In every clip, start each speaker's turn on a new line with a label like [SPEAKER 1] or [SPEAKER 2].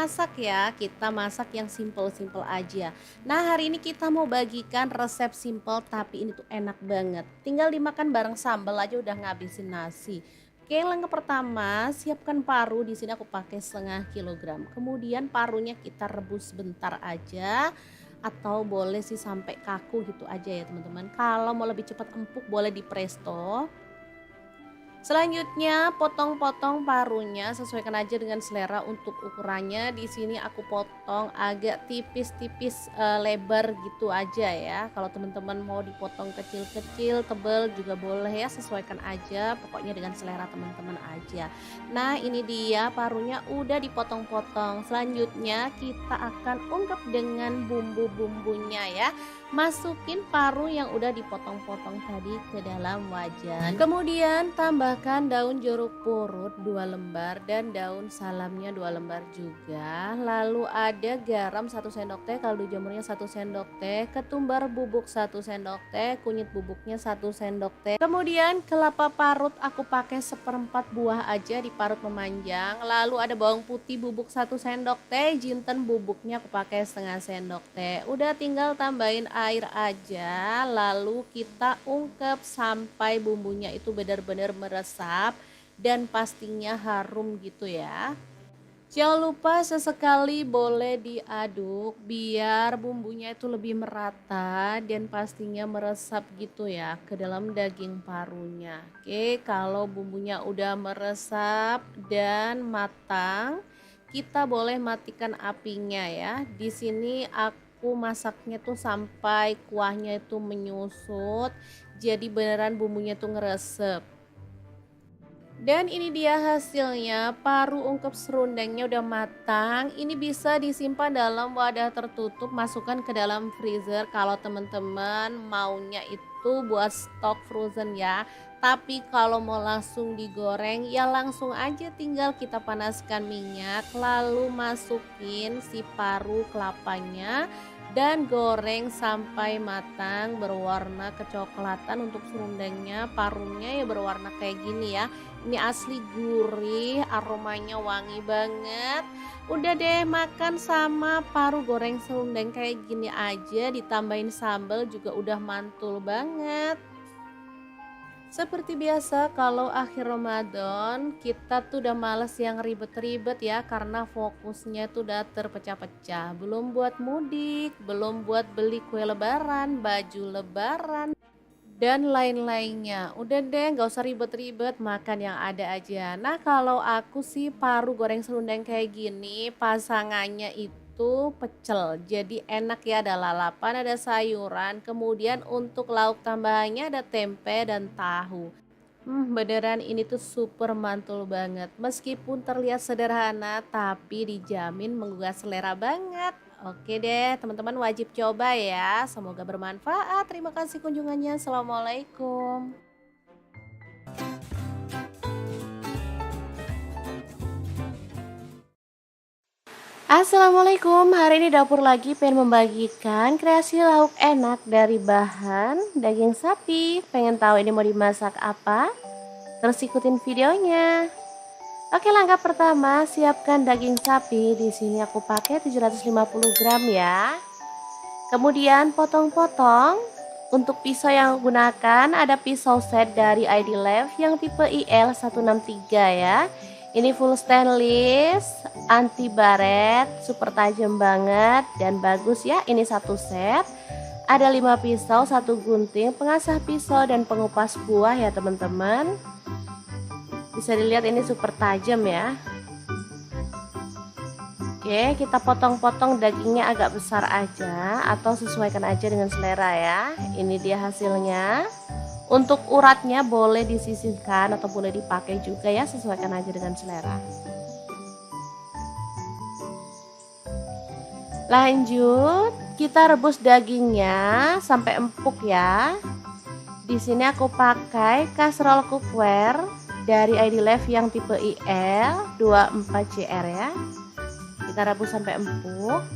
[SPEAKER 1] masak ya, kita masak yang simple-simple aja. Nah, hari ini kita mau bagikan resep simple tapi ini tuh enak banget. Tinggal dimakan bareng sambal aja udah ngabisin nasi. Oke, langkah pertama, siapkan paru. Di sini aku pakai setengah kilogram. Kemudian parunya kita rebus sebentar aja atau boleh sih sampai kaku gitu aja ya, teman-teman. Kalau mau lebih cepat empuk boleh di presto. Selanjutnya potong-potong parunya, sesuaikan aja dengan selera untuk ukurannya. Di sini aku potong agak tipis-tipis lebar gitu aja ya. Kalau teman-teman mau dipotong kecil-kecil, tebal juga boleh ya, sesuaikan aja. Pokoknya dengan selera teman-teman aja. Nah, ini dia parunya udah dipotong-potong. Selanjutnya kita akan ungkep dengan bumbu-bumbunya ya. Masukin paru yang udah dipotong-potong tadi ke dalam wajan. Kemudian tambahkan daun jeruk purut 2 lembar dan daun salamnya 2 lembar juga. Lalu ada garam 1 sendok teh, kaldu jamurnya 1 sendok teh, ketumbar bubuk 1 sendok teh, kunyit bubuknya 1 sendok teh. Kemudian kelapa parut aku pakai 1/4 buah aja diparut memanjang. Lalu ada bawang putih bubuk 1 sendok teh, jinten bubuknya aku pakai setengah sendok teh. Udah tinggal tambahin air aja, lalu kita ungkep sampai bumbunya itu benar-benar meresap dan pastinya harum gitu ya. Jangan lupa sesekali boleh diaduk biar bumbunya itu lebih merata dan pastinya meresap gitu ya ke dalam daging parunya. Oke, kalau bumbunya udah meresap dan matang, kita boleh matikan apinya ya. Di sini aku masaknya tuh sampai kuahnya itu menyusut. Jadi beneran bumbunya tuh ngeresep. Dan ini dia hasilnya, paru ungkep serundengnya udah matang. Ini bisa disimpan dalam wadah tertutup, masukkan ke dalam freezer kalau teman-teman maunya itu buat stok frozen ya. Tapi kalau mau langsung digoreng ya langsung aja, tinggal kita panaskan minyak lalu masukin si paru kelapanya dan goreng sampai matang berwarna kecoklatan. Untuk serundengnya, parunya ya berwarna kayak gini ya. Ini asli gurih, aromanya wangi banget. Udah deh, makan sama paru goreng serundeng kayak gini aja ditambahin sambal juga udah mantul banget. Seperti biasa kalau akhir Ramadan kita tuh udah males yang ribet-ribet ya, karena fokusnya tuh udah terpecah-pecah. Belum buat mudik, belum buat beli kue lebaran, baju lebaran, dan lain-lainnya. Udah deh, nggak usah ribet-ribet, makan yang ada aja. Nah, kalau aku sih paru goreng serundeng kayak gini pasangannya itu pecel, jadi enak ya, ada lalapan, ada sayuran, kemudian untuk lauk tambahannya ada tempe dan tahu. Beneran ini tuh super mantul banget. Meskipun terlihat sederhana tapi dijamin menggugah selera banget. Oke deh, teman-teman wajib coba ya. Semoga bermanfaat. Terima kasih kunjungannya. Assalamualaikum. Assalamualaikum, hari ini dapur lagi pengen membagikan kreasi lauk enak dari bahan daging sapi. Pengen tahu ini mau dimasak apa? Terus ikutin videonya. Oke, langkah pertama siapkan daging sapi. Di sini aku pakai 750 gram ya. Kemudian potong-potong. Untuk pisau yang aku gunakan ada pisau set dari ID Love yang tipe IL163 ya. Ini full stainless, anti baret, super tajam banget dan bagus ya. Ini satu set. Ada 5 pisau, 1 gunting, pengasah pisau dan pengupas buah ya teman-teman. Bisa dilihat ini super tajam ya. Oke, kita potong-potong dagingnya agak besar aja atau sesuaikan aja dengan selera ya. Ini dia hasilnya. Untuk uratnya boleh disisihkan atau boleh dipakai juga ya, sesuaikan aja dengan selera. Lanjut, kita rebus dagingnya sampai empuk ya. Di sini aku pakai kaserol cookware dari ID Love yang tipe IL 24CR ya. Kita rebus sampai empuk.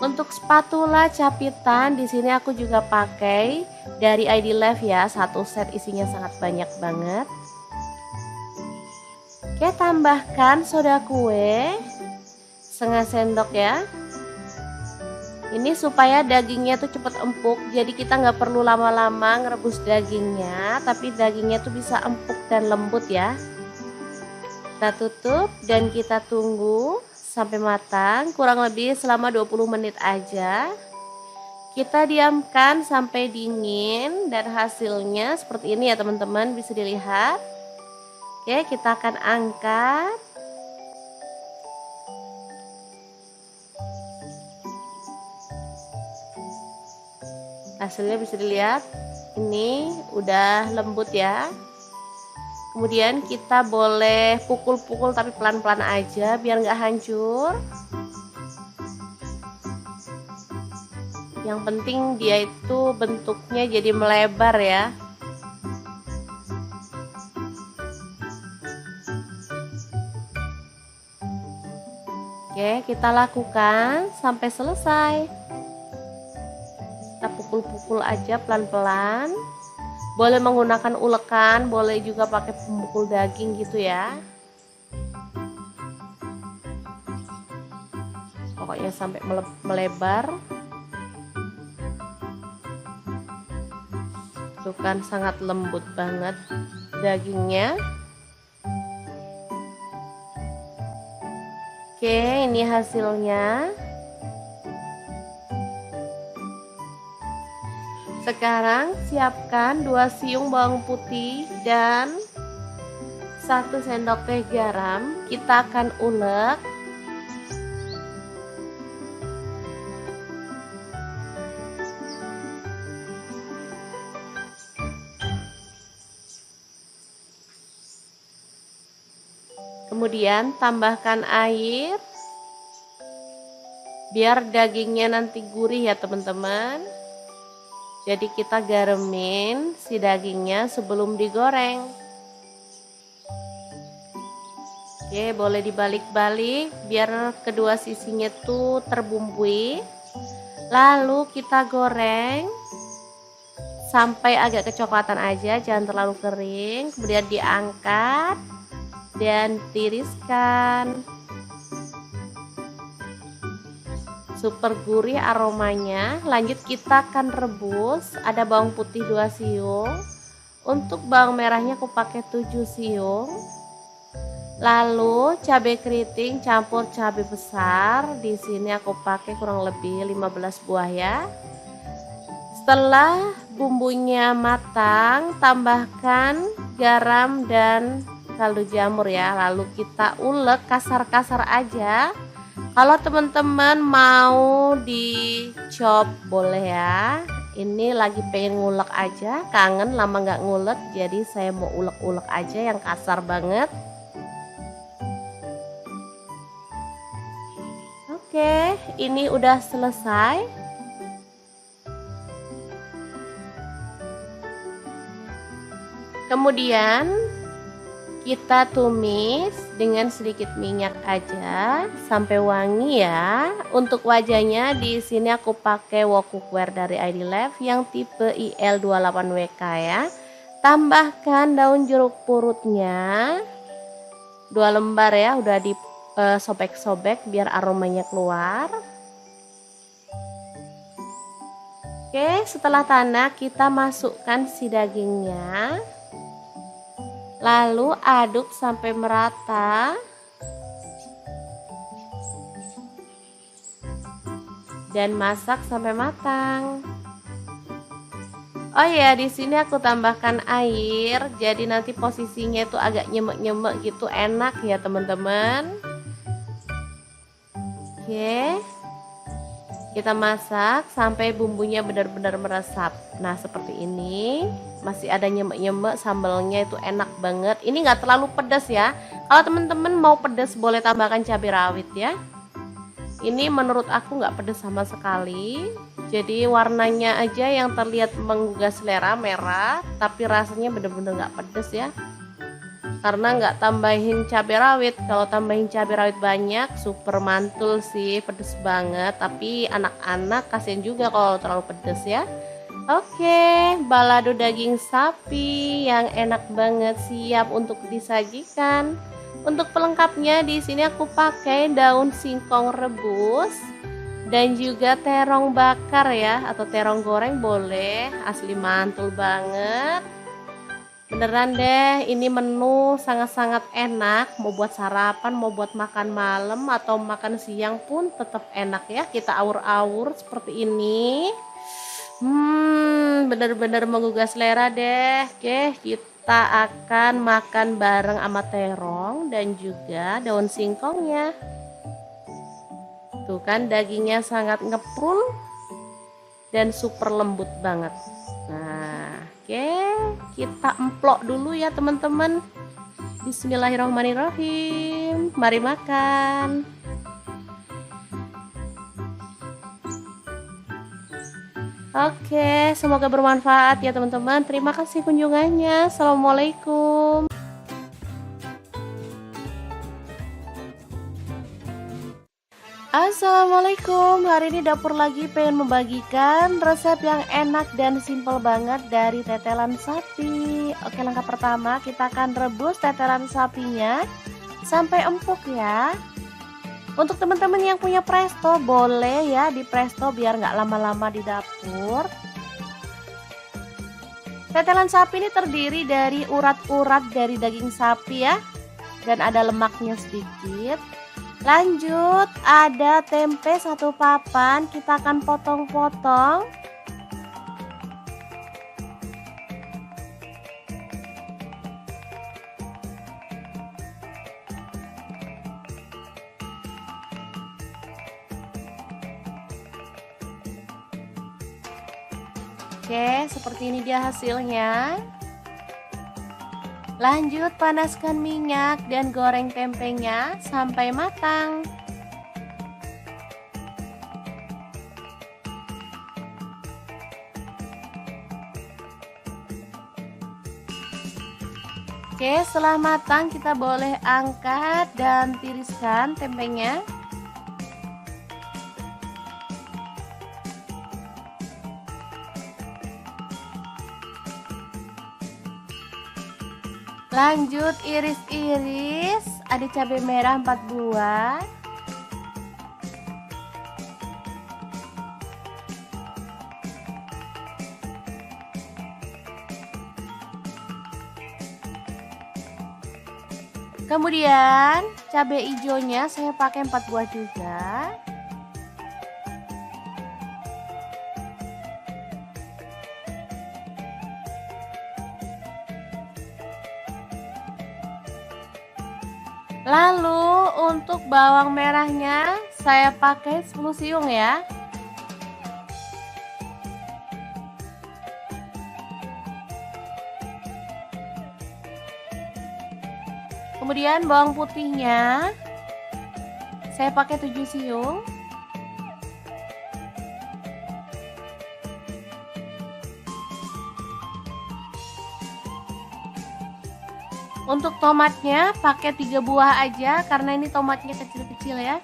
[SPEAKER 1] Untuk spatula capitan di sini aku juga pakai dari ID Love ya, satu set isinya sangat banyak banget. Oke, tambahkan soda kue setengah sendok ya. Ini supaya dagingnya tuh cepet empuk, jadi kita nggak perlu lama-lama ngerebus dagingnya, tapi dagingnya tuh bisa empuk dan lembut ya. Kita tutup dan kita tunggu sampai matang, kurang lebih selama 20 menit aja. Kita diamkan sampai dingin dan hasilnya seperti ini ya teman-teman, bisa dilihat. Oke, kita akan angkat. Hasilnya bisa dilihat, ini udah lembut ya. Kemudian kita boleh pukul-pukul tapi pelan-pelan aja biar nggak hancur. Yang penting dia itu bentuknya jadi melebar ya. Oke, kita lakukan sampai selesai. Kita pukul-pukul aja pelan-pelan. Boleh menggunakan ulekan, boleh juga pakai pemukul daging gitu ya. Pokoknya sampai melebar. Tuh kan sangat lembut banget dagingnya. Oke, ini hasilnya. Sekarang siapkan 2 siung bawang putih dan 1 sendok teh garam. Kita akan ulek. Kemudian tambahkan air biar dagingnya nanti gurih ya teman-teman. Jadi kita garemin si dagingnya sebelum digoreng. Oke, boleh dibalik-balik biar kedua sisinya tuh terbumbui. Lalu kita goreng sampai agak kecoklatan aja, jangan terlalu kering. Kemudian diangkat dan tiriskan. Super gurih aromanya. Lanjut kita akan rebus. Ada bawang putih 2 siung. Untuk bawang merahnya aku pakai 7 siung. Lalu cabai keriting campur cabai besar. Di sini aku pakai kurang lebih 15 buah ya. Setelah bumbunya matang, tambahkan garam dan kaldu jamur ya. Lalu kita ulek kasar-kasar aja. Kalau teman-teman mau dicop boleh ya. Ini lagi pengen ngulek aja, kangen lama nggak ngulek, jadi saya mau ulek-ulek aja yang kasar banget. Oke, ini udah selesai. Kemudian kita tumis dengan sedikit minyak aja sampai wangi ya. Untuk wajahnya di sini aku pakai wok cookware dari ID Life yang tipe IL28WK ya. Tambahkan daun jeruk purutnya 2 lembar ya, udah disobek-sobek biar aromanya keluar. Oke, setelah tanak kita masukkan si dagingnya. Lalu aduk sampai merata. Dan masak sampai matang. Oh ya, di sini aku tambahkan air. Jadi nanti posisinya itu agak nyemek-nyemek gitu, enak ya teman-teman. Oke. Kita masak sampai bumbunya benar-benar meresap. Nah, seperti ini. Masih ada nyemek-nyemek, sambalnya itu enak banget. Ini nggak terlalu pedas ya. Kalau teman-teman mau pedas boleh tambahkan cabai rawit ya. Ini menurut aku nggak pedas sama sekali. Jadi warnanya aja yang terlihat menggugah selera, merah. Tapi rasanya benar-benar nggak pedas ya. Karena nggak tambahin cabai rawit. Kalau tambahin cabai rawit banyak, super mantul sih, pedas banget. Tapi anak-anak kasihan juga kalau terlalu pedas ya. Oke, balado daging sapi yang enak banget siap untuk disajikan. Untuk pelengkapnya di sini aku pakai daun singkong rebus dan juga terong bakar ya, atau terong goreng boleh, asli mantul banget. Beneran deh, ini menu sangat-sangat enak, mau buat sarapan, mau buat makan malam atau makan siang pun tetap enak ya. Kita awur-awur seperti ini. Bener-bener menggugah selera deh. Oke, kita akan makan bareng sama terong dan juga daun singkongnya. Tuh kan dagingnya sangat ngeprul dan super lembut banget. Nah, oke, kita emplok dulu ya teman-teman. Bismillahirrahmanirrahim. Mari makan. Oke, semoga bermanfaat ya teman-teman. Terima kasih kunjungannya. Assalamualaikum. Assalamualaikum. Hari ini dapur lagi pengen membagikan resep yang enak dan simple banget dari tetelan sapi. Oke, langkah pertama kita akan rebus tetelan sapinya sampai empuk ya. Untuk teman-teman yang punya presto boleh ya di presto biar nggak lama-lama di dapur. Tetelan sapi ini terdiri dari urat-urat dari daging sapi ya, dan ada lemaknya sedikit. Lanjut ada tempe 1 papan, kita akan potong-potong. Oke, seperti ini dia hasilnya. Lanjut panaskan minyak dan goreng tempenya sampai matang. Oke, setelah matang kita boleh angkat dan tiriskan tempenya. Lanjut iris-iris, ada cabai merah 4 buah. Kemudian cabai hijaunya saya pakai 4 buah juga. Lalu untuk bawang merahnya saya pakai 10 siung ya. Kemudian bawang putihnya saya pakai 7 siung. Untuk tomatnya pakai 3 buah aja karena ini tomatnya kecil-kecil ya.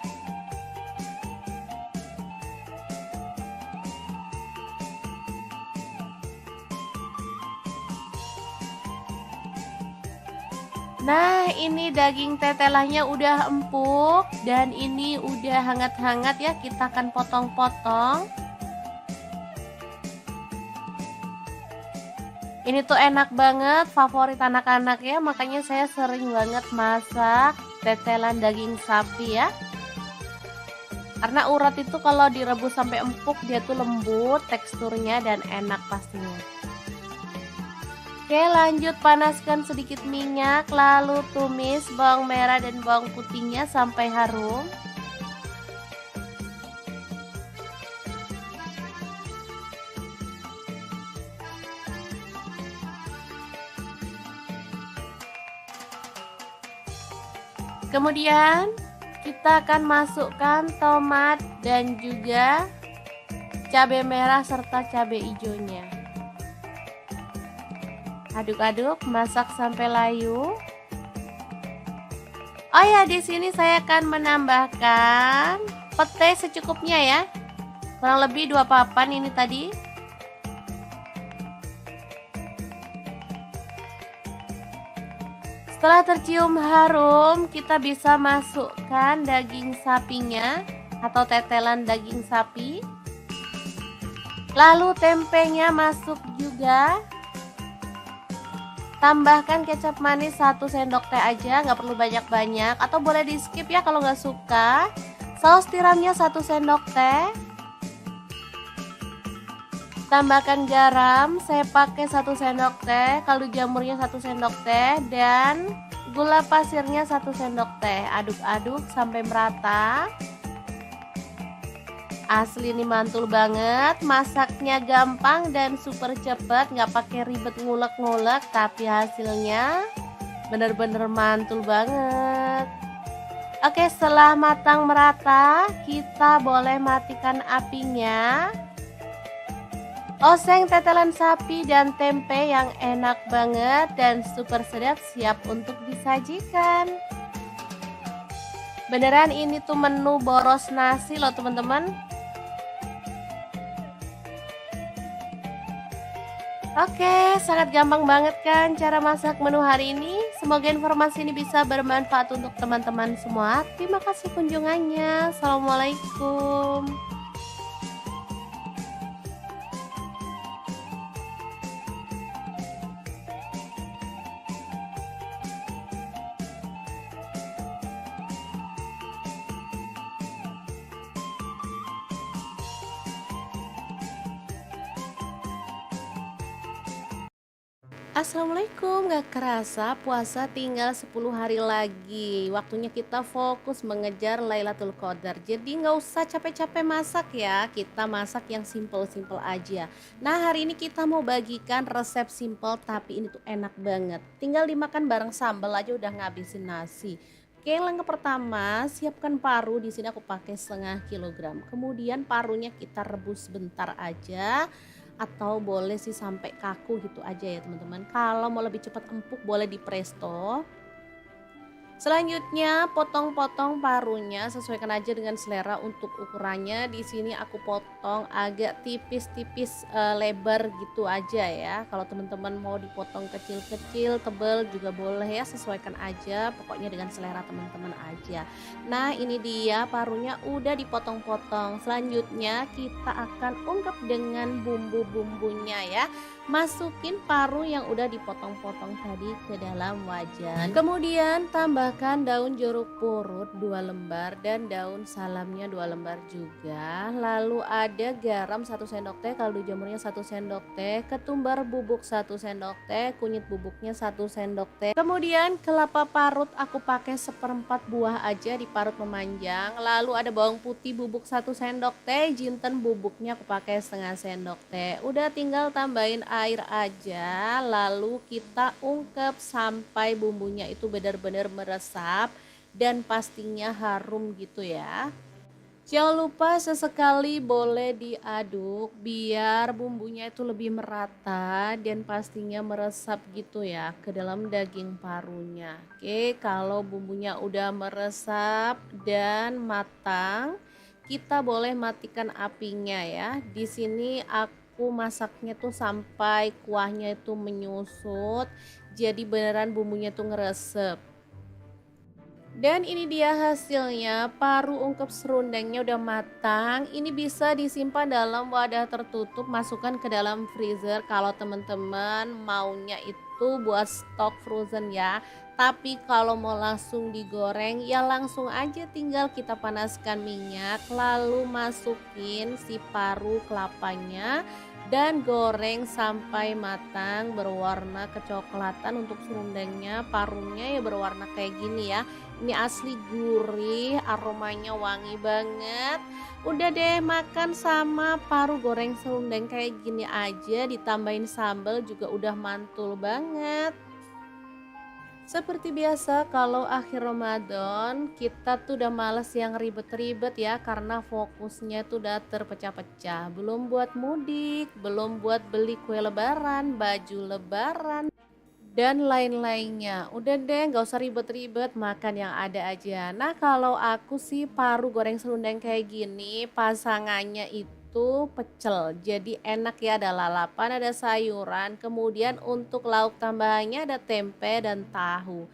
[SPEAKER 1] Nah, ini daging tetelannya udah empuk dan ini udah hangat-hangat ya, kita akan potong-potong. Ini tuh enak banget, favorit anak-anak ya, makanya saya sering banget masak tetelan daging sapi ya. Karena urat itu kalau direbus sampai empuk dia tuh lembut teksturnya dan enak pastinya. Oke, lanjut panaskan sedikit minyak, lalu tumis bawang merah dan bawang putihnya sampai harum. Kemudian kita akan masukkan tomat dan juga cabai merah serta cabai hijaunya. Aduk-aduk, masak sampai layu. Oh ya, di sini saya akan menambahkan pete secukupnya ya. Kurang lebih 2 papan ini tadi. Setelah tercium harum, kita bisa masukkan daging sapinya atau tetelan daging sapi. Lalu tempenya masuk juga. Tambahkan kecap manis 1 sendok teh aja, nggak perlu banyak-banyak, atau boleh di skip ya kalau nggak suka. Saus tiramnya 1 sendok teh. Tambahkan garam, saya pakai 1 sendok teh, kaldu jamurnya 1 sendok teh, dan gula pasirnya 1 sendok teh. Aduk-aduk sampai merata. Asli ini mantul banget, masaknya gampang dan super cepet, nggak pakai ribet ngulek-ngulek, tapi hasilnya bener-bener mantul banget. Oke, setelah matang merata, kita boleh matikan apinya. Oseng tetelan sapi dan tempe yang enak banget dan super sedap siap untuk disajikan. Beneran ini tuh menu boros nasi loh teman-teman. Oke, sangat gampang banget kan cara masak menu hari ini. Semoga informasi ini bisa bermanfaat untuk teman-teman semua. Terima kasih kunjungannya. Assalamualaikum. Assalamualaikum, gak kerasa puasa tinggal 10 hari lagi. Waktunya kita fokus mengejar Lailatul Qadar. Jadi nggak usah capek-capek masak ya, kita masak yang simple-simple aja. Nah hari ini kita mau bagikan resep simple tapi ini tuh enak banget. Tinggal dimakan bareng sambal aja udah ngabisin nasi. Oke, langkah pertama siapkan paru. Di sini aku pakai 1/2 kilogram. Kemudian parunya kita rebus bentar aja, atau boleh sih sampai kaku gitu aja ya teman-teman. Kalau mau lebih cepat empuk boleh di presto. Selanjutnya potong-potong parunya, sesuaikan aja dengan selera untuk ukurannya. Di sini aku potong agak tipis-tipis, lebar gitu aja ya. Kalau teman-teman mau dipotong kecil-kecil, tebal juga boleh ya, sesuaikan aja. Pokoknya dengan selera teman-teman aja. Nah, ini dia parunya udah dipotong-potong. Selanjutnya kita akan ungkep dengan bumbu-bumbunya ya. Masukin paru yang udah dipotong-potong tadi ke dalam wajan. Kemudian tambahkan daun jeruk purut 2 lembar dan daun salamnya 2 lembar juga. Lalu ada garam 1 sendok teh, kaldu jamurnya 1 sendok teh, ketumbar bubuk 1 sendok teh, kunyit bubuknya 1 sendok teh. Kemudian kelapa parut aku pakai 1/4 buah aja, diparut memanjang. Lalu ada bawang putih bubuk 1 sendok teh, jinten bubuknya aku pakai 1/2 sendok teh. Udah tinggal tambahin air aja, lalu kita ungkep sampai bumbunya itu benar-benar meresap dan pastinya harum gitu ya. Jangan lupa sesekali boleh diaduk biar bumbunya itu lebih merata dan pastinya meresap gitu ya ke dalam daging parunya. Oke, kalau bumbunya udah meresap dan matang, kita boleh matikan apinya ya. Di sini aku masaknya tuh sampai kuahnya itu menyusut. Jadi beneran bumbunya tuh ngeresep. Dan ini dia hasilnya, paru ungkep serundengnya udah matang. Ini bisa disimpan dalam wadah tertutup, masukkan ke dalam freezer kalau teman-teman maunya itu buat stok frozen ya. Tapi kalau mau langsung digoreng ya langsung aja, tinggal kita panaskan minyak lalu masukin si paru kelapanya dan goreng sampai matang berwarna kecoklatan. Untuk serundengnya, parunya ya berwarna kayak gini ya. Ini asli gurih, aromanya wangi banget. Udah deh, makan sama paru goreng serundeng kayak gini aja, ditambahin sambal juga udah mantul banget. Seperti biasa kalau akhir Ramadan kita tuh udah males yang ribet-ribet ya, karena fokusnya tuh udah terpecah-pecah. Belum buat mudik, belum buat beli kue lebaran, baju lebaran, dan lain-lainnya. Udah deh, nggak usah ribet-ribet, makan yang ada aja. Nah kalau aku sih paru goreng serundeng kayak gini pasangannya itu pecel, jadi enak ya, ada lalapan, ada sayuran, kemudian untuk lauk tambahannya ada tempe dan tahu.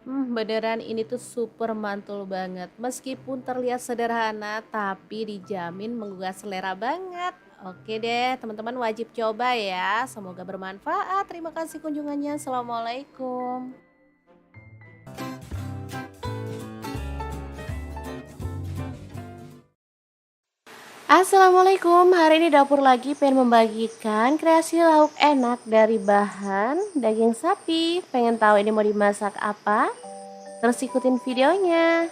[SPEAKER 1] Beneran ini tuh super mantul banget. Meskipun terlihat sederhana, tapi dijamin menggugah selera banget. Oke deh, teman-teman wajib coba ya. Semoga bermanfaat. Terima kasih kunjungannya. Assalamualaikum. Assalamualaikum, hari ini dapur lagi pengen membagikan kreasi lauk enak dari bahan daging sapi. Pengen tahu ini mau dimasak apa? Terus ikutin videonya.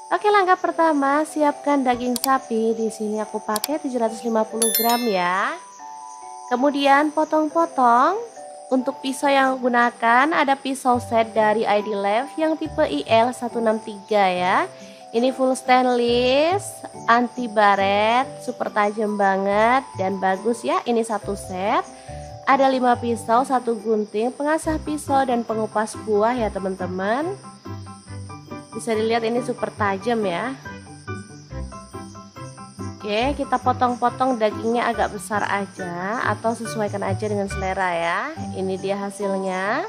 [SPEAKER 1] Oke, langkah pertama, siapkan daging sapi. Di sini aku pakai 750 gram ya. Kemudian potong-potong. Untuk pisau yang aku gunakan ada pisau set dari ID Lab yang tipe IL163 ya. Ini full stainless, anti baret, super tajam banget dan bagus ya. Ini satu set. Ada 5 pisau, satu gunting, pengasah pisau dan pengupas buah ya teman-teman. Bisa dilihat ini super tajam ya. Oke, kita potong-potong dagingnya agak besar aja atau sesuaikan aja dengan selera ya. Ini dia hasilnya.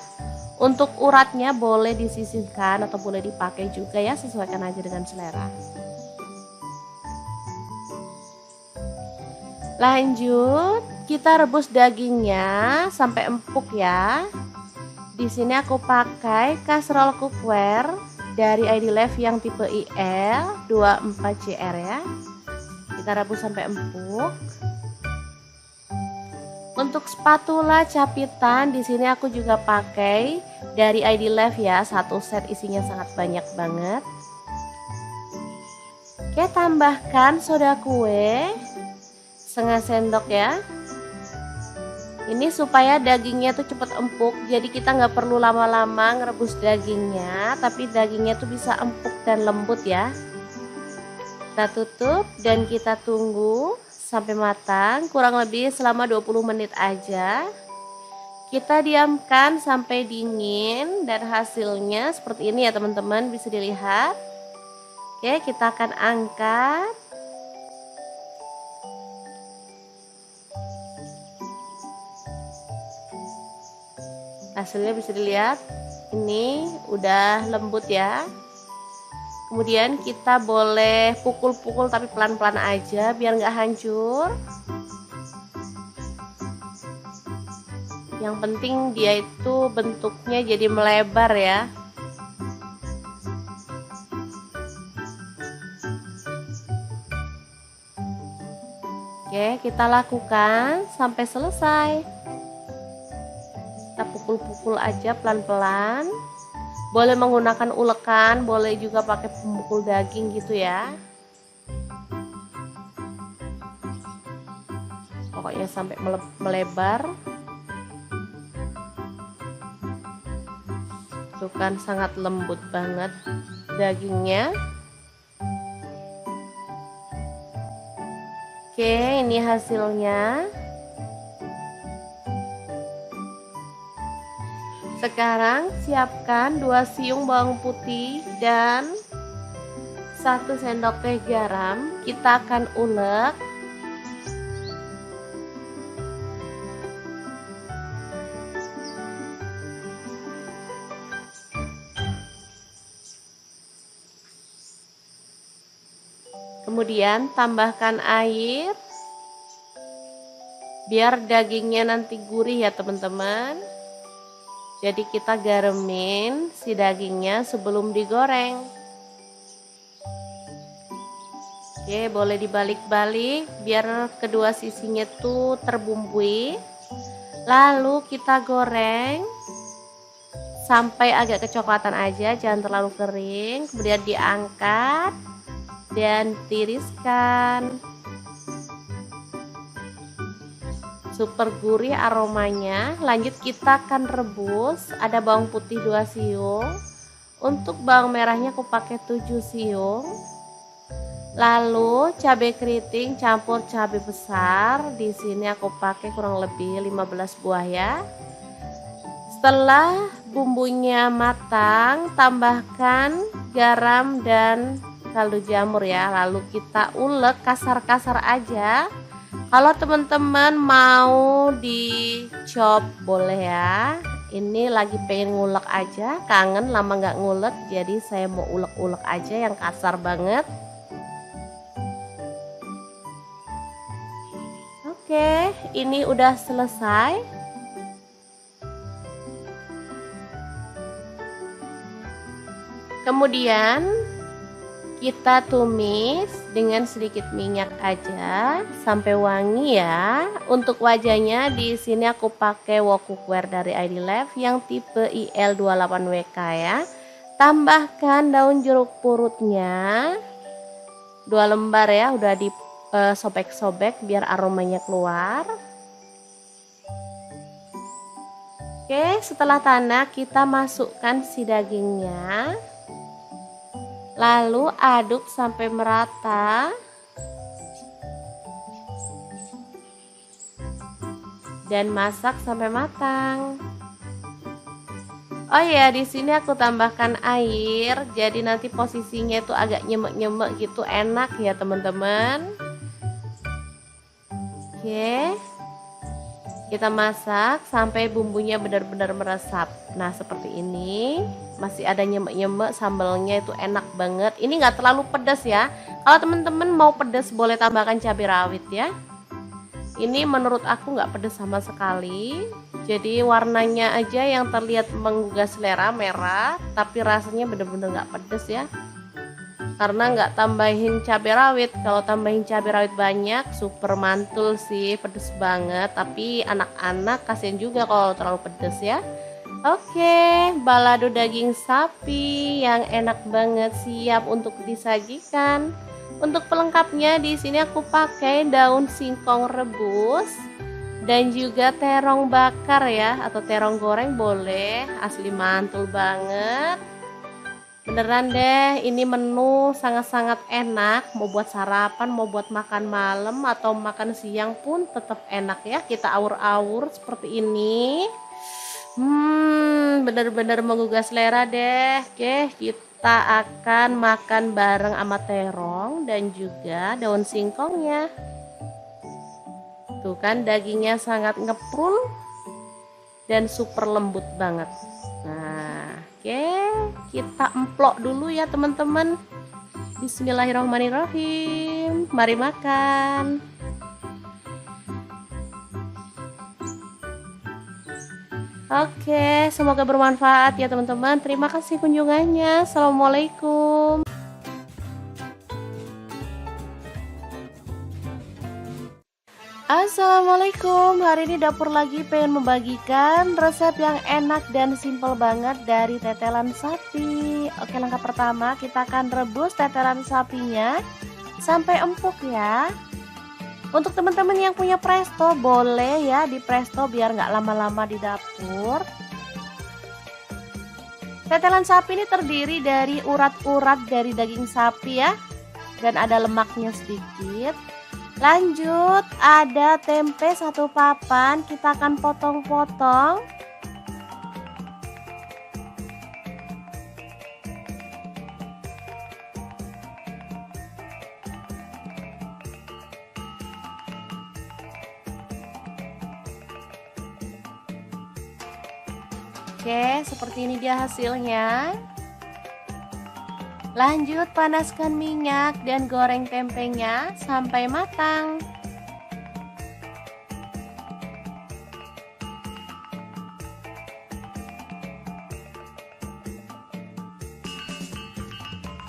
[SPEAKER 1] Untuk uratnya boleh disisihkan atau boleh dipakai juga ya, sesuaikan aja dengan selera. Lanjut, kita rebus dagingnya sampai empuk ya. Di sini aku pakai kaserol cookware dari ID Lab yang tipe IL 24CR ya. Kita rebus sampai empuk. Untuk spatula capitan di sini aku juga pakai dari ID Lab ya, satu set isinya sangat banyak banget. Oke, tambahkan soda kue setengah sendok ya. Ini supaya dagingnya tuh cepet empuk, jadi kita nggak perlu lama-lama ngerebus dagingnya, tapi dagingnya tuh bisa empuk dan lembut ya. Kita tutup dan kita tunggu sampai matang, kurang lebih selama 20 menit aja. Kita diamkan sampai dingin dan hasilnya seperti ini ya teman-teman, bisa dilihat. Oke, kita akan angkat. Hasilnya bisa dilihat, ini udah lembut ya. Kemudian kita boleh pukul-pukul tapi pelan-pelan aja biar nggak hancur. Yang penting dia itu bentuknya jadi melebar ya. Oke, kita lakukan sampai selesai. Kita pukul-pukul aja pelan-pelan. Boleh menggunakan ulekan, boleh juga pakai pemukul daging gitu ya. Pokoknya sampai melebar. Tuh kan sangat lembut banget dagingnya. Oke, ini hasilnya. Sekarang siapkan 2 siung bawang putih dan 1 sendok teh garam. Kita akan ulek. Kemudian tambahkan air biar dagingnya nanti gurih ya teman-teman. Jadi kita garemin si dagingnya sebelum digoreng. Oke, boleh dibalik-balik biar kedua sisinya tuh terbumbui. Lalu kita goreng sampai agak kecoklatan aja, jangan terlalu kering. Kemudian diangkat dan tiriskan. Super gurih aromanya. Lanjut kita akan rebus. Ada bawang putih 2 siung. Untuk bawang merahnya aku pakai 7 siung. Lalu cabai keriting campur cabai besar. Di sini aku pakai kurang lebih 15 buah ya. Setelah bumbunya matang, tambahkan garam dan kaldu jamur ya. Lalu kita ulek kasar-kasar aja. Kalau teman-teman mau dicop boleh ya. Ini lagi pengen ngulek aja, kangen lama nggak ngulek, jadi saya mau ulek-ulek aja yang kasar banget. Oke, ini udah selesai. Kemudian kita tumis dengan sedikit minyak aja sampai wangi ya. Untuk wajahnya di sini aku pakai wok cookware dari ID Lab yang tipe IL28WK ya. Tambahkan daun jeruk purutnya 2 lembar ya, udah disobek-sobek biar aromanya keluar. Oke, setelah tanak kita masukkan si dagingnya. Lalu aduk sampai merata. Dan masak sampai matang. Oh ya, di sini aku tambahkan air. Jadi nanti posisinya itu agak nyemek-nyemek gitu, enak ya teman-teman. Oke. Kita masak sampai bumbunya benar-benar meresap. Nah seperti ini, masih ada nyemek-nyemek, sambalnya itu enak banget. Ini nggak terlalu pedas ya. Kalau teman-teman mau pedas boleh tambahkan cabai rawit ya. Ini menurut aku nggak pedas sama sekali. Jadi warnanya aja yang terlihat menggugah selera, merah, tapi rasanya benar-benar nggak pedas ya. Karena nggak tambahin cabai rawit. Kalau tambahin cabai rawit banyak super mantul sih, pedes banget. Tapi anak-anak kasihan juga kalau terlalu pedes ya. Oke, balado daging sapi yang enak banget siap untuk disajikan. Untuk pelengkapnya di sini aku pakai daun singkong rebus dan juga terong bakar ya, atau terong goreng boleh, asli mantul banget. Beneran deh, ini menu sangat-sangat enak. Mau buat sarapan, mau buat makan malam atau makan siang pun tetap enak ya. Kita awur-awur seperti ini. Bener-bener menggugah selera deh. Oke, kita akan makan bareng sama terong dan juga daun singkongnya. Tuh kan dagingnya sangat ngeprul dan super lembut banget. Nah, oke, kita emplok dulu ya teman-teman. Bismillahirrahmanirrahim. Mari makan. Oke, semoga bermanfaat ya teman-teman. Terima kasih kunjungannya. Assalamualaikum. Assalamualaikum, hari ini dapur lagi pengen membagikan resep yang enak dan simple banget dari tetelan sapi. Oke, langkah pertama kita akan rebus tetelan sapinya sampai empuk ya. Untuk teman-teman yang punya presto boleh ya di presto biar nggak lama-lama di dapur. Tetelan sapi ini terdiri dari urat-urat dari daging sapi ya, dan ada lemaknya sedikit. Lanjut, ada tempe 1 papan, kita akan potong-potong. Oke, seperti ini dia hasilnya. Lanjut panaskan minyak dan goreng tempenya sampai matang.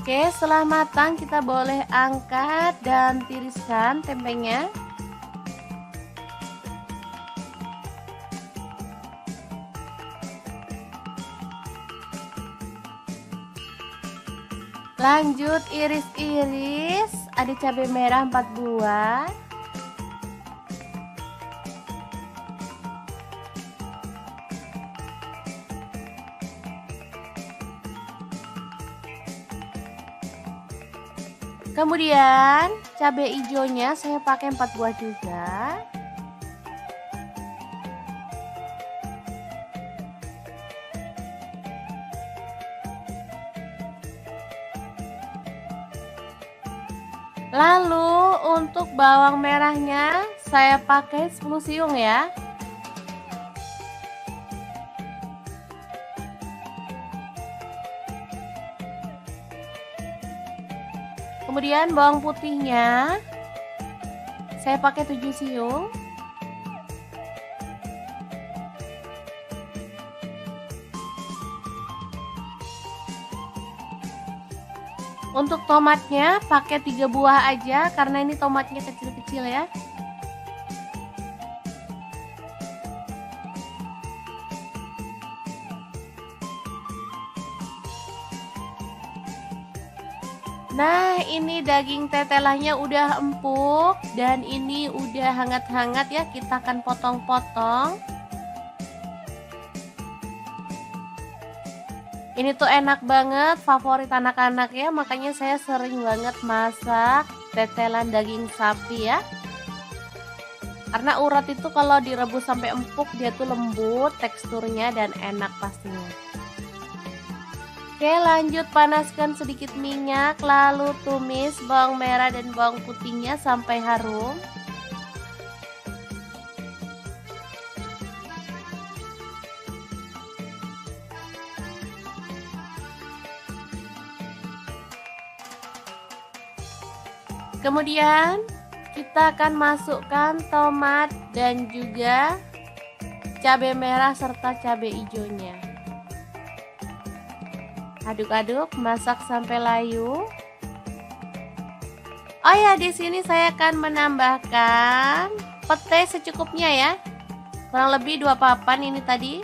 [SPEAKER 1] Oke, setelah matang kita boleh angkat dan tiriskan tempenya. Lanjut iris-iris, ada cabai merah 4 buah. Kemudian cabai hijaunya saya pakai 4 buah juga. Lalu untuk bawang merahnya saya pakai 10 siung ya. Kemudian bawang putihnya saya pakai 7 siung. Untuk tomatnya pakai 3 buah aja karena ini tomatnya kecil-kecil ya. Nah, ini daging tetelannya udah empuk dan ini udah hangat-hangat ya, kita akan potong-potong. Ini tuh enak banget, favorit anak-anak ya, makanya saya sering banget masak tetelan daging sapi ya. Karena urat itu kalau direbus sampai empuk dia tuh lembut teksturnya dan enak pastinya. Oke, lanjut panaskan sedikit minyak, lalu tumis bawang merah dan bawang putihnya sampai harum. Kemudian kita akan masukkan tomat dan juga cabai merah serta cabai hijaunya. Aduk-aduk, masak sampai layu. Oh ya, di sini saya akan menambahkan pete secukupnya ya. Kurang lebih 2 papan ini tadi.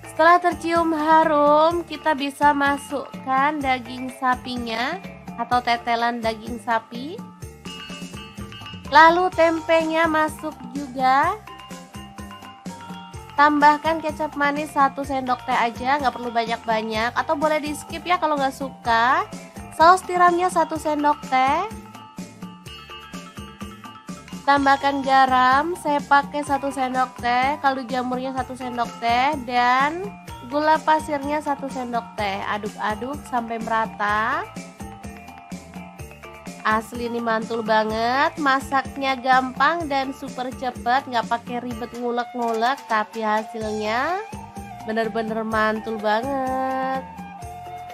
[SPEAKER 1] Setelah tercium harum, kita bisa masukkan daging sapinya atau tetelan daging sapi. Lalu tempenya masuk juga. Tambahkan kecap manis 1 sendok teh aja, nggak perlu banyak-banyak, atau boleh di skip ya kalau nggak suka. Saus tiramnya 1 sendok teh. Tambahkan garam, saya pakai 1 sendok teh, kaldu jamurnya 1 sendok teh, dan gula pasirnya 1 sendok teh. Aduk-aduk sampai merata. Asli ini mantul banget, masaknya gampang dan super cepet, nggak pakai ribet ngulek-ngulek, tapi hasilnya bener-bener mantul banget.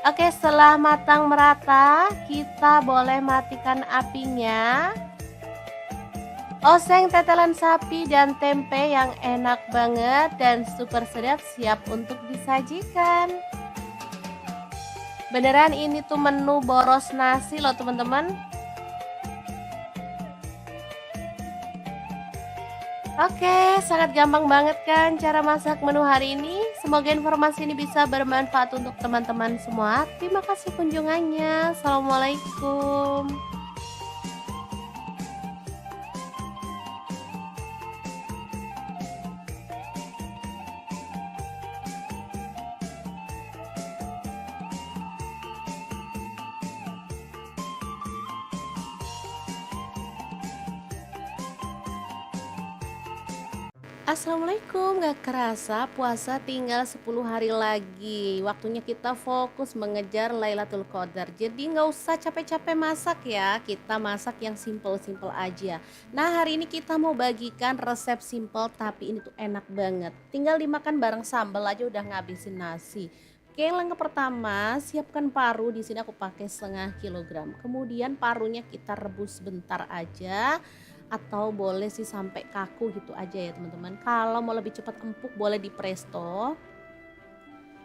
[SPEAKER 1] Oke, setelah matang merata, kita boleh matikan apinya. Oseng tetelan sapi dan tempe yang enak banget dan super sedap siap untuk disajikan. Beneran ini tuh menu boros nasi loh teman-teman. Oke, sangat gampang banget kan cara masak menu hari ini. Semoga informasi ini bisa bermanfaat untuk teman-teman semua. Terima kasih kunjungannya. Assalamualaikum. Assalamualaikum, gak kerasa puasa tinggal 10 hari lagi. Waktunya kita fokus mengejar Lailatul Qadar. Jadi gak usah capek-capek masak ya, kita masak yang simple-simple aja. Nah, hari ini kita mau bagikan resep simple tapi ini tuh enak banget. Tinggal dimakan bareng sambal aja udah ngabisin nasi. Oke, langkah pertama, siapkan paru. Di sini aku pakai 1/2 kilogram. Kemudian parunya kita rebus sebentar aja, atau boleh sih sampai kaku gitu aja ya teman-teman. Kalau mau lebih cepat empuk boleh di presto.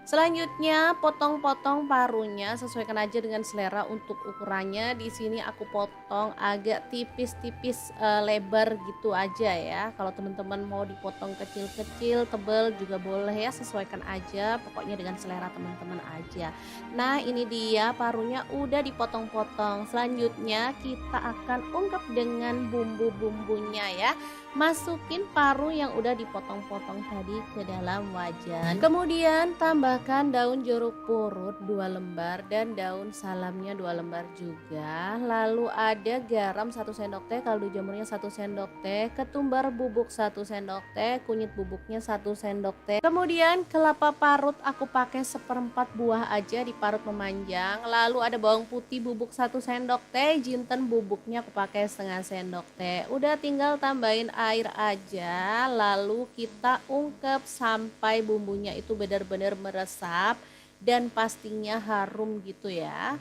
[SPEAKER 1] Selanjutnya potong-potong parunya, sesuaikan aja dengan selera untuk ukurannya. Di sini aku potong agak tipis-tipis, lebar gitu aja ya. Kalau teman-teman mau dipotong kecil-kecil, tebal juga boleh ya, sesuaikan aja. Pokoknya dengan selera teman-teman aja. Nah, ini dia parunya udah dipotong-potong. Selanjutnya kita akan ungkep dengan bumbu-bumbunya ya. Masukin paru yang udah dipotong-potong tadi ke dalam wajan. Kemudian tambahkan daun jeruk purut 2 lembar dan daun salamnya 2 lembar juga. Lalu ada garam 1 sendok teh, kaldu jamurnya 1 sendok teh, ketumbar bubuk 1 sendok teh, kunyit bubuknya 1 sendok teh. Kemudian kelapa parut aku pakai 1/4 buah aja, diparut memanjang. Lalu ada bawang putih bubuk 1 sendok teh, jinten bubuknya aku pakai 1/2 sendok teh. Udah tinggal tambahin air aja, lalu kita ungkep sampai bumbunya itu benar-benar meresap meresap dan pastinya harum gitu ya.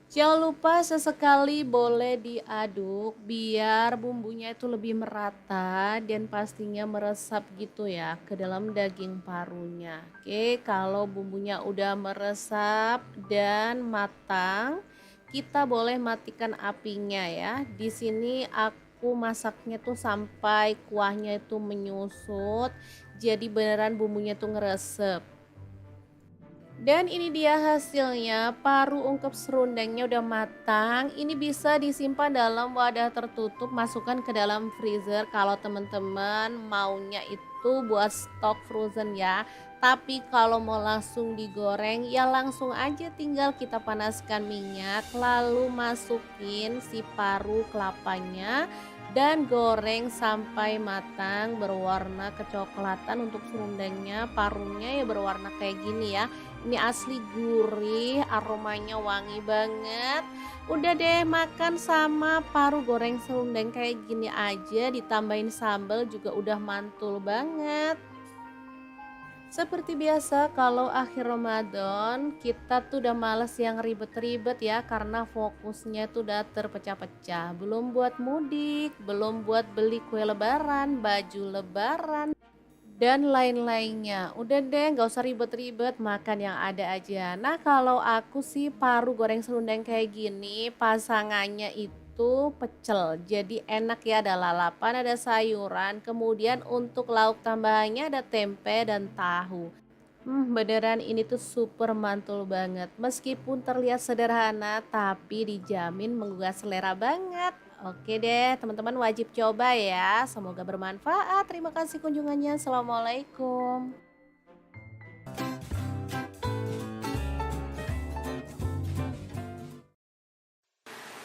[SPEAKER 1] Jangan lupa sesekali boleh diaduk biar bumbunya itu lebih merata dan pastinya meresap gitu ya ke dalam daging parunya. Oke, kalau bumbunya udah meresap dan matang, kita boleh matikan apinya ya. Di sini aku masaknya tuh sampai kuahnya itu menyusut. Jadi beneran bumbunya tuh ngeresep. Dan ini dia hasilnya, paru ungkep serundengnya udah matang. Ini bisa disimpan dalam wadah tertutup, masukkan ke dalam freezer kalau teman-teman maunya itu buat stok frozen ya. Tapi kalau mau langsung digoreng ya langsung aja tinggal kita panaskan minyak lalu masukin si paru kelapanya dan goreng sampai matang berwarna kecoklatan. Untuk serundengnya parunya ya berwarna kayak gini ya. Ini asli gurih, aromanya wangi banget. Udah deh, makan sama paru goreng serundeng kayak gini aja ditambahin sambal juga udah mantul banget. Seperti biasa kalau akhir Ramadan kita tuh udah males yang ribet-ribet ya karena fokusnya tuh udah terpecah-pecah. Belum buat mudik, belum buat beli kue lebaran, baju lebaran dan lain-lainnya. Udah deh gak usah ribet-ribet, makan yang ada aja. Nah kalau aku sih paru goreng serundeng kayak gini pasangannya itu pecel. Jadi enak ya, ada lalapan, ada sayuran. Kemudian untuk lauk tambahannya ada tempe dan tahu. Beneran ini tuh super mantul banget. Meskipun terlihat sederhana tapi dijamin menggugah selera banget. Oke deh, teman-teman wajib coba ya. Semoga bermanfaat. Terima kasih kunjungannya. Assalamualaikum.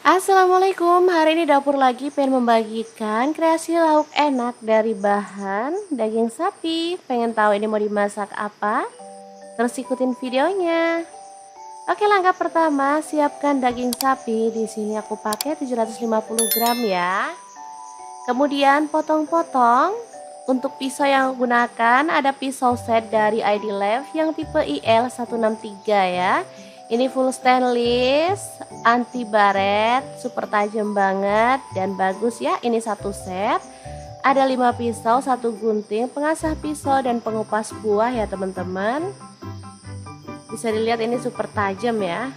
[SPEAKER 1] Assalamualaikum, hari ini dapur lagi pengen membagikan kreasi lauk enak dari bahan daging sapi. Pengen tahu ini mau dimasak apa? Terus ikutin videonya. Oke, langkah pertama siapkan daging sapi. Di sini aku pakai 750 gram ya. Kemudian potong-potong. Untuk pisau yang aku gunakan ada pisau set dari ID Love yang tipe IL163 ya. Ini full stainless, anti baret, super tajam banget dan bagus ya. Ini satu set. Ada 5 pisau, 1 gunting, pengasah pisau dan pengupas buah ya teman-teman. Bisa dilihat ini super tajam ya.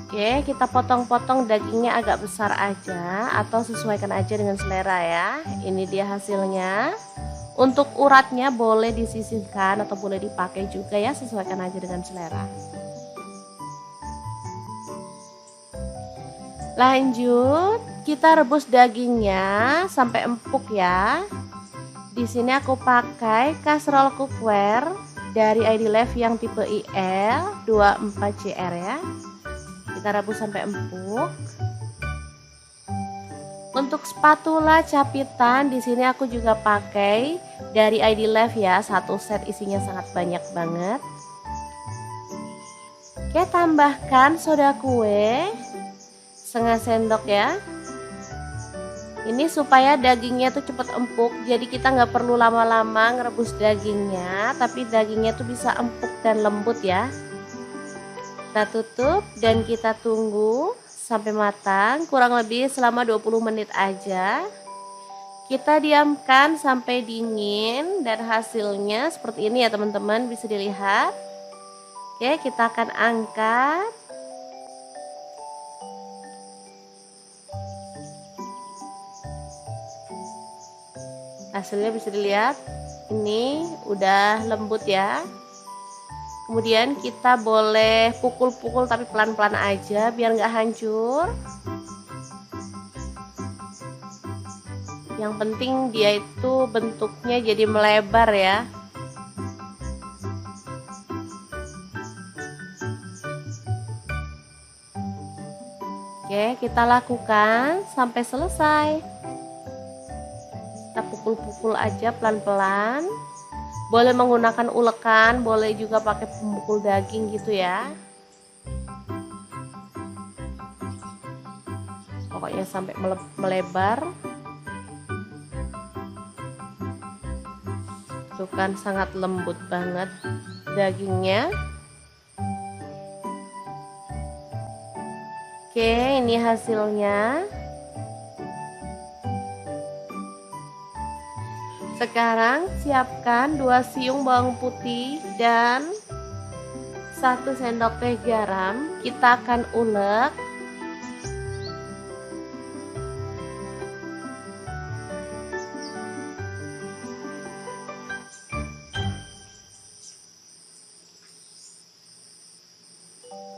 [SPEAKER 1] Oke, kita potong-potong dagingnya agak besar aja atau sesuaikan aja dengan selera ya. Ini dia hasilnya. Untuk uratnya boleh disisihkan atau boleh dipakai juga ya, sesuaikan aja dengan selera. Lanjut, kita rebus dagingnya sampai empuk ya. Di sini aku pakai kastrol cookware dari ID Love yang tipe IL24CR ya. Kita rebus sampai empuk. Untuk spatula capitan di sini aku juga pakai dari ID Love ya, satu set isinya sangat banyak banget. Oke, tambahkan soda kue setengah sendok ya. Ini supaya dagingnya tuh cepet empuk, jadi kita nggak perlu lama-lama ngerebus dagingnya, tapi dagingnya tuh bisa empuk dan lembut ya. Kita tutup dan kita tunggu sampai matang, kurang lebih selama 20 menit aja. Kita diamkan sampai dingin dan hasilnya seperti ini ya teman-teman, bisa dilihat. Oke, kita akan angkat. Hasilnya bisa dilihat, ini udah lembut ya. Kemudian kita boleh pukul-pukul tapi pelan-pelan aja biar nggak hancur. Yang penting dia itu bentuknya jadi melebar ya. Oke, kita lakukan sampai selesai. Kita pukul-pukul aja pelan-pelan. Boleh menggunakan ulekan, boleh juga pakai pemukul daging gitu ya. Pokoknya sampai melebar. Tuh kan sangat lembut banget dagingnya. Oke, ini hasilnya. Sekarang siapkan 2 siung bawang putih dan 1 sendok teh garam. Kita akan ulek.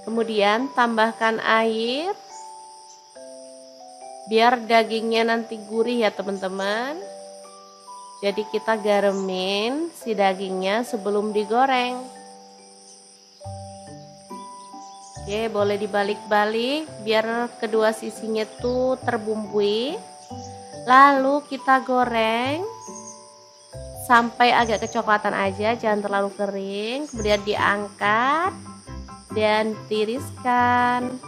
[SPEAKER 1] Kemudian tambahkan air biar dagingnya nanti gurih ya teman-teman. Jadi kita garemin si dagingnya sebelum digoreng. Oke, boleh dibalik-balik biar kedua sisinya tuh terbumbui. Lalu kita goreng sampai agak kecoklatan aja, jangan terlalu kering. Kemudian diangkat dan tiriskan.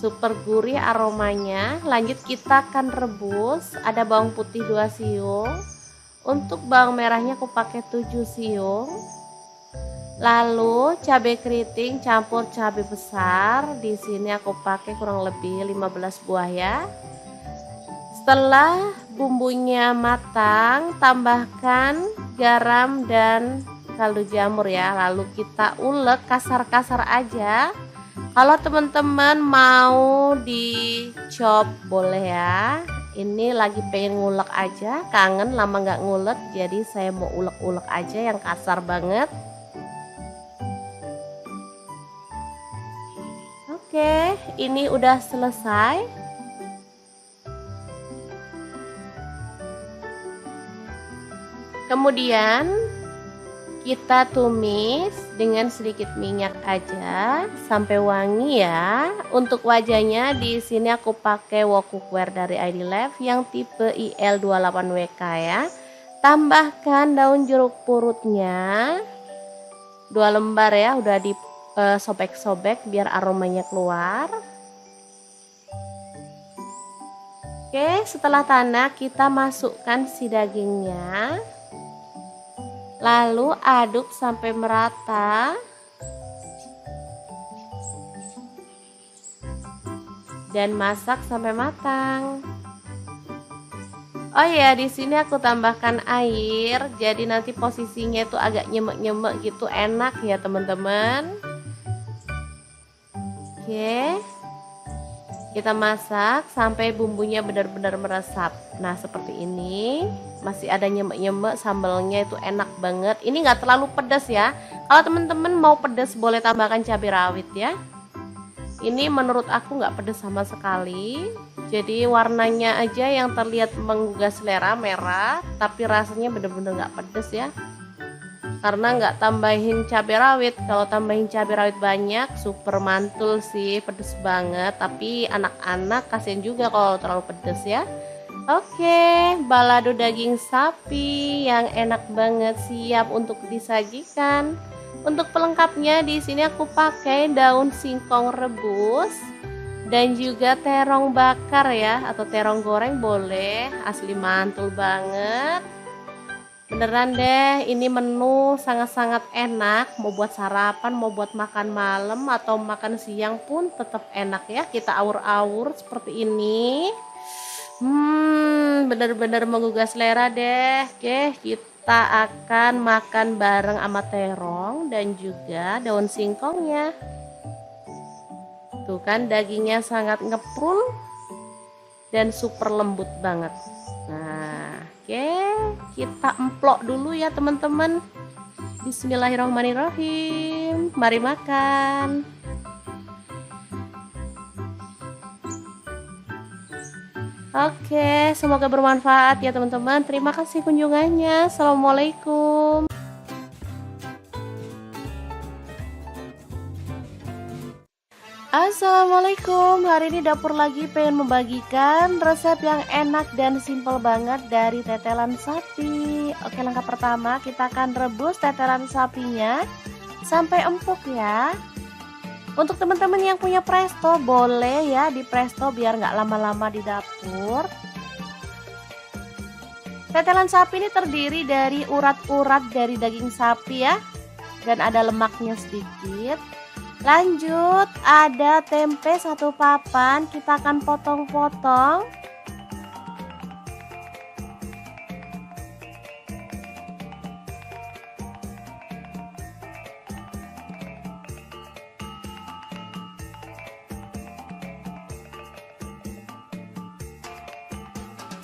[SPEAKER 1] Super gurih aromanya. Lanjut kita akan rebus. Ada bawang putih 2 siung. Untuk bawang merahnya aku pakai 7 siung. Lalu cabai keriting campur cabai besar. Di sini aku pakai kurang lebih 15 buah ya. Setelah bumbunya matang, tambahkan garam dan kaldu jamur ya. Lalu kita ulek kasar-kasar aja. Kalau teman-teman mau dicop boleh ya. Ini lagi pengen ngulek aja, kangen lama nggak ngulek, jadi saya mau ulek-ulek aja yang kasar banget. Oke, ini udah selesai. Kemudian kita tumis dengan sedikit minyak aja sampai wangi ya. Untuk wajahnya di sini aku pakai wok cookware dari ID Life yang tipe IL28WK ya. Tambahkan daun jeruk purutnya 2 lembar ya, udah disobek-sobek biar aromanya keluar. Oke, setelah tanak kita masukkan si dagingnya. Lalu aduk sampai merata. Dan masak sampai matang. Oh ya, di sini aku tambahkan air. Jadi nanti posisinya itu agak nyemek-nyemek gitu, enak ya teman-teman. Oke. Kita masak sampai bumbunya benar-benar meresap. Nah, seperti ini. Masih ada nyemek-nyemek, sambalnya itu enak banget. Ini nggak terlalu pedas ya. Kalau teman-teman mau pedas boleh tambahkan cabai rawit ya. Ini menurut aku nggak pedas sama sekali. Jadi warnanya aja yang terlihat menggugah selera, merah. Tapi rasanya benar-benar nggak pedas ya. Karena nggak tambahin cabai rawit. Kalau tambahin cabai rawit banyak, super mantul sih, pedas banget. Tapi anak-anak kasihan juga kalau terlalu pedas ya. Oke, balado daging sapi yang enak banget siap untuk disajikan. Untuk pelengkapnya di sini aku pakai daun singkong rebus dan juga terong bakar ya, atau terong goreng boleh, asli mantul banget. Beneran deh, ini menu sangat-sangat enak, mau buat sarapan, mau buat makan malam atau makan siang pun tetap enak ya. Kita awur-awur seperti ini. Bener-bener menggugah selera deh. Oke, kita akan makan bareng sama terong dan juga daun singkongnya. Tuh kan dagingnya sangat ngeprul dan super lembut banget. Nah, oke, kita emplok dulu ya teman-teman. Bismillahirrahmanirrahim. Mari makan. Oke, semoga bermanfaat ya teman-teman. Terima kasih kunjungannya. Assalamualaikum. Assalamualaikum. Hari ini dapur lagi pengen membagikan resep yang enak dan simple banget dari tetelan sapi. Oke, langkah pertama kita akan rebus tetelan sapinya sampai empuk ya. Untuk teman-teman yang punya presto boleh ya di presto biar nggak lama-lama di dapur. Tetelan sapi ini terdiri dari urat-urat dari daging sapi ya, dan ada lemaknya sedikit. Lanjut, ada tempe 1 papan, kita akan potong-potong.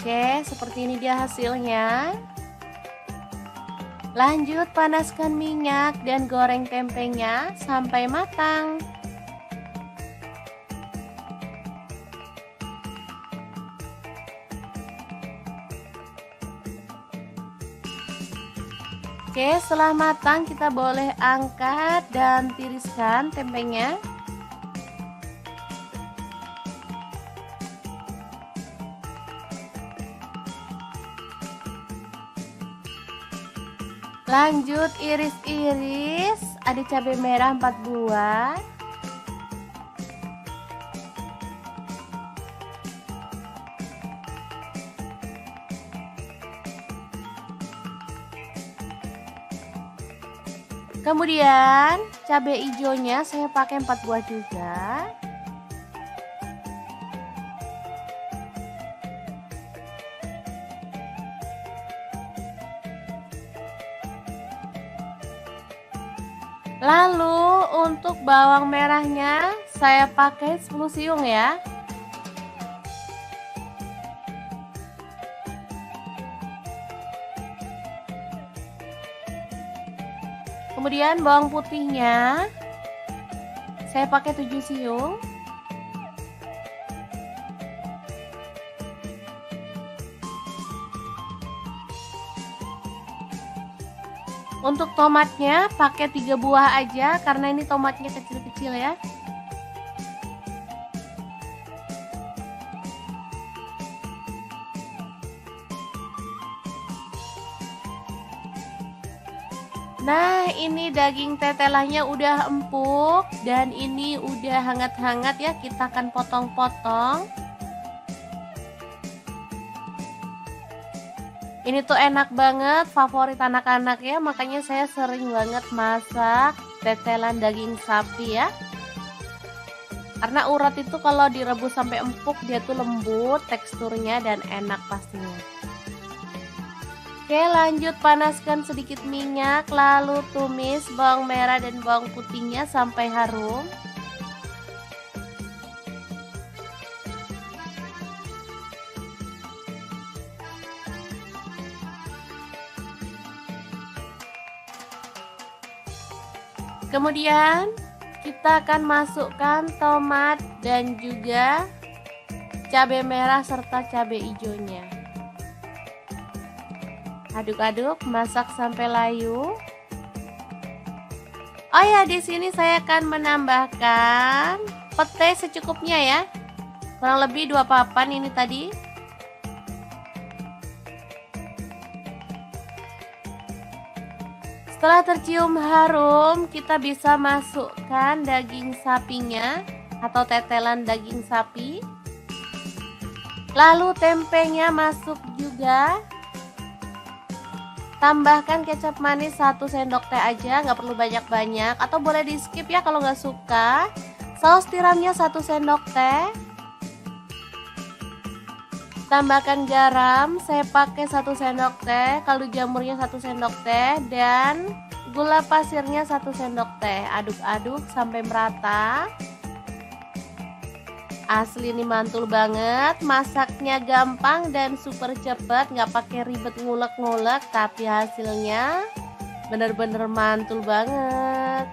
[SPEAKER 1] Oke, seperti ini dia hasilnya. Lanjut, panaskan minyak dan goreng tempenya sampai matang. Oke, setelah matang kita boleh angkat dan tiriskan tempenya. Lanjut iris-iris, ada cabai merah 4 buah. Kemudian cabai hijaunya saya pakai 4 buah juga. Lalu untuk bawang merahnya saya pakai 10 siung ya. Kemudian bawang putihnya saya pakai 7 siung. Untuk tomatnya pakai 3 buah aja karena ini tomatnya kecil-kecil ya. Nah, ini daging tetelannya udah empuk dan ini udah hangat-hangat ya, kita akan potong-potong. Ini tuh enak banget, favorit anak-anak ya, makanya saya sering banget masak tetelan daging sapi ya. Karena urat itu kalau direbus sampai empuk dia tuh lembut teksturnya dan enak pastinya. Oke, lanjut panaskan sedikit minyak, lalu tumis bawang merah dan bawang putihnya sampai harum. Kemudian kita akan masukkan tomat dan juga cabai merah serta cabai hijaunya. Aduk-aduk, masak sampai layu. Oh ya, di sini saya akan menambahkan pete secukupnya ya. Kurang lebih 2 papan ini tadi. Setelah tercium harum, kita bisa masukkan daging sapinya atau tetelan daging sapi. Lalu tempenya masuk juga. Tambahkan kecap manis 1 sendok teh aja, nggak perlu banyak-banyak. Atau boleh di skip ya kalau nggak suka. Saus tiramnya 1 sendok teh. Tambahkan garam, saya pakai 1 sendok teh, kaldu jamurnya 1 sendok teh, dan gula pasirnya 1 sendok teh. Aduk-aduk sampai merata. Asli ini mantul banget, masaknya gampang dan super cepet, nggak pakai ribet ngulek-ngulek, tapi hasilnya bener-bener mantul banget.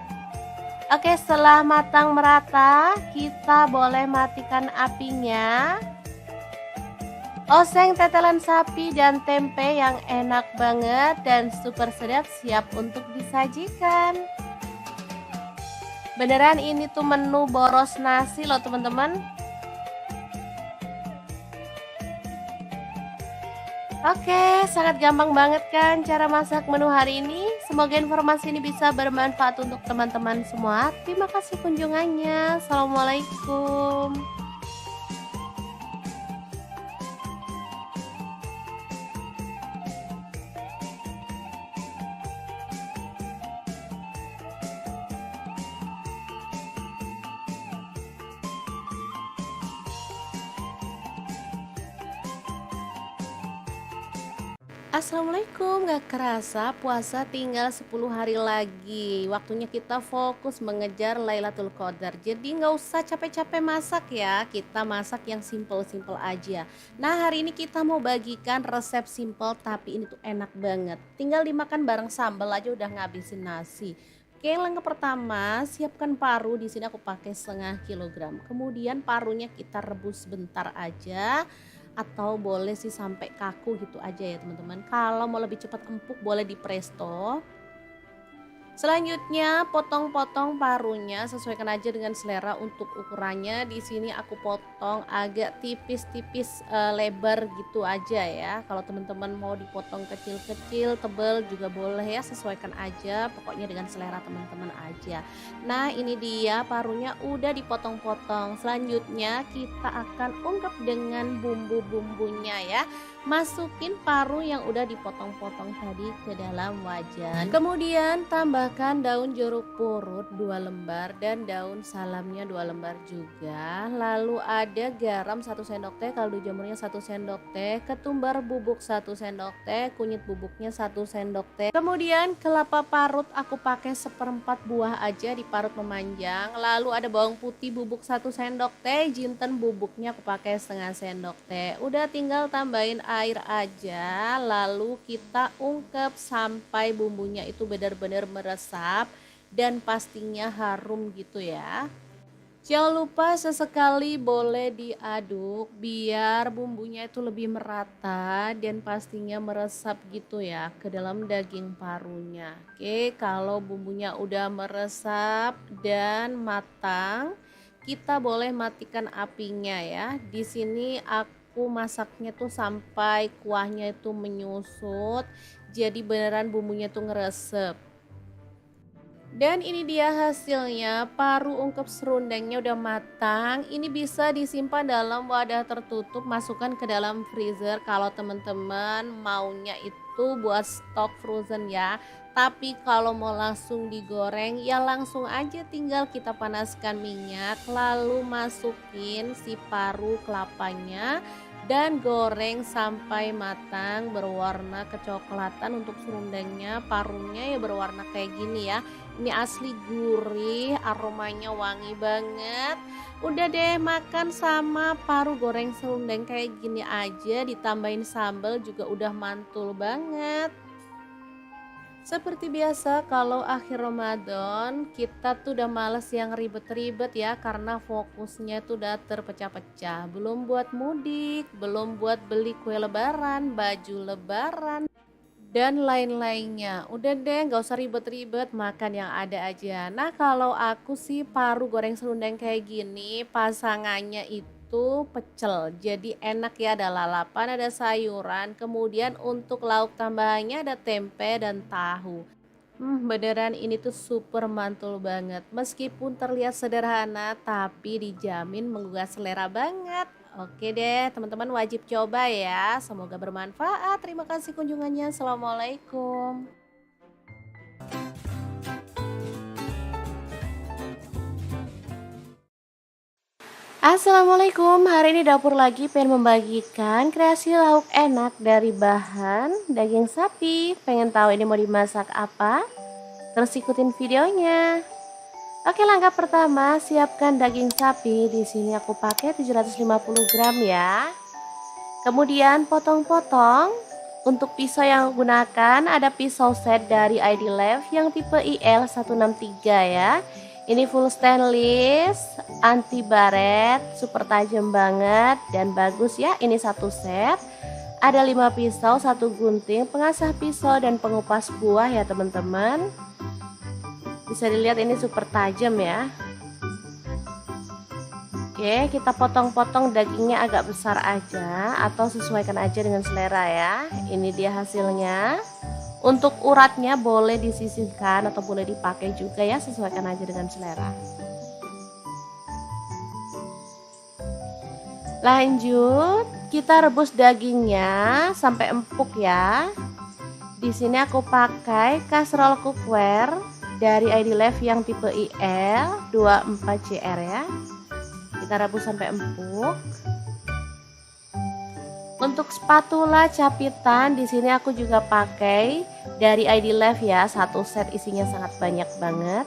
[SPEAKER 1] Oke, setelah matang merata, kita boleh matikan apinya. Oseng tetelan sapi dan tempe yang enak banget dan super sedap siap untuk disajikan. Beneran ini tuh menu boros nasi loh teman-teman. Oke, sangat gampang banget kan cara masak menu hari ini. Semoga informasi ini bisa bermanfaat untuk teman-teman semua. Terima kasih kunjungannya. Assalamualaikum. Assalamualaikum, gak kerasa puasa tinggal 10 hari lagi. Waktunya kita fokus mengejar Lailatul Qadar. Jadi nggak usah capek-capek masak ya, kita masak yang simple-simple aja. Nah hari ini kita mau bagikan resep simple tapi ini tuh enak banget. Tinggal dimakan bareng sambal aja udah ngabisin nasi. Oke, langkah pertama siapkan paru. Di sini aku pakai setengah kilogram. Kemudian parunya kita rebus bentar aja atau boleh sih sampai kaku gitu aja ya teman-teman. Kalau mau lebih cepat empuk boleh di presto. Selanjutnya potong-potong parunya, sesuaikan aja dengan selera untuk ukurannya. Di sini aku potong agak tipis-tipis lebar gitu aja ya. Kalau teman-teman mau dipotong kecil-kecil, tebal juga boleh ya, sesuaikan aja. Pokoknya dengan selera teman-teman aja. Nah, ini dia parunya udah dipotong-potong. Selanjutnya kita akan ungkep dengan bumbu-bumbunya ya. Masukin paru yang udah dipotong-potong tadi ke dalam wajan. Kemudian tambahkan daun jeruk purut 2 lembar dan daun salamnya 2 lembar juga. Lalu ada garam 1 sendok teh, kaldu jamurnya 1 sendok teh, ketumbar bubuk 1 sendok teh, kunyit bubuknya 1 sendok teh. Kemudian kelapa parut aku pakai 1/4 buah aja, diparut memanjang. Lalu ada bawang putih bubuk 1 sendok teh, jinten bubuknya aku pakai setengah sendok teh. Udah tinggal tambahin air aja, lalu kita ungkep sampai bumbunya itu benar-benar meresap dan pastinya harum gitu ya. Jangan lupa sesekali boleh diaduk biar bumbunya itu lebih merata dan pastinya meresap gitu ya ke dalam daging parunya. Oke, kalau bumbunya udah meresap dan matang, kita boleh matikan apinya ya. Di sini aku masaknya tuh sampai kuahnya itu menyusut. Jadi beneran bumbunya tuh ngeresep. Dan ini dia hasilnya, paru ungkep serundengnya udah matang. Ini bisa disimpan dalam wadah tertutup, masukkan ke dalam freezer kalau teman-teman maunya itu buat stok frozen ya. Tapi kalau mau langsung digoreng ya langsung aja, tinggal kita panaskan minyak lalu masukin si paru kelapanya dan goreng sampai matang berwarna kecoklatan. Untuk serundengnya, parunya ya berwarna kayak gini ya. Ini asli gurih, aromanya wangi banget. Udah deh, makan sama paru goreng serundeng kayak gini aja, ditambahin sambal juga udah mantul banget. Seperti biasa kalau akhir Ramadan kita tuh udah males yang ribet-ribet ya, karena fokusnya tuh udah terpecah-pecah. Belum buat mudik, belum buat beli kue lebaran, baju lebaran, dan lain-lainnya. Udah deh gak usah ribet-ribet, makan yang ada aja. Nah kalau aku sih paru goreng serundeng kayak gini pasangannya itu pecel, jadi enak ya, ada lalapan, ada sayuran, kemudian untuk lauk tambahannya ada tempe dan tahu. Beneran ini tuh super mantul banget. Meskipun terlihat sederhana tapi dijamin menggugah selera banget. Oke deh, teman-teman wajib coba ya. Semoga bermanfaat. Terima kasih kunjungannya. Assalamualaikum. Assalamualaikum, hari ini dapur lagi pengen membagikan kreasi lauk enak dari bahan daging sapi. Pengen tahu ini mau dimasak apa? Terus ikutin videonya. Oke, langkah pertama siapkan daging sapi. Di sini aku pakai 750 gram ya. Kemudian potong-potong. Untuk pisau yang aku gunakan ada pisau set dari ID Love yang tipe IL163 ya. Ini full stainless, anti baret, super tajam banget dan bagus ya. Ini satu set. Ada 5 pisau, 1 gunting, pengasah pisau dan pengupas buah ya teman-teman. Bisa dilihat ini super tajam ya. Oke, kita potong-potong dagingnya agak besar aja atau sesuaikan aja dengan selera ya. Ini dia hasilnya. Untuk uratnya boleh disisihkan atau boleh dipakai juga ya, sesuaikan aja dengan selera. Lanjut, kita rebus dagingnya sampai empuk ya. Di sini aku pakai kaserol cookware dari ID Love yang tipe IL 24CR ya. Kita rebus sampai empuk. Untuk spatula capitan di sini aku juga pakai dari ID Life ya, satu set isinya sangat banyak banget.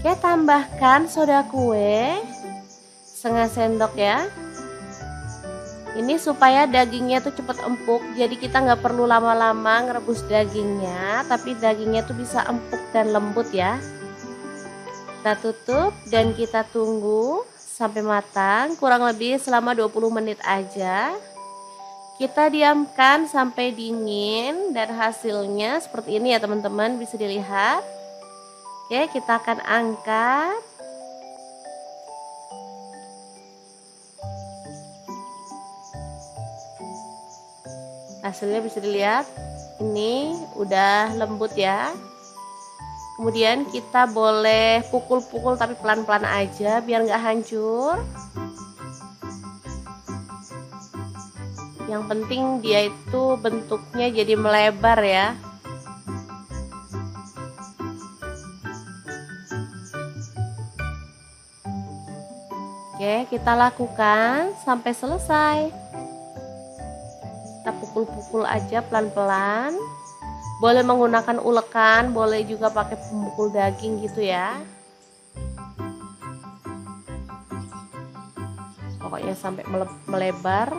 [SPEAKER 1] Oke, tambahkan soda kue setengah sendok ya. Ini supaya dagingnya tuh cepet empuk, jadi kita nggak perlu lama-lama ngerebus dagingnya, tapi dagingnya tuh bisa empuk dan lembut ya. Kita tutup dan kita tunggu sampai matang, kurang lebih selama 20 menit aja. Kita diamkan sampai dingin dan hasilnya seperti ini ya teman-teman, bisa dilihat. Oke, kita akan angkat. Hasilnya bisa dilihat, ini udah lembut ya. Kemudian kita boleh pukul-pukul tapi pelan-pelan aja biar nggak hancur. Yang penting dia itu bentuknya jadi melebar ya. Oke, kita lakukan sampai selesai. Kita pukul-pukul aja pelan-pelan. Boleh menggunakan ulekan, boleh juga pakai pemukul daging gitu ya. Pokoknya sampai melebar.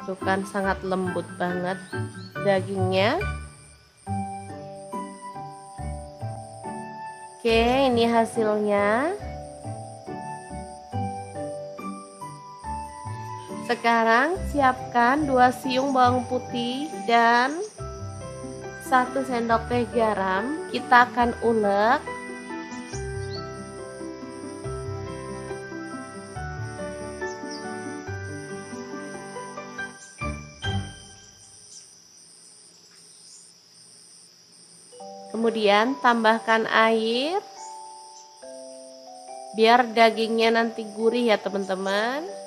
[SPEAKER 1] Tuh kan sangat lembut banget dagingnya. Oke, ini hasilnya. Sekarang siapkan 2 siung bawang putih dan 1 sendok teh garam. Kita akan ulek. Kemudian tambahkan air biar dagingnya nanti gurih ya teman-teman.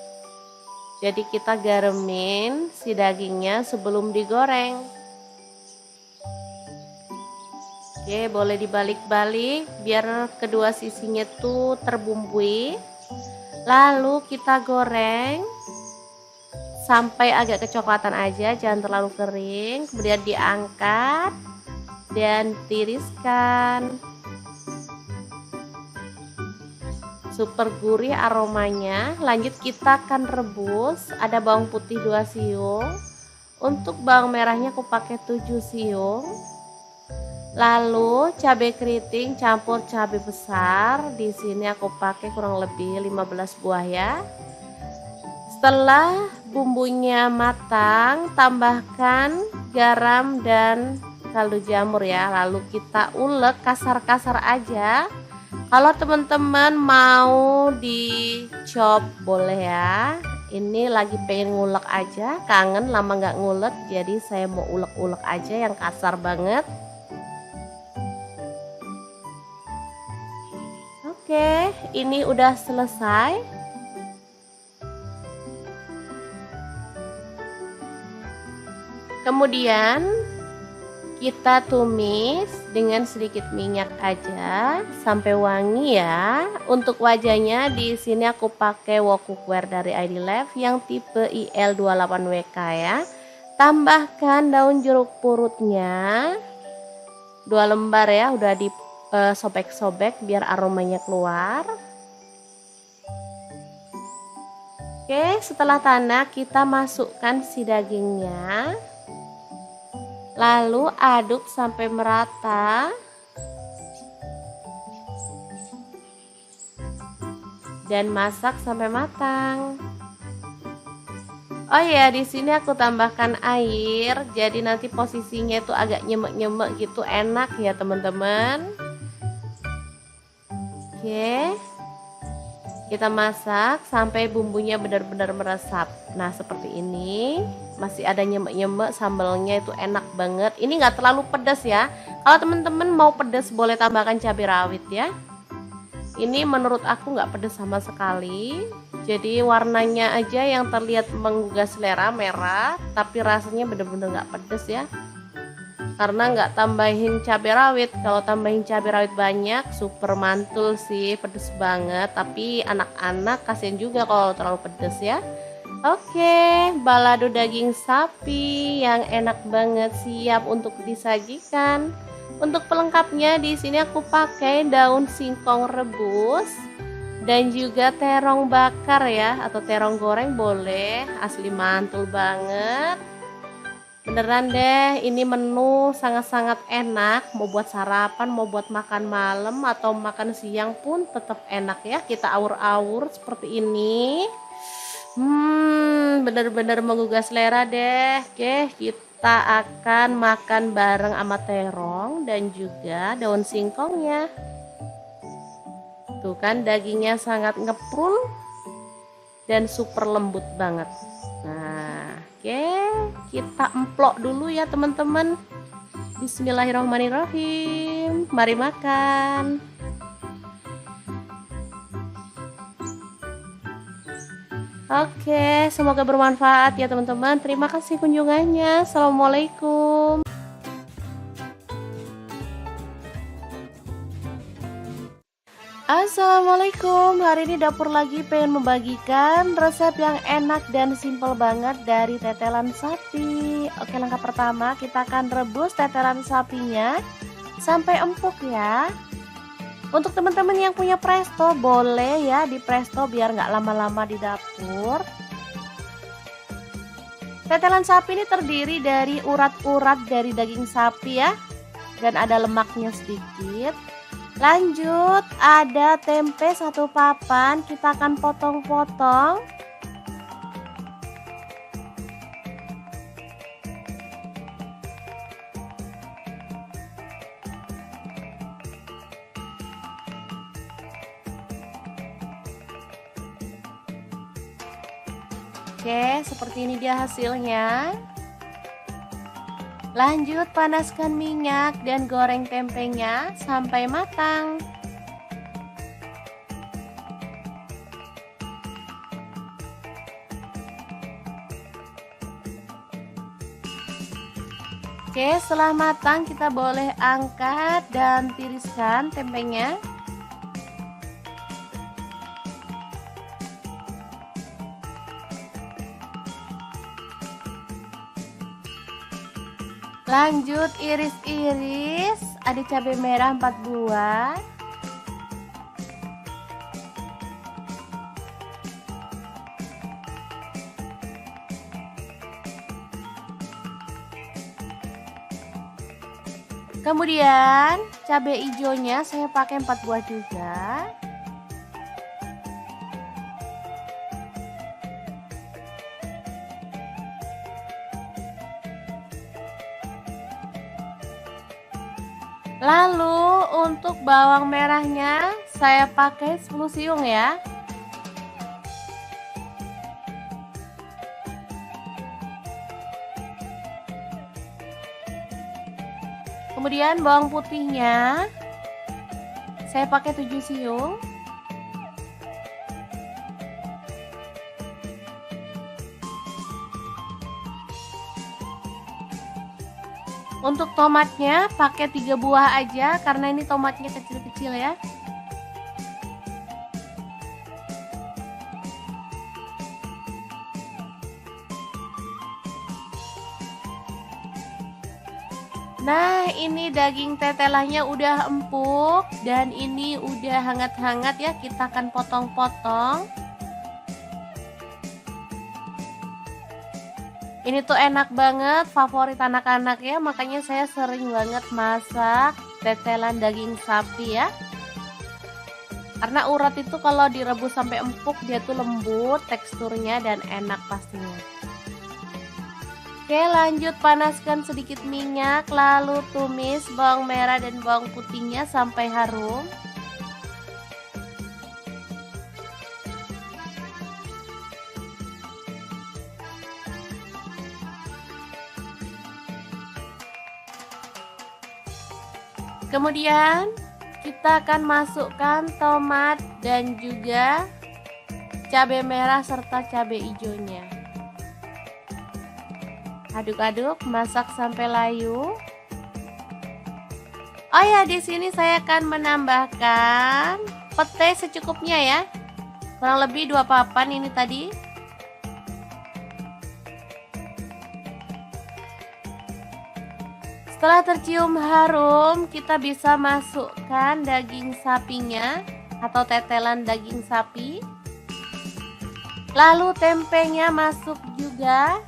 [SPEAKER 1] Jadi kita garemin si dagingnya sebelum digoreng. Oke, boleh dibalik-balik biar kedua sisinya tuh terbumbui. Lalu kita goreng sampai agak kecoklatan aja, jangan terlalu kering. Kemudian diangkat dan tiriskan. Super gurih aromanya. Lanjut kita akan rebus. Ada bawang putih 2 siung. Untuk bawang merahnya aku pakai 7 siung. Lalu cabai keriting campur cabai besar. Di sini aku pakai kurang lebih 15 buah ya. Setelah bumbunya matang, tambahkan garam dan kaldu jamur ya. Lalu kita ulek kasar-kasar aja. Kalau teman-teman mau dicop boleh ya. Ini lagi pengen ngulek aja, kangen lama nggak ngulek, jadi saya mau ulek-ulek aja yang kasar banget. Oke, ini udah selesai. Kemudian kita tumis dengan sedikit minyak aja sampai wangi ya. Untuk wajahnya di sini aku pakai wok cookware dari ID Life yang tipe IL28WK ya. Tambahkan daun jeruk purutnya 2 lembar ya, udah disobek-sobek biar aromanya keluar. Oke, setelah tanak kita masukkan si dagingnya. Lalu aduk sampai merata. Dan masak sampai matang. Oh ya, di sini aku tambahkan air. Jadi nanti posisinya itu agak nyemek-nyemek gitu, enak ya teman-teman. Oke. Kita masak sampai bumbunya benar-benar meresap. Nah, seperti ini. Masih ada nyemek-nyemek, sambalnya itu enak banget. Ini nggak terlalu pedas ya. Kalau teman-teman mau pedas boleh tambahkan cabai rawit ya. Ini menurut aku nggak pedas sama sekali. Jadi warnanya aja yang terlihat menggugah selera, merah. Tapi rasanya benar-benar nggak pedas ya. karena nggak tambahin cabai rawit. Kalau tambahin cabai rawit banyak super mantul sih, pedes banget. Tapi anak-anak kasihan juga kalau terlalu pedes ya. Oke, balado daging sapi yang enak banget siap untuk disajikan. Untuk pelengkapnya di sini aku pakai daun singkong rebus dan juga terong bakar ya, atau terong goreng boleh, asli mantul banget. Beneran deh, ini menu sangat-sangat enak, mau buat sarapan, mau buat makan malam atau makan siang pun tetap enak ya. Kita awur-awur seperti ini. Bener-bener menggugah selera deh. Oke, kita akan makan bareng sama terong dan juga daun singkongnya. Tuh kan dagingnya sangat ngeprul dan super lembut banget. Nah, oke, kita emplok dulu ya teman-teman. Bismillahirrahmanirrahim. Mari makan. Oke, semoga bermanfaat ya teman-teman. Terima kasih kunjungannya. Assalamualaikum. Assalamualaikum, hari ini dapur lagi pengen membagikan resep yang enak dan simple banget dari tetelan sapi. Oke, langkah pertama kita akan rebus tetelan sapinya sampai empuk ya. Untuk teman-teman yang punya presto boleh ya di presto biar nggak lama-lama di dapur. Tetelan sapi ini terdiri dari urat-urat dari daging sapi ya, dan ada lemaknya sedikit. Lanjut, ada tempe 1 papan, kita akan potong-potong. Oke, seperti ini dia hasilnya. Lanjut, panaskan minyak dan goreng tempenya sampai matang. Oke, setelah matang kita boleh angkat dan tiriskan tempenya. Lanjut iris-iris, ada cabai merah 4 buah. Kemudian cabai hijaunya saya pakai 4 buah juga. Lalu untuk bawang merahnya saya pakai 10 siung ya. Kemudian bawang putihnya saya pakai 7 siung. Untuk tomatnya pakai 3 buah aja karena ini tomatnya kecil-kecil ya. Nah, ini daging tetelannya udah empuk dan ini udah hangat-hangat ya, kita akan potong-potong. Ini tuh enak banget, favorit anak-anak ya, makanya saya sering banget masak tetelan daging sapi ya. Karena urat itu kalau direbus sampai empuk dia tuh lembut teksturnya dan enak pastinya. Oke, lanjut panaskan sedikit minyak, lalu tumis bawang merah dan bawang putihnya sampai harum. Kemudian kita akan masukkan tomat dan juga cabai merah serta cabai hijaunya. Aduk-aduk, masak sampai layu. Oh ya, di sini saya akan menambahkan pete secukupnya ya. Kurang lebih 2 papan ini tadi. Setelah tercium harum, kita bisa masukkan daging sapinya atau tetelan daging sapi. Lalu tempenya masuk juga.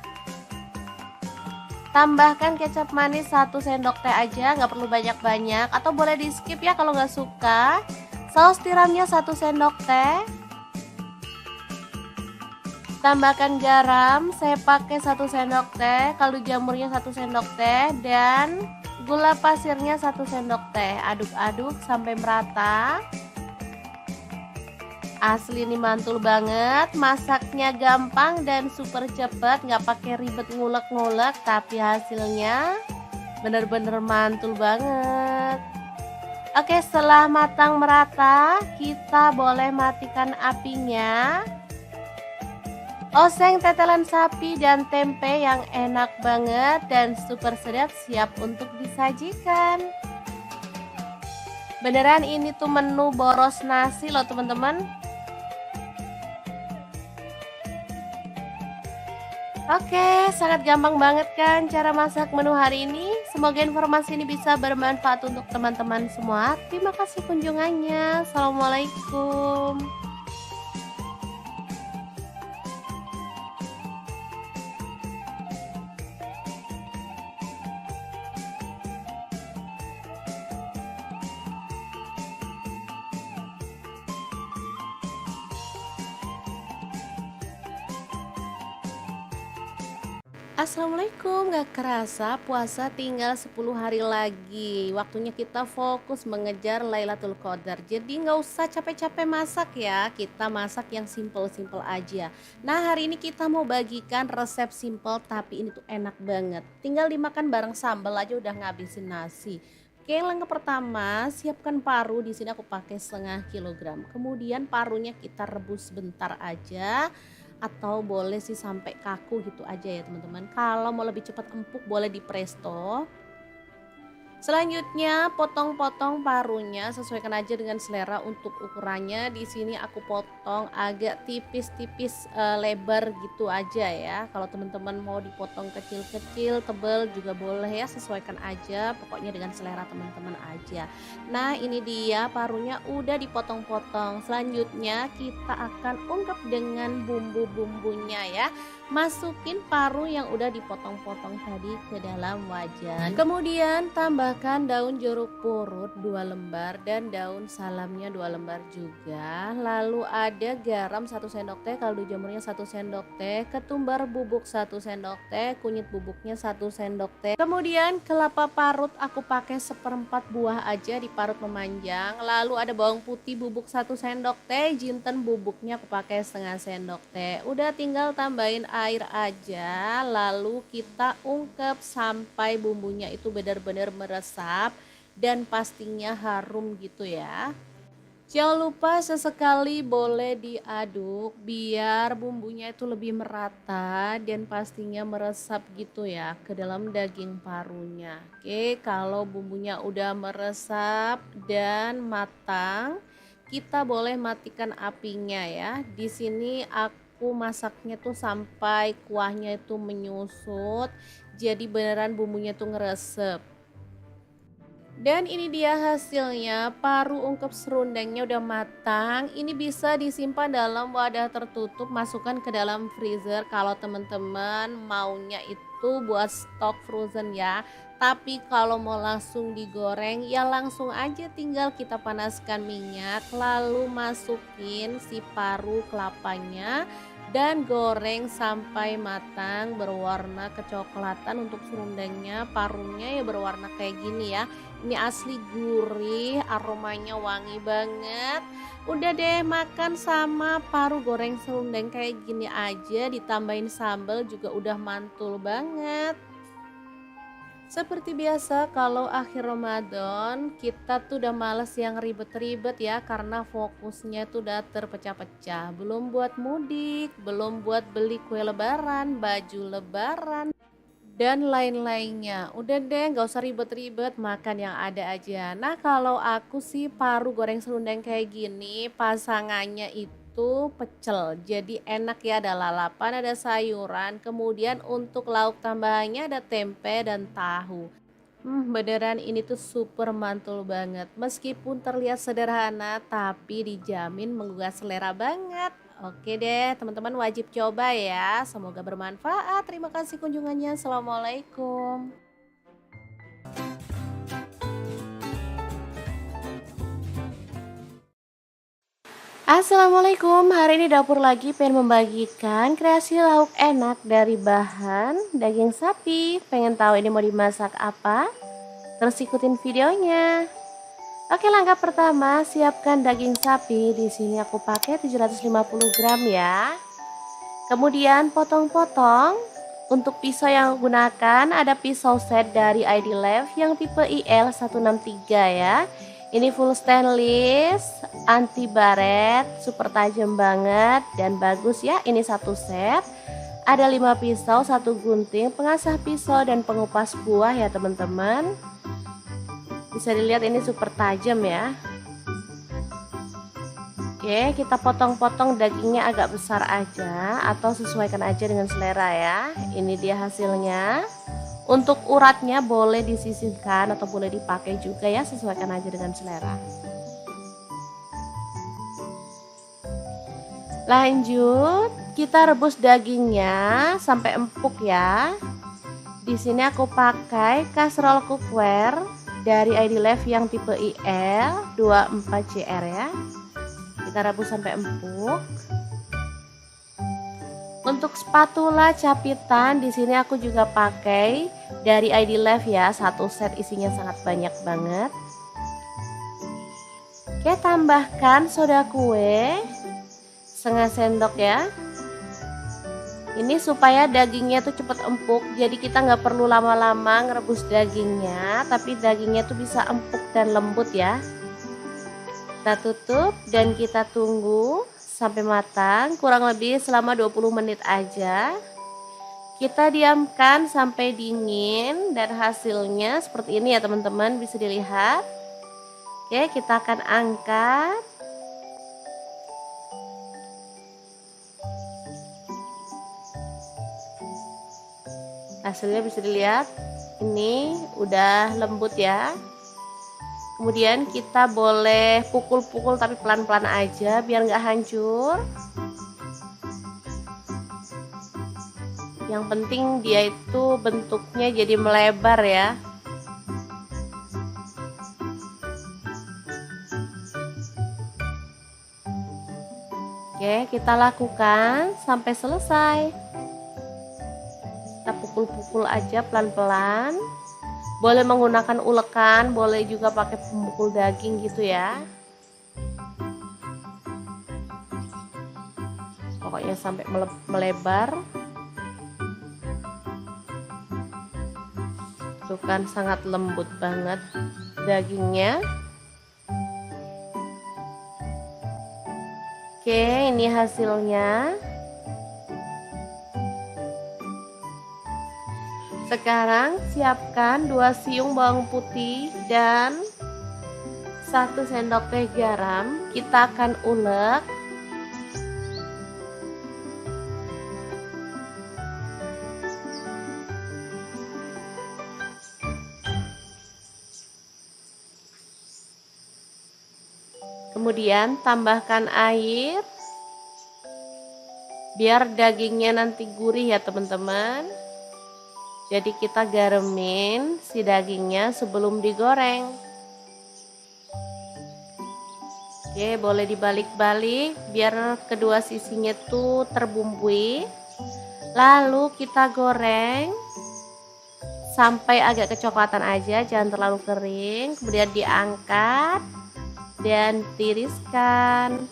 [SPEAKER 1] Tambahkan kecap manis 1 sendok teh aja, nggak perlu banyak-banyak, atau boleh di skip ya kalau nggak suka. Saus tiramnya 1 sendok teh. Tambahkan garam, saya pakai 1 sendok teh, kaldu jamurnya 1 sendok teh, dan gula pasirnya 1 sendok teh. Aduk-aduk sampai merata. Asli ini mantul banget, masaknya gampang dan super cepet, nggak pakai ribet ngulek-ngulek, tapi hasilnya bener-bener mantul banget. Oke, setelah matang merata, kita boleh matikan apinya. Oseng tetelan sapi dan tempe yang enak banget dan super sedap siap untuk disajikan. Beneran ini tuh menu boros nasi loh teman-teman. Oke, sangat gampang banget kan cara masak menu hari ini. Semoga informasi ini bisa bermanfaat untuk teman-teman semua. Terima kasih kunjungannya. Assalamualaikum. Assalamualaikum, gak kerasa puasa tinggal 10 hari lagi. Waktunya kita fokus mengejar Lailatul Qadar. Jadi gak usah capek-capek masak ya, kita masak yang simple-simple aja. Nah, hari ini kita mau bagikan resep simple tapi ini tuh enak banget. Tinggal dimakan bareng sambal aja udah ngabisin nasi. Oke, langkah pertama, siapkan paru. Di sini aku pakai 1/2 kilogram. Kemudian parunya kita rebus sebentar aja, atau boleh sih sampai kaku gitu aja ya teman-teman. Kalau mau lebih cepat empuk boleh di presto. Selanjutnya potong-potong parunya, sesuaikan aja dengan selera untuk ukurannya. Di sini aku potong agak tipis-tipis, lebar gitu aja ya. Kalau teman-teman mau dipotong kecil-kecil, tebal juga boleh ya, sesuaikan aja. Pokoknya dengan selera teman-teman aja. Nah, ini dia parunya udah dipotong-potong. Selanjutnya kita akan ungkep dengan bumbu-bumbunya ya. Masukin paru yang udah dipotong-potong tadi ke dalam wajan. Kemudian tambahkan daun jeruk purut 2 lembar dan daun salamnya 2 lembar juga. Lalu ada garam 1 sendok teh, kaldu jamurnya 1 sendok teh, ketumbar bubuk 1 sendok teh, kunyit bubuknya 1 sendok teh. Kemudian kelapa parut aku pakai 1/4 buah aja, diparut memanjang. Lalu ada bawang putih bubuk 1 sendok teh, jinten bubuknya aku pakai 1/2 sendok teh. Udah tinggal tambahin air aja, lalu kita ungkep sampai bumbunya itu benar-benar meresap dan pastinya harum gitu ya. Jangan lupa sesekali boleh diaduk biar bumbunya itu lebih merata dan pastinya meresap gitu ya ke dalam daging parunya. Oke, kalau bumbunya udah meresap dan matang, kita boleh matikan apinya ya. Di sini aku masaknya tuh sampai kuahnya itu menyusut, jadi beneran bumbunya tuh ngeresep. Dan ini dia hasilnya, paru ungkep serundengnya udah matang. Ini bisa disimpan dalam wadah tertutup, masukkan ke dalam freezer kalau teman-teman maunya itu buat stok frozen ya. Tapi kalau mau langsung digoreng ya langsung aja, tinggal kita panaskan minyak lalu masukin si paru kelapanya dan goreng sampai matang berwarna kecoklatan. Untuk serundengnya, parunya ya berwarna kayak gini ya. Ini asli gurih, aromanya wangi banget. Udah deh, makan sama paru goreng serundeng kayak gini aja, ditambahin sambal juga udah mantul banget. Seperti biasa kalau akhir Ramadan kita tuh udah males yang ribet-ribet ya, karena fokusnya tuh udah terpecah-pecah. Belum buat mudik, belum buat beli kue lebaran, baju lebaran, dan lain-lainnya. Udah deh, nggak usah ribet-ribet, makan yang ada aja. Nah, kalau aku sih paru goreng serundeng kayak gini, pasangannya itu pecel. Jadi enak ya, ada lalapan, ada sayuran. Kemudian untuk lauk tambahannya ada tempe dan tahu. Beneran ini tuh super mantul banget. Meskipun terlihat sederhana, tapi dijamin menggugah selera banget. Oke deh, teman-teman wajib coba ya. Semoga bermanfaat. Terima kasih kunjungannya. Assalamualaikum. Assalamualaikum, hari ini dapur lagi pengen membagikan kreasi lauk enak dari bahan daging sapi. Pengen tahu ini mau dimasak apa? Terus ikutin videonya. Oke, langkah pertama, siapkan daging sapi. Di sini aku pakai 750 gram ya. Kemudian potong-potong. Untuk pisau yang aku gunakan ada pisau set dari ID Lab yang tipe IL163 ya. Ini full stainless, anti baret, super tajam banget dan bagus ya. Ini satu set. Ada 5 pisau, 1 gunting, pengasah pisau dan pengupas buah ya teman-teman. Bisa dilihat ini super tajam ya. Oke, kita potong-potong dagingnya agak besar aja atau sesuaikan aja dengan selera ya. Ini dia hasilnya. Untuk uratnya boleh disisihkan atau boleh dipakai juga ya, sesuaikan aja dengan selera. Lanjut, kita rebus dagingnya sampai empuk ya. Di sini aku pakai kaserol cookware dari ID Lab yang tipe IL 24CR ya. Kita rebus sampai empuk. Untuk spatula capitan di sini aku juga pakai dari ID Lab ya, satu set isinya sangat banyak banget. Oke, tambahkan soda kue setengah sendok ya. Ini supaya dagingnya tuh cepet empuk, jadi kita nggak perlu lama-lama ngerebus dagingnya, tapi dagingnya tuh bisa empuk dan lembut ya. Kita tutup dan kita tunggu sampai matang, kurang lebih selama 20 menit aja. Kita diamkan sampai dingin dan hasilnya seperti ini ya teman-teman, bisa dilihat. Oke, kita akan angkat. Hasilnya bisa dilihat, ini udah lembut ya. Kemudian kita boleh pukul-pukul tapi pelan-pelan aja biar nggak hancur. Yang penting dia itu bentuknya jadi melebar ya. Oke, kita lakukan sampai selesai. Kita pukul-pukul aja pelan-pelan. Boleh menggunakan ulekan, boleh juga pakai pemukul daging gitu ya. Pokoknya sampai melebar. Tuh kan sangat lembut banget dagingnya. Oke, ini hasilnya. Sekarang siapkan 2 siung bawang putih dan 1 sendok teh garam. Kita akan ulek. Kemudian tambahkan air biar dagingnya nanti gurih ya teman-teman. Jadi kita garemin si dagingnya sebelum digoreng. Oke, boleh dibalik-balik biar kedua sisinya tuh terbumbui. Lalu kita goreng sampai agak kecoklatan aja, jangan terlalu kering. Kemudian diangkat dan tiriskan.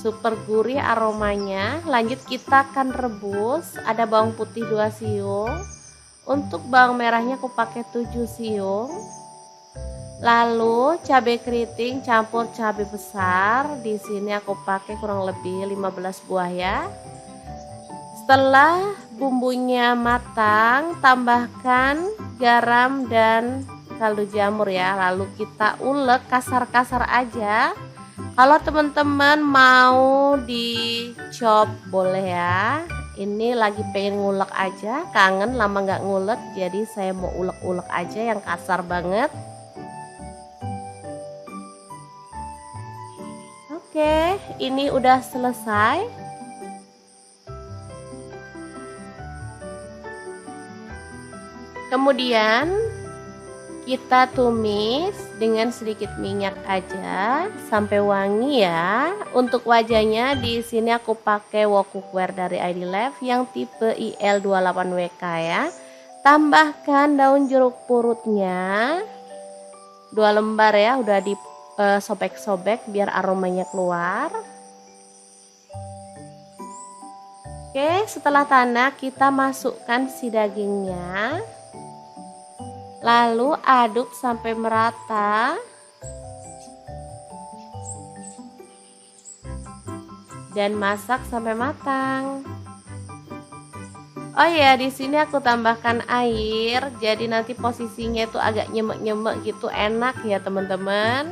[SPEAKER 1] Super gurih aromanya. Lanjut kita akan rebus. Ada bawang putih 2 siung. Untuk bawang merahnya aku pakai 7 siung. Lalu cabai keriting campur cabai besar. Di sini aku pakai kurang lebih 15 buah ya. Setelah bumbunya matang, tambahkan garam dan kaldu jamur ya. Lalu kita ulek kasar-kasar aja. Kalau teman-teman mau dicop boleh ya. Ini lagi pengen ngulek aja, kangen lama nggak ngulek, jadi saya mau ulek-ulek aja yang kasar banget. Oke, ini udah selesai. Kemudian kita tumis dengan sedikit minyak aja sampai wangi ya. Untuk wajahnya di sini aku pakai wok cookware dari ID Life yang tipe IL28WK ya. Tambahkan daun jeruk purutnya 2 lembar ya, udah disobek-sobek biar aromanya keluar. Oke, setelah tanak kita masukkan si dagingnya. Lalu aduk sampai merata. Dan masak sampai matang. Oh ya, di sini aku tambahkan air. Jadi nanti posisinya itu agak nyemek-nyemek gitu, enak ya teman-teman.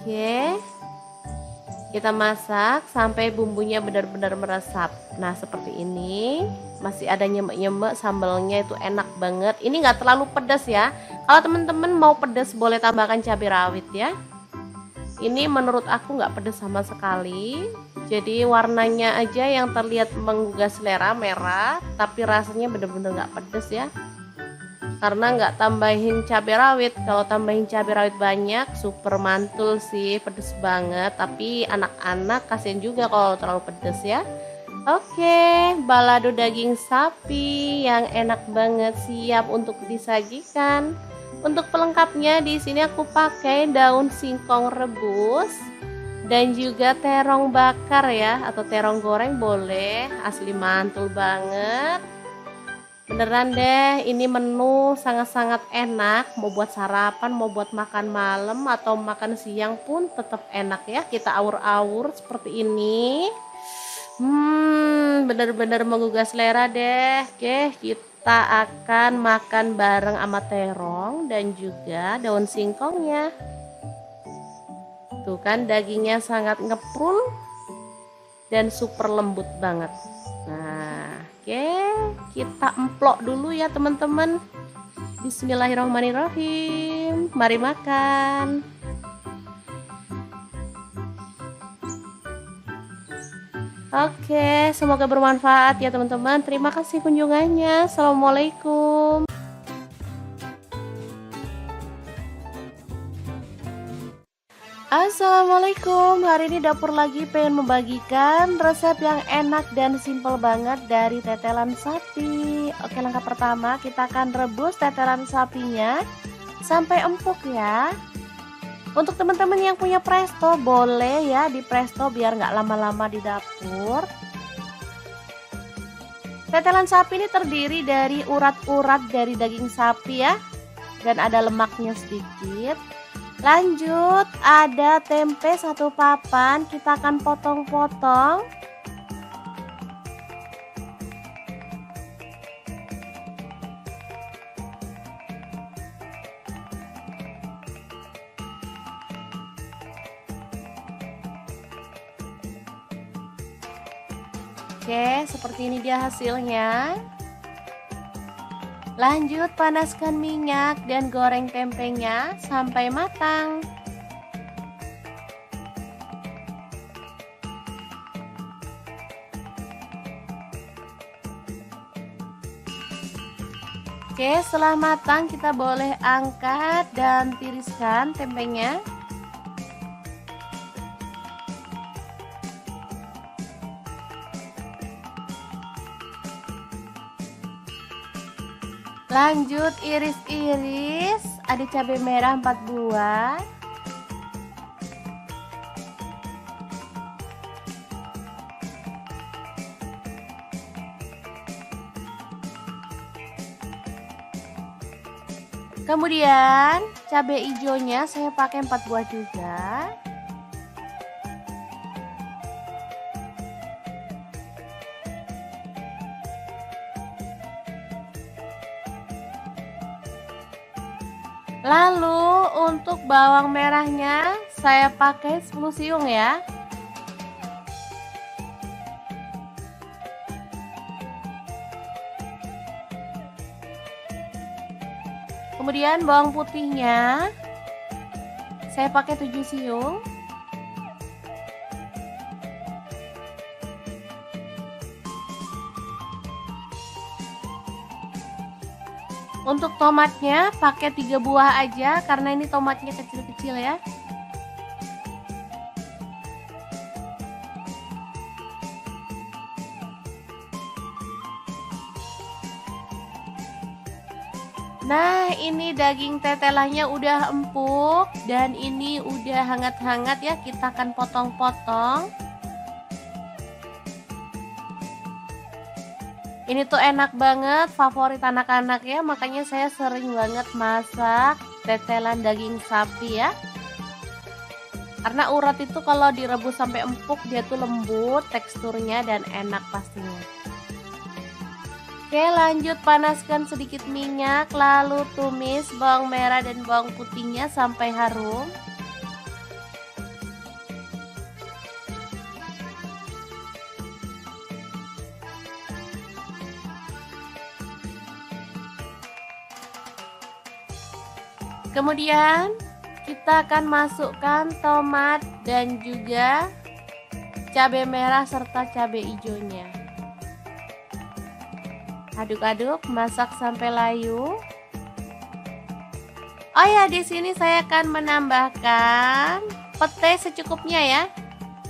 [SPEAKER 1] Oke. Kita masak sampai bumbunya benar-benar meresap. Nah, seperti ini. Masih ada nyemek-nyemek, sambalnya itu enak banget. Ini nggak terlalu pedas ya. Kalau teman-teman mau pedas boleh tambahkan cabai rawit ya. Ini menurut aku nggak pedas sama sekali. Jadi warnanya aja yang terlihat menggugah selera, merah. Tapi rasanya benar-benar nggak pedas ya. Karena nggak tambahin cabai rawit. Kalau tambahin cabai rawit banyak super mantul sih, pedes banget. Tapi anak-anak kasihan juga kalau terlalu pedes ya. Oke, balado daging sapi yang enak banget siap untuk disajikan. Untuk pelengkapnya di sini aku pakai daun singkong rebus dan juga terong bakar ya, atau terong goreng boleh, asli mantul banget. Beneran deh, ini menu sangat-sangat enak. Mau buat sarapan, mau buat makan malam atau makan siang pun tetap enak ya. Kita awur-awur seperti ini. Bener-bener menggugah selera deh. Oke, kita akan makan bareng sama terong dan juga daun singkongnya. Tuh kan dagingnya sangat ngeprul dan super lembut banget. Nah, oke, kita emplok dulu ya teman-teman. Bismillahirrahmanirrahim. Mari makan. Oke, semoga bermanfaat ya teman-teman. Terima kasih kunjungannya. Assalamualaikum. Assalamualaikum, hari ini dapur lagi pengen membagikan resep yang enak dan simple banget dari tetelan sapi. Oke, langkah pertama kita akan rebus tetelan sapinya sampai empuk ya. Untuk teman-teman yang punya presto boleh ya di presto biar nggak lama-lama di dapur. Tetelan sapi ini terdiri dari urat-urat dari daging sapi ya, dan ada lemaknya sedikit. Lanjut, ada tempe 1 papan, kita akan potong-potong. Oke, seperti ini dia hasilnya. Lanjut, panaskan minyak dan goreng tempenya sampai matang. Oke, setelah matang kita boleh angkat dan tiriskan tempenya. Lanjut iris-iris, ada cabai merah 4 buah. Kemudian cabai hijaunya saya pakai 4 buah juga. Lalu untuk bawang merahnya saya pakai 10 siung ya. Kemudian bawang putihnya saya pakai 7 siung. Untuk tomatnya pakai 3 buah aja karena ini tomatnya kecil-kecil ya. Nah, ini daging tetelannya udah empuk dan ini udah hangat-hangat ya, kita akan potong-potong. Ini tuh enak banget, favorit anak-anak ya, makanya saya sering banget masak tetelan daging sapi ya. Karena urat itu kalau direbus sampai empuk dia tuh lembut teksturnya dan enak pastinya. Oke, lanjut panaskan sedikit minyak, lalu tumis bawang merah dan bawang putihnya sampai harum. Kemudian kita akan masukkan tomat dan juga cabai merah serta cabai hijaunya. Aduk-aduk, masak sampai layu. Oh ya, di sini saya akan menambahkan pete secukupnya ya.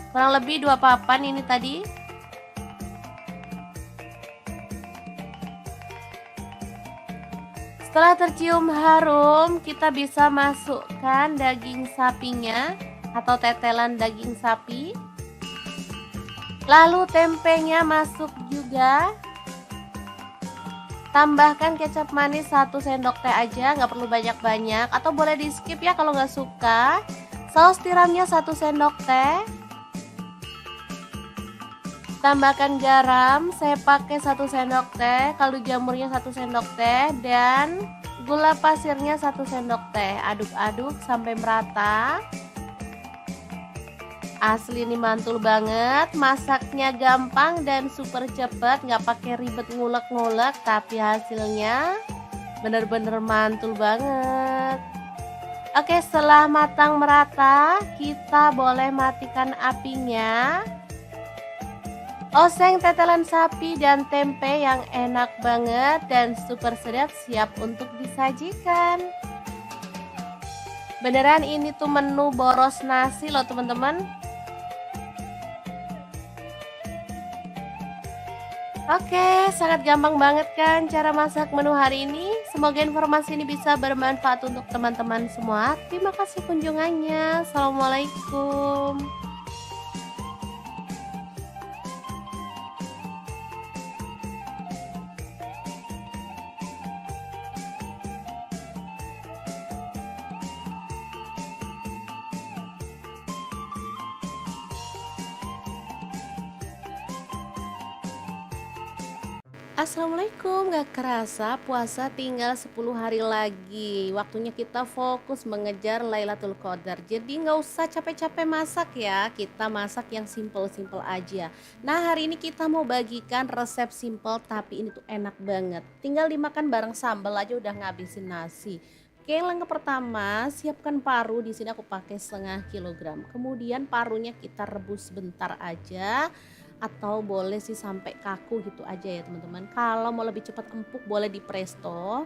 [SPEAKER 1] Kurang lebih 2 papan ini tadi. Setelah tercium harum, kita bisa masukkan daging sapinya atau tetelan daging sapi. Lalu tempenya masuk juga. Tambahkan kecap manis 1 sendok teh aja, nggak perlu banyak-banyak, atau boleh di skip ya kalau nggak suka. Saus tiramnya 1 sendok teh. Tambahkan garam, saya pakai 1 sendok teh, kaldu jamurnya 1 sendok teh, dan gula pasirnya 1 sendok teh. Aduk-aduk sampai merata. Asli ini mantul banget, masaknya gampang dan super cepet, nggak pakai ribet ngulek-ngulek, tapi hasilnya bener-bener mantul banget. Oke, setelah matang merata, kita boleh matikan apinya. Oseng tetelan sapi dan tempe yang enak banget dan super sedap siap untuk disajikan. Beneran ini tuh menu boros nasi loh teman-teman. Oke, sangat gampang banget kan cara masak menu hari ini. Semoga informasi ini bisa bermanfaat untuk teman-teman semua. Terima kasih kunjungannya. Assalamualaikum. Assalamualaikum, gak kerasa puasa tinggal 10 hari lagi. Waktunya kita fokus mengejar Lailatul Qadar. Jadi gak usah capek-capek masak ya, kita masak yang simple-simple aja. Nah, hari ini kita mau bagikan resep simple tapi ini tuh enak banget. Tinggal dimakan bareng sambal aja udah ngabisin nasi. Oke, langkah pertama, siapkan paru. Di sini aku pakai 1/2 kilogram. Kemudian parunya kita rebus sebentar aja, atau boleh sih sampai kaku gitu aja ya teman-teman. Kalau mau lebih cepat empuk boleh di presto.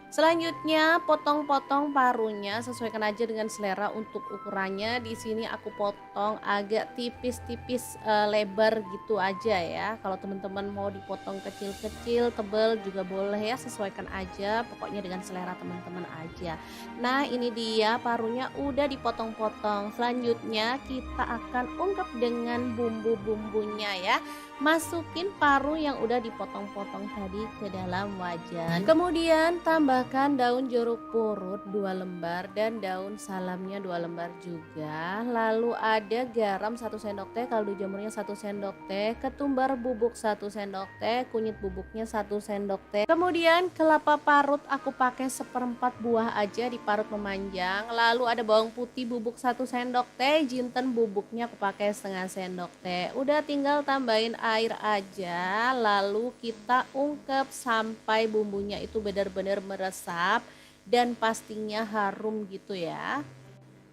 [SPEAKER 1] Selanjutnya potong-potong parunya, sesuaikan aja dengan selera untuk ukurannya. Di sini aku potong agak tipis-tipis lebar gitu aja ya. Kalau teman-teman mau dipotong kecil-kecil, tebal juga boleh ya, sesuaikan aja. Pokoknya dengan selera teman-teman aja. Nah, ini dia parunya udah dipotong-potong. Selanjutnya kita akan ungkep dengan bumbu-bumbunya ya. Masukin paru yang udah dipotong-potong tadi ke dalam wajan. Kemudian tambah tambahkan daun jeruk purut 2 lembar dan daun salamnya 2 lembar juga. Lalu ada garam 1 sendok teh, kaldu jamurnya 1 sendok teh, ketumbar bubuk 1 sendok teh, kunyit bubuknya 1 sendok teh. Kemudian kelapa parut aku pakai 1/4 buah aja, diparut memanjang. Lalu ada bawang putih bubuk 1 sendok teh, jinten bubuknya aku pakai setengah sendok teh. Udah tinggal tambahin air aja, lalu kita ungkep sampai bumbunya itu benar-benar meresap dan pastinya harum gitu ya.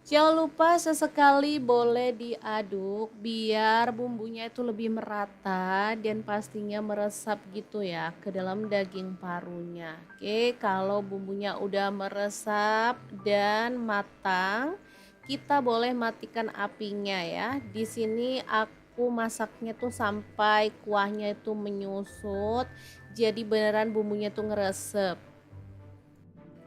[SPEAKER 1] Jangan lupa sesekali boleh diaduk biar bumbunya itu lebih merata dan pastinya meresap gitu ya ke dalam daging parunya. Oke, kalau bumbunya udah meresap dan matang, kita boleh matikan apinya ya. Di sini aku masaknya tuh sampai kuahnya itu menyusut. Jadi beneran bumbunya tuh ngeresep.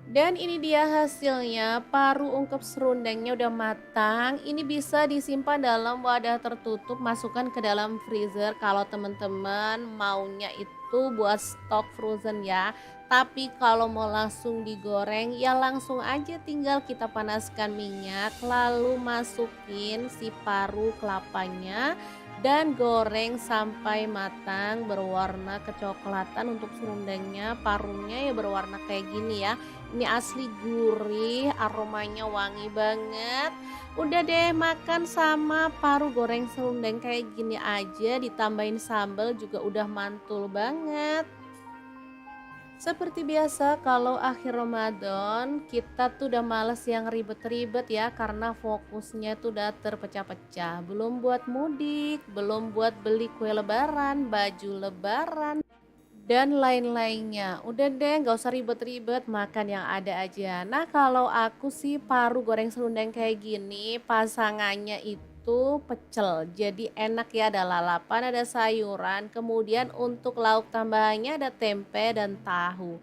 [SPEAKER 1] Dan ini dia hasilnya, paru ungkep serundengnya udah matang. Ini bisa disimpan dalam wadah tertutup, masukkan ke dalam freezer kalau teman-teman maunya itu buat stok frozen ya. Tapi kalau mau langsung digoreng ya langsung aja, tinggal kita panaskan minyak lalu masukin si paru kelapanya dan goreng sampai matang berwarna kecoklatan. Untuk serundengnya, parunya ya berwarna kayak gini ya. Ini asli gurih, aromanya wangi banget. Udah deh, makan sama paru goreng serundeng kayak gini aja, ditambahin sambal juga udah mantul banget. Seperti biasa kalau akhir Ramadan kita tuh udah males yang ribet-ribet ya, karena fokusnya tuh udah terpecah-pecah. Belum buat mudik, belum buat beli kue lebaran, baju lebaran, dan lain-lainnya. Udah deh, gak usah ribet-ribet, makan yang ada aja. Nah kalau aku sih paru goreng serundeng kayak gini pasangannya itu pecel, jadi enak ya, ada lalapan, ada sayuran, kemudian untuk lauk tambahannya ada tempe dan tahu.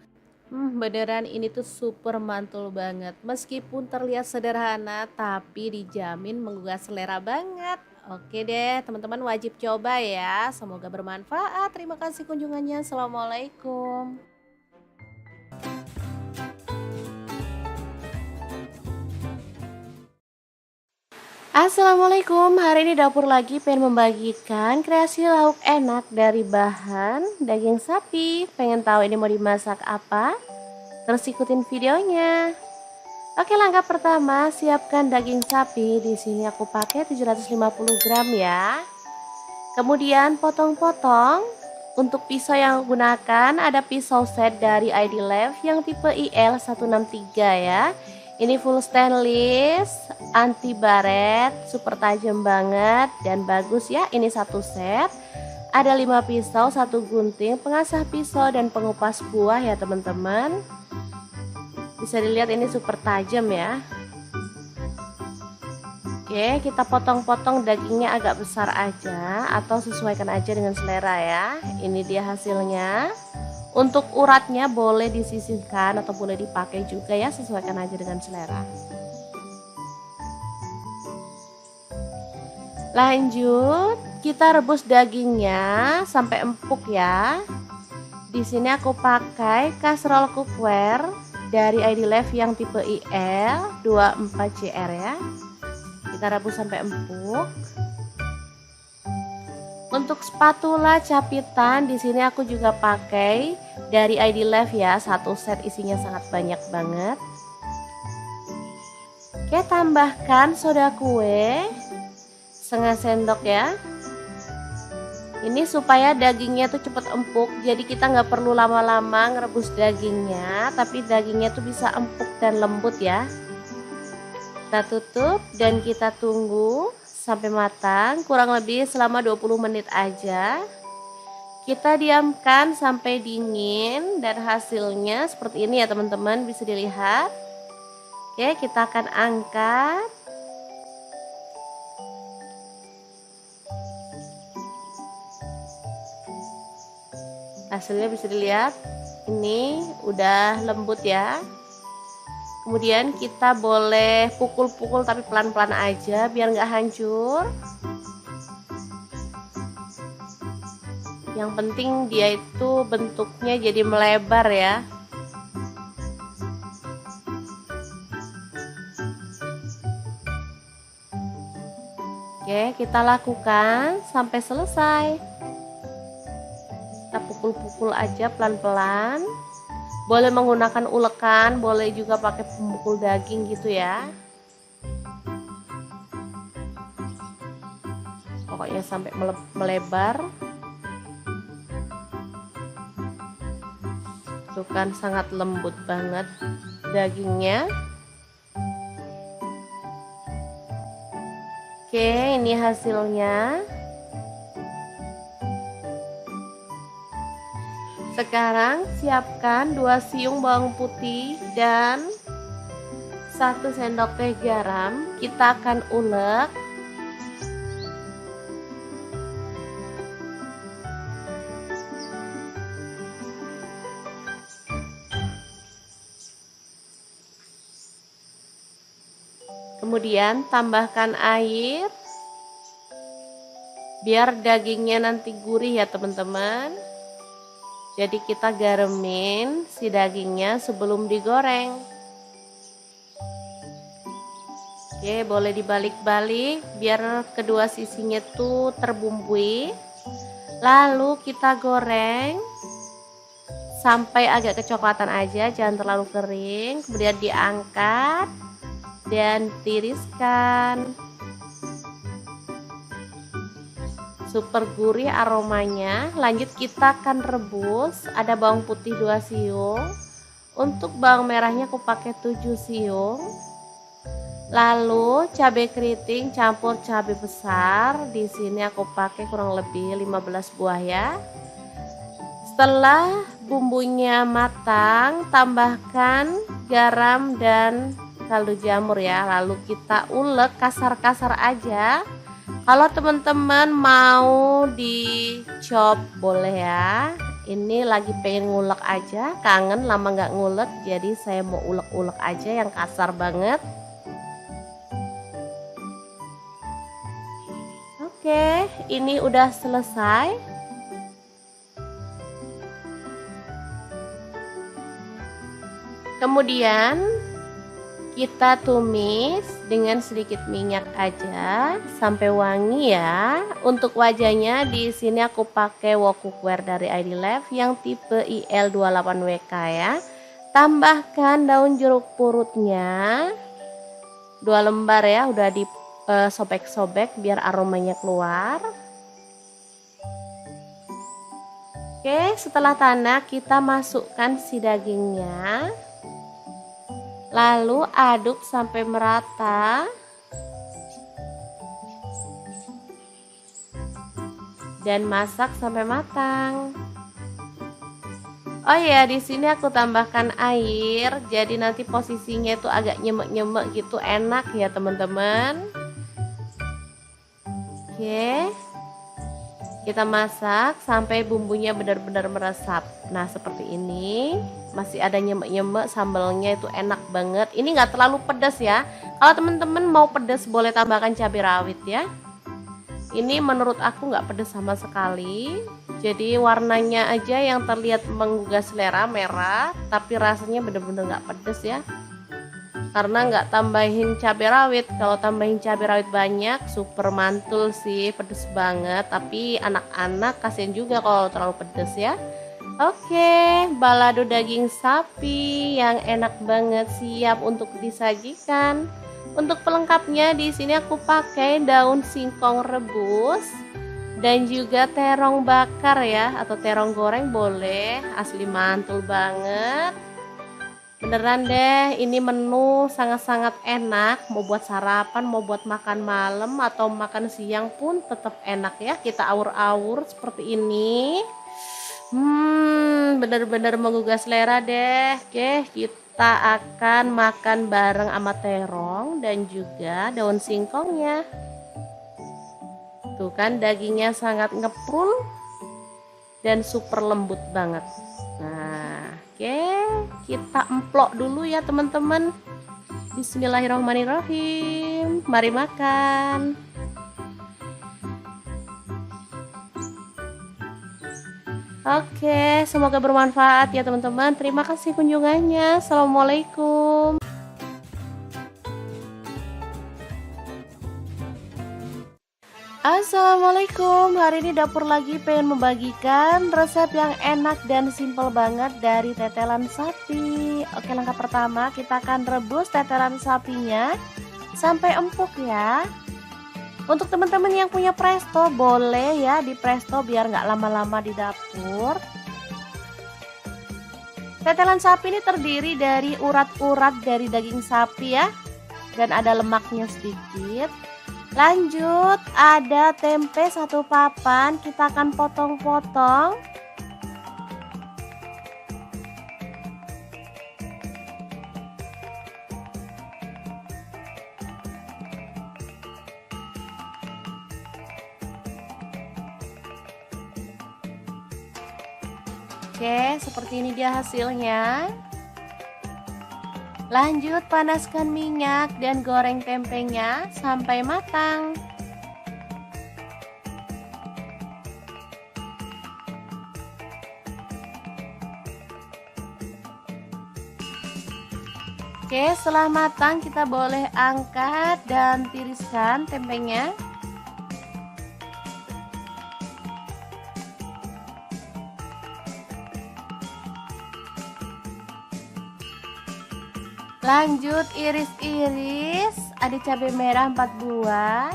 [SPEAKER 1] Beneran ini tuh super mantul banget. Meskipun terlihat sederhana tapi dijamin menggugah selera banget. Oke deh, teman-teman wajib coba ya. Semoga bermanfaat. Terima kasih kunjungannya. Assalamualaikum. Assalamualaikum, hari ini dapur lagi pengen membagikan kreasi lauk enak dari bahan daging sapi. Pengen tahu ini mau dimasak apa? Terus ikutin videonya. Oke, langkah pertama siapkan daging sapi. Di sini aku pakai 750 gram ya. Kemudian potong-potong. Untuk pisau yang aku gunakan ada pisau set dari ID Love yang tipe IL163 ya. Ini full stainless, anti baret, super tajam banget dan bagus ya. Ini satu set. Ada 5 pisau, 1 gunting, pengasah pisau dan pengupas buah ya teman-teman. Bisa dilihat ini super tajam ya. Oke, kita potong-potong dagingnya agak besar aja atau sesuaikan aja dengan selera ya. Ini dia hasilnya. Untuk uratnya boleh disisihkan atau boleh dipakai juga ya, sesuaikan aja dengan selera. Lanjut, kita rebus dagingnya sampai empuk ya. Di sini aku pakai kaserol cookware dari ID Love yang tipe IL 24CR ya. Kita rebus sampai empuk. Untuk spatula capitan di sini aku juga pakai dari ID Love ya, satu set isinya sangat banyak banget. Oke, tambahkan soda kue setengah sendok ya. Ini supaya dagingnya tuh cepet empuk, jadi kita nggak perlu lama-lama ngerebus dagingnya, tapi dagingnya tuh bisa empuk dan lembut ya. Kita tutup dan kita tunggu sampai matang, kurang lebih selama 20 menit aja. Kita diamkan sampai dingin dan hasilnya seperti ini ya teman-teman, bisa dilihat. Oke, kita akan angkat. Hasilnya bisa dilihat, ini udah lembut ya. Kemudian kita boleh pukul-pukul tapi pelan-pelan aja biar nggak hancur. Yang penting dia itu bentuknya jadi melebar ya. Oke, kita lakukan sampai selesai. Kita pukul-pukul aja pelan-pelan. Boleh menggunakan ulekan, boleh juga pakai pemukul daging gitu ya. Pokoknya sampai melebar. Tuh kan sangat lembut banget dagingnya. Oke, ini hasilnya. Sekarang siapkan 2 siung bawang putih dan 1 sendok teh garam. Kita akan ulek. Kemudian tambahkan air biar dagingnya nanti gurih ya teman-teman. Jadi kita garemin si dagingnya sebelum digoreng. Oke, boleh dibalik-balik biar kedua sisinya tuh terbumbui. Lalu kita goreng sampai agak kecoklatan aja, jangan terlalu kering. Kemudian diangkat dan tiriskan. Super gurih aromanya. Lanjut kita akan rebus. Ada bawang putih 2 siung. Untuk bawang merahnya aku pakai 7 siung. Lalu cabai keriting campur cabai besar. Di sini aku pakai kurang lebih 15 buah ya. Setelah bumbunya matang, tambahkan garam dan kaldu jamur ya. Lalu kita ulek kasar-kasar aja. Kalau teman-teman mau dicop boleh ya. Ini lagi pengen ngulek aja, kangen lama nggak ngulek, jadi saya mau ulek-ulek aja yang kasar banget. Oke, ini udah selesai. Kemudian kita tumis dengan sedikit minyak aja sampai wangi ya. Untuk wajahnya di sini aku pakai wok cookware dari ID Life yang tipe IL28WK ya. Tambahkan daun jeruk purutnya 2 lembar ya, udah disobek-sobek biar aromanya keluar. Oke, setelah tanak kita masukkan si dagingnya. Lalu aduk sampai merata. Dan masak sampai matang. Oh ya, di sini aku tambahkan air. Jadi nanti posisinya itu agak nyemek-nyemek gitu, enak ya teman-teman. Oke. Kita masak sampai bumbunya benar-benar meresap. Nah, seperti ini. Masih ada nyemek-nyemek, sambalnya itu enak banget. Ini nggak terlalu pedas ya. Kalau teman-teman mau pedas boleh tambahkan cabai rawit ya. Ini menurut aku nggak pedas sama sekali. Jadi warnanya aja yang terlihat menggugah selera, merah. Tapi rasanya benar-benar nggak pedas ya. Karena nggak tambahin cabai rawit. Kalau tambahin cabai rawit banyak, super mantul sih, pedas banget. Tapi anak-anak kasihan juga kalau terlalu pedas ya. Oke, balado daging sapi yang enak banget siap untuk disajikan. Untuk pelengkapnya di sini aku pakai daun singkong rebus dan juga terong bakar ya, atau terong goreng boleh, asli mantul banget. Beneran deh, ini menu sangat-sangat enak. Mau buat sarapan, mau buat makan malam atau makan siang pun tetap enak ya. Kita awur-awur seperti ini. Bener-bener menggugah selera deh. Oke, kita akan makan bareng sama terong dan juga daun singkongnya. Tuh kan dagingnya sangat ngeprul dan super lembut banget. Nah, oke, kita emplok dulu ya teman-teman. Bismillahirrahmanirrahim. Mari makan. Oke, semoga bermanfaat ya teman-teman. Terima kasih kunjungannya. Assalamualaikum. Assalamualaikum, hari ini dapur lagi pengen membagikan resep yang enak dan simple banget dari tetelan sapi. Oke, langkah pertama kita akan rebus tetelan sapinya sampai empuk ya. Untuk teman-teman yang punya presto boleh ya di presto biar nggak lama-lama di dapur. Tetelan sapi ini terdiri dari urat-urat dari daging sapi ya, dan ada lemaknya sedikit. Lanjut, ada tempe 1 papan, kita akan potong-potong. Oke, seperti ini dia hasilnya. Lanjut, panaskan minyak dan goreng tempenya sampai matang. Oke, setelah matang kita boleh angkat dan tiriskan tempenya. Lanjut iris-iris, ada cabai merah 4 buah.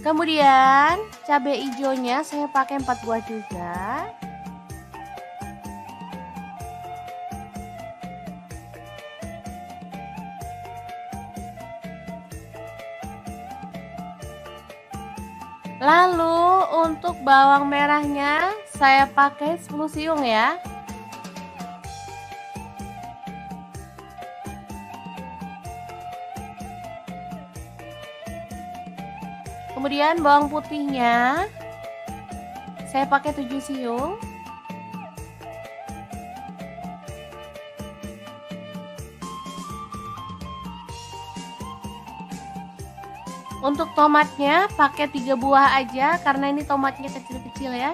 [SPEAKER 1] Kemudian cabai hijaunya saya pakai 4 buah juga. Lalu untuk bawang merahnya saya pakai 10 siung ya. Kemudian bawang putihnya saya pakai 7 siung. Untuk tomatnya pakai 3 buah aja karena ini tomatnya kecil-kecil ya.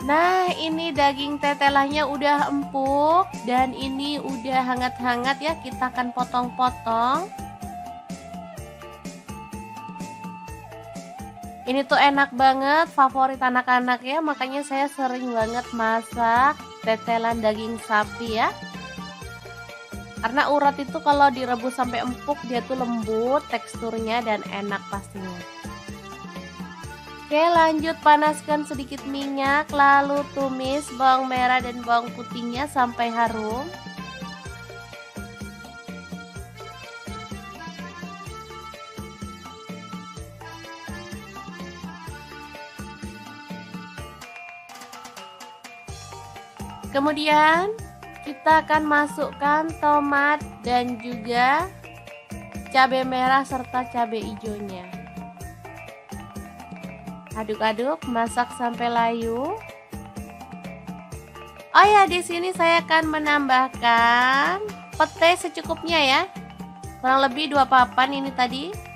[SPEAKER 1] Nah, ini daging tetelannya udah empuk dan ini udah hangat-hangat ya, kita akan potong-potong. Ini tuh enak banget, favorit anak-anak ya, makanya saya sering banget masak tetelan daging sapi ya. Karena urat itu kalau direbus sampai empuk dia tuh lembut teksturnya dan enak pastinya. Oke, lanjut panaskan sedikit minyak, lalu tumis bawang merah dan bawang putihnya sampai harum. Kemudian kita akan masukkan tomat dan juga cabai merah serta cabai hijaunya. Aduk-aduk, masak sampai layu. Oh ya, di sini saya akan menambahkan pete secukupnya ya. Kurang lebih 2 papan ini tadi.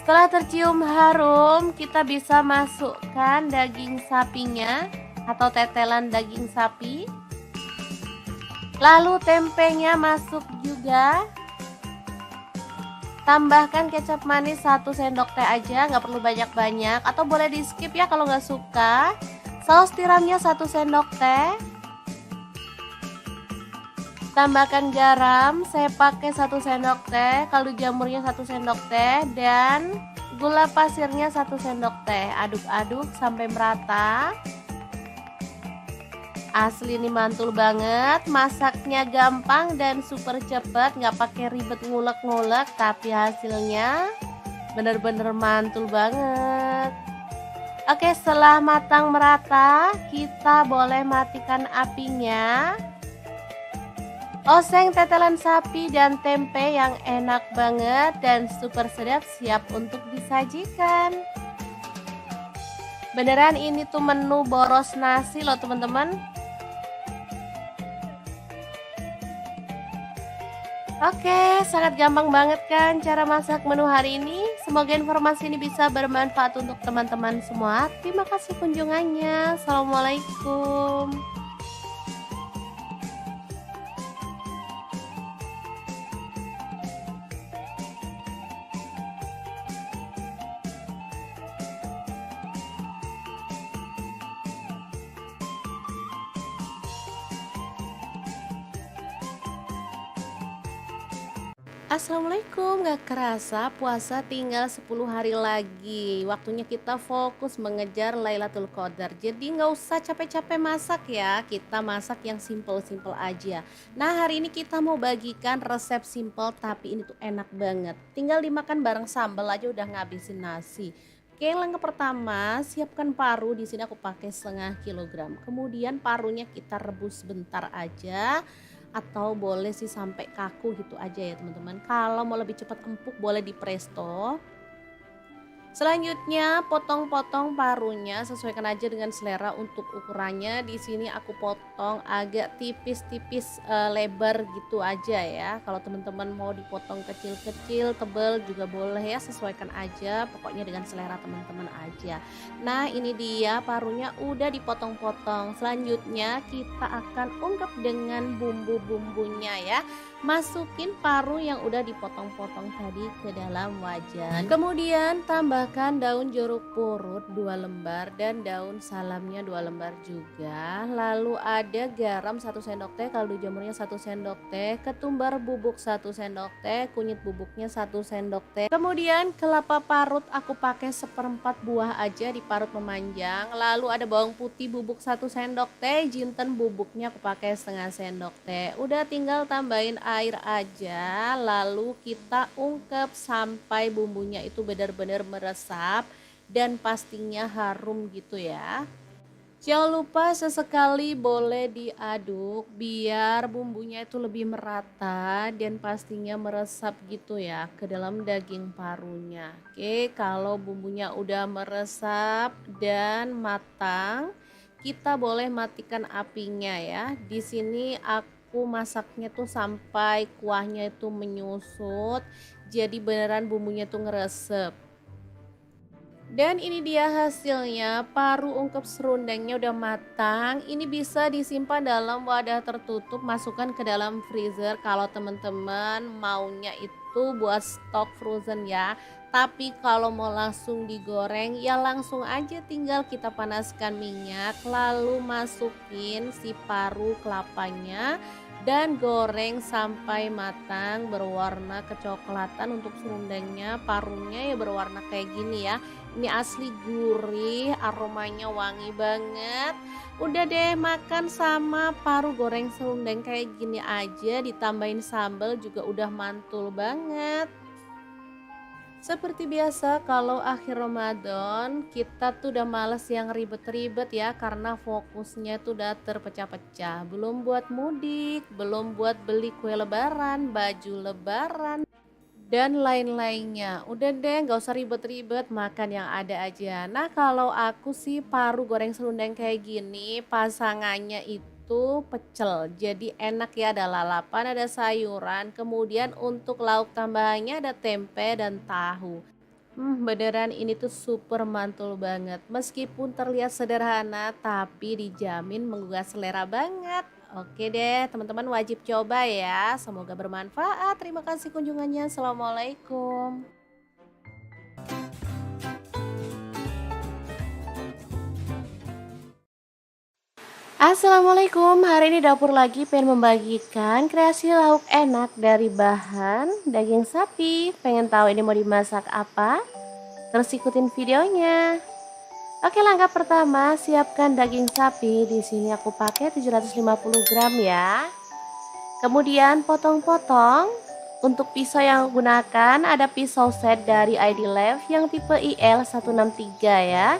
[SPEAKER 1] Setelah tercium harum, kita bisa masukkan daging sapinya atau tetelan daging sapi. Lalu tempenya masuk juga. Tambahkan kecap manis 1 sendok teh aja, nggak perlu banyak-banyak. Atau boleh di skip ya kalau nggak suka. Saus tiramnya 1 sendok teh. Tambahkan garam, saya pakai 1 sendok teh, kaldu jamurnya 1 sendok teh, dan gula pasirnya 1 sendok teh. Aduk-aduk sampai merata. Asli ini mantul banget, masaknya gampang dan super cepet, nggak pakai ribet ngulek-ngulek, tapi hasilnya bener-bener mantul banget. Oke, setelah matang merata, kita boleh matikan apinya. Oseng tetelan sapi dan tempe yang enak banget dan super sedap siap untuk disajikan. Beneran ini tuh menu boros nasi loh teman-teman. Oke, sangat gampang banget kan cara masak menu hari ini. Semoga informasi ini bisa bermanfaat untuk teman-teman semua. Terima kasih kunjungannya. Assalamualaikum. Assalamualaikum, gak kerasa puasa tinggal 10 hari lagi. Waktunya kita fokus mengejar Lailatul Qadar. Jadi nggak usah capek-capek masak ya, kita masak yang simple-simple aja. Nah hari ini kita mau bagikan resep simple tapi ini tuh enak banget. Tinggal dimakan bareng sambal aja udah ngabisin nasi. Oke, langkah pertama siapkan paru. Di sini aku pakai setengah kilogram. Kemudian parunya kita rebus sebentar aja, atau boleh sih sampai kaku gitu aja ya teman-teman. Kalau mau lebih cepat empuk boleh di presto. Selanjutnya potong-potong parunya, sesuaikan aja dengan selera untuk ukurannya. Di sini aku potong agak tipis-tipis lebar gitu aja ya. Kalau teman-teman mau dipotong kecil-kecil, tebal juga boleh ya, sesuaikan aja. Pokoknya dengan selera teman-teman aja. Nah, ini dia parunya udah dipotong-potong. Selanjutnya kita akan ungkep dengan bumbu-bumbunya ya. Masukin paru yang udah dipotong-potong tadi ke dalam wajan. Kemudian tambahkan daun jeruk purut 2 lembar dan daun salamnya 2 lembar juga. Lalu ada garam 1 sendok teh, kaldu jamurnya 1 sendok teh, ketumbar bubuk 1 sendok teh, kunyit bubuknya 1 sendok teh. Kemudian kelapa parut aku pakai 1/4 buah aja, diparut memanjang. Lalu ada bawang putih bubuk 1 sendok teh, jinten bubuknya aku pakai setengah sendok teh. Udah tinggal tambahin air aja, lalu kita ungkep sampai bumbunya itu benar-benar meresap dan pastinya harum gitu ya. Jangan lupa sesekali boleh diaduk biar bumbunya itu lebih merata dan pastinya meresap gitu ya ke dalam daging parunya. Oke, kalau bumbunya udah meresap dan matang, kita boleh matikan apinya ya. Di sini aku masaknya tuh sampai kuahnya itu menyusut, jadi beneran bumbunya tuh ngeresep. Dan ini dia hasilnya, paru ungkep serundengnya udah matang. Ini bisa disimpan dalam wadah tertutup, masukkan ke dalam freezer kalau teman-teman maunya itu buat stok frozen ya. Tapi kalau mau langsung digoreng ya langsung aja, tinggal kita panaskan minyak lalu masukin si paru kelapanya dan goreng sampai matang berwarna kecoklatan. Untuk serundengnya, parunya ya berwarna kayak gini ya. Ini asli gurih, aromanya wangi banget. Udah deh, makan sama paru goreng serundeng kayak gini aja, ditambahin sambal juga udah mantul banget. Seperti biasa kalau akhir Ramadan kita tuh udah males yang ribet-ribet ya, karena fokusnya tuh udah terpecah-pecah. Belum buat mudik, belum buat beli kue lebaran, baju lebaran, dan lain-lainnya. Udah deh gak usah ribet-ribet, makan yang ada aja. Nah kalau aku sih paru goreng serundeng kayak gini pasangannya itu pecel, jadi enak ya, ada lalapan, ada sayuran, kemudian untuk lauk tambahannya ada tempe dan tahu. Beneran ini tuh super mantul banget, meskipun terlihat sederhana tapi dijamin menggugah selera banget. Oke deh teman-teman, wajib coba ya, semoga bermanfaat. Terima kasih kunjungannya. Assalamualaikum. Assalamualaikum, hari ini dapur lagi pengen membagikan kreasi lauk enak dari bahan daging sapi. Pengen tahu ini mau dimasak apa? Terus ikutin videonya. Oke, langkah pertama siapkan daging sapi. Di sini aku pakai 750 gram ya. Kemudian potong-potong. Untuk pisau yang aku gunakan ada pisau set dari ID Lab yang tipe IL163 ya.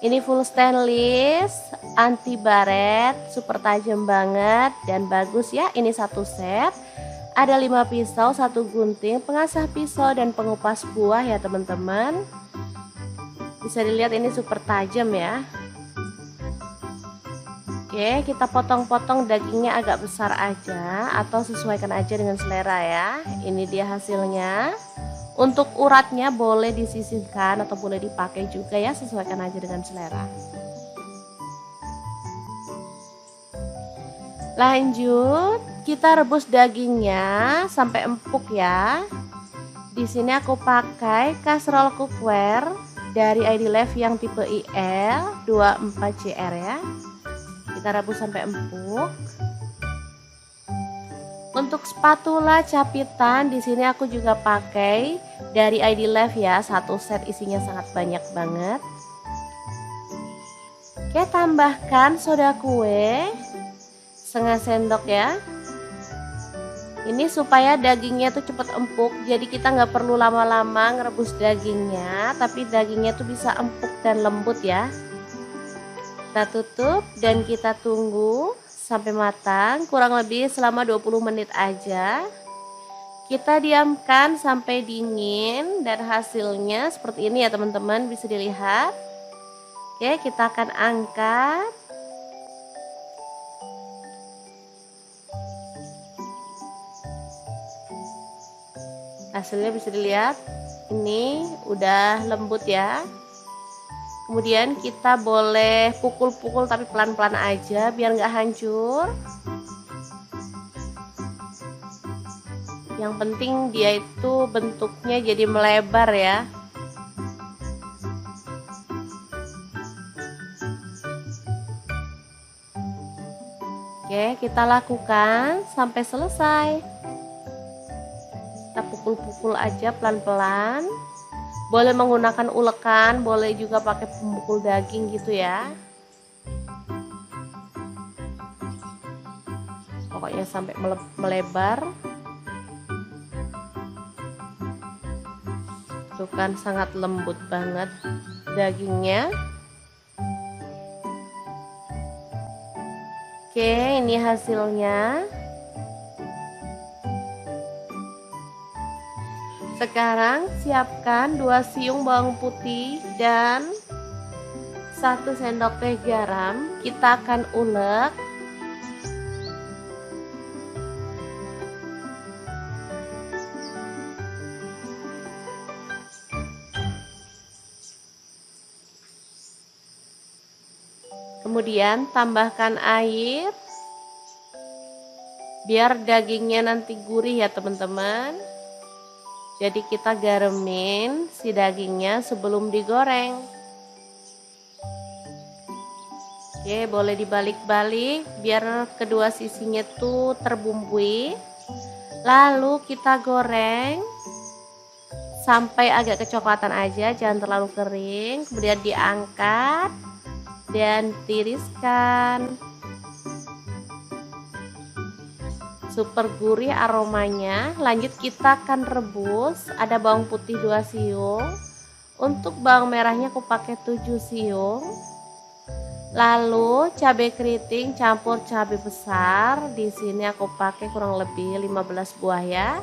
[SPEAKER 1] Ini full stainless, anti baret, super tajam banget dan bagus ya. Ini satu set. Ada 5 pisau, 1 gunting, pengasah pisau dan pengupas buah ya teman-teman. Bisa dilihat ini super tajam ya. Oke, kita potong-potong dagingnya agak besar aja atau sesuaikan aja dengan selera ya. Ini dia hasilnya. Untuk uratnya boleh disisihkan atau boleh dipakai juga ya, sesuaikan aja dengan selera. Lanjut, kita rebus dagingnya sampai empuk ya. Di sini aku pakai kaserol cookware dari ID Life yang tipe IL 24CR ya. Kita rebus sampai empuk. Untuk spatula capitan di sini aku juga pakai dari ID Life ya, satu set isinya sangat banyak banget. Oke, tambahkan soda kue setengah sendok ya. Ini supaya dagingnya tuh cepet empuk, jadi kita nggak perlu lama-lama ngerebus dagingnya, tapi dagingnya tuh bisa empuk dan lembut ya. Kita tutup dan kita tunggu sampai matang, kurang lebih selama 20 menit aja. Kita diamkan sampai dingin dan hasilnya seperti ini ya teman-teman, bisa dilihat. Oke, kita akan angkat. Hasilnya bisa dilihat, ini udah lembut ya. Kemudian kita boleh pukul-pukul tapi pelan-pelan aja biar nggak hancur. Yang penting dia itu bentuknya jadi melebar ya. Oke, kita lakukan sampai selesai. Kita pukul-pukul aja pelan-pelan. Boleh menggunakan ulekan, boleh juga pakai pemukul daging gitu ya. Pokoknya sampai melebar. Tuh kan sangat lembut banget dagingnya. Oke, ini hasilnya. Sekarang siapkan 2 siung bawang putih dan 1 sendok teh garam. Kita akan ulek. Kemudian tambahkan air biar dagingnya nanti gurih ya teman-teman. Jadi kita garemin si dagingnya sebelum digoreng. Oke, boleh dibalik-balik biar kedua sisinya tuh terbumbui. Lalu kita goreng sampai agak kecoklatan aja, jangan terlalu kering. Kemudian diangkat dan tiriskan. Super gurih aromanya. Lanjut kita akan rebus. Ada bawang putih 2 siung. Untuk bawang merahnya aku pakai 7 siung. Lalu cabai keriting campur cabai besar. Di sini aku pakai kurang lebih 15 buah ya.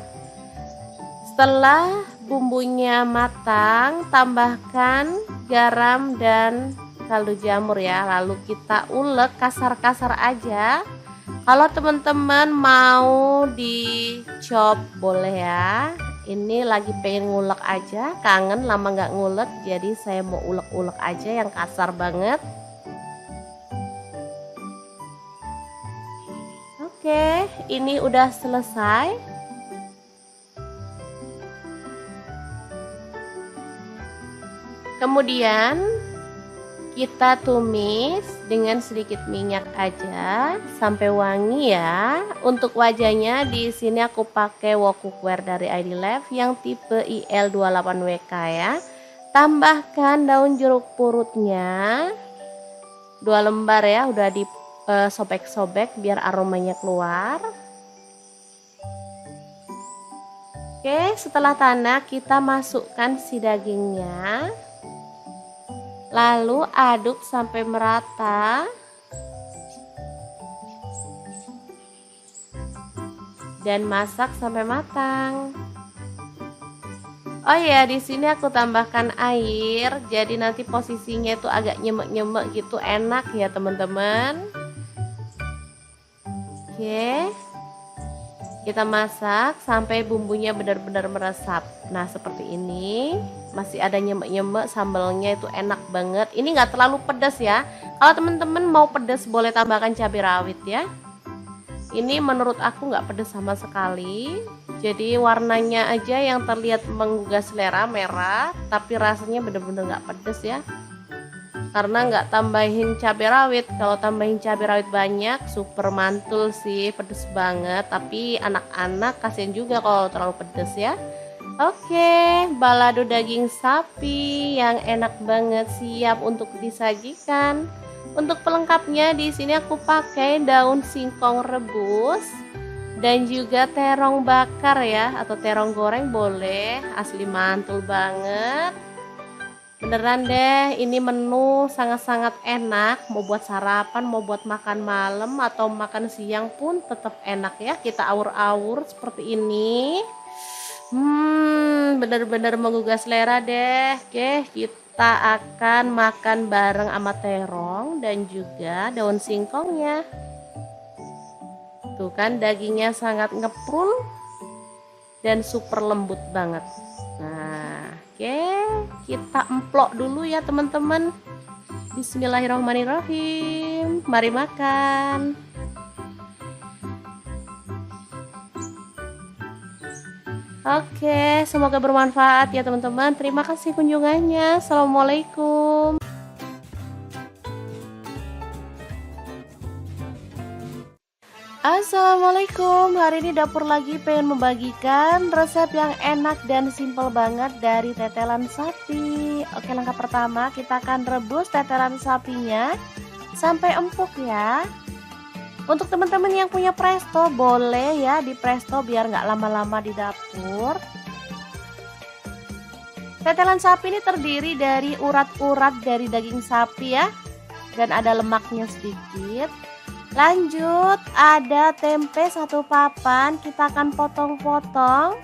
[SPEAKER 1] Setelah bumbunya matang, tambahkan garam dan kaldu jamur ya. Lalu kita ulek kasar-kasar aja. Kalau teman-teman mau dicop boleh ya. Ini lagi pengen ngulek aja, kangen lama nggak ngulek, jadi saya mau ulek-ulek aja yang kasar banget. Oke, ini udah selesai. Kemudian kita tumis dengan sedikit minyak aja sampai wangi ya. Untuk wajahnya di sini aku pakai wok cookware dari ID Life yang tipe IL28WK ya. Tambahkan daun jeruk purutnya 2 lembar ya, udah disobek-sobek biar aromanya keluar. Oke, setelah tanak kita masukkan si dagingnya. Lalu aduk sampai merata. Dan masak sampai matang. Oh ya, di sini aku tambahkan air, jadi nanti posisinya itu agak nyemek-nyemek gitu, enak ya teman-teman. Oke, kita masak sampai bumbunya benar-benar meresap. Nah seperti ini, masih ada nyemek-nyemek, sambalnya itu enak banget. Ini nggak terlalu pedas ya. Kalau teman-teman mau pedas boleh tambahkan cabai rawit ya. Ini menurut aku nggak pedas sama sekali. Jadi warnanya aja yang terlihat menggugah selera, merah, tapi rasanya bener-bener nggak pedas ya. Karena nggak tambahin cabai rawit. Kalau tambahin cabai rawit banyak, super mantul sih, pedas banget. Tapi anak-anak kasihan juga kalau terlalu pedas ya. Oke, balado daging sapi yang enak banget siap untuk disajikan. Untuk pelengkapnya di sini aku pakai daun singkong rebus dan juga terong bakar ya, atau terong goreng boleh, asli mantul banget. Beneran deh, ini menu sangat-sangat enak, mau buat sarapan, mau buat makan malam atau makan siang pun tetap enak ya. Kita awur-awur seperti ini. Bener-bener menggugah selera deh. Oke, kita akan makan bareng sama terong dan juga daun singkongnya. Tuh kan dagingnya sangat ngeprul dan super lembut banget. Nah, oke, kita emplok dulu ya teman-teman. Bismillahirrahmanirrahim. Mari makan. Oke, semoga bermanfaat ya teman-teman. Terima kasih kunjungannya. Assalamualaikum. Assalamualaikum, hari ini dapur lagi pengen membagikan resep yang enak dan simple banget dari tetelan sapi. Oke, langkah pertama kita akan rebus tetelan sapinya sampai empuk ya. Untuk teman-teman yang punya presto boleh ya di presto biar nggak lama-lama di dapur. Tetelan sapi ini terdiri dari urat-urat dari daging sapi ya, dan ada lemaknya sedikit. Lanjut, ada tempe 1 papan, kita akan potong-potong.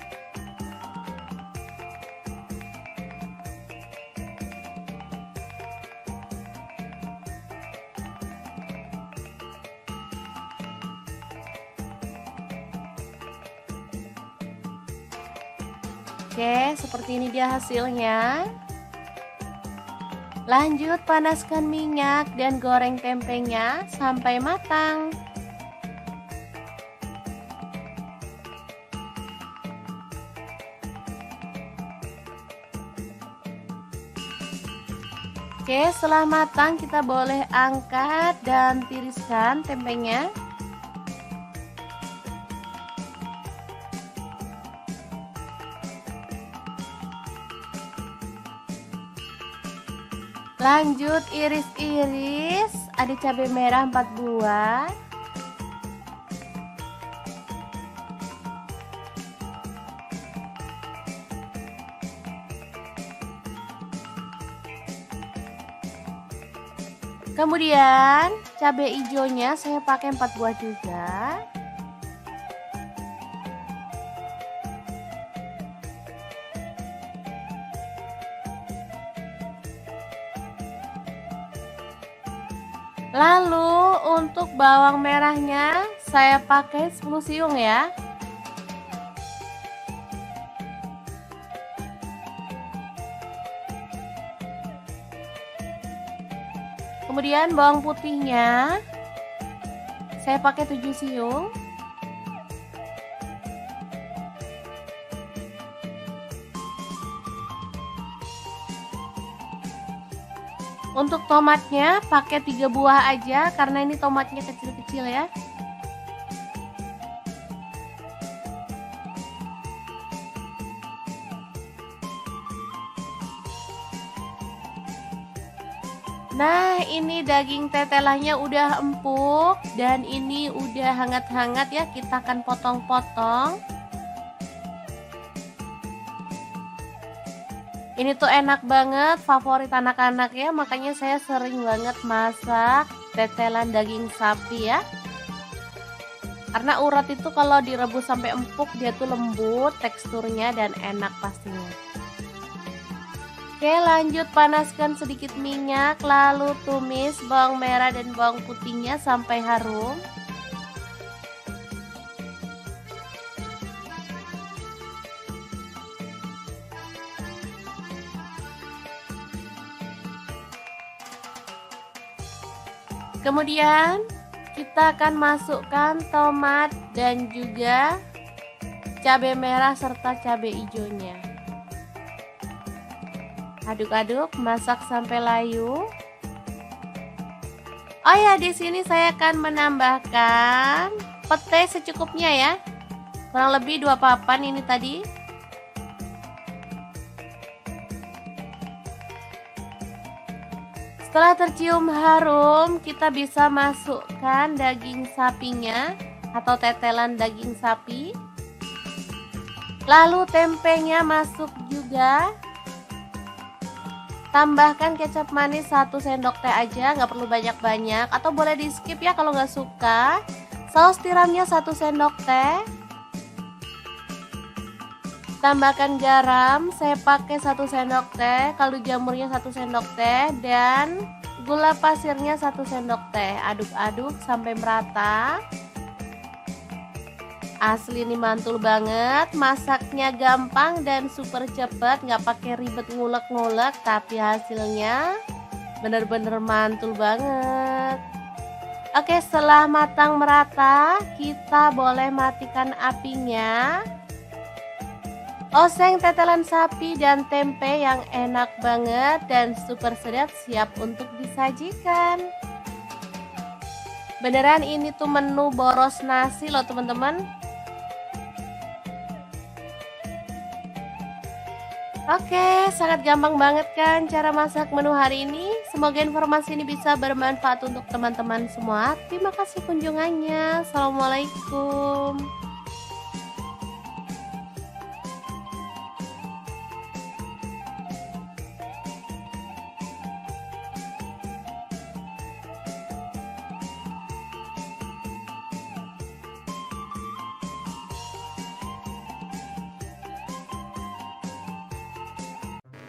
[SPEAKER 1] Oke, seperti ini dia hasilnya. Lanjut, panaskan minyak dan goreng tempenya sampai matang. Oke, setelah matang kita boleh angkat dan tiriskan tempenya. Lanjut iris-iris, ada cabai merah 4 buah. Kemudian cabai hijaunya saya pakai 4 buah juga. Lalu untuk bawang merahnya saya pakai 10 siung ya. Kemudian bawang putihnya saya pakai 7 siung. Untuk tomatnya pakai 3 buah aja karena ini tomatnya kecil-kecil ya. Nah, ini daging tetelannya udah empuk dan ini udah hangat-hangat ya, kita akan potong-potong. Ini tuh enak banget, favorit anak-anak ya, makanya saya sering banget masak tetelan daging sapi ya. Karena urat itu kalau direbus sampai empuk dia tuh lembut teksturnya dan enak pastinya. Oke, lanjut panaskan sedikit minyak, lalu tumis bawang merah dan bawang putihnya sampai harum. Kemudian kita akan masukkan tomat dan juga cabai merah serta cabai hijaunya. Aduk-aduk, masak sampai layu. Oh ya, di sini saya akan menambahkan pete secukupnya ya. Kurang lebih 2 papan ini tadi. Setelah tercium harum, kita bisa masukkan daging sapinya atau tetelan daging sapi. Lalu tempenya masuk juga. Tambahkan kecap manis 1 sendok teh aja, nggak perlu banyak-banyak, atau boleh di skip ya kalau nggak suka. Saus tiramnya 1 sendok teh. Tambahkan garam, saya pakai 1 sendok teh, kaldu jamurnya 1 sendok teh, dan gula pasirnya 1 sendok teh. Aduk-aduk sampai merata. Asli ini mantul banget, masaknya gampang dan super cepet, nggak pakai ribet ngulek-ngulek, tapi hasilnya bener-bener mantul banget. Oke, setelah matang merata, kita boleh matikan apinya. Oseng tetelan sapi dan tempe yang enak banget dan super sedap siap untuk disajikan. Beneran ini tuh menu boros nasi loh teman-teman. Oke, sangat gampang banget kan cara masak menu hari ini. Semoga informasi ini bisa bermanfaat untuk teman-teman semua. Terima kasih kunjungannya. Assalamualaikum.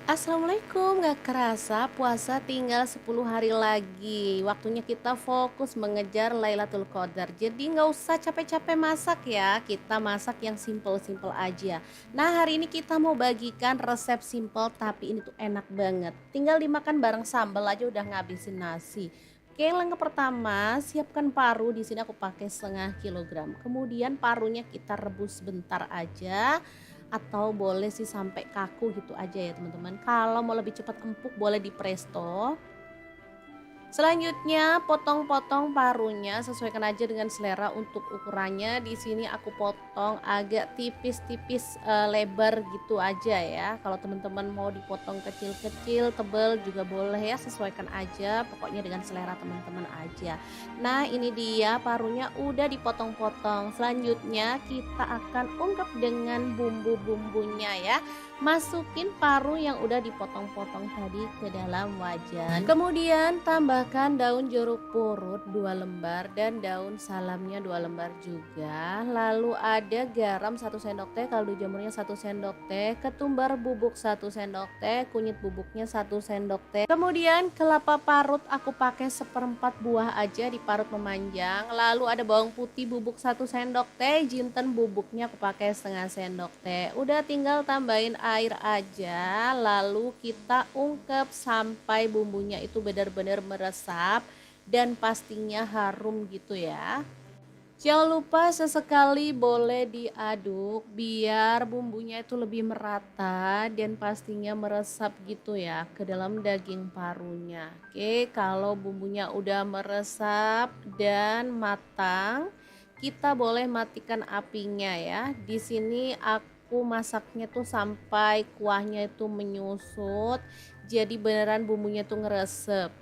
[SPEAKER 1] Assalamualaikum, gak kerasa puasa tinggal 10 hari lagi. Waktunya kita fokus mengejar Lailatul Qadar. Jadi gak usah capek-capek masak ya, kita masak yang simple-simple aja. Nah, hari ini kita mau bagikan resep simple tapi ini tuh enak banget. Tinggal dimakan bareng sambal aja udah ngabisin nasi. Oke, langkah pertama, siapkan paru. Di sini aku pakai setengah kilogram. Kemudian parunya kita rebus sebentar aja, atau boleh sih sampai kaku gitu aja ya teman-teman. Kalau mau lebih cepat empuk boleh di presto. Selanjutnya potong-potong parunya, sesuaikan aja dengan selera untuk ukurannya. Di sini aku potong agak tipis-tipis, lebar gitu aja ya. Kalau teman-teman mau dipotong kecil-kecil, tebal juga boleh ya, sesuaikan aja. Pokoknya dengan selera teman-teman aja. Nah, ini dia parunya udah dipotong-potong. Selanjutnya kita akan ungkep dengan bumbu-bumbunya ya. Masukin paru yang udah dipotong-potong tadi ke dalam wajan. Kemudian tambahkan daun jeruk purut 2 lembar dan daun salamnya 2 lembar juga. Lalu ada garam 1 sendok teh, kaldu jamurnya 1 sendok teh, ketumbar bubuk 1 sendok teh, kunyit bubuknya 1 sendok teh. Kemudian kelapa parut aku pakai 1/4 buah aja, diparut memanjang. Lalu ada bawang putih bubuk 1 sendok teh, jinten bubuknya aku pakai setengah sendok teh. Udah tinggal tambahin air aja, lalu kita ungkep sampai bumbunya itu benar-benar meresap dan pastinya harum gitu ya. Jangan lupa sesekali boleh diaduk biar bumbunya itu lebih merata dan pastinya meresap gitu ya ke dalam daging parunya. Oke, kalau bumbunya udah meresap dan matang, kita boleh matikan apinya ya. Di sini aku masaknya tuh sampai kuahnya itu menyusut, jadi beneran bumbunya tuh ngeresep.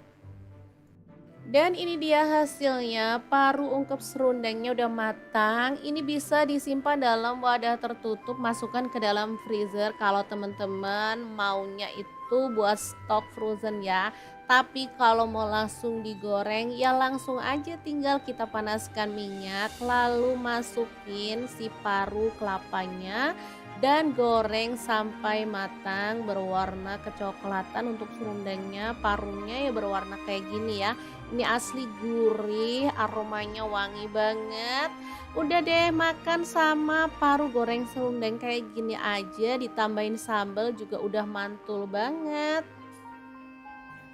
[SPEAKER 1] Dan ini dia hasilnya, paru ungkep serundengnya udah matang. Ini bisa disimpan dalam wadah tertutup, masukkan ke dalam freezer kalau teman-teman maunya itu buat stok frozen ya. Tapi kalau mau langsung digoreng ya langsung aja tinggal kita panaskan minyak lalu masukin si paru kelapanya dan goreng sampai matang berwarna kecoklatan. Untuk serundengnya parunya ya berwarna kayak gini ya. Ini asli gurih, aromanya wangi banget. Udah deh, makan sama paru goreng serundeng kayak gini aja ditambahin sambal juga udah mantul banget.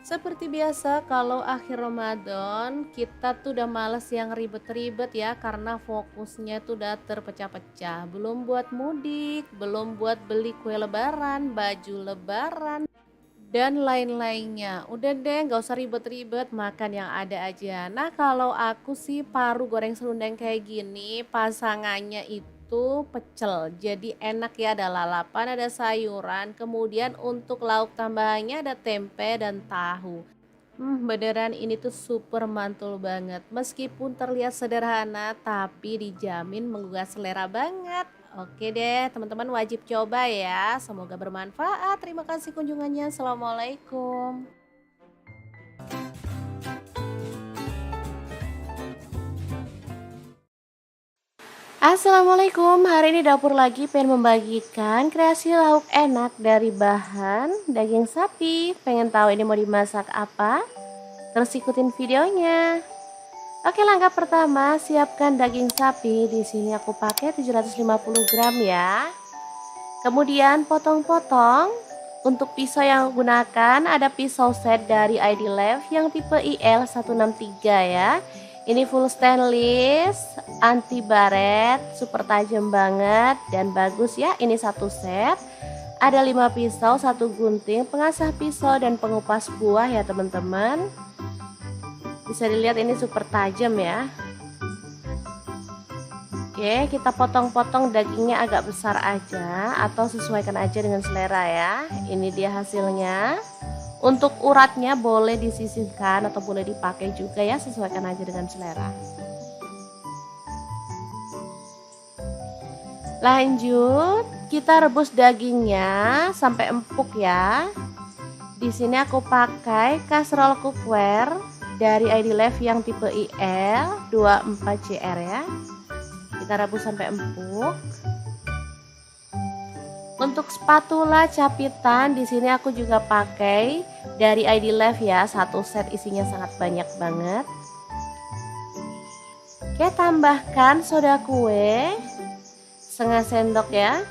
[SPEAKER 1] Seperti biasa kalau akhir Ramadan kita tuh udah males yang ribet-ribet ya karena fokusnya tuh udah terpecah-pecah. Belum buat mudik, belum buat beli kue lebaran, baju lebaran, dan lain-lainnya. Udah deh nggak usah ribet-ribet, makan yang ada aja. Nah kalau aku sih paru goreng serundeng kayak gini pasangannya itu pecel. Jadi enak ya, ada lalapan, ada sayuran. Kemudian untuk lauk tambahannya ada tempe dan tahu. Beneran ini tuh super mantul banget. Meskipun terlihat sederhana, tapi dijamin menggugah selera banget. Oke deh, teman-teman wajib coba ya. Semoga bermanfaat. Terima kasih kunjungannya. Assalamualaikum. Assalamualaikum, hari ini dapur lagi pengen membagikan kreasi lauk enak dari bahan daging sapi. Pengen tahu ini mau dimasak apa? Terus ikutin videonya. Oke, langkah pertama siapkan daging sapi. Di sini aku pakai 750 gram ya. Kemudian potong-potong. Untuk pisau yang aku gunakan ada pisau set dari ID Love yang tipe IL163 ya. Ini full stainless, anti baret, super tajam banget dan bagus ya. Ini satu set. Ada 5 pisau, 1 gunting, pengasah pisau dan pengupas buah ya teman-teman. Bisa dilihat ini super tajam ya. Oke, kita potong-potong dagingnya agak besar aja atau sesuaikan aja dengan selera ya. Ini dia hasilnya. Untuk uratnya boleh disisihkan atau boleh dipakai juga ya, sesuaikan aja dengan selera. Lanjut, kita rebus dagingnya sampai empuk ya. Di sini aku pakai kaserol cookware dari ID Love yang tipe IL 24CR ya. Kita rebus sampai empuk. Untuk spatula capitan di sini aku juga pakai dari ID Love ya, satu set isinya sangat banyak banget. Oke, tambahkan soda kue setengah sendok ya.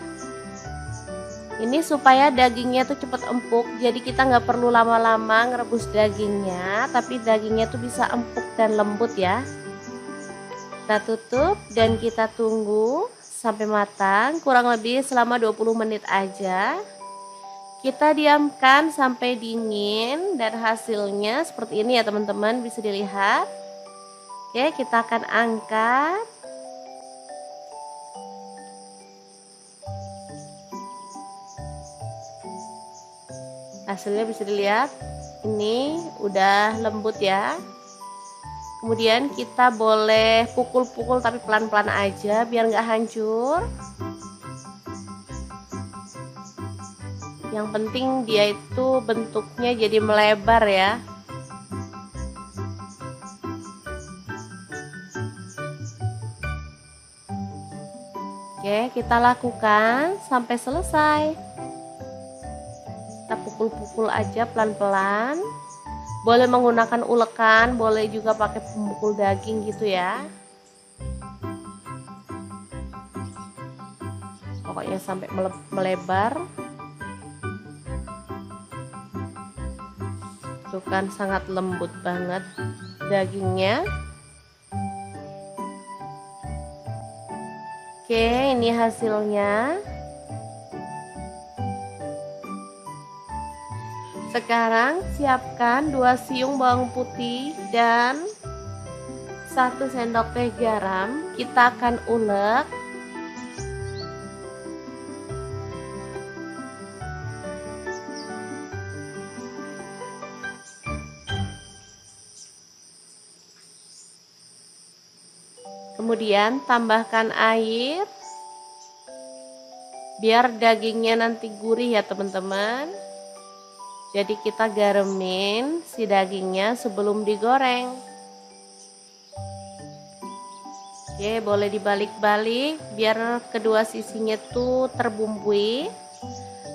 [SPEAKER 1] Ini supaya dagingnya tuh cepet empuk, jadi kita nggak perlu lama-lama ngerebus dagingnya, tapi dagingnya tuh bisa empuk dan lembut ya. Kita tutup dan kita tunggu sampai matang, kurang lebih selama 20 menit aja. Kita diamkan sampai dingin dan hasilnya seperti ini ya teman-teman, bisa dilihat. Oke, kita akan angkat. Hasilnya bisa dilihat, ini udah lembut ya. Kemudian kita boleh pukul-pukul tapi pelan-pelan aja biar nggak hancur. Yang penting dia itu bentuknya jadi melebar ya. Oke, kita lakukan sampai selesai. Kita pukul-pukul aja pelan-pelan. Boleh menggunakan ulekan, boleh juga pakai pemukul daging gitu ya. Pokoknya sampai melebar. Tuh kan sangat lembut banget dagingnya. Oke, ini hasilnya. Sekarang siapkan 2 siung bawang putih dan 1 sendok teh garam. Kita akan ulek. Kemudian tambahkan air biar dagingnya nanti gurih ya teman-teman. Jadi kita garemin si dagingnya sebelum digoreng. Oke, boleh dibalik-balik biar kedua sisinya tuh terbumbui.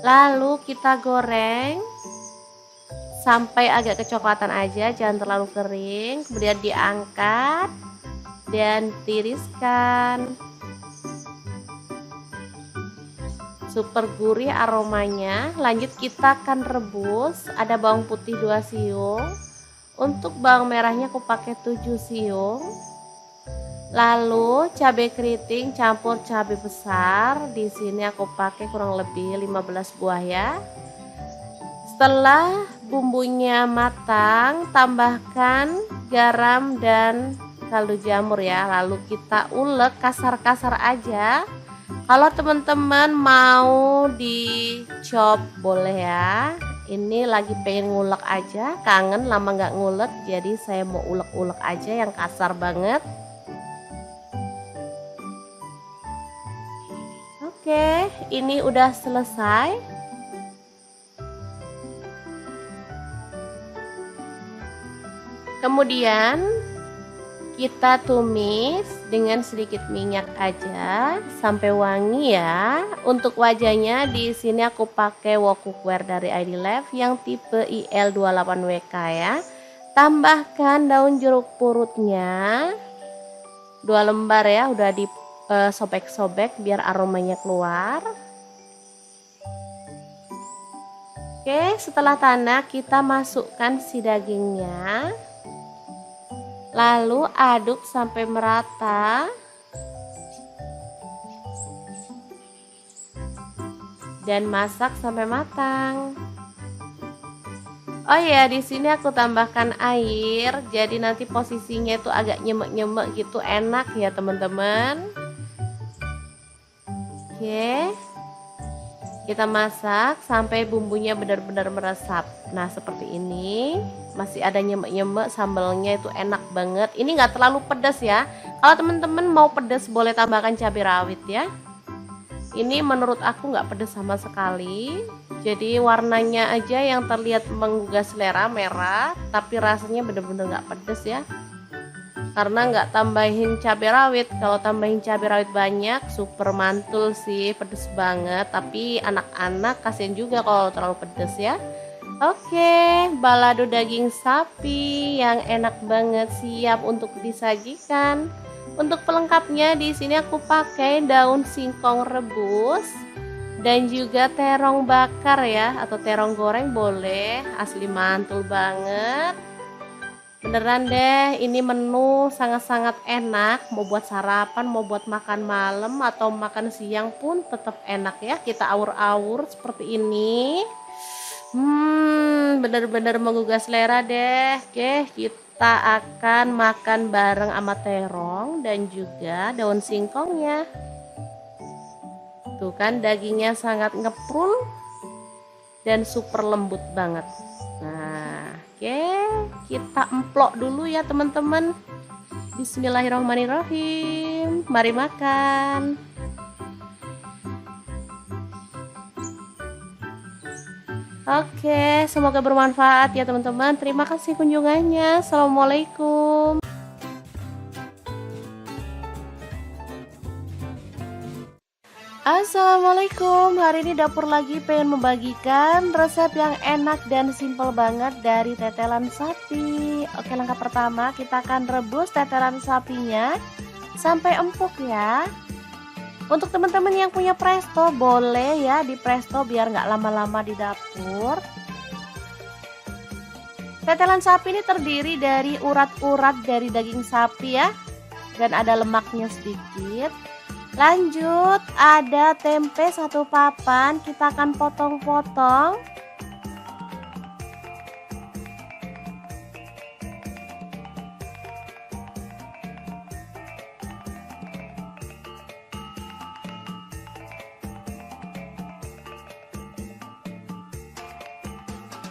[SPEAKER 1] Lalu kita goreng sampai agak kecoklatan aja, jangan terlalu kering. Kemudian diangkat dan tiriskan. Super gurih aromanya. Lanjut kita akan rebus. Ada bawang putih 2 siung. Untuk bawang merahnya aku pakai 7 siung. Lalu cabai keriting campur cabai besar. Di sini aku pakai kurang lebih 15 buah ya. Setelah bumbunya matang, tambahkan garam dan kaldu jamur ya. Lalu kita ulek kasar-kasar aja. Kalau teman-teman mau dicop boleh ya. Ini lagi pengen ngulek aja, kangen lama nggak ngulek, jadi saya mau ulek-ulek aja yang kasar banget. Oke, ini udah selesai. Kemudian kita tumis dengan sedikit minyak aja sampai wangi ya. Untuk wajahnya di sini aku pakai wok cookware dari ID Life yang tipe IL28WK ya. Tambahkan daun jeruk purutnya 2 lembar ya, udah disobek-sobek biar aromanya keluar. Oke, setelah tanak kita masukkan si dagingnya. Lalu aduk sampai merata. Dan masak sampai matang. Oh ya, di sini aku tambahkan air. Jadi nanti posisinya itu agak nyemek-nyemek gitu, enak ya teman-teman. Oke. Kita masak sampai bumbunya benar-benar meresap. Nah, seperti ini. Masih ada nyemek-nyemek, sambalnya itu enak banget. Ini nggak terlalu pedas ya. Kalau teman-teman mau pedas boleh tambahkan cabai rawit ya. Ini menurut aku nggak pedas sama sekali. Jadi warnanya aja yang terlihat menggugah selera, merah, tapi rasanya benar-benar nggak pedas ya. Karena nggak tambahin cabai rawit. Kalau tambahin cabai rawit banyak, super mantul sih, pedas banget. Tapi anak-anak kasihan juga kalau terlalu pedas ya. Oke, balado daging sapi yang enak banget siap untuk disajikan. Untuk pelengkapnya di sini aku pakai daun singkong rebus dan juga terong bakar ya, atau terong goreng boleh, asli mantul banget. Beneran deh, ini menu sangat-sangat enak. Mau buat sarapan, mau buat makan malam atau makan siang pun tetap enak ya. Kita awur-awur seperti ini. Bener-bener menggugah selera deh. Oke, kita akan makan bareng sama terong dan juga daun singkongnya. Tuh kan dagingnya sangat ngeprul dan super lembut banget. Nah, oke, kita emplok dulu ya teman-teman. Bismillahirrahmanirrahim. Mari makan. Oke, semoga bermanfaat ya teman-teman. Terima kasih kunjungannya. Assalamualaikum. Assalamualaikum. Hari ini dapur lagi pengen membagikan resep yang enak dan simple banget dari tetelan sapi. Oke, langkah pertama kita akan rebus tetelan sapinya sampai empuk ya. Untuk teman-teman yang punya presto boleh ya di presto biar nggak lama-lama di dapur. Tetelan sapi ini terdiri dari urat-urat dari daging sapi ya, dan ada lemaknya sedikit. Lanjut ada tempe 1 papan, kita akan potong-potong.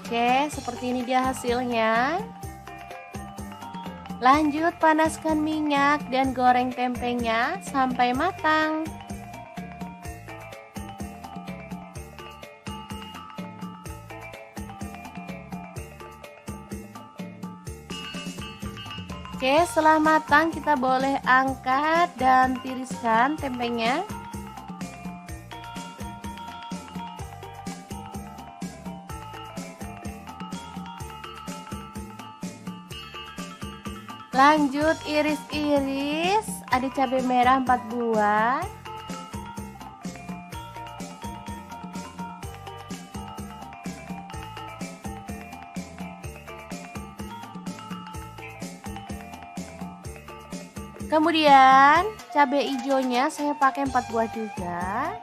[SPEAKER 1] Oke, seperti ini dia hasilnya. Lanjut panaskan minyak dan goreng tempenya sampai matang. Oke, setelah matang kita boleh angkat dan tiriskan tempenya. Lanjut iris-iris, ada cabai merah 4 buah. Kemudian cabai hijaunya saya pakai 4 buah juga.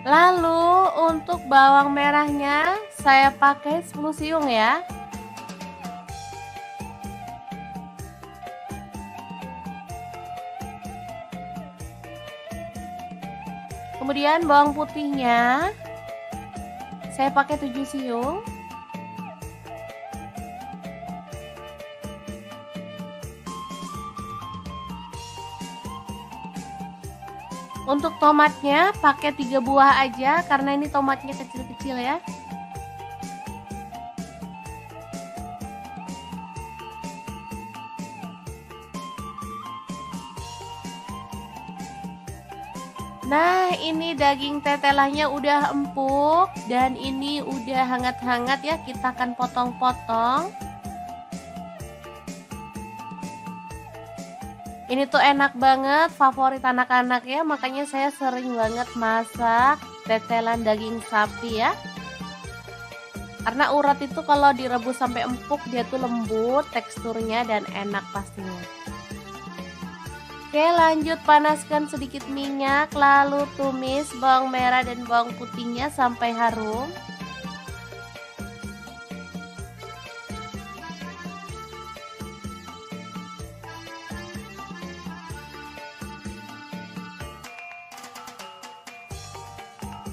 [SPEAKER 1] Lalu untuk bawang merahnya saya pakai 10 siung ya. Kemudian bawang putihnya saya pakai 7 siung. Untuk tomatnya pakai 3 buah aja karena ini tomatnya kecil-kecil ya. Nah, ini daging tetelannya udah empuk dan ini udah hangat-hangat ya, kita akan potong-potong. Ini tuh enak banget, favorit anak-anak ya, makanya saya sering banget masak tetelan daging sapi ya. Karena urat itu kalau direbus sampai empuk dia tuh lembut teksturnya dan enak pastinya. Oke, lanjut panaskan sedikit minyak, lalu tumis bawang merah dan bawang putihnya sampai harum.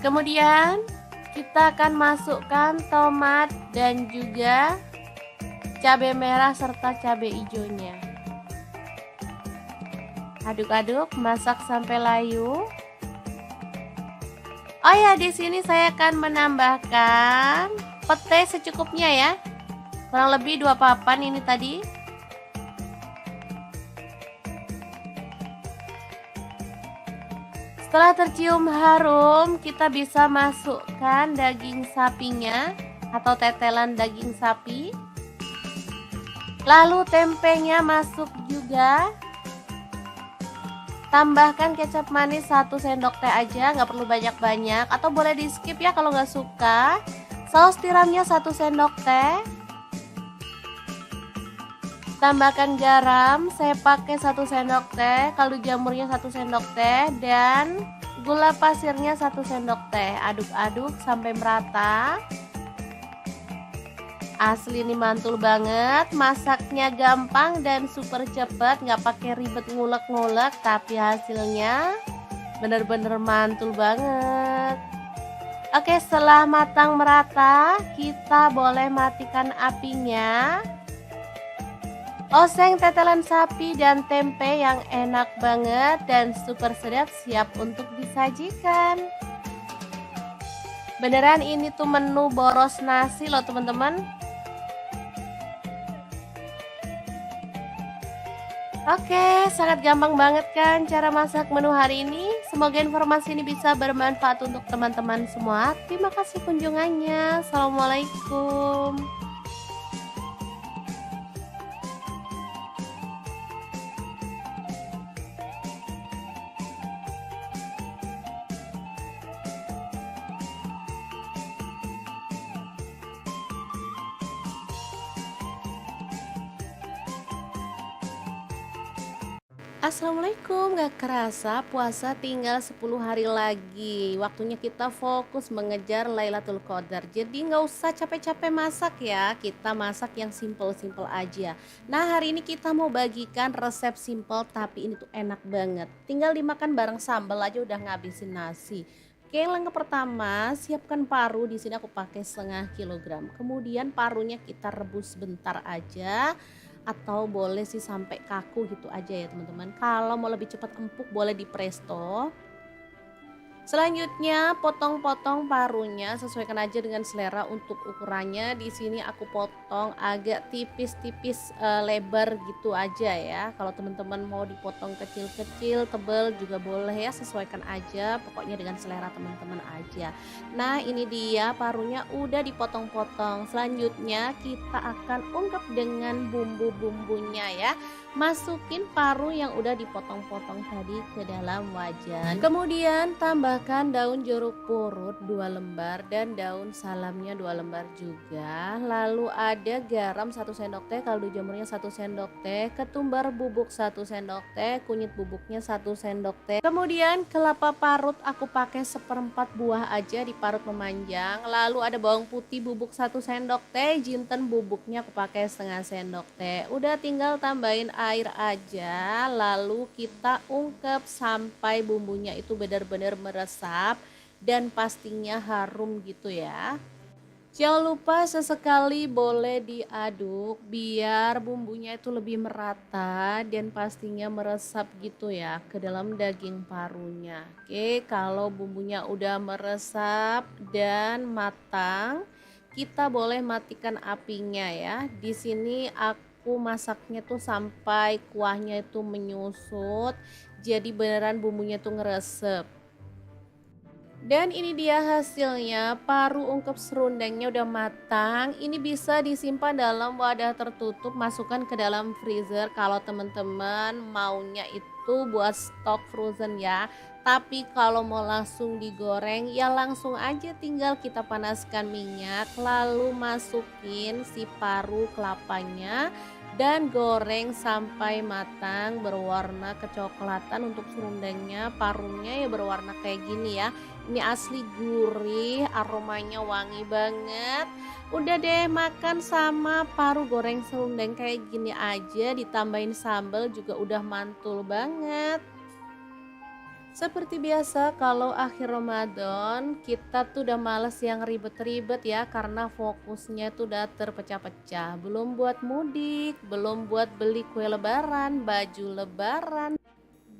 [SPEAKER 1] Kemudian kita akan masukkan tomat dan juga cabai merah serta cabai hijaunya. Aduk-aduk, masak sampai layu. Oh ya, di sini saya akan menambahkan pete secukupnya ya. Kurang lebih 2 papan ini tadi. Setelah tercium harum, kita bisa masukkan daging sapinya atau tetelan daging sapi. Lalu tempenya masuk juga. Tambahkan kecap manis 1 sendok teh aja, nggak perlu banyak-banyak, atau boleh di skip ya kalau nggak suka. Saus tiramnya 1 sendok teh. Tambahkan garam, saya pakai 1 sendok teh, kaldu jamurnya 1 sendok teh, dan gula pasirnya 1 sendok teh. Aduk-aduk sampai merata. Asli ini mantul banget, masaknya gampang dan super cepet, nggak pakai ribet ngulek-ngulek, tapi hasilnya bener-bener mantul banget. Oke, setelah matang merata, kita boleh matikan apinya. Oseng tetelan sapi dan tempe yang enak banget dan super sedap siap untuk disajikan. Beneran ini tuh menu boros nasi loh teman-teman. Oke, sangat gampang banget kan cara masak menu hari ini. Semoga informasi ini bisa bermanfaat untuk teman-teman semua. Terima kasih kunjungannya. Assalamualaikum. Assalamualaikum, gak kerasa puasa tinggal 10 hari lagi. Waktunya kita fokus mengejar Lailatul Qadar. Jadi gak usah capek-capek masak ya, kita masak yang simple-simple aja. Nah, hari ini kita mau bagikan resep simple tapi ini tuh enak banget. Tinggal dimakan bareng sambal aja udah ngabisin nasi. Oke, langkah pertama, siapkan paru. Di sini aku pakai setengah kilogram. Kemudian parunya kita rebus sebentar aja. atau boleh sih sampai kaku gitu aja ya teman-teman. Kalau mau lebih cepat empuk boleh di presto. Selanjutnya potong-potong parunya, sesuaikan aja dengan selera untuk ukurannya. Di sini aku potong agak tipis-tipis lebar gitu aja ya. Kalau teman-teman mau dipotong kecil-kecil, tebal juga boleh ya, sesuaikan aja. Pokoknya dengan selera teman-teman aja. Nah, ini dia parunya udah dipotong-potong. Selanjutnya kita akan ungkep dengan bumbu-bumbunya ya. Masukin paru yang udah dipotong-potong tadi ke dalam wajan. Kemudian tambahkan daun jeruk purut 2 lembar dan daun salamnya 2 lembar juga. Lalu ada garam 1 sendok teh, kaldu jamurnya 1 sendok teh, ketumbar bubuk 1 sendok teh, kunyit bubuknya 1 sendok teh. Kemudian kelapa parut aku pakai 1/4 buah aja, diparut memanjang. Lalu ada bawang putih bubuk 1 sendok teh, jinten bubuknya aku pakai setengah sendok teh. Udah tinggal tambahin air aja, lalu kita ungkep sampai bumbunya itu benar-benar meresap dan pastinya harum gitu ya. Jangan lupa sesekali boleh diaduk biar bumbunya itu lebih merata dan pastinya meresap gitu ya ke dalam daging parunya. Oke, kalau bumbunya udah meresap dan matang, kita boleh matikan apinya ya. Di sini aku masaknya tuh sampai kuahnya itu menyusut, jadi beneran bumbunya tuh ngeresep. Dan ini dia hasilnya, paru ungkep serundengnya udah matang. Ini bisa disimpan dalam wadah tertutup, masukkan ke dalam freezer kalau teman-teman maunya itu buat stok frozen ya. Tapi kalau mau langsung digoreng ya langsung aja, tinggal kita panaskan minyak lalu masukin si paru kelapanya dan goreng sampai matang berwarna kecoklatan. Untuk serundengnya, parunya ya berwarna kayak gini ya. Ini asli gurih, aromanya wangi banget. Udah deh, makan sama paru goreng serundeng kayak gini aja, ditambahin sambal juga udah mantul banget. Seperti biasa kalau akhir Ramadan kita tuh udah males yang ribet-ribet ya, karena fokusnya tuh udah terpecah-pecah. Belum buat mudik, belum buat beli kue lebaran, baju lebaran,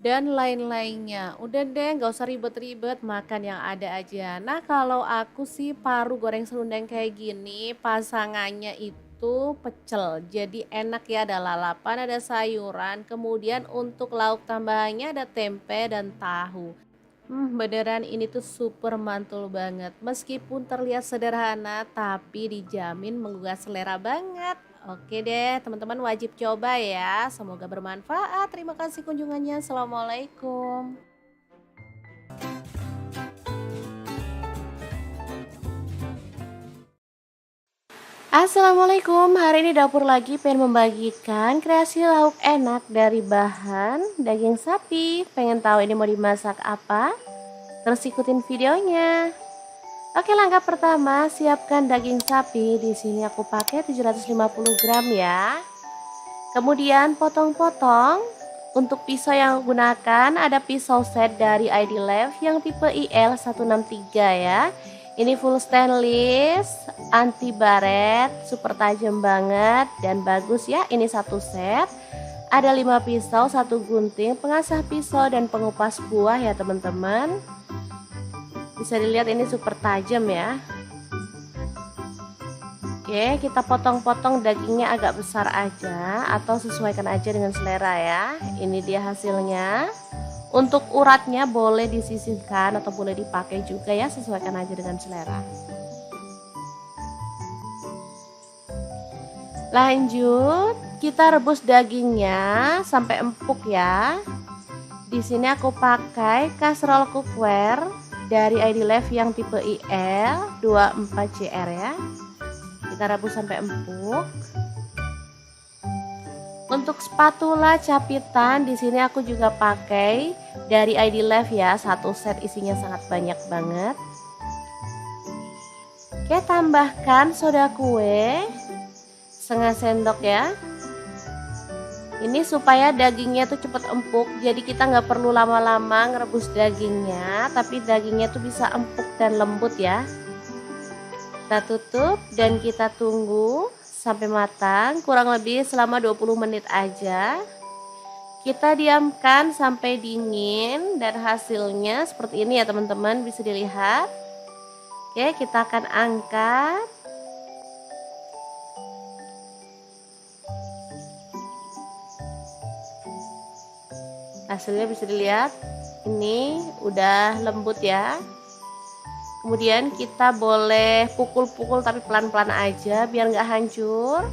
[SPEAKER 1] dan lain-lainnya. Udah deh, gak usah ribet-ribet, makan yang ada aja. Nah, kalau aku sih paru goreng serundeng kayak gini pasangannya itu pecel, jadi enak ya, ada lalapan, ada sayuran, kemudian untuk lauk tambahannya ada tempe dan tahu. Beneran ini tuh super mantul banget. Meskipun terlihat sederhana tapi dijamin menggugah selera banget. Oke deh, teman-teman wajib coba ya. Semoga bermanfaat. Terima kasih kunjungannya. Assalamualaikum. Assalamualaikum, hari ini dapur lagi pengen membagikan kreasi lauk enak dari bahan daging sapi. Pengen tahu ini mau dimasak apa? Terus ikutin videonya. Oke, langkah pertama siapkan daging sapi. Di sini aku pakai 750 gram ya. Kemudian potong-potong. Untuk pisau yang aku gunakan ada pisau set dari ID Lab yang tipe IL163 ya. Ini full stainless, anti baret, super tajam banget dan bagus ya. Ini satu set. Ada 5 pisau, 1 gunting, pengasah pisau dan pengupas buah ya teman-teman. Bisa dilihat ini super tajam ya. Oke, kita potong-potong dagingnya agak besar aja atau sesuaikan aja dengan selera ya. Ini dia hasilnya. Untuk uratnya boleh disisihkan atau boleh dipakai juga ya, sesuaikan aja dengan selera. Lanjut, kita rebus dagingnya sampai empuk ya. Di sini aku pakai kaserol cookware dari ID Lab yang tipe IL 24CR ya. Kita rebus sampai empuk. Untuk spatula capitan di sini aku juga pakai dari ID Lab ya, satu set isinya sangat banyak banget. Oke, tambahkan soda kue setengah sendok ya. Ini supaya dagingnya tuh cepet empuk, jadi kita nggak perlu lama-lama ngerebus dagingnya, tapi dagingnya tuh bisa empuk dan lembut ya. Kita tutup dan kita tunggu sampai matang, kurang lebih selama 20 menit aja. Kita diamkan sampai dingin dan hasilnya seperti ini ya teman-teman, bisa dilihat. Oke, kita akan angkat. Hasilnya bisa dilihat, ini udah lembut ya. Kemudian kita boleh pukul-pukul tapi pelan-pelan aja biar nggak hancur.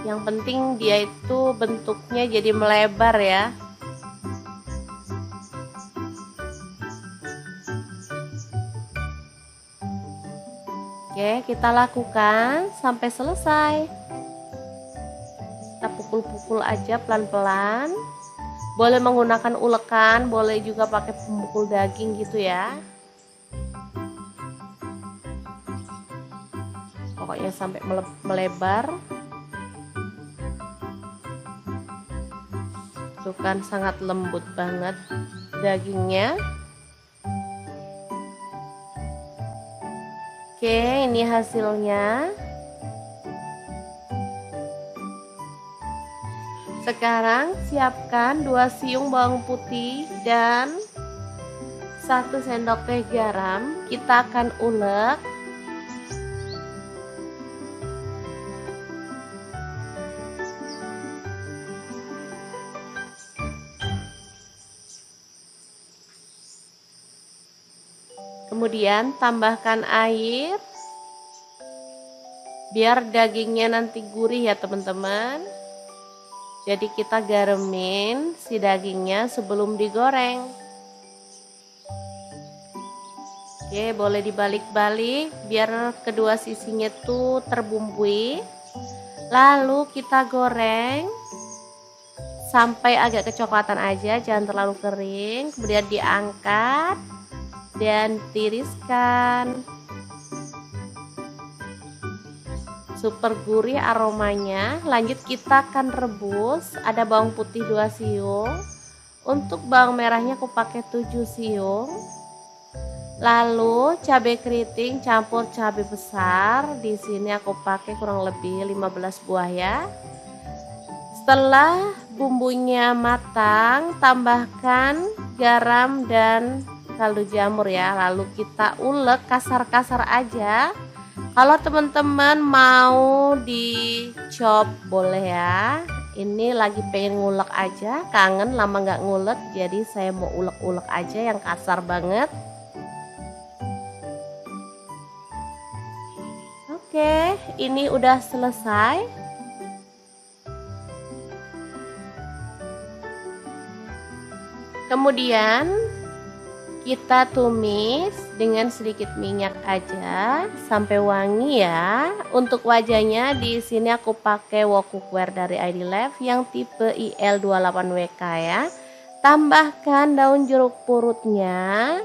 [SPEAKER 1] Yang penting dia itu bentuknya jadi melebar ya. Oke, kita lakukan sampai selesai. Kita pukul-pukul aja pelan-pelan. Boleh menggunakan ulekan, boleh juga pakai pemukul daging gitu ya. Pokoknya sampai melebar. Tuh kan sangat lembut banget dagingnya. Oke, ini hasilnya. Sekarang siapkan 2 siung bawang putih dan 1 sendok teh garam. Kita akan ulek. Kemudian tambahkan air biar dagingnya nanti gurih ya teman-teman. Jadi kita garemin si dagingnya sebelum digoreng. Oke, boleh dibalik-balik biar kedua sisinya tuh terbumbui. Lalu kita goreng sampai agak kecoklatan aja, jangan terlalu kering. Kemudian diangkat dan tiriskan. Super gurih aromanya. Lanjut kita akan rebus. Ada bawang putih 2 siung. Untuk bawang merahnya aku pakai 7 siung. Lalu cabai keriting campur cabai besar. Di sini aku pakai kurang lebih 15 buah ya. Setelah bumbunya matang, tambahkan garam dan kaldu jamur ya. Lalu kita ulek kasar-kasar aja. Kalau teman-teman mau dicop boleh ya. Ini lagi pengen ngulek aja, kangen lama nggak ngulek, jadi saya mau ulek-ulek aja yang kasar banget. Oke, ini udah selesai. Kemudian kita tumis dengan sedikit minyak aja sampai wangi ya. Untuk wajahnya di sini aku pakai wok cookware dari ID Life yang tipe IL28WK ya. Tambahkan daun jeruk purutnya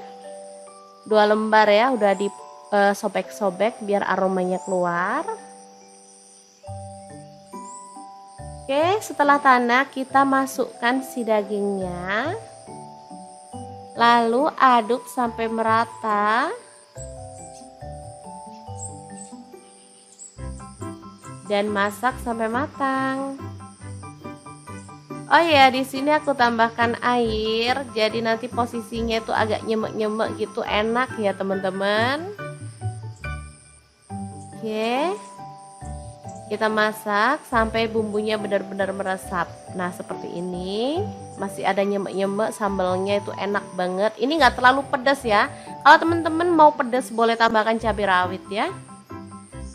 [SPEAKER 1] 2 lembar ya, udah disobek-sobek biar aromanya keluar. Oke, setelah tanak kita masukkan si dagingnya. Lalu aduk sampai merata. Dan masak sampai matang. Oh ya, di sini aku tambahkan air. Jadi nanti posisinya itu agak nyemek-nyemek gitu, enak ya teman-teman. Oke. Kita masak sampai bumbunya benar-benar meresap. Nah, seperti ini. Masih ada nyemek-nyemek, sambalnya itu enak banget. Ini nggak terlalu pedas ya. Kalau teman-teman mau pedas boleh tambahkan cabai rawit ya.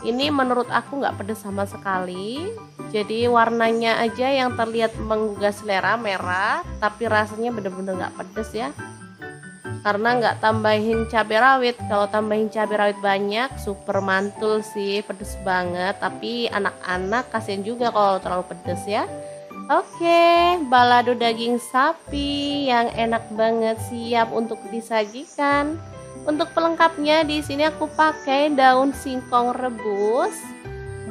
[SPEAKER 1] Ini menurut aku nggak pedas sama sekali. Jadi warnanya aja yang terlihat menggugah selera, merah. Tapi rasanya benar-benar nggak pedas ya. Karena nggak tambahin cabai rawit. Kalau tambahin cabai rawit banyak, super mantul sih, pedas banget. Tapi anak-anak kasihan juga kalau terlalu pedas ya. Oke, balado daging sapi yang enak banget siap untuk disajikan. Untuk pelengkapnya di sini aku pakai daun singkong rebus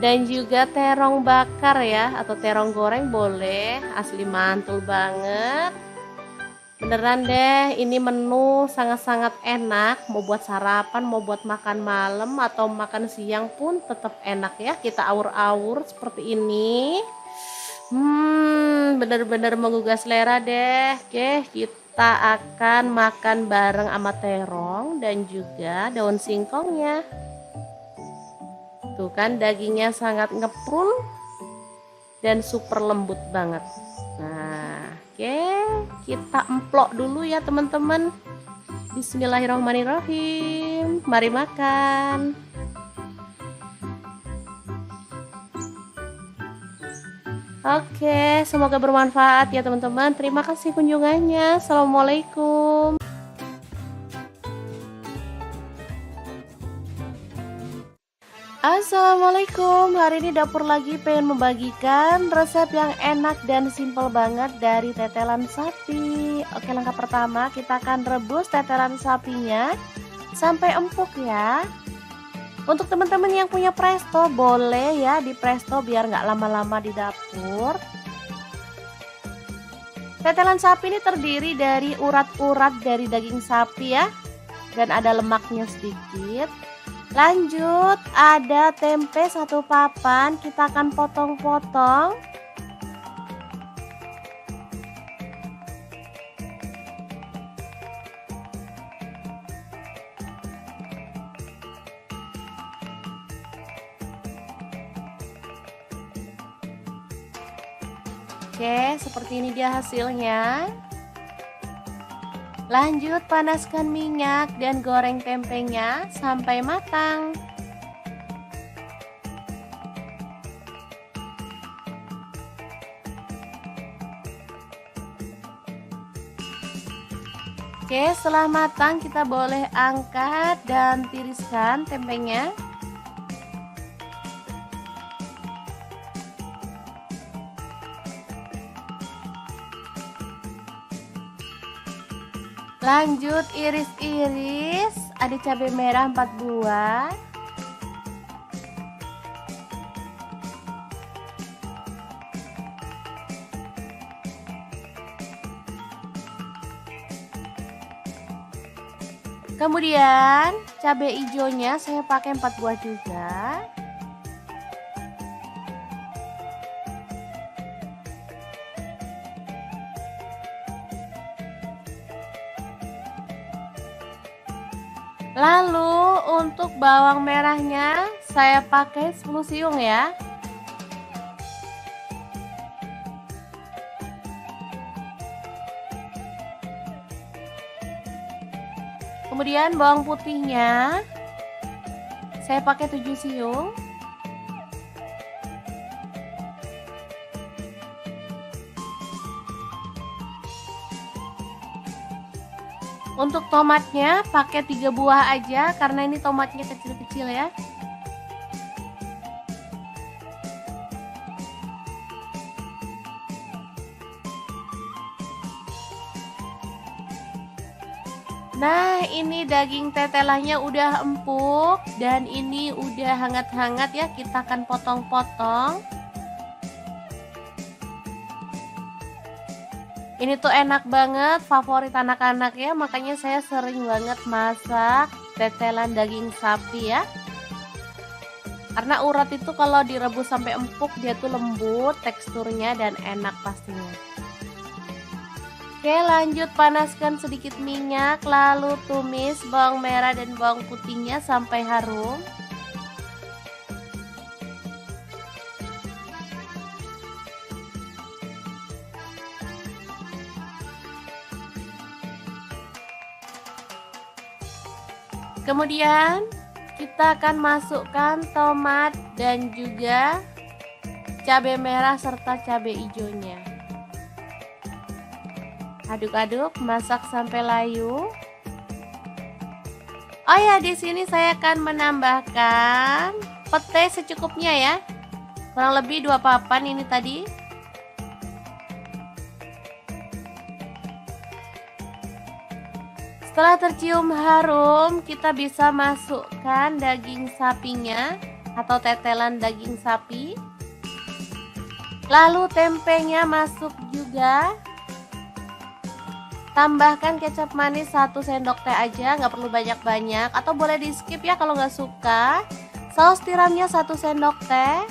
[SPEAKER 1] dan juga terong bakar ya, atau terong goreng boleh, asli mantul banget. Beneran deh, ini menu sangat-sangat enak. Mau buat sarapan, mau buat makan malam atau makan siang pun tetap enak ya. Kita awur-awur seperti ini. Bener-bener menggugah selera deh. Oke, kita akan makan bareng sama terong dan juga daun singkongnya. Tuh kan dagingnya sangat ngeprul dan super lembut banget. Nah, oke, kita emplok dulu ya teman-teman. Bismillahirrahmanirrahim. Mari makan. Oke, semoga bermanfaat ya teman-teman. Terima kasih kunjungannya. Assalamualaikum. Assalamualaikum, hari ini dapur lagi pengen membagikan resep yang enak dan simple banget dari tetelan sapi. Oke, langkah pertama kita akan rebus tetelan sapinya sampai empuk ya. Untuk teman-teman yang punya presto boleh ya di presto biar nggak lama-lama di dapur. Tetelan sapi ini terdiri dari urat-urat dari daging sapi ya, dan ada lemaknya sedikit. Lanjut, ada tempe 1 papan, kita akan potong-potong. Oke, seperti ini dia hasilnya. Lanjut, panaskan minyak dan goreng tempenya sampai matang. Oke, setelah matang kita boleh angkat dan tiriskan tempenya. Lanjut iris-iris, ada cabai merah 4 buah. Kemudian cabai hijaunya saya pakai 4 buah juga. Lalu untuk bawang merahnya saya pakai 10 siung ya. Kemudian bawang putihnya saya pakai 7 siung. Untuk tomatnya pakai 3 buah aja karena ini tomatnya kecil-kecil ya. Nah, ini daging tetelannya udah empuk dan ini udah hangat-hangat ya, kita akan potong-potong. Ini tuh enak banget, favorit anak-anak ya, makanya saya sering banget masak tetelan daging sapi ya. Karena urat itu kalau direbus sampai empuk dia tuh lembut teksturnya dan enak pastinya. Oke, lanjut panaskan sedikit minyak, lalu tumis bawang merah dan bawang putihnya sampai harum. Kemudian kita akan masukkan tomat dan juga cabai merah serta cabai hijaunya. Aduk-aduk, masak sampai layu. Oh ya, di sini saya akan menambahkan pete secukupnya ya. Kurang lebih 2 papan ini tadi. Setelah tercium harum, kita bisa masukkan daging sapinya atau tetelan daging sapi. Lalu tempenya masuk juga. Tambahkan kecap manis 1 sendok teh aja, nggak perlu banyak-banyak, atau boleh di skip ya kalau nggak suka. Saus tiramnya 1 sendok teh.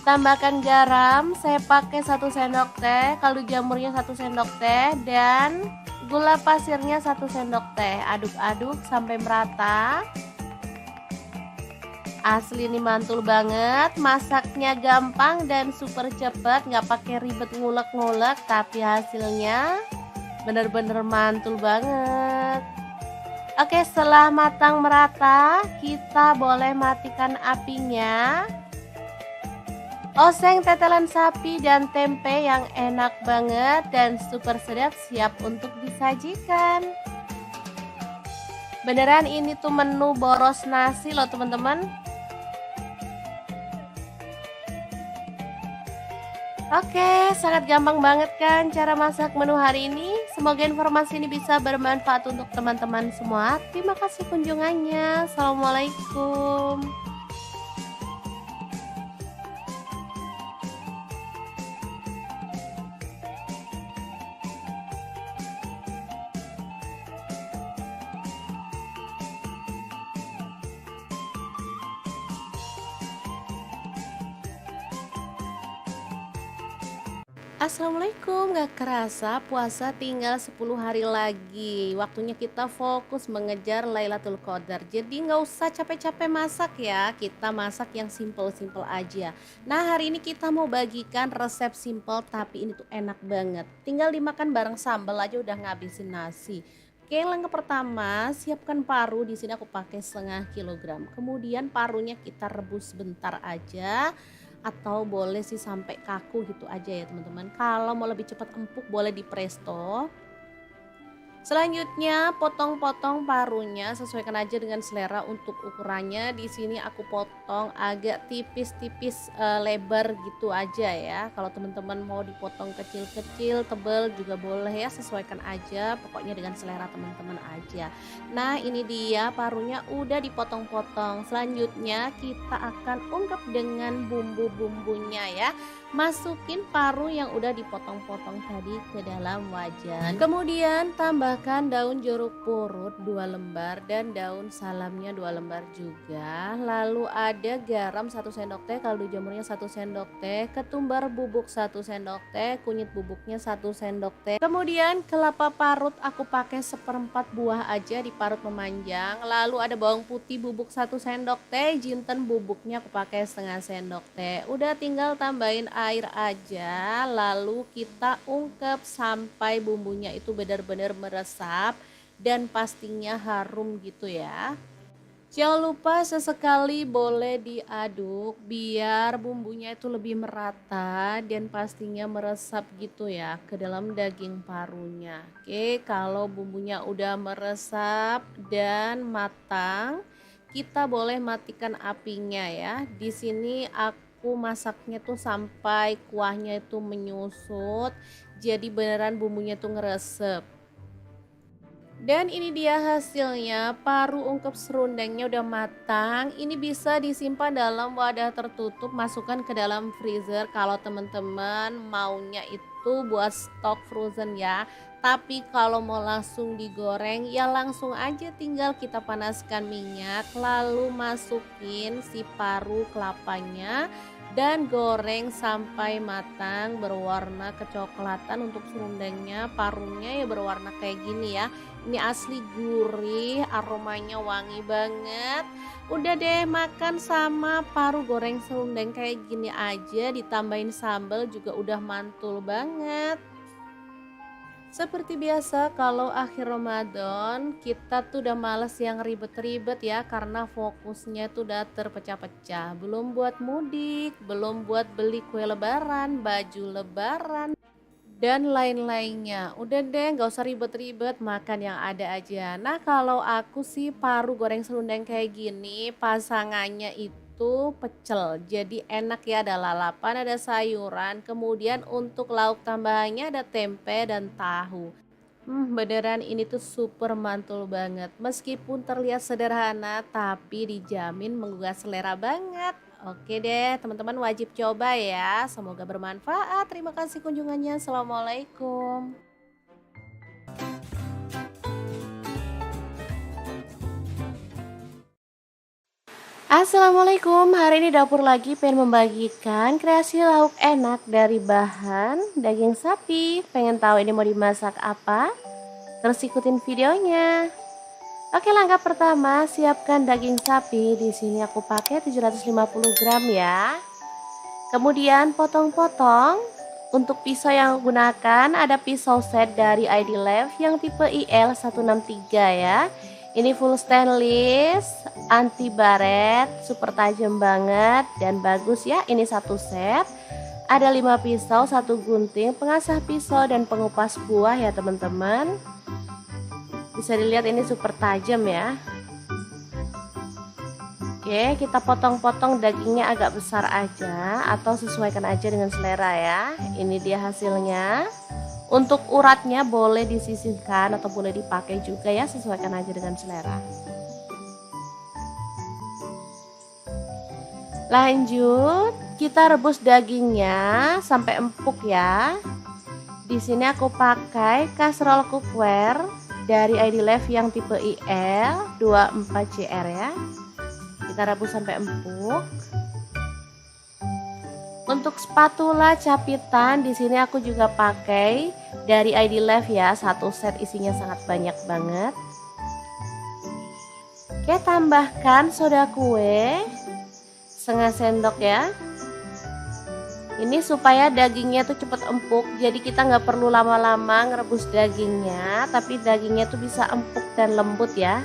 [SPEAKER 1] Tambahkan garam, saya pakai 1 sendok teh, kaldu jamurnya 1 sendok teh, dan gula pasirnya 1 sendok teh. Aduk-aduk sampai merata. Asli ini mantul banget, masaknya gampang dan super cepet, nggak pakai ribet ngulek-ngulek, tapi hasilnya bener-bener mantul banget. Oke, setelah matang merata, kita boleh matikan apinya. Oseng tetelan sapi dan tempe yang enak banget dan super sedap siap untuk disajikan. Beneran ini tuh menu boros nasi loh teman-teman. Oke, sangat gampang banget kan cara masak menu hari ini. Semoga informasi ini bisa bermanfaat untuk teman-teman semua. Terima kasih kunjungannya. Assalamualaikum. Assalamualaikum, gak kerasa puasa tinggal 10 hari lagi. Waktunya kita fokus mengejar Lailatul Qadar. Jadi nggak usah capek-capek masak ya, kita masak yang simple-simple aja. Nah hari ini kita mau bagikan resep simple tapi ini tuh enak banget. Tinggal dimakan bareng sambal aja udah ngabisin nasi. Oke, langkah pertama siapkan paru. Di sini aku pakai 1/2 kilogram. Kemudian parunya kita rebus sebentar aja, atau boleh sih sampai kaku gitu aja ya teman-teman. Kalau mau lebih cepat empuk boleh di presto. Selanjutnya potong-potong parunya, sesuaikan aja dengan selera untuk ukurannya. Di sini aku potong agak tipis-tipis, lebar gitu aja ya. Kalau teman-teman mau dipotong kecil-kecil, tebal juga boleh ya, sesuaikan aja. Pokoknya dengan selera teman-teman aja. Nah, ini dia parunya udah dipotong-potong. Selanjutnya kita akan ungkep dengan bumbu-bumbunya ya. Masukin paru yang udah dipotong-potong tadi ke dalam wajan. Kemudian tambahkan daun jeruk purut 2 lembar dan daun salamnya 2 lembar juga. Lalu ada garam 1 sendok teh, kaldu jamurnya 1 sendok teh, ketumbar bubuk 1 sendok teh, kunyit bubuknya 1 sendok teh. Kemudian kelapa parut aku pakai 1/4 buah aja, diparut memanjang. Lalu ada bawang putih bubuk 1 sendok teh, jinten bubuknya aku pakai 1/2 sendok teh. Udah tinggal tambahin air aja, lalu kita ungkep sampai bumbunya itu benar-benar meresap dan pastinya harum gitu ya. Jangan lupa sesekali boleh diaduk biar bumbunya itu lebih merata dan pastinya meresap gitu ya ke dalam daging parunya. Oke, kalau bumbunya udah meresap dan matang, kita boleh matikan apinya ya. Di sini aku masaknya tuh sampai kuahnya itu menyusut. Jadi beneran bumbunya tuh ngeresep. Dan ini dia hasilnya, paru ungkep serundengnya udah matang. Ini bisa disimpan dalam wadah tertutup, masukkan ke dalam freezer kalau teman-teman maunya itu buat stok frozen ya. Tapi kalau mau langsung digoreng ya langsung aja, tinggal kita panaskan minyak lalu masukin si paru kelapanya dan goreng sampai matang berwarna kecoklatan. Untuk serundengnya, parunya ya berwarna kayak gini ya. Ini asli gurih, aromanya wangi banget. Udah deh, makan sama paru goreng serundeng kayak gini aja, ditambahin sambal juga udah mantul banget. Seperti biasa kalau akhir Ramadan kita tuh udah males yang ribet-ribet ya, karena fokusnya tuh udah terpecah-pecah. Belum buat mudik, belum buat beli kue lebaran, baju lebaran, dan lain-lainnya. Udah deh, nggak usah ribet-ribet, makan yang ada aja. Nah kalau aku sih paru goreng serundeng kayak gini pasangannya itu pecel, jadi enak ya, ada lalapan, ada sayuran, kemudian untuk lauk tambahannya ada tempe dan tahu. Beneran ini tuh super mantul banget. Meskipun terlihat sederhana tapi dijamin menggugah selera banget. Oke deh, teman-teman wajib coba ya. Semoga bermanfaat. Terima kasih kunjungannya. Assalamualaikum. Assalamualaikum, hari ini dapur lagi pengen membagikan kreasi lauk enak dari bahan daging sapi. Pengen tahu ini mau dimasak apa? Terus ikutin videonya. Oke, langkah pertama siapkan daging sapi. Di sini aku pakai 750 gram ya. Kemudian potong-potong. Untuk pisau yang aku gunakan ada pisau set dari ID Lab yang tipe IL163 ya. Ini full stainless, anti baret, super tajam banget dan bagus ya. Ini satu set. Ada 5 pisau, satu gunting, pengasah pisau dan pengupas buah ya teman-teman. Bisa dilihat ini super tajam ya. Oke, kita potong-potong dagingnya agak besar aja atau sesuaikan aja dengan selera ya. Ini dia hasilnya. Untuk uratnya boleh disisihkan atau boleh dipakai juga ya, sesuaikan aja dengan selera. Lanjut, kita rebus dagingnya sampai empuk ya. Di sini aku pakai kaserol cookware dari ID Lab yang tipe IL 24CR ya. Kita rebus sampai empuk. Untuk spatula capitan di sini aku juga pakai dari ID Lab ya, satu set isinya sangat banyak banget. Oke, tambahkan soda kue setengah sendok ya. Ini supaya dagingnya tuh cepet empuk, jadi kita nggak perlu lama-lama ngerebus dagingnya, tapi dagingnya tuh bisa empuk dan lembut ya.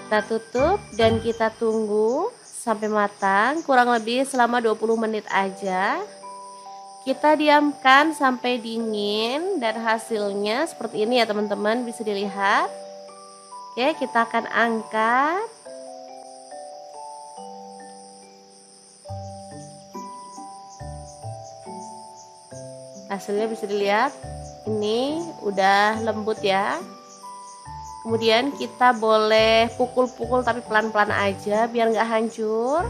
[SPEAKER 1] Kita tutup dan kita tunggu sampai matang, kurang lebih selama 20 menit aja. Kita diamkan sampai dingin dan hasilnya seperti ini ya teman-teman, bisa dilihat. Oke, kita akan angkat. Hasilnya bisa dilihat, ini udah lembut ya. Kemudian kita boleh pukul-pukul tapi pelan-pelan aja biar nggak hancur.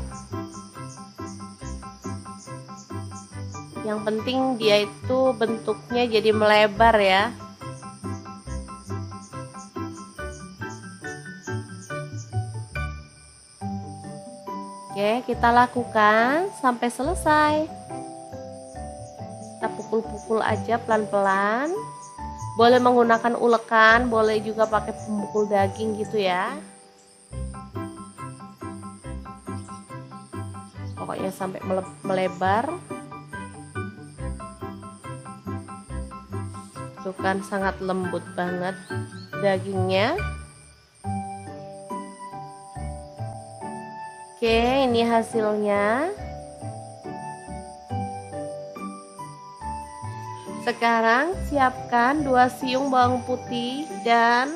[SPEAKER 1] Yang penting dia itu bentuknya jadi melebar ya. Oke, kita lakukan sampai selesai. Kita pukul-pukul aja pelan-pelan. Boleh menggunakan ulekan, boleh juga pakai pemukul daging gitu ya. Pokoknya sampai melebar. Tuh kan sangat lembut banget dagingnya. Oke, ini hasilnya. Sekarang siapkan 2 siung bawang putih dan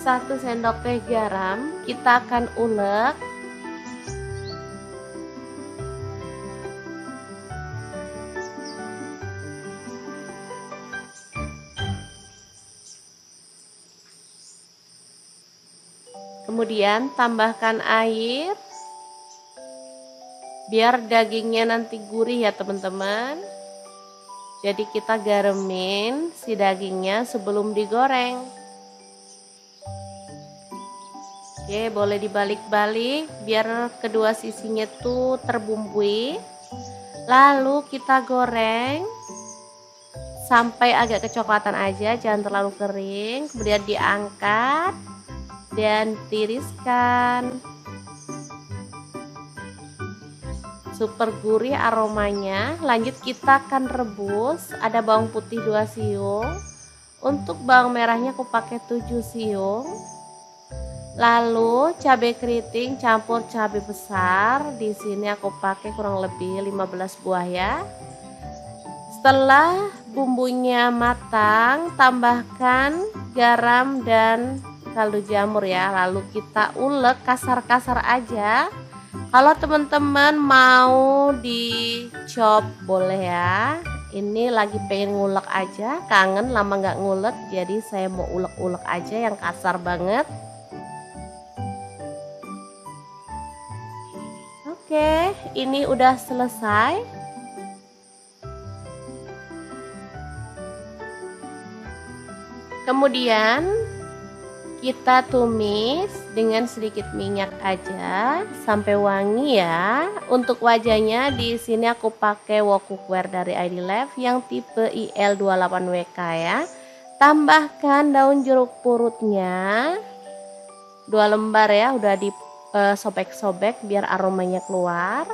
[SPEAKER 1] 1 sendok teh garam. Kita akan ulek. Kemudian tambahkan air biar dagingnya nanti gurih ya teman-teman. Jadi kita garemin si dagingnya sebelum digoreng. Oke, boleh dibalik-balik biar kedua sisinya tuh terbumbui. Lalu kita goreng sampai agak kecoklatan aja, jangan terlalu kering. Kemudian diangkat dan tiriskan. Super gurih aromanya. Lanjut kita akan rebus. Ada bawang putih 2 siung. Untuk bawang merahnya aku pakai 7 siung. Lalu cabai keriting campur cabai besar. Di sini aku pakai kurang lebih 15 buah ya. Setelah bumbunya matang, tambahkan garam dan kaldu jamur ya. Lalu kita ulek kasar-kasar aja. Kalau teman-teman mau dicop boleh ya. Ini lagi pengen ngulek aja, kangen lama nggak ngulek, jadi saya mau ulek-ulek aja yang kasar banget. Oke, ini udah selesai. Kemudian kita tumis dengan sedikit minyak aja sampai wangi ya. Untuk wajahnya di sini aku pakai wok cookware dari ID Lab yang tipe IL28WK ya. Tambahkan daun jeruk purutnya 2 lembar ya, udah disobek-sobek biar aromanya keluar.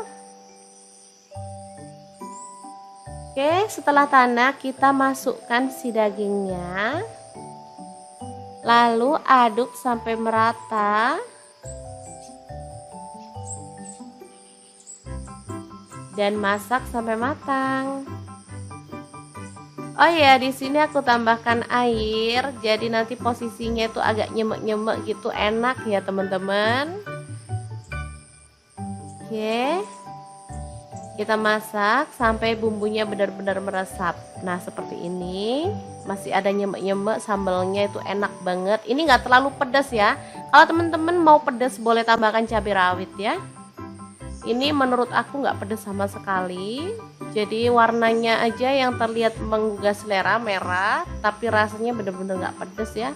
[SPEAKER 1] Oke, setelah tanak kita masukkan si dagingnya. Lalu aduk sampai merata. Dan masak sampai matang. Oh ya, di sini aku tambahkan air. Jadi nanti posisinya itu agak nyemek-nyemek gitu, enak ya teman-teman. Oke. Kita masak sampai bumbunya benar-benar meresap. Nah, seperti ini. Masih ada nyemek-nyemek, sambalnya itu enak banget. Ini nggak terlalu pedas ya. Kalau teman-teman mau pedas boleh tambahkan cabai rawit ya. Ini menurut aku nggak pedas sama sekali. Jadi warnanya aja yang terlihat menggugah selera, merah. Tapi rasanya benar-benar nggak pedas ya.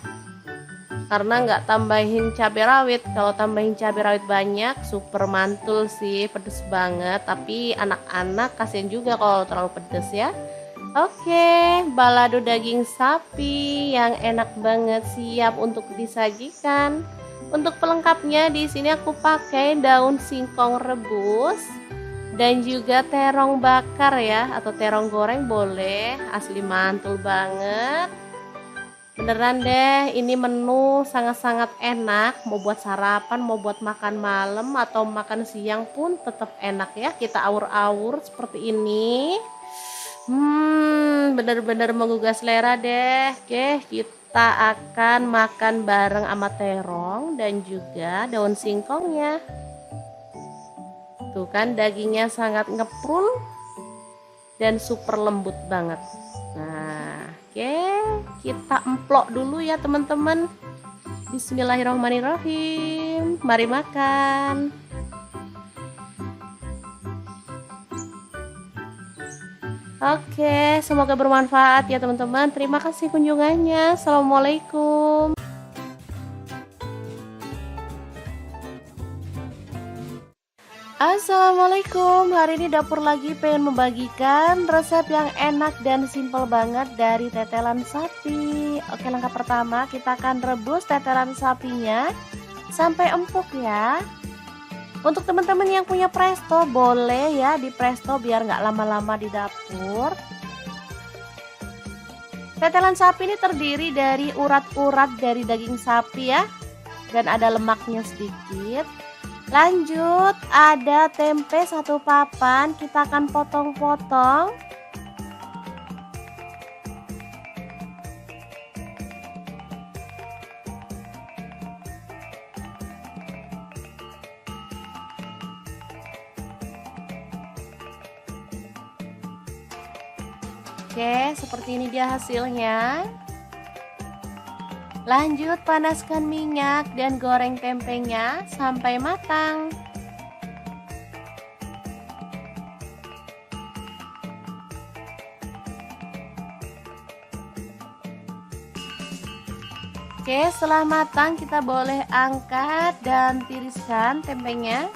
[SPEAKER 1] Karena nggak tambahin cabai rawit. Kalau tambahin cabai rawit banyak, super mantul sih, pedas banget. Tapi anak-anak kasihan juga kalau terlalu pedas ya. Oke, balado daging sapi yang enak banget siap untuk disajikan. Untuk pelengkapnya di sini aku pakai daun singkong rebus dan juga terong bakar ya, atau terong goreng boleh, asli mantul banget. Beneran deh, ini menu sangat-sangat enak, mau buat sarapan, mau buat makan malam atau makan siang pun tetap enak ya. Kita awur-awur seperti ini. Bener-bener menggugah selera deh. Oke, kita akan makan bareng sama terong dan juga daun singkongnya. Tuh kan dagingnya sangat ngeprul dan super lembut banget. Nah, oke, kita emplok dulu ya teman-teman. Bismillahirrahmanirrahim. Mari makan. Oke, semoga bermanfaat ya teman-teman. Terima kasih kunjungannya. Assalamualaikum. Assalamualaikum. Hari ini dapur lagi pengen membagikan resep yang enak dan simple banget dari tetelan sapi. Oke, langkah pertama kita akan rebus tetelan sapinya sampai empuk ya. Untuk teman-teman yang punya presto boleh ya di presto biar nggak lama-lama di dapur. Tetelan sapi ini terdiri dari urat-urat dari daging sapi ya, dan ada lemaknya sedikit. Lanjut ada tempe 1 papan, kita akan potong-potong. Oke, seperti ini dia hasilnya. Lanjut panaskan minyak dan goreng tempenya sampai matang. Oke, setelah matang kita boleh angkat dan tiriskan tempenya.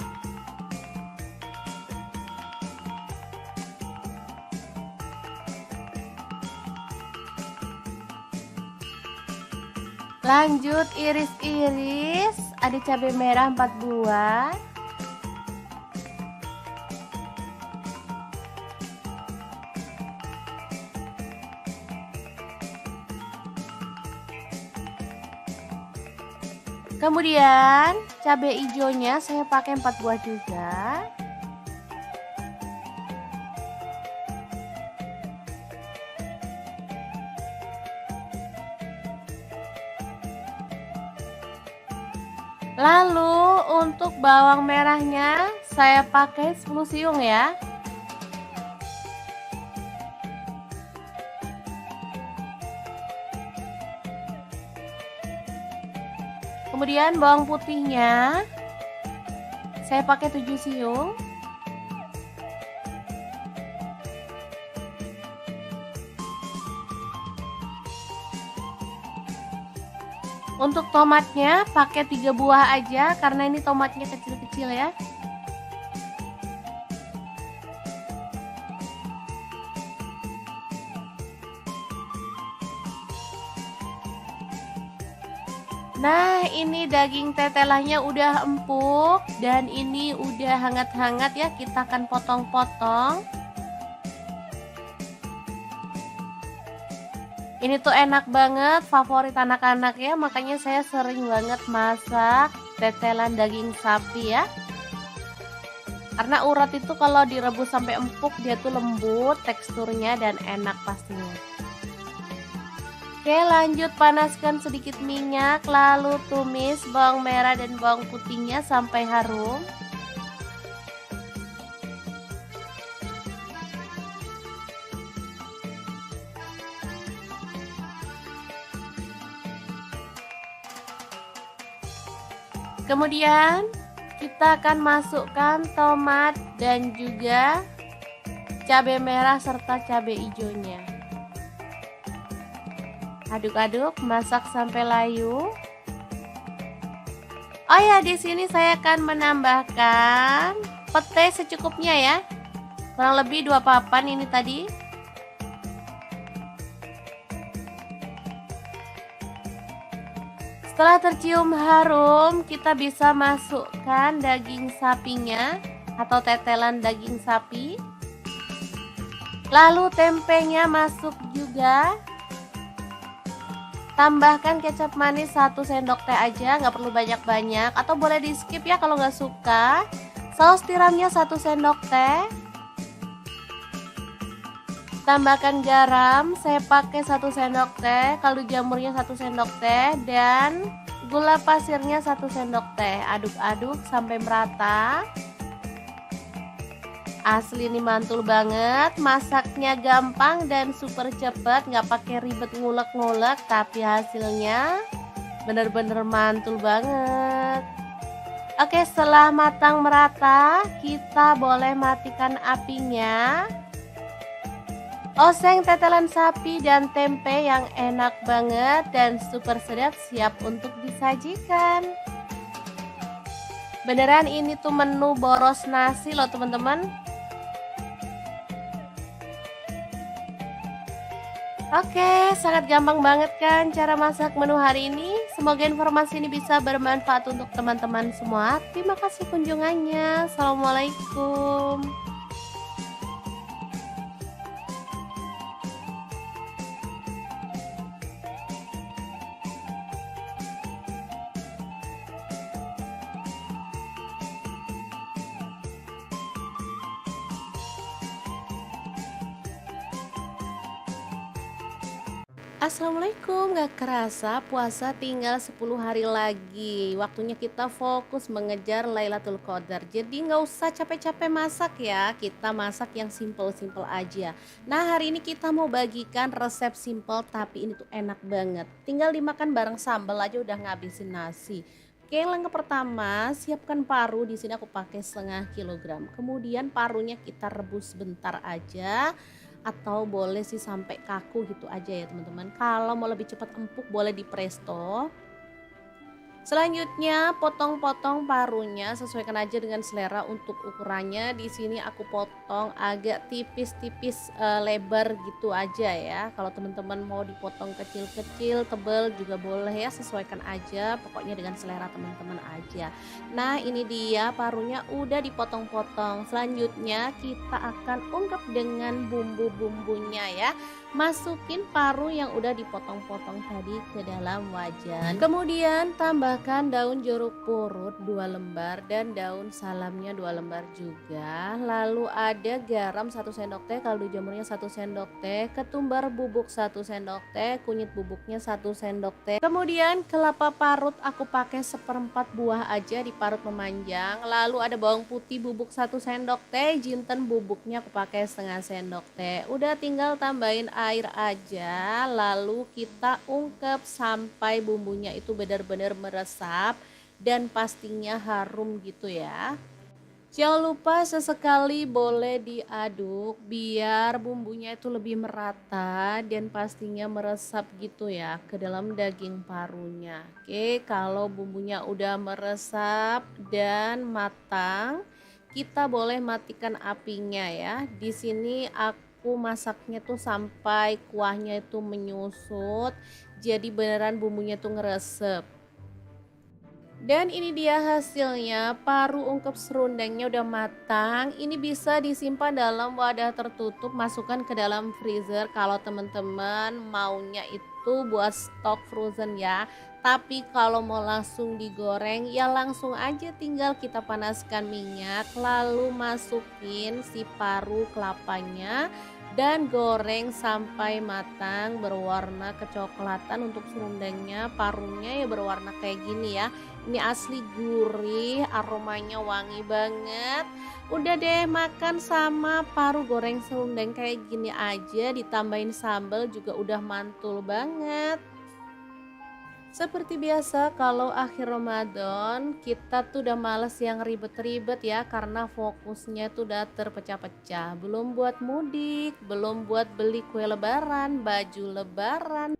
[SPEAKER 1] Lanjut iris-iris, ada cabai merah 4 buah. Kemudian cabai hijaunya saya pakai 4 buah juga. Lalu untuk bawang merahnya saya pakai 10 siung ya. Kemudian bawang putihnya saya pakai 7 siung. Untuk tomatnya pakai 3 buah aja karena ini tomatnya kecil-kecil ya. Nah, ini daging tetelannya udah empuk dan ini udah hangat-hangat ya, kita akan potong-potong. Ini tuh enak banget, favorit anak-anak ya, makanya saya sering banget masak tetelan daging sapi ya. Karena urat itu kalau direbus sampai empuk dia tuh lembut teksturnya dan enak pastinya. Oke, lanjut panaskan sedikit minyak, lalu tumis bawang merah dan bawang putihnya sampai harum. Kemudian kita akan masukkan tomat dan juga cabai merah serta cabai hijaunya. Aduk-aduk, masak sampai layu. Oh ya, di sini saya akan menambahkan pete secukupnya ya. Kurang lebih 2 papan ini tadi. Setelah tercium harum, kita bisa masukkan daging sapinya atau tetelan daging sapi. Lalu tempenya masuk juga. Tambahkan kecap manis 1 sendok teh aja, nggak perlu banyak-banyak, atau boleh di skip ya kalau nggak suka. Saus tiramnya 1 sendok teh. Tambahkan garam, saya pakai 1 sendok teh, kaldu jamurnya 1 sendok teh, dan gula pasirnya 1 sendok teh. Aduk-aduk sampai merata. Asli ini mantul banget, masaknya gampang dan super cepat, nggak pakai ribet ngulek-ngulek, tapi hasilnya bener-bener mantul banget. Oke, setelah matang merata, kita boleh matikan apinya. Oseng tetelan sapi dan tempe yang enak banget dan super sedap siap untuk disajikan. Beneran ini tuh menu boros nasi loh teman-teman. Oke, sangat gampang banget kan cara masak menu hari ini. Semoga informasi ini bisa bermanfaat untuk teman-teman semua. Terima kasih kunjungannya. Assalamualaikum. Assalamualaikum, gak kerasa puasa tinggal 10 hari lagi. Waktunya kita fokus mengejar Lailatul Qadar. Jadi nggak usah capek-capek masak ya, kita masak yang simple-simple aja. Nah, hari ini kita mau bagikan resep simple tapi ini tuh enak banget. Tinggal dimakan bareng sambal aja udah ngabisin nasi. Oke, langkah pertama, siapkan paru. Di sini aku pakai 1/2 kilogram. Kemudian parunya kita rebus sebentar aja, atau boleh sih sampai kaku gitu aja ya teman-teman. Kalau mau lebih cepat empuk boleh di presto. Selanjutnya potong-potong parunya, sesuaikan aja dengan selera untuk ukurannya. Di sini aku potong agak tipis-tipis, lebar gitu aja ya. Kalau teman-teman mau dipotong kecil-kecil, tebal juga boleh ya, sesuaikan aja. Pokoknya dengan selera teman-teman aja. Nah, ini dia parunya udah dipotong-potong. Selanjutnya kita akan ungkep dengan bumbu-bumbunya ya. Masukin paru yang udah dipotong-potong tadi ke dalam wajan. Kemudian tambahkan daun jeruk purut 2 lembar dan daun salamnya 2 lembar juga. Lalu ada garam 1 sendok teh, kaldu jamurnya 1 sendok teh, ketumbar bubuk 1 sendok teh, kunyit bubuknya 1 sendok teh. Kemudian kelapa parut aku pakai 1/4 buah aja, diparut memanjang. Lalu ada bawang putih bubuk 1 sendok teh, jinten bubuknya aku pakai 1/2 sendok teh. Udah tinggal tambahin air aja, lalu kita ungkep sampai bumbunya itu benar-benar meresap dan pastinya harum gitu ya. Jangan lupa sesekali boleh diaduk biar bumbunya itu lebih merata dan pastinya meresap gitu ya ke dalam daging parunya. Oke, kalau bumbunya udah meresap dan matang, kita boleh matikan apinya ya. Di sini aku masaknya tuh sampai kuahnya itu menyusut. Jadi beneran bumbunya tuh ngeresep. Dan ini dia hasilnya, paru ungkep serundengnya udah matang. Ini bisa disimpan dalam wadah tertutup, masukkan ke dalam freezer kalau teman-teman maunya itu buat stok frozen ya. Tapi kalau mau langsung digoreng ya langsung aja tinggal kita panaskan minyak lalu masukin si paru kelapanya dan goreng sampai matang berwarna kecoklatan. Untuk serundengnya parunya ya berwarna kayak gini ya. Ini asli gurih, aromanya wangi banget. Udah deh, makan sama paru goreng serundeng kayak gini aja ditambahin sambal juga udah mantul banget. Seperti biasa kalau akhir Ramadan kita tuh udah males yang ribet-ribet ya karena fokusnya tuh udah terpecah-pecah. Belum buat mudik, belum buat beli kue lebaran, baju lebaran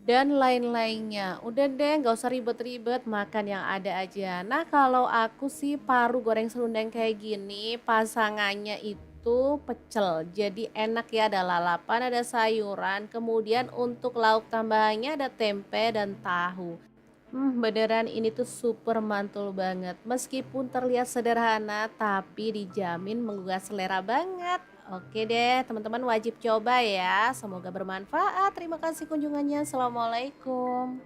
[SPEAKER 1] dan lain-lainnya. Udah deh nggak usah ribet-ribet, makan yang ada aja. Nah kalau aku sih paru goreng serundeng kayak gini pasangannya itu pecel. Jadi enak ya, ada lalapan, ada sayuran. Kemudian untuk lauk tambahannya ada tempe dan tahu. Beneran ini tuh super mantul banget. Meskipun terlihat sederhana, tapi dijamin menggugah selera banget. Oke deh, teman-teman wajib coba ya. Semoga bermanfaat. Terima kasih kunjungannya. Assalamualaikum.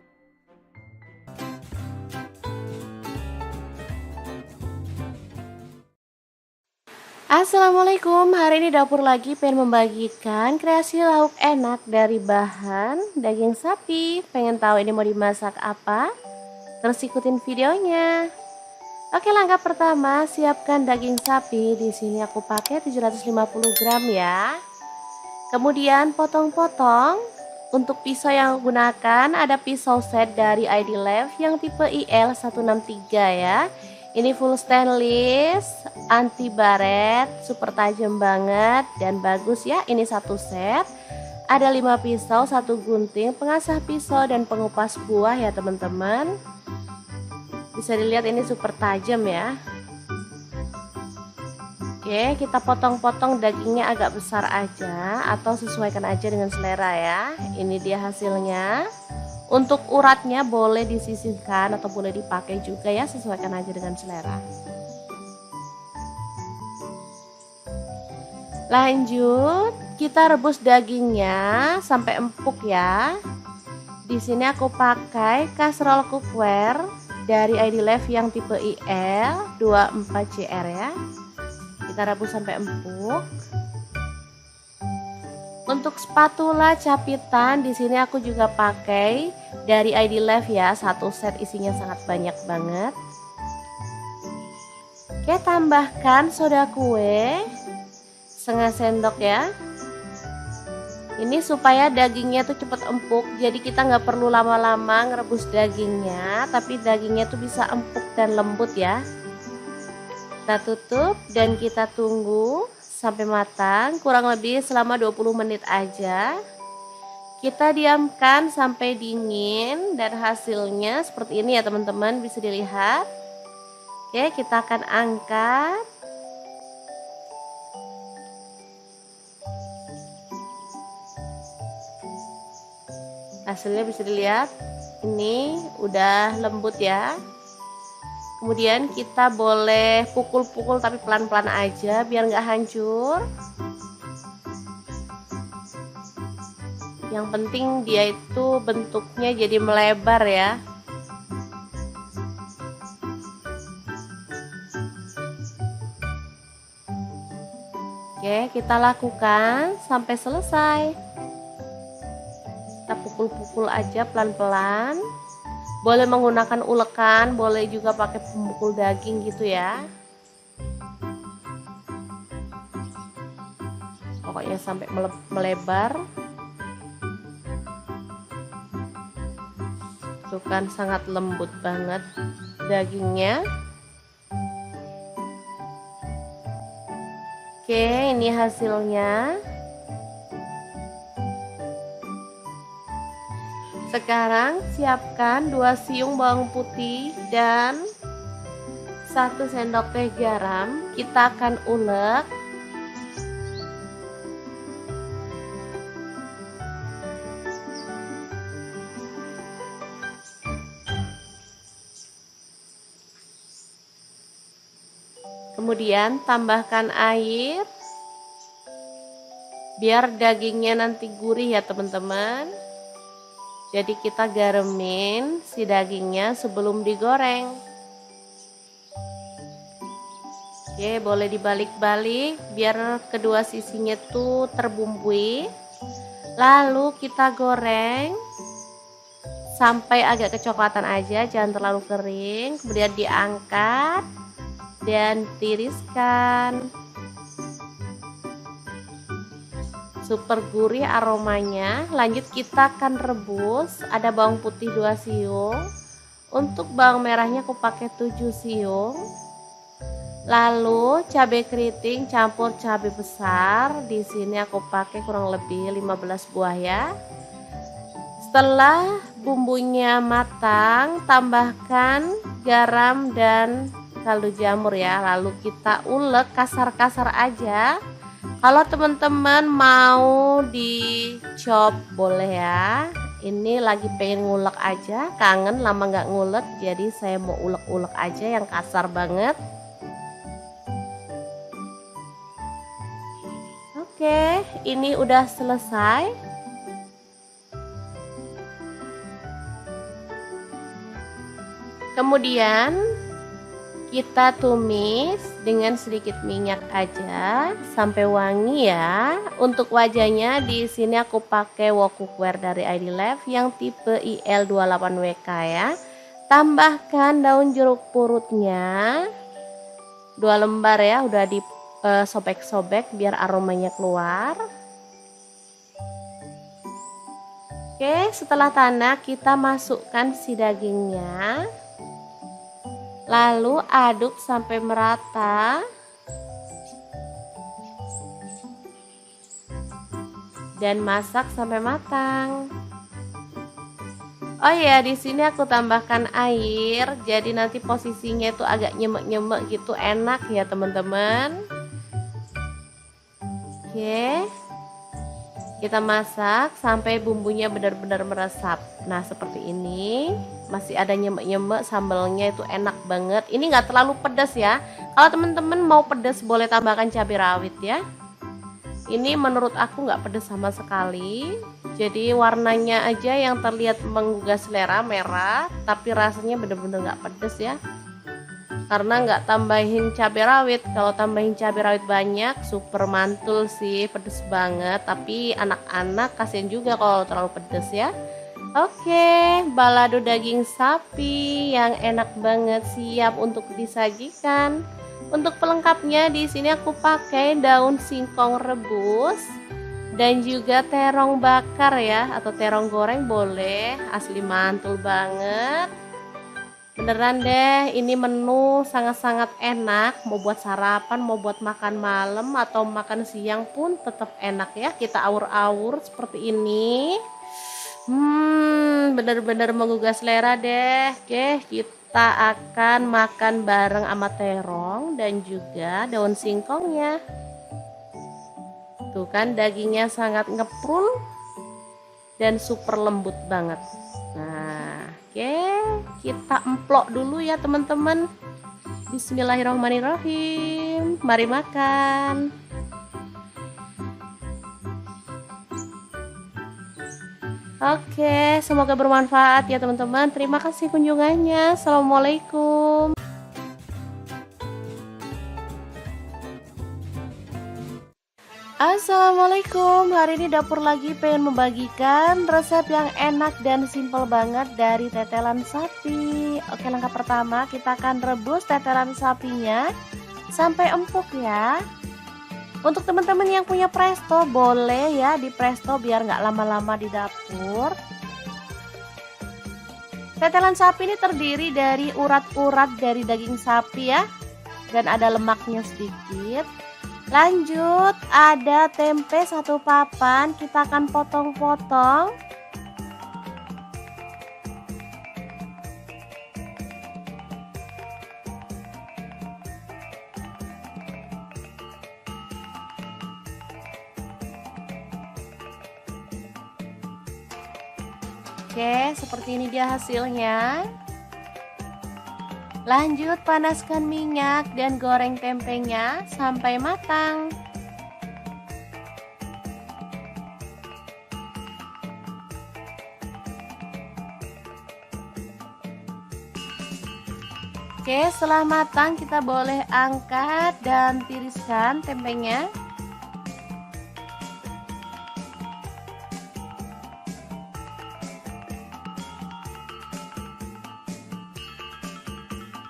[SPEAKER 1] Assalamualaikum, hari ini dapur lagi pengen membagikan kreasi lauk enak dari bahan daging sapi. Pengen tahu ini mau dimasak apa? Terus ikutin videonya. Oke, langkah pertama siapkan daging sapi. Di sini aku pakai 750 gram ya. Kemudian potong-potong. Untuk pisau yang aku gunakan ada pisau set dari ID Lab yang tipe IL163 ya. Ini full stainless, anti baret, super tajam banget dan bagus ya. Ini satu set. Ada 5 pisau, satu gunting, pengasah pisau dan pengupas buah ya teman-teman. Bisa dilihat ini super tajam ya. Oke, kita potong-potong dagingnya agak besar aja atau sesuaikan aja dengan selera ya. Ini dia hasilnya. Untuk uratnya boleh disisihkan atau boleh dipakai juga ya, sesuaikan aja dengan selera. Lanjut, kita rebus dagingnya sampai empuk ya. Di sini aku pakai kaserol cookware dari ID Lab yang tipe IL 24CR ya. Kita rebus sampai empuk. Untuk spatula capitan di sini aku juga pakai dari ID Lab ya, satu set isinya sangat banyak banget. Oke, tambahkan soda kue setengah sendok ya. Ini supaya dagingnya tuh cepet empuk, jadi kita nggak perlu lama-lama ngerebus dagingnya, tapi dagingnya tuh bisa empuk dan lembut ya. Kita tutup dan kita tunggu sampai matang, kurang lebih selama 20 menit aja. Kita diamkan sampai dingin dan hasilnya seperti ini ya teman-teman, bisa dilihat. Oke, kita akan angkat. Hasilnya bisa dilihat, ini udah lembut ya. Kemudian kita boleh pukul-pukul tapi pelan-pelan aja biar nggak hancur. Yang penting dia itu bentuknya jadi melebar ya. Oke, kita lakukan sampai selesai. Kita pukul-pukul aja pelan-pelan. Boleh menggunakan ulekan, boleh juga pakai pemukul daging gitu ya. Pokoknya sampai melebar. Tuh kan sangat lembut banget dagingnya. Oke, ini hasilnya. Sekarang siapkan 2 siung bawang putih dan 1 sendok teh garam. Kita akan ulek. Kemudian tambahkan air biar dagingnya nanti gurih ya teman-teman. Jadi kita garemin si dagingnya sebelum digoreng. Oke, boleh dibalik-balik biar kedua sisinya tuh terbumbui. Lalu kita goreng sampai agak kecoklatan aja, jangan terlalu kering. Kemudian diangkat dan tiriskan. Super gurih aromanya. Lanjut kita akan rebus. Ada bawang putih 2 siung. Untuk bawang merahnya aku pakai 7 siung. Lalu cabai keriting campur cabai besar. Di sini aku pakai kurang lebih 15 buah ya. Setelah bumbunya matang, tambahkan garam dan kaldu jamur ya. Lalu kita ulek kasar-kasar aja. Kalau teman-teman mau dicop boleh ya. Ini lagi pengen ngulek aja, kangen lama nggak ngulek, jadi saya mau ulek-ulek aja yang kasar banget. Oke, ini udah selesai. Kemudian kita tumis dengan sedikit minyak aja sampai wangi ya. Untuk wajahnya di sini aku pakai wok cookware dari ID Life yang tipe IL28WK ya. Tambahkan daun jeruk purutnya 2 lembar ya, udah disobek-sobek biar aromanya keluar. Oke, setelah tanak kita masukkan si dagingnya. Lalu aduk sampai merata. Dan masak sampai matang. Oh ya, di sini aku tambahkan air. Jadi nanti posisinya itu agak nyemek-nyemek gitu, enak ya teman-teman. Oke. Kita masak sampai bumbunya benar-benar meresap. Nah, seperti ini. Masih ada nyemek-nyemek, sambalnya itu enak banget. Ini nggak terlalu pedas ya. Kalau teman-teman mau pedas boleh tambahkan cabai rawit ya. Ini menurut aku nggak pedas sama sekali. Jadi warnanya aja yang terlihat menggugah selera, merah. Tapi rasanya benar-benar nggak pedas ya. Karena nggak tambahin cabai rawit. Kalau tambahin cabai rawit banyak, super mantul sih, pedas banget. Tapi anak-anak kasihan juga kalau terlalu pedas ya. Oke, balado daging sapi yang enak banget siap untuk disajikan. Untuk pelengkapnya di sini aku pakai daun singkong rebus dan juga terong bakar ya, atau terong goreng boleh, asli mantul banget. Beneran deh, ini menu sangat-sangat enak, mau buat sarapan, mau buat makan malam atau makan siang pun tetap enak ya. Kita awur-awur seperti ini. Bener-bener menggugah selera deh. Oke, kita akan makan bareng sama terong dan juga daun singkongnya. Tuh kan dagingnya sangat ngeprul dan super lembut banget. Nah, oke, kita emplok dulu ya teman-teman. Bismillahirrahmanirrahim. Mari makan. Oke, semoga bermanfaat ya teman-teman. Terima kasih kunjungannya. Assalamualaikum. Assalamualaikum. Hari ini dapur lagi pengen membagikan resep yang enak dan simple banget dari tetelan sapi. Oke, langkah pertama kita akan rebus tetelan sapinya sampai empuk ya. Untuk teman-teman yang punya presto boleh ya di presto biar nggak lama-lama di dapur. Tetelan sapi ini terdiri dari urat-urat dari daging sapi ya, dan ada lemaknya sedikit. Lanjut, ada tempe satu papan, kita akan potong-potong. Oke, seperti ini dia hasilnya. Lanjut panaskan minyak dan goreng tempenya sampai matang. Oke, setelah matang kita boleh angkat dan tiriskan tempenya.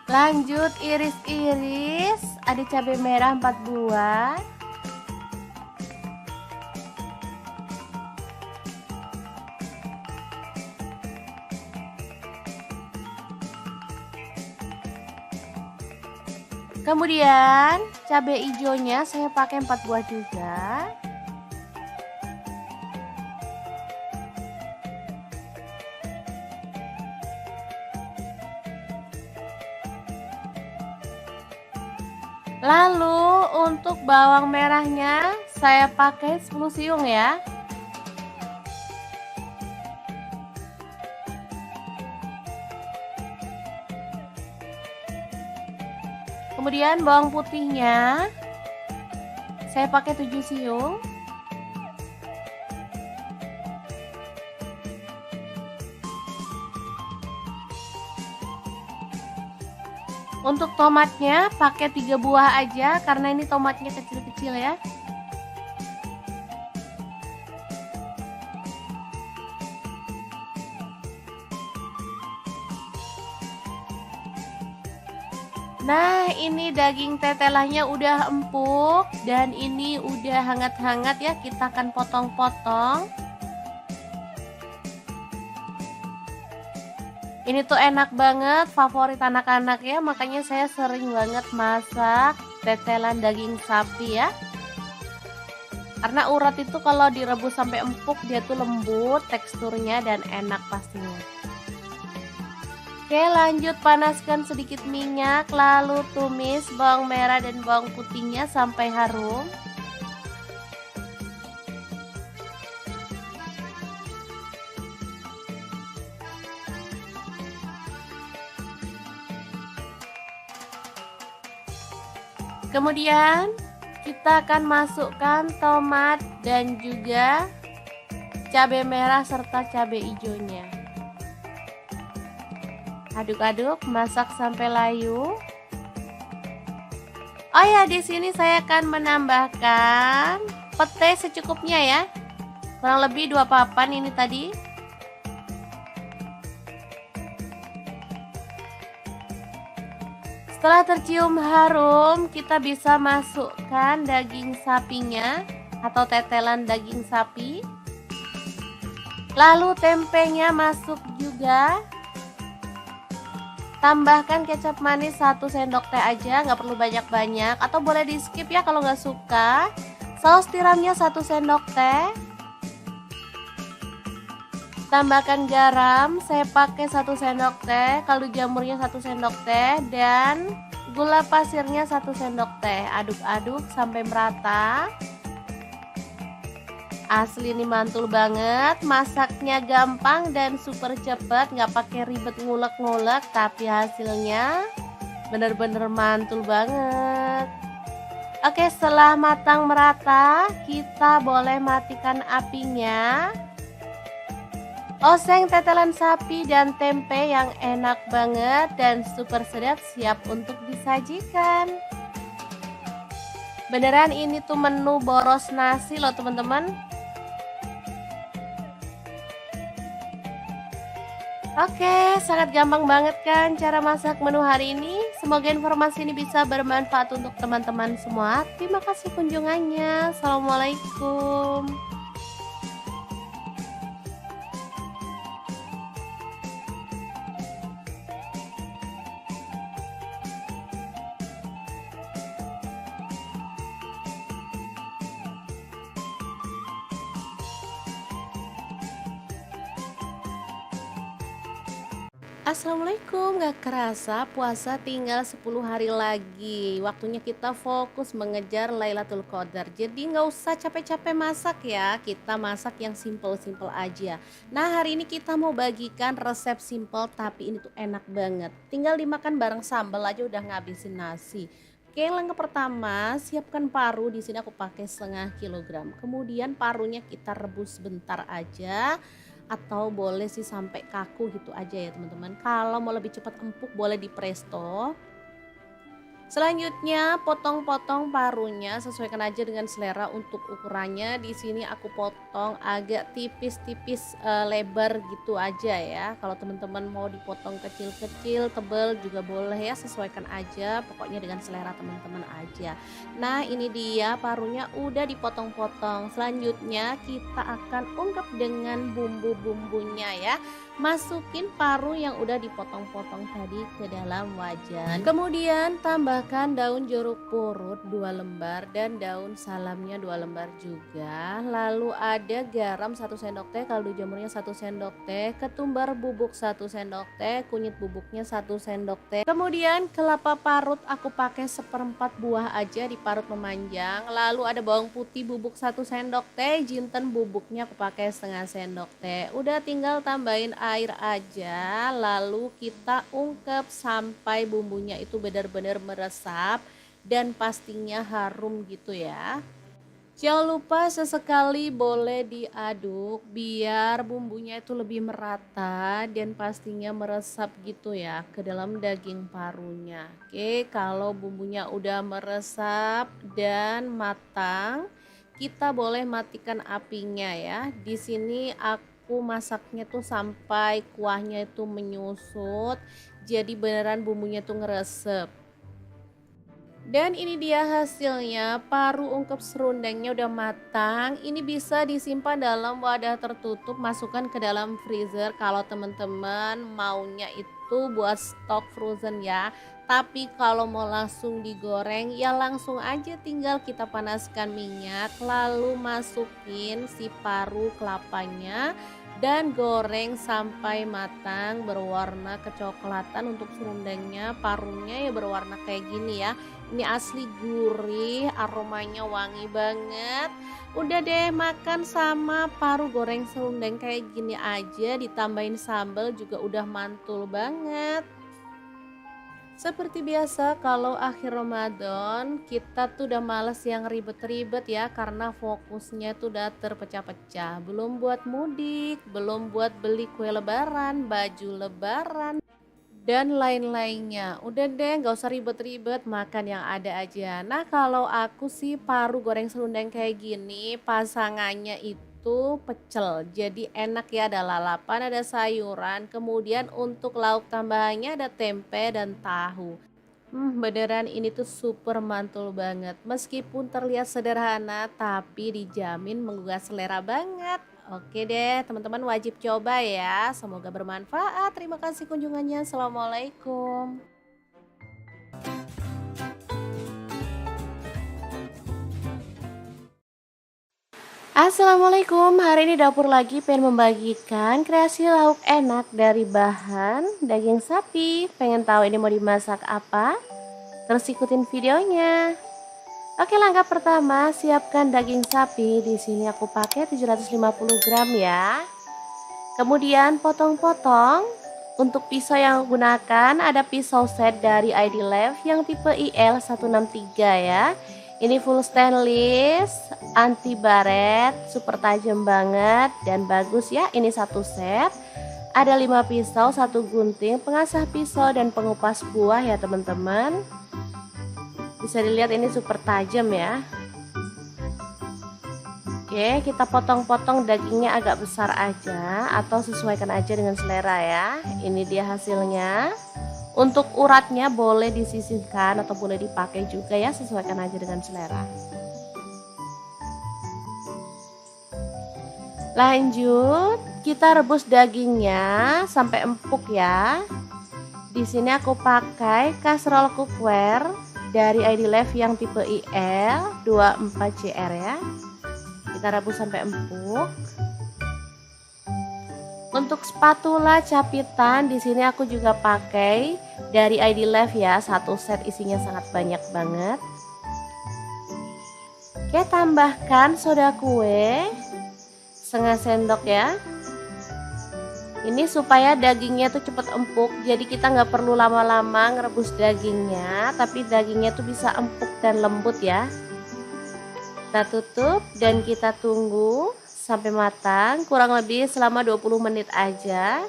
[SPEAKER 1] Lanjut iris-iris, ada cabai merah 4 buah. Kemudian cabai hijaunya saya pakai 4 buah juga. Lalu untuk bawang merahnya saya pakai 10 siung ya. Kemudian bawang putihnya saya pakai 7 siung. Untuk tomatnya pakai 3 buah aja karena ini tomatnya kecil-kecil ya. Nah, ini daging tetelannya udah empuk dan ini udah hangat-hangat ya, kita akan potong-potong. Ini tuh enak banget, favorit anak-anak ya, makanya saya sering banget masak tetelan daging sapi ya. Karena urat itu kalau direbus sampai empuk dia tuh lembut teksturnya dan enak pastinya. Oke, lanjut panaskan sedikit minyak, lalu tumis bawang merah dan bawang putihnya sampai harum. Kemudian kita akan masukkan tomat dan juga cabai merah serta cabai hijaunya. Aduk-aduk, masak sampai layu. Oh ya, di sini saya akan menambahkan pete secukupnya ya. Kurang lebih 2 papan ini tadi. Setelah tercium harum, kita bisa masukkan daging sapinya atau tetelan daging sapi. Lalu tempenya masuk juga. Tambahkan kecap manis 1 sendok teh aja, nggak perlu banyak-banyak, atau boleh di skip ya kalau nggak suka. Saus tiramnya 1 sendok teh. Tambahkan garam, saya pakai 1 sendok teh, kaldu jamurnya 1 sendok teh, dan gula pasirnya 1 sendok teh. Aduk-aduk sampai merata. Asli ini mantul banget, masaknya gampang dan super cepet, nggak pakai ribet ngulek-ngulek, tapi hasilnya bener-bener mantul banget. Oke, setelah matang merata, kita boleh matikan apinya. Oseng tetelan sapi dan tempe yang enak banget dan super sedap siap untuk disajikan. Beneran ini tuh menu boros nasi loh teman-teman. Oke, sangat gampang banget kan cara masak menu hari ini. Semoga informasi ini bisa bermanfaat untuk teman-teman semua. Terima kasih kunjungannya. Assalamualaikum. Assalamualaikum, gak kerasa puasa tinggal 10 hari lagi. Waktunya kita fokus mengejar Lailatul Qadar. Jadi nggak usah capek-capek masak ya, kita masak yang simple-simple aja. Nah hari ini kita mau bagikan resep simple tapi ini tuh enak banget. Tinggal dimakan bareng sambal aja udah ngabisin nasi. Oke, langkah pertama siapkan paru. Di sini aku pakai 1/2 kilogram. Kemudian parunya kita rebus sebentar aja atau boleh sih sampai kaku gitu aja ya teman-teman. Kalau mau lebih cepat empuk boleh di presto. Selanjutnya potong-potong parunya, sesuaikan aja dengan selera untuk ukurannya. Di sini aku potong agak tipis-tipis lebar gitu aja ya. Kalau teman-teman mau dipotong kecil-kecil, tebal juga boleh ya, sesuaikan aja. Pokoknya dengan selera teman-teman aja. Nah, ini dia parunya udah dipotong-potong. Selanjutnya kita akan ungkep dengan bumbu-bumbunya ya. Masukin paru yang udah dipotong-potong tadi ke dalam wajan. Kemudian tambahkan daun jeruk purut 2 lembar dan daun salamnya 2 lembar juga. Lalu ada garam 1 sendok teh, kaldu jamurnya 1 sendok teh, ketumbar bubuk 1 sendok teh, kunyit bubuknya 1 sendok teh. Kemudian kelapa parut aku pakai 1/4 buah aja, diparut memanjang. Lalu ada bawang putih bubuk 1 sendok teh, jinten bubuknya aku pakai setengah sendok teh. Udah tinggal tambahin air aja, lalu kita ungkep sampai bumbunya itu benar-benar meresap dan pastinya harum gitu ya. Jangan lupa sesekali boleh diaduk biar bumbunya itu lebih merata dan pastinya meresap gitu ya ke dalam daging parunya. Oke, kalau bumbunya udah meresap dan matang, kita boleh matikan apinya ya. Di sini aku masaknya tuh sampai kuahnya itu menyusut. Jadi beneran bumbunya tuh ngeresep. Dan ini dia hasilnya, paru ungkep serundengnya udah matang. Ini bisa disimpan dalam wadah tertutup, masukkan ke dalam freezer kalau teman-teman maunya itu buat stok frozen ya. Tapi kalau mau langsung digoreng ya langsung aja, tinggal kita panaskan minyak lalu masukin si paru kelapanya dan goreng sampai matang berwarna kecoklatan. Untuk serundengnya, parunya ya berwarna kayak gini ya. Ini asli gurih, aromanya wangi banget. Udah deh, makan sama paru goreng serundeng kayak gini aja, ditambahin sambal juga udah mantul banget. Seperti biasa kalau akhir Ramadan kita tuh udah males yang ribet-ribet ya, karena fokusnya tuh udah terpecah-pecah. Belum buat mudik, belum buat beli kue lebaran, baju lebaran, dan lain-lainnya. Udah deh gak usah ribet-ribet, makan yang ada aja. Nah kalau aku sih paru goreng serundeng kayak gini pasangannya itu pecel. Jadi enak ya, ada lalapan, ada sayuran. Kemudian untuk lauk tambahannya ada tempe dan tahu. Beneran ini tuh super mantul banget. Meskipun terlihat sederhana tapi dijamin menggugah selera banget. Oke deh, teman-teman wajib coba ya. Semoga bermanfaat. Terima kasih kunjungannya. Assalamualaikum. Assalamualaikum, hari ini dapur lagi pengen membagikan kreasi lauk enak dari bahan daging sapi. Pengen tahu ini mau dimasak apa? Terus ikutin videonya. Oke, langkah pertama siapkan daging sapi. Di sini aku pakai 750 gram ya. Kemudian potong-potong. Untuk pisau yang aku gunakan ada pisau set dari ID Love yang tipe IL 163 ya. Ini full stainless, anti baret, super tajam banget dan bagus ya. Ini satu set. Ada 5 pisau, 1 gunting, pengasah pisau dan pengupas buah ya teman-teman. Bisa dilihat ini super tajam ya. Oke, kita potong-potong dagingnya agak besar aja atau sesuaikan aja dengan selera ya. Ini dia hasilnya. Untuk uratnya boleh disisihkan atau boleh dipakai juga ya, sesuaikan aja dengan selera. Lanjut, kita rebus dagingnya sampai empuk ya. Di sini aku pakai kaserol cookware dari ID Love yang tipe IL 24CR ya. Kita rebus sampai empuk. Untuk spatula capitan di sini aku juga pakai dari ID Life ya, satu set isinya sangat banyak banget. Oke, tambahkan soda kue setengah sendok ya. Ini supaya dagingnya tuh cepet empuk, jadi kita nggak perlu lama-lama ngerebus dagingnya, tapi dagingnya tuh bisa empuk dan lembut ya. Kita tutup dan kita tunggu sampai matang, kurang lebih selama 20 menit aja.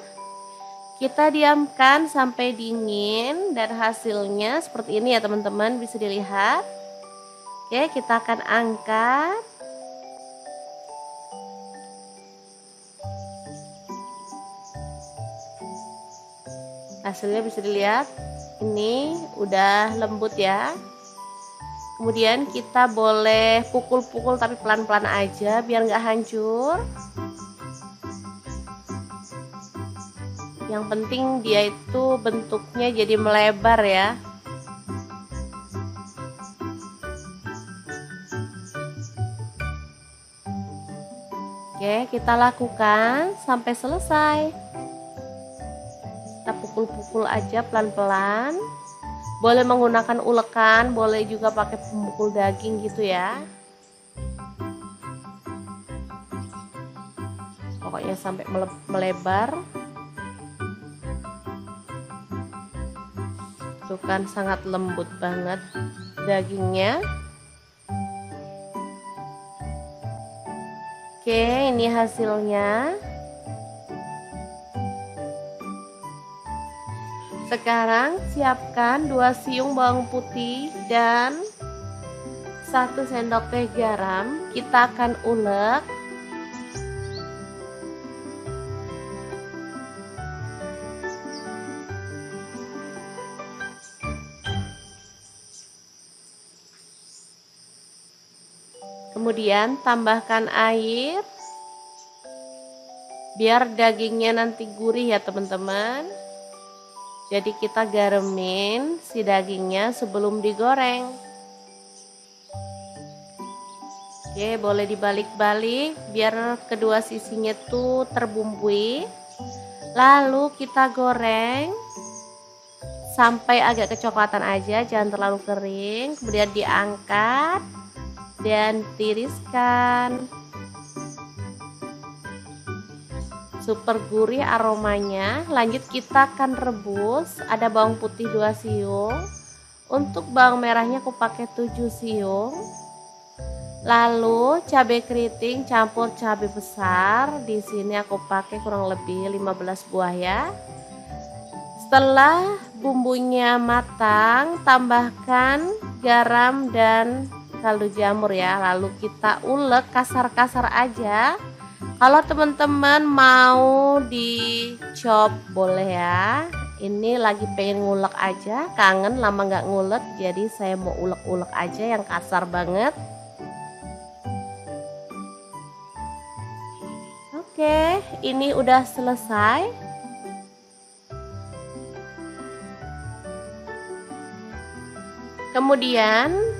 [SPEAKER 1] Kita diamkan sampai dingin dan hasilnya seperti ini ya teman-teman, bisa dilihat. Oke, kita akan angkat. Hasilnya bisa dilihat, ini udah lembut ya. Kemudian kita boleh pukul-pukul tapi pelan-pelan aja biar nggak hancur. Yang penting dia itu bentuknya jadi melebar ya. Oke, kita lakukan sampai selesai. Kita pukul-pukul aja pelan-pelan. Boleh menggunakan ulekan, boleh juga pakai pemukul daging gitu ya. Pokoknya sampai melebar. Tuh kan sangat lembut banget dagingnya. Oke, ini hasilnya. Sekarang siapkan 2 siung bawang putih dan 1 sendok teh garam. Kita akan ulek. Kemudian tambahkan air biar dagingnya nanti gurih ya teman-teman. Jadi kita garemin si dagingnya sebelum digoreng. Oke, boleh dibalik-balik biar kedua sisinya tuh terbumbui. Lalu kita goreng sampai agak kecoklatan aja, jangan terlalu kering. Kemudian diangkat dan tiriskan. Super gurih aromanya. Lanjut kita akan rebus. Ada bawang putih 2 siung. Untuk bawang merahnya aku pakai 7 siung. Lalu cabai keriting campur cabai besar. Di sini aku pakai kurang lebih 15 buah ya. Setelah bumbunya matang, tambahkan garam dan kaldu jamur ya. Lalu kita ulek kasar-kasar aja. Kalau teman-teman mau dicop boleh ya. Ini lagi pengen ngulek aja, kangen lama nggak ngulek, jadi saya mau ulek-ulek aja yang kasar banget. Oke, ini udah selesai. Kemudian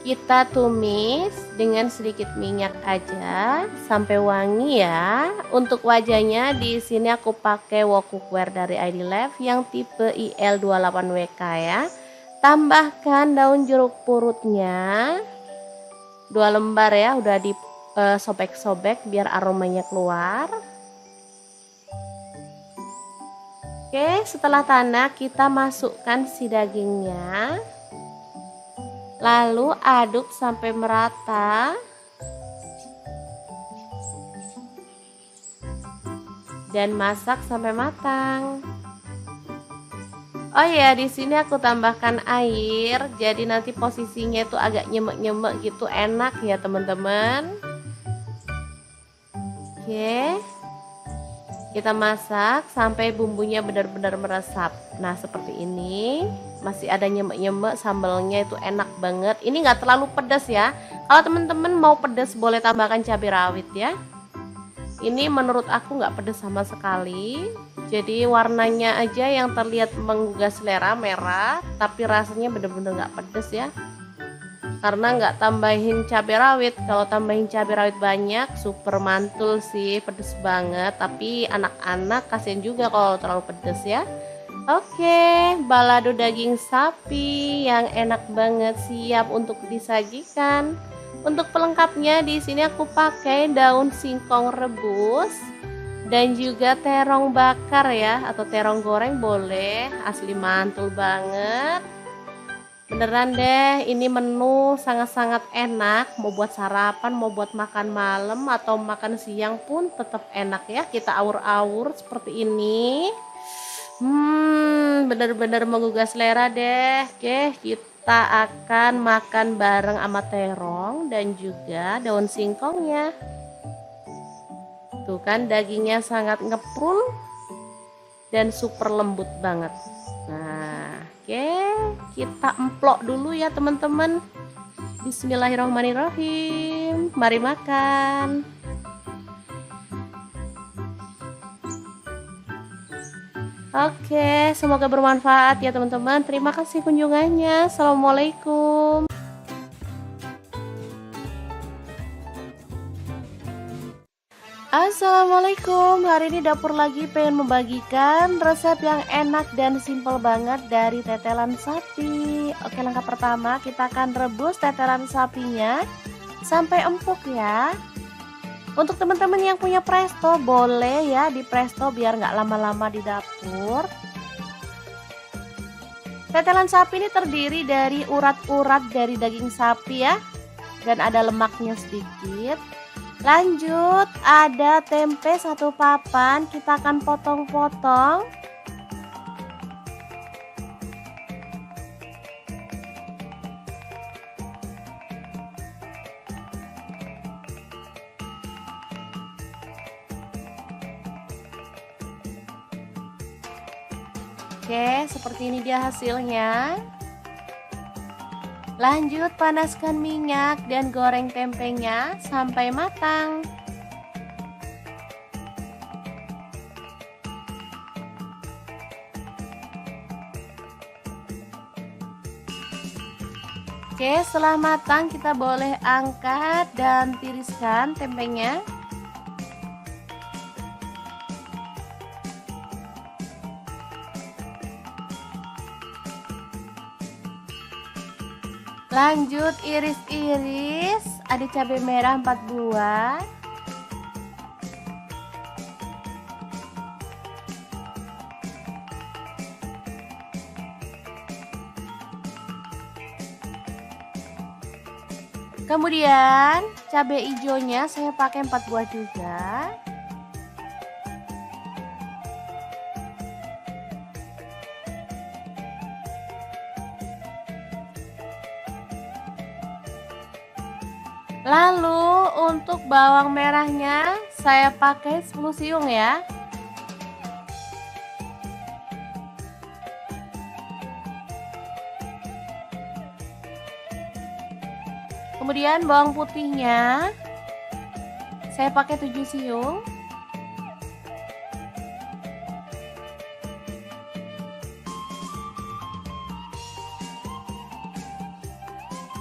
[SPEAKER 1] kita tumis dengan sedikit minyak aja sampai wangi ya. Untuk wajahnya di sini aku pakai wok cookware dari ID Life yang tipe IL28WK ya. Tambahkan daun jeruk purutnya 2 lembar ya, udah disobek-sobek biar aromanya keluar. Oke, setelah tanak kita masukkan si dagingnya. Lalu aduk sampai merata. Dan masak sampai matang. Oh ya, di sini aku tambahkan air. Jadi nanti posisinya itu agak nyemek-nyemek gitu, enak ya teman-teman. Oke. Kita masak sampai bumbunya benar-benar meresap. Nah, seperti ini. Masih ada nyemek-nyemek, sambalnya itu enak banget. Ini nggak terlalu pedas ya. Kalau teman-teman mau pedas boleh tambahkan cabai rawit ya. Ini menurut aku nggak pedas sama sekali. Jadi warnanya aja yang terlihat menggugah selera, merah, tapi rasanya benar-benar nggak pedas ya. karena nggak tambahin cabai rawit. Kalau tambahin cabai rawit banyak super mantul sih, pedes banget, tapi anak-anak kasihan juga kalau terlalu pedes ya. Oke, balado daging sapi yang enak banget siap untuk disajikan. Untuk pelengkapnya di sini aku pakai daun singkong rebus dan juga terong bakar ya, atau terong goreng boleh, asli mantul banget. Beneran deh, ini menu sangat-sangat enak, mau buat sarapan, mau buat makan malam atau makan siang pun tetap enak ya. Kita awur-awur seperti ini. Bener-bener menggugah selera deh. Oke, kita akan makan bareng sama terong dan juga daun singkongnya. Tuh kan dagingnya sangat ngeprul dan super lembut banget. Nah, oke, kita emplok dulu ya teman-teman. Bismillahirrahmanirrahim. Mari makan. Oke, semoga bermanfaat ya teman-teman. Terima kasih kunjungannya. Assalamualaikum. Assalamualaikum. Hari ini dapur lagi pengen membagikan resep yang enak dan simple banget dari tetelan sapi. Oke, langkah pertama kita akan rebus tetelan sapinya sampai empuk ya. Untuk teman-teman yang punya presto boleh ya di presto biar nggak lama-lama di dapur. Tetelan sapi ini terdiri dari urat-urat dari daging sapi ya, dan ada lemaknya sedikit. Lanjut ada tempe 1 papan, kita akan potong-potong. Oke, seperti ini dia hasilnya. Lanjut panaskan minyak dan goreng tempenya sampai matang. Oke, setelah matang kita boleh angkat dan tiriskan tempenya. Lanjut iris-iris, ada cabai merah 4 buah. Kemudian cabai hijaunya saya pakai 4 buah juga. Lalu untuk bawang merahnya saya pakai 10 siung ya. Kemudian bawang putihnya saya pakai 7 siung.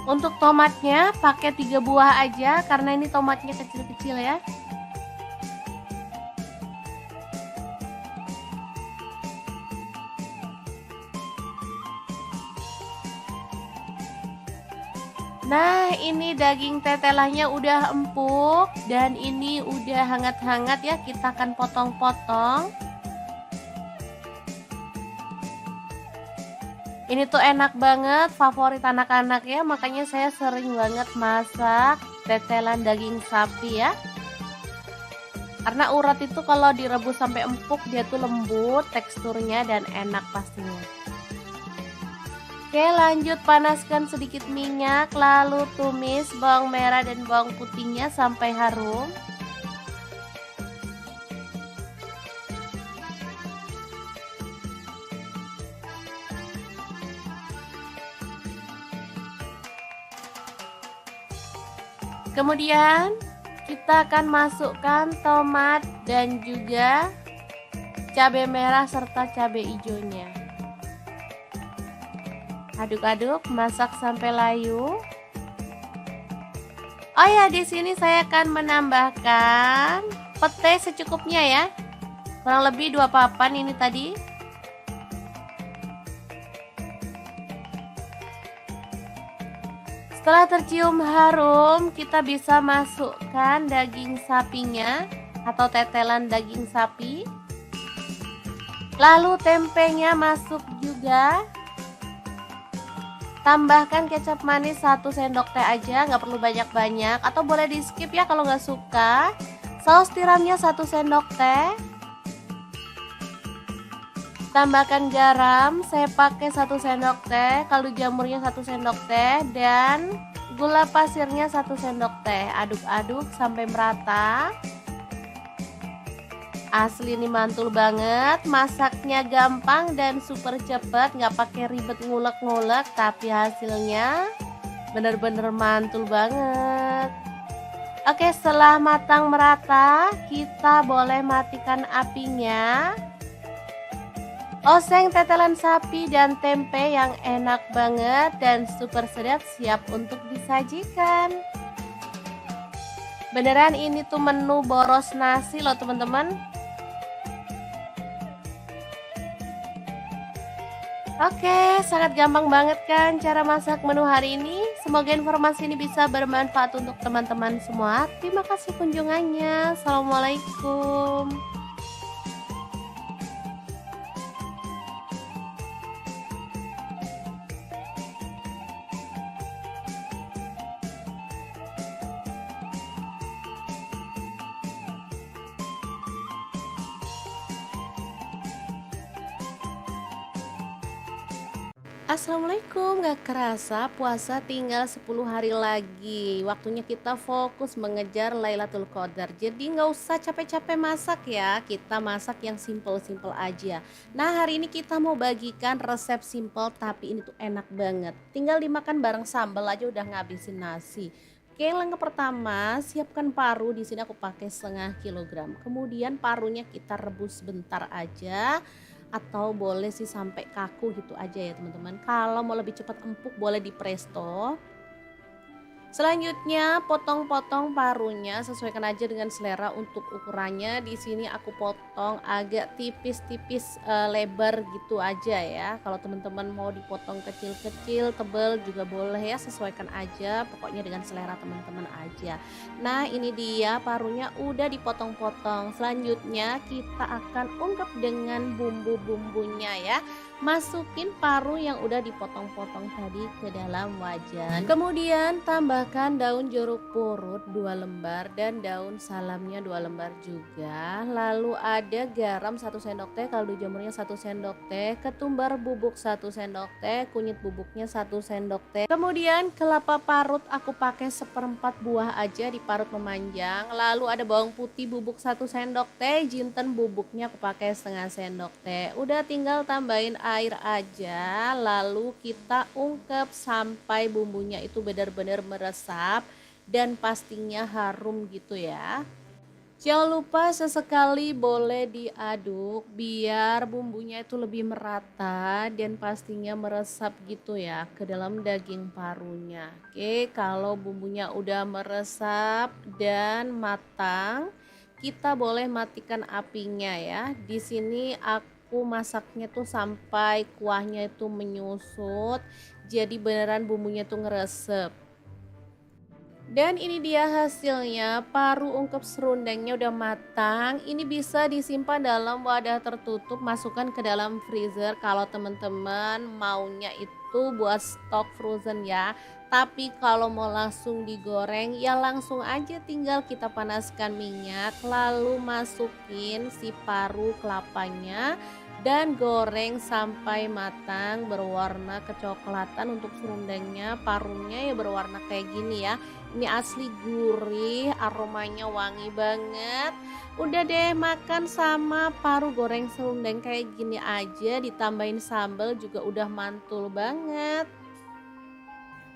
[SPEAKER 1] Untuk tomatnya pakai 3 buah aja karena ini tomatnya kecil-kecil ya. Nah, ini daging tetelannya udah empuk dan ini udah hangat-hangat ya, kita akan potong-potong. Ini tuh enak banget, favorit anak-anak ya, makanya saya sering banget masak tetelan daging sapi ya. Karena urat itu kalau direbus sampai empuk dia tuh lembut teksturnya dan enak pastinya. Oke, lanjut panaskan sedikit minyak, lalu tumis bawang merah dan bawang putihnya sampai harum. Kemudian kita akan masukkan tomat dan juga cabai merah serta cabai hijaunya. Aduk-aduk, masak sampai layu. Oh ya, di sini saya akan menambahkan pete secukupnya ya. Kurang lebih 2 papan ini tadi. Setelah tercium harum, kita bisa masukkan daging sapinya atau tetelan daging sapi. Lalu tempenya masuk juga. Tambahkan kecap manis 1 sendok teh aja, nggak perlu banyak-banyak, atau boleh di skip ya kalau nggak suka. Saus tiramnya 1 sendok teh. Tambahkan garam, saya pakai 1 sendok teh, kaldu jamurnya 1 sendok teh, dan gula pasirnya 1 sendok teh. Aduk-aduk sampai merata. Asli ini mantul banget, masaknya gampang dan super cepet, nggak pakai ribet ngulek-ngulek, tapi hasilnya bener-bener mantul banget. Oke, setelah matang merata, kita boleh matikan apinya. Oseng tetelan sapi dan tempe yang enak banget dan super sedap siap untuk disajikan. Beneran ini tuh menu boros nasi loh teman-teman. Oke, sangat gampang banget kan cara masak menu hari ini. Semoga informasi ini bisa bermanfaat untuk teman-teman semua. Terima kasih kunjungannya. Assalamualaikum. Assalamualaikum, gak kerasa puasa tinggal 10 hari lagi. Waktunya kita fokus mengejar Lailatul Qadar. Jadi nggak usah capek-capek masak ya, kita masak yang simple-simple aja. Nah, hari ini kita mau bagikan resep simple tapi ini tuh enak banget. Tinggal dimakan bareng sambal aja udah ngabisin nasi. Oke, langkah pertama, siapkan paru. Di sini aku pakai 1/2 kilogram. Kemudian parunya kita rebus bentar aja, atau boleh sih sampai kaku gitu aja ya teman-teman. Kalau mau lebih cepat empuk boleh di presto. Selanjutnya potong-potong parunya, sesuaikan aja dengan selera untuk ukurannya. Di sini aku potong agak tipis-tipis, lebar gitu aja ya. Kalau teman-teman mau dipotong kecil-kecil, tebal juga boleh ya, sesuaikan aja. Pokoknya dengan selera teman-teman aja. Nah, ini dia parunya udah dipotong-potong. Selanjutnya kita akan ungkep dengan bumbu-bumbunya ya. Masukin paru yang udah dipotong-potong tadi ke dalam wajan. Kemudian tambahkan daun jeruk purut 2 lembar dan daun salamnya 2 lembar juga. Lalu ada garam 1 sendok teh, kaldu jamurnya 1 sendok teh, ketumbar bubuk 1 sendok teh, kunyit bubuknya 1 sendok teh. Kemudian kelapa parut aku pakai 1/4 buah aja, diparut memanjang. Lalu ada bawang putih bubuk 1 sendok teh, jinten bubuknya aku pakai 1/2 sendok teh. Udah tinggal tambahin air aja, lalu kita ungkep sampai bumbunya itu benar-benar meresap dan pastinya harum gitu ya. Jangan lupa sesekali boleh diaduk biar bumbunya itu lebih merata dan pastinya meresap gitu ya ke dalam daging parunya. Oke, kalau bumbunya udah meresap dan matang, kita boleh matikan apinya ya. Di sini aku masaknya tuh sampai kuahnya itu menyusut. Jadi beneran bumbunya tuh ngeresep. Dan ini dia hasilnya, paru ungkep serundengnya udah matang. Ini bisa disimpan dalam wadah tertutup, masukkan ke dalam freezer kalau teman-teman maunya itu buat stok frozen ya. Tapi kalau mau langsung digoreng ya langsung aja, tinggal kita panaskan minyak lalu masukin si paru kelapanya dan goreng sampai matang berwarna kecoklatan. Untuk serundengnya, parunya ya berwarna kayak gini ya. Ini asli gurih, aromanya wangi banget. Udah deh, makan sama paru goreng serundeng kayak gini aja, ditambahin sambal juga udah mantul banget.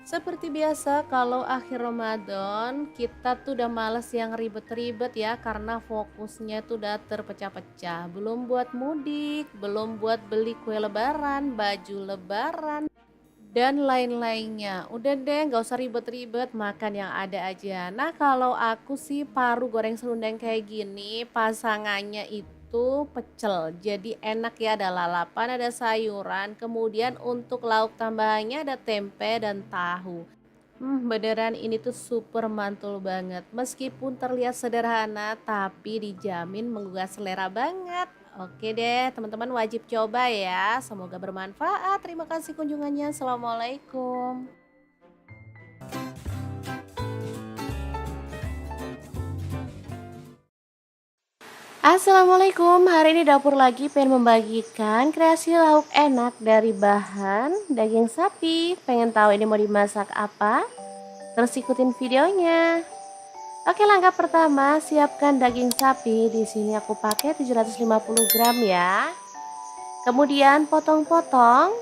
[SPEAKER 1] Seperti biasa kalau akhir Ramadan kita tuh udah males yang ribet-ribet ya, karena fokusnya tuh udah terpecah-pecah. Belum buat mudik, belum buat beli kue lebaran, baju lebaran, dan lain-lainnya. Udah deh, nggak usah ribet-ribet, makan yang ada aja. Nah, kalau aku sih paru goreng serundeng kayak gini, pasangannya itu pecel. Jadi enak ya, ada lalapan, ada sayuran, kemudian untuk lauk tambahannya ada tempe dan tahu. Beneran ini tuh super mantul banget. Meskipun terlihat sederhana, tapi dijamin menggugah selera banget. Oke deh, teman-teman wajib coba ya. Semoga bermanfaat. Terima kasih kunjungannya. Assalamualaikum. Assalamualaikum, hari ini dapur lagi pengen membagikan kreasi lauk enak dari bahan daging sapi. Pengen tahu ini mau dimasak apa? Terus ikutin videonya. Oke, langkah pertama, siapkan daging sapi. Di sini aku pakai 750 gram ya. Kemudian potong-potong.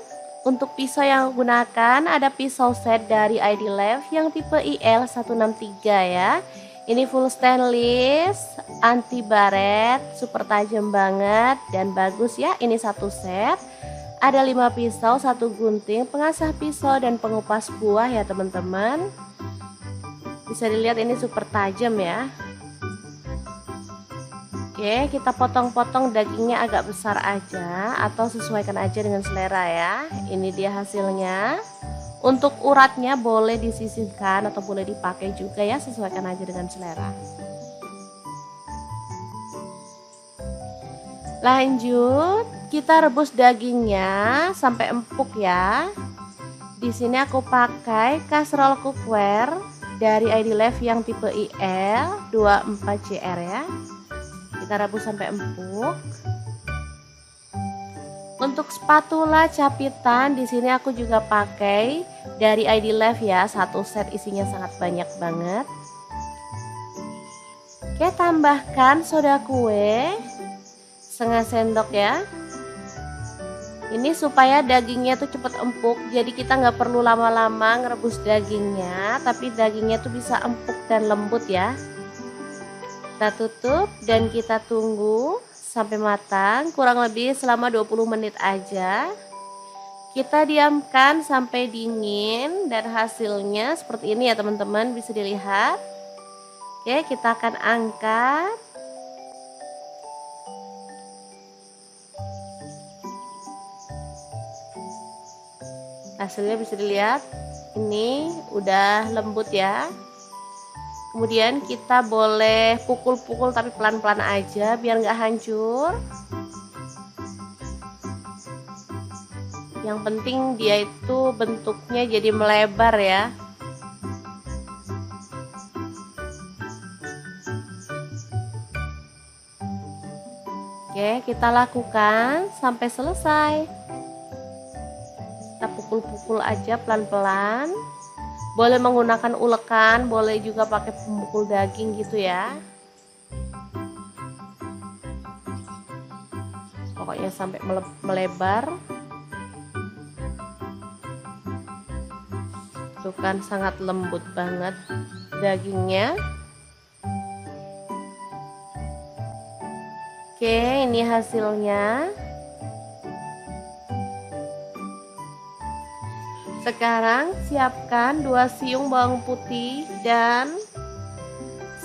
[SPEAKER 1] Untuk pisau yang aku gunakan ada pisau set dari ID Lab yang tipe IL163 ya. Ini full stainless, anti baret, super tajam banget dan bagus ya. Ini satu set. Ada 5 pisau, 1 gunting, pengasah pisau dan pengupas buah ya teman-teman. Bisa dilihat ini super tajam ya. Oke, kita potong-potong dagingnya agak besar aja atau sesuaikan aja dengan selera ya. Ini dia hasilnya. Untuk uratnya boleh disisihkan atau boleh dipakai juga ya, sesuaikan aja dengan selera. Lanjut, kita rebus dagingnya sampai empuk ya. Di sini aku pakai kaserol cookware dari ID Lab yang tipe IL 24CR ya. Kita rebus sampai empuk. Untuk spatula capitan di sini aku juga pakai dari ID Lab ya, satu set isinya sangat banyak banget. Oke, tambahkan soda kue setengah sendok ya. Ini supaya dagingnya tuh cepet empuk, jadi kita nggak perlu lama-lama ngerebus dagingnya, tapi dagingnya tuh bisa empuk dan lembut ya. Kita tutup dan kita tunggu sampai matang, kurang lebih selama 20 menit aja. Kita diamkan sampai dingin dan hasilnya seperti ini ya teman-teman, bisa dilihat. Oke, kita akan angkat. Hasilnya bisa dilihat, ini udah lembut ya. Kemudian kita boleh pukul-pukul tapi pelan-pelan aja biar nggak hancur. Yang penting dia itu bentuknya jadi melebar ya. Oke, kita lakukan sampai selesai. Kita pukul-pukul aja pelan-pelan. Boleh menggunakan ulekan, boleh juga pakai pemukul daging gitu ya. Pokoknya sampai melebar. Tuh kan sangat lembut banget dagingnya. Oke, ini hasilnya. Sekarang siapkan 2 siung bawang putih dan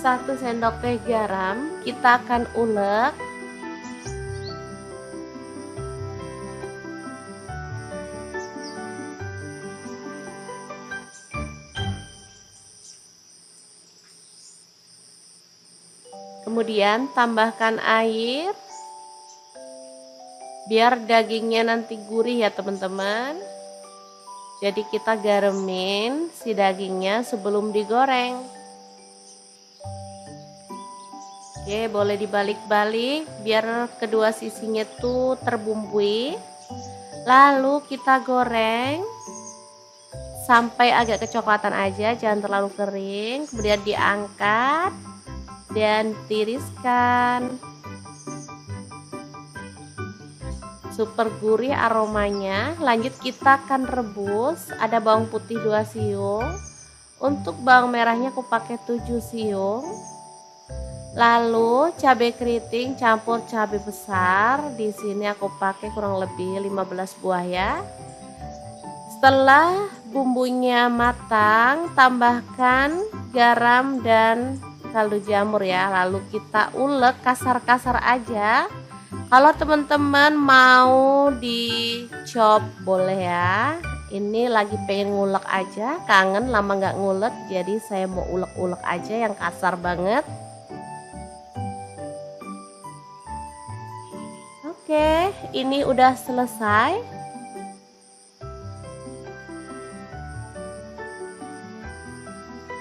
[SPEAKER 1] 1 sendok teh garam. Kita akan ulek. Kemudian tambahkan air biar dagingnya nanti gurih ya teman-teman. Jadi kita garemin si dagingnya sebelum digoreng. Oke, boleh dibalik-balik biar kedua sisinya tuh terbumbui. Lalu kita goreng sampai agak kecoklatan aja, jangan terlalu kering. Kemudian diangkat dan tiriskan. Super gurih aromanya. Lanjut kita akan rebus. Ada bawang putih 2 siung. Untuk bawang merahnya aku pakai 7 siung. Lalu cabai keriting campur cabai besar. Di sini aku pakai kurang lebih 15 buah ya. Setelah bumbunya matang, tambahkan garam dan kaldu jamur ya. Lalu kita ulek kasar-kasar aja. Kalau teman-teman mau dicop boleh ya. Ini lagi pengen ngulek aja, kangen lama nggak ngulek, jadi saya mau ulek-ulek aja yang kasar banget. Oke, ini udah selesai.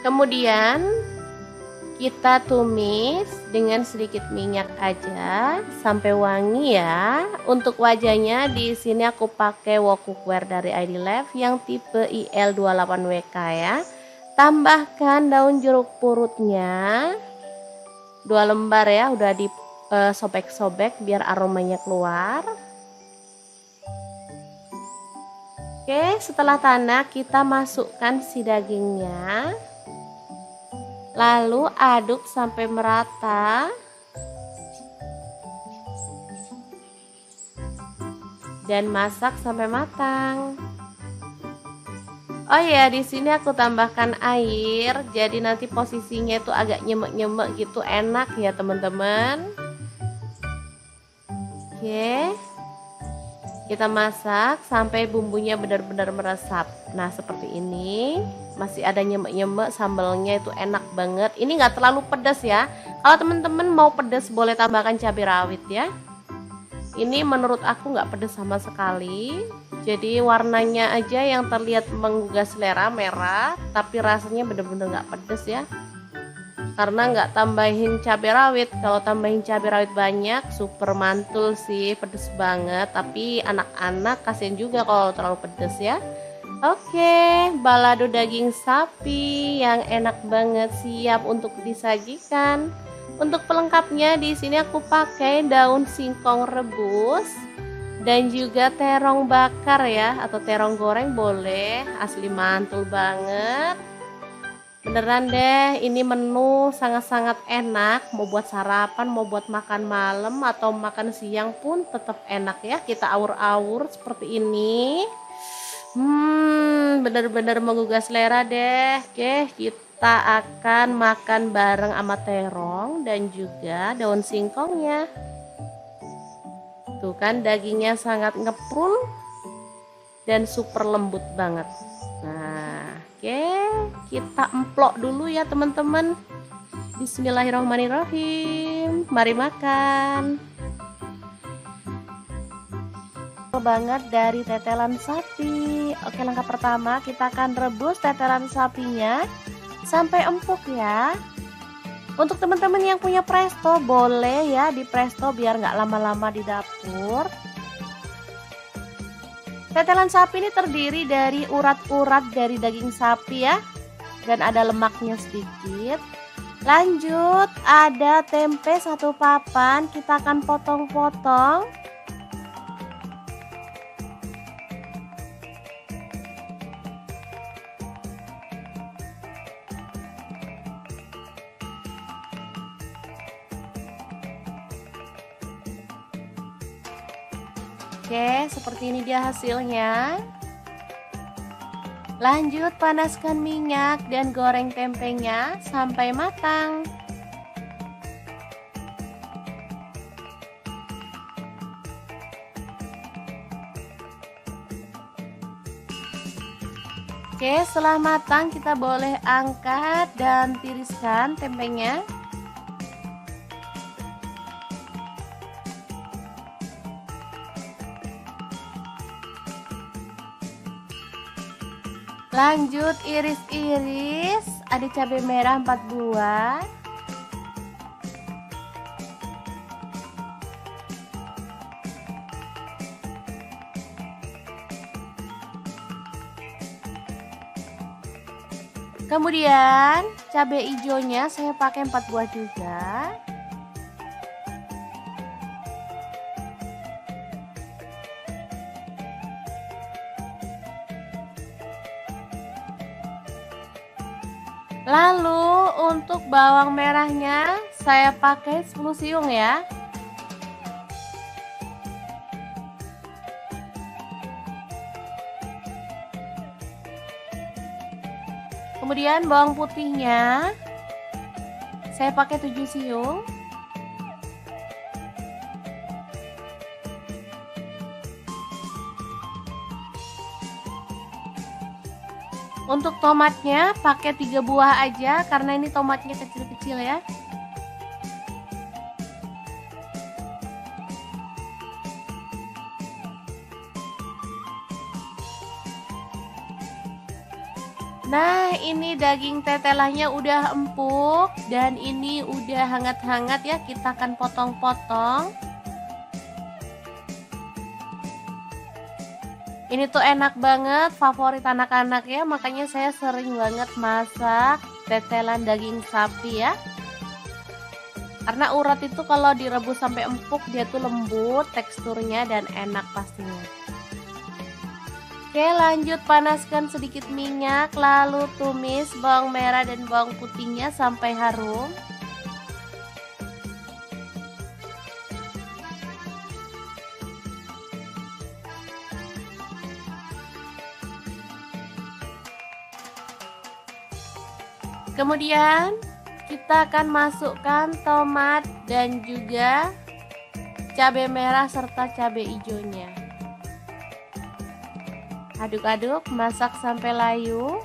[SPEAKER 1] Kemudian kita tumis dengan sedikit minyak aja sampai wangi ya. Untuk wajahnya di sini aku pakai wok cookware dari ID Life yang tipe IL28WK ya. Tambahkan daun jeruk purutnya 2 lembar ya, udah disobek-sobek biar aromanya keluar. Oke, setelah tanak kita masukkan si dagingnya. Lalu aduk sampai merata. Dan masak sampai matang. Oh ya, di sini aku tambahkan air. Jadi nanti posisinya itu agak nyemek-nyemek gitu, enak ya teman-teman. Oke. Kita masak sampai bumbunya benar-benar meresap. Nah, seperti ini. Masih ada nyemek-nyemek, sambalnya itu enak banget. Ini nggak terlalu pedas ya. Kalau teman-teman mau pedas boleh tambahkan cabai rawit ya. Ini menurut aku nggak pedas sama sekali. Jadi warnanya aja yang terlihat menggugah selera, merah, tapi rasanya benar-benar nggak pedas ya. Karena nggak tambahin cabai rawit. Kalau tambahin cabai rawit banyak, super mantul sih, pedas banget. Tapi anak-anak kasihan juga kalau terlalu pedas ya. Oke, balado daging sapi yang enak banget siap untuk disajikan. Untuk pelengkapnya di sini aku pakai daun singkong rebus dan juga terong bakar ya, atau terong goreng boleh, asli mantul banget. Beneran deh, ini menu sangat-sangat enak, mau buat sarapan, mau buat makan malam atau makan siang pun tetap enak ya. Kita awur-awur seperti ini. Bener-bener menggugah selera deh. Oke, kita akan makan bareng sama terong dan juga daun singkongnya. Tuh kan dagingnya sangat ngeprul dan super lembut banget. Nah, oke, kita emplok dulu ya teman-teman. Bismillahirrahmanirrahim. Mari makan. Banget dari tetelan sapi. Oke, langkah pertama kita akan rebus tetelan sapinya sampai empuk ya. Untuk teman-teman yang punya presto boleh ya di presto biar nggak lama-lama di dapur. Tetelan sapi ini terdiri dari urat-urat dari daging sapi ya, dan ada lemaknya sedikit. Lanjut, ada tempe 1 papan, kita akan potong-potong. Oke, seperti ini dia hasilnya. Lanjut panaskan minyak dan goreng tempenya sampai matang. Oke, setelah matang kita boleh angkat dan tiriskan tempenya. Lanjut iris-iris, ada cabai merah 4 buah. Kemudian cabai hijaunya saya pakai 4 buah juga. Lalu untuk bawang merahnya saya pakai 10 siung ya. Kemudian bawang putihnya saya pakai 7 siung. Untuk tomatnya pakai 3 buah aja karena ini tomatnya kecil-kecil ya. Nah, ini daging tetelannya udah empuk dan ini udah hangat-hangat ya. Kita akan potong-potong. Ini tuh enak banget, favorit anak-anak ya, makanya saya sering banget masak tetelan daging sapi ya. Karena urat itu kalau direbus sampai empuk dia tuh lembut teksturnya dan enak pastinya. Oke, lanjut panaskan sedikit minyak, lalu tumis bawang merah dan bawang putihnya sampai harum. Kemudian kita akan masukkan tomat dan juga cabai merah serta cabai hijaunya. Aduk-aduk, masak sampai layu.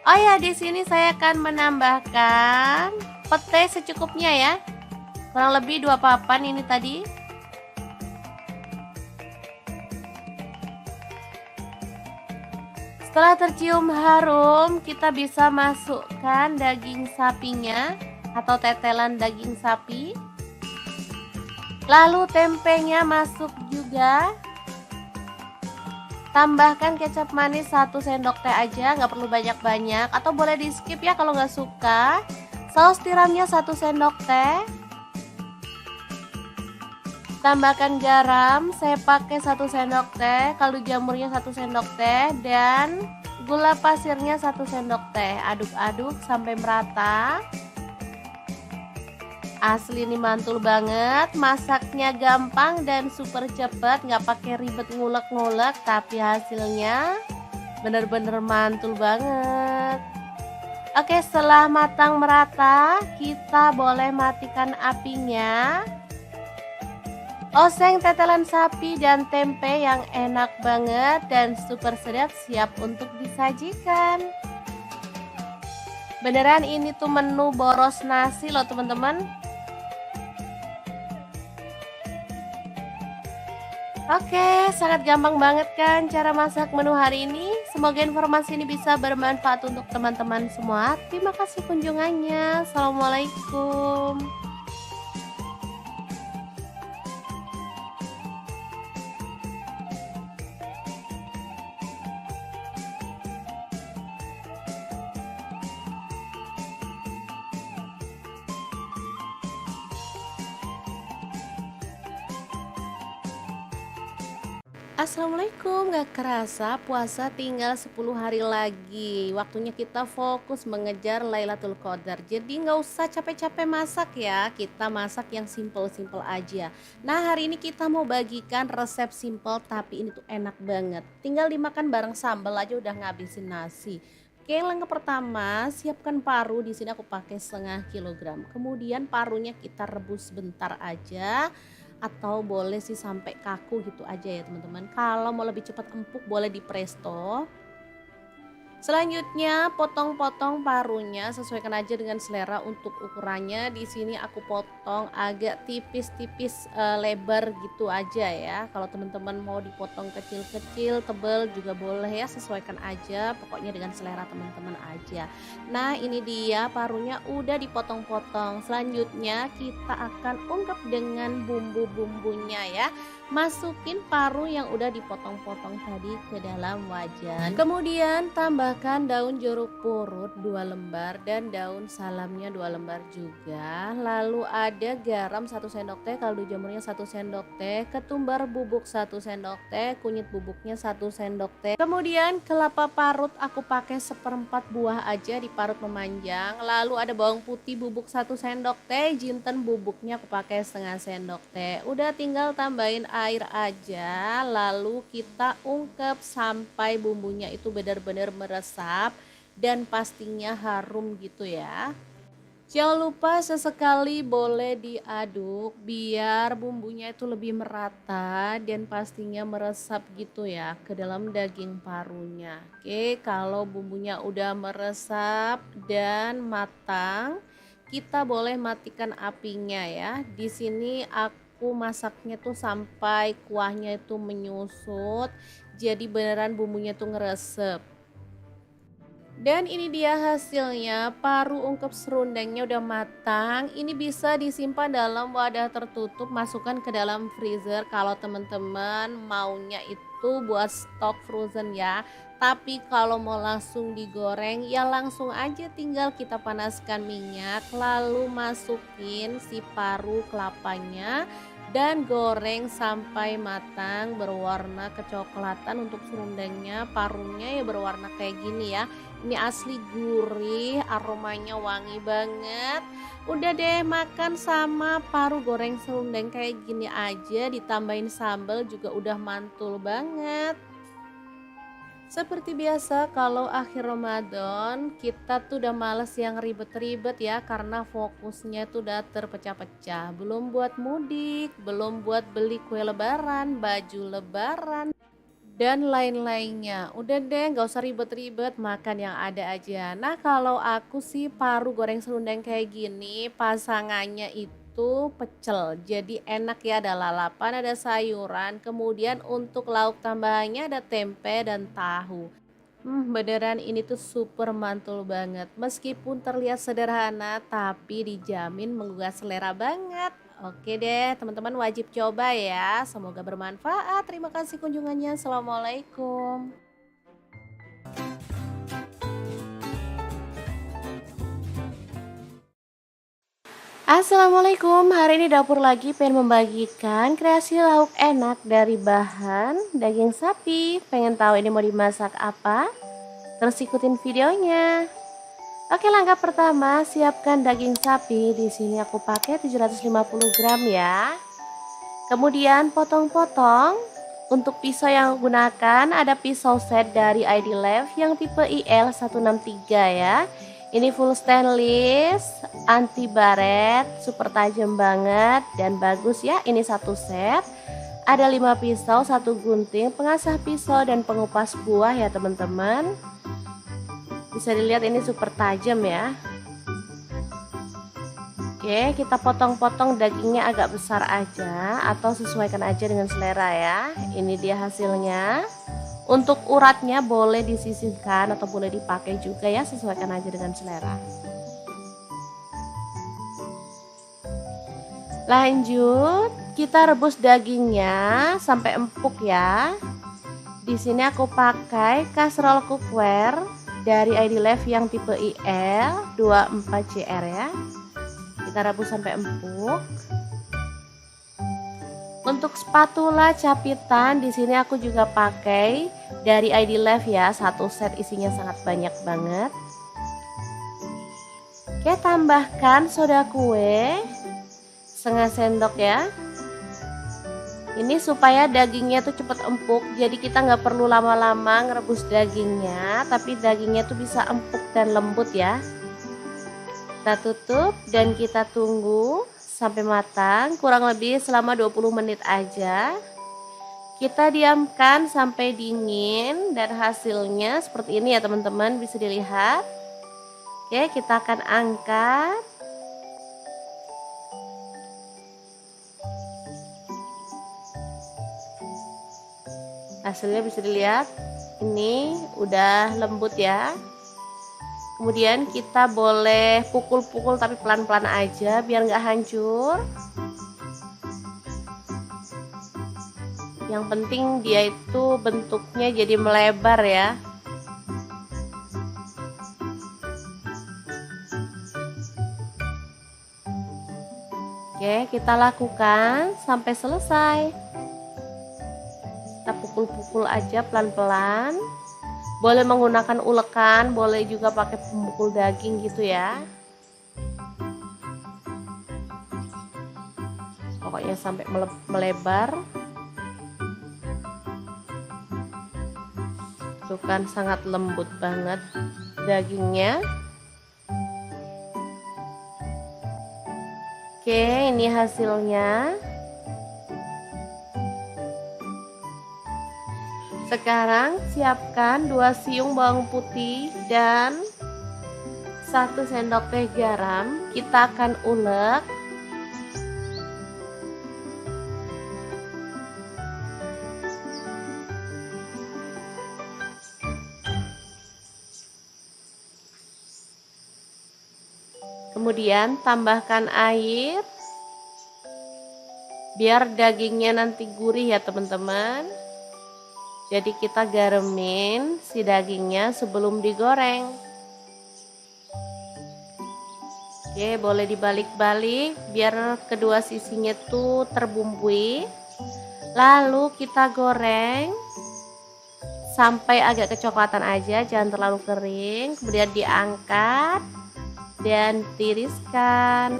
[SPEAKER 1] Oh ya, di sini saya akan menambahkan pete secukupnya ya. Kurang lebih 2 papan ini tadi. Setelah tercium harum, kita bisa masukkan daging sapinya atau tetelan daging sapi. Lalu tempenya masuk juga. Tambahkan kecap manis 1 sendok teh aja, nggak perlu banyak-banyak, atau boleh di skip ya kalau nggak suka. Saus tiramnya 1 sendok teh. Tambahkan garam, saya pakai 1 sendok teh, kaldu jamurnya 1 sendok teh, dan gula pasirnya 1 sendok teh. Aduk-aduk sampai merata. Asli ini mantul banget, masaknya gampang dan super cepat, nggak pakai ribet ngulek-ngulek, tapi hasilnya bener-bener mantul banget. Oke, setelah matang merata, kita boleh matikan apinya. Oseng tetelan sapi dan tempe yang enak banget dan super sedap siap untuk disajikan. Beneran ini tuh menu boros nasi loh teman-teman. Oke, sangat gampang banget kan cara masak menu hari ini. Semoga informasi ini bisa bermanfaat untuk teman-teman semua. Terima kasih kunjungannya. Assalamualaikum. Assalamualaikum, gak kerasa puasa tinggal 10 hari lagi. Waktunya kita fokus mengejar Lailatul Qadar. Jadi gak usah capek-capek masak ya, kita masak yang simple-simple aja. Nah, hari ini kita mau bagikan resep simple tapi ini tuh enak banget. Tinggal dimakan bareng sambal aja udah ngabisin nasi. Oke, langkah pertama, siapkan paru. Di sini aku pakai 1/2 kilogram. Kemudian parunya kita rebus bentar aja, atau boleh sih sampai kaku gitu aja ya teman-teman. Kalau mau lebih cepat empuk boleh di presto. Selanjutnya potong-potong parunya, sesuaikan aja dengan selera untuk ukurannya. Di sini aku potong agak tipis-tipis lebar gitu aja ya. Kalau teman-teman mau dipotong kecil-kecil, tebal juga boleh ya, sesuaikan aja. Pokoknya dengan selera teman-teman aja. Nah, ini dia parunya udah dipotong-potong. Selanjutnya kita akan ungkep dengan bumbu-bumbunya ya. Masukin paru yang udah dipotong-potong tadi ke dalam wajan. Kemudian tambahkan daun jeruk purut 2 lembar dan daun salamnya 2 lembar juga. Lalu ada garam 1 sendok teh, kaldu jamurnya 1 sendok teh, ketumbar bubuk 1 sendok teh, kunyit bubuknya 1 sendok teh. Kemudian kelapa parut aku pakai 1/4 buah aja, diparut memanjang. Lalu ada bawang putih bubuk 1 sendok teh, jinten bubuknya aku pakai 1/2 sendok teh. Udah tinggal tambahin air aja, lalu kita ungkep sampai bumbunya itu benar-benar meresap dan pastinya harum gitu ya. Jangan lupa sesekali boleh diaduk biar bumbunya itu lebih merata dan pastinya meresap gitu ya ke dalam daging parunya. Oke, kalau bumbunya udah meresap dan matang, kita boleh matikan apinya ya. Di sini aku masaknya tuh sampai kuahnya itu menyusut. Jadi beneran bumbunya tuh ngeresep. Dan ini dia hasilnya, paru ungkep serundengnya udah matang. Ini bisa disimpan dalam wadah tertutup, masukkan ke dalam freezer kalau teman-teman maunya itu buat stok frozen ya. Tapi kalau mau langsung digoreng ya langsung aja tinggal kita panaskan minyak, lalu masukin si paru kelapanya dan goreng sampai matang berwarna kecoklatan. Untuk serundengnya, parunya ya berwarna kayak gini ya. Ini asli gurih, aromanya wangi banget. Udah deh, makan sama paru goreng serundeng kayak gini aja, ditambahin sambal juga udah mantul banget. Seperti biasa kalau akhir Ramadan kita tuh udah males yang ribet-ribet ya, karena fokusnya tuh udah terpecah-pecah. Belum buat mudik, belum buat beli kue lebaran, baju lebaran, dan lain-lainnya. Udah deh, nggak usah ribet-ribet, makan yang ada aja. Nah, kalau aku sih paru goreng serundeng kayak gini, pasangannya itu pecel. Jadi enak ya, ada lalapan, ada sayuran. Kemudian untuk lauk tambahannya ada tempe dan tahu. Beneran ini tuh super mantul banget. Meskipun terlihat sederhana, tapi dijamin menggugah selera banget. Oke deh, teman-teman wajib coba ya. Semoga bermanfaat. Terima kasih kunjungannya. Assalamualaikum. Assalamualaikum, hari ini dapur lagi pengen membagikan kreasi lauk enak dari bahan daging sapi. Pengen tahu ini mau dimasak apa? Terus ikutin videonya. Oke, langkah pertama siapkan daging sapi. Di sini aku pakai 750 gram ya. Kemudian potong-potong. Untuk pisau yang aku gunakan ada pisau set dari ID Love yang tipe IL163 ya. Ini full stainless, anti baret, super tajam banget dan bagus ya. Ini satu set. Ada 5 pisau, 1 gunting, pengasah pisau dan pengupas buah ya teman-teman. Bisa dilihat ini super tajam ya. Oke, kita potong-potong dagingnya agak besar aja atau sesuaikan aja dengan selera ya. Ini dia hasilnya. Untuk uratnya boleh disisihkan atau boleh dipakai juga ya, sesuaikan aja dengan selera. Lanjut, kita rebus dagingnya sampai empuk ya. Di sini aku pakai kaserol cookware dari ID Love yang tipe IL 24CR ya. Kita rebus sampai empuk. Untuk spatula capitan di sini aku juga pakai dari ID Love ya, satu set isinya sangat banyak banget. Oke, tambahkan soda kue setengah sendok ya. Ini supaya dagingnya tuh cepet empuk, jadi kita nggak perlu lama-lama ngerebus dagingnya, tapi dagingnya tuh bisa empuk dan lembut ya. Kita tutup dan kita tunggu sampai matang, kurang lebih selama 20 menit aja. Kita diamkan sampai dingin dan hasilnya seperti ini ya teman-teman, bisa dilihat. Oke, kita akan angkat. Hasilnya bisa dilihat, ini udah lembut ya. Kemudian kita boleh pukul-pukul tapi pelan-pelan aja biar nggak hancur. Yang penting dia itu bentuknya jadi melebar ya. Oke, kita lakukan sampai selesai. Kita pukul-pukul aja pelan-pelan. Boleh menggunakan ulekan, boleh juga pakai pemukul daging gitu ya. Pokoknya sampai melebar. Tuh kan sangat lembut banget dagingnya. Oke, ini hasilnya. Sekarang siapkan 2 siung bawang putih dan 1 sendok teh garam. Kita akan ulek. Kemudian tambahkan air biar dagingnya nanti gurih ya teman-teman. Jadi kita garemin si dagingnya sebelum digoreng. Oke, boleh dibalik-balik biar kedua sisinya tuh terbumbui. Lalu kita goreng sampai agak kecoklatan aja, jangan terlalu kering. Kemudian diangkat dan tiriskan.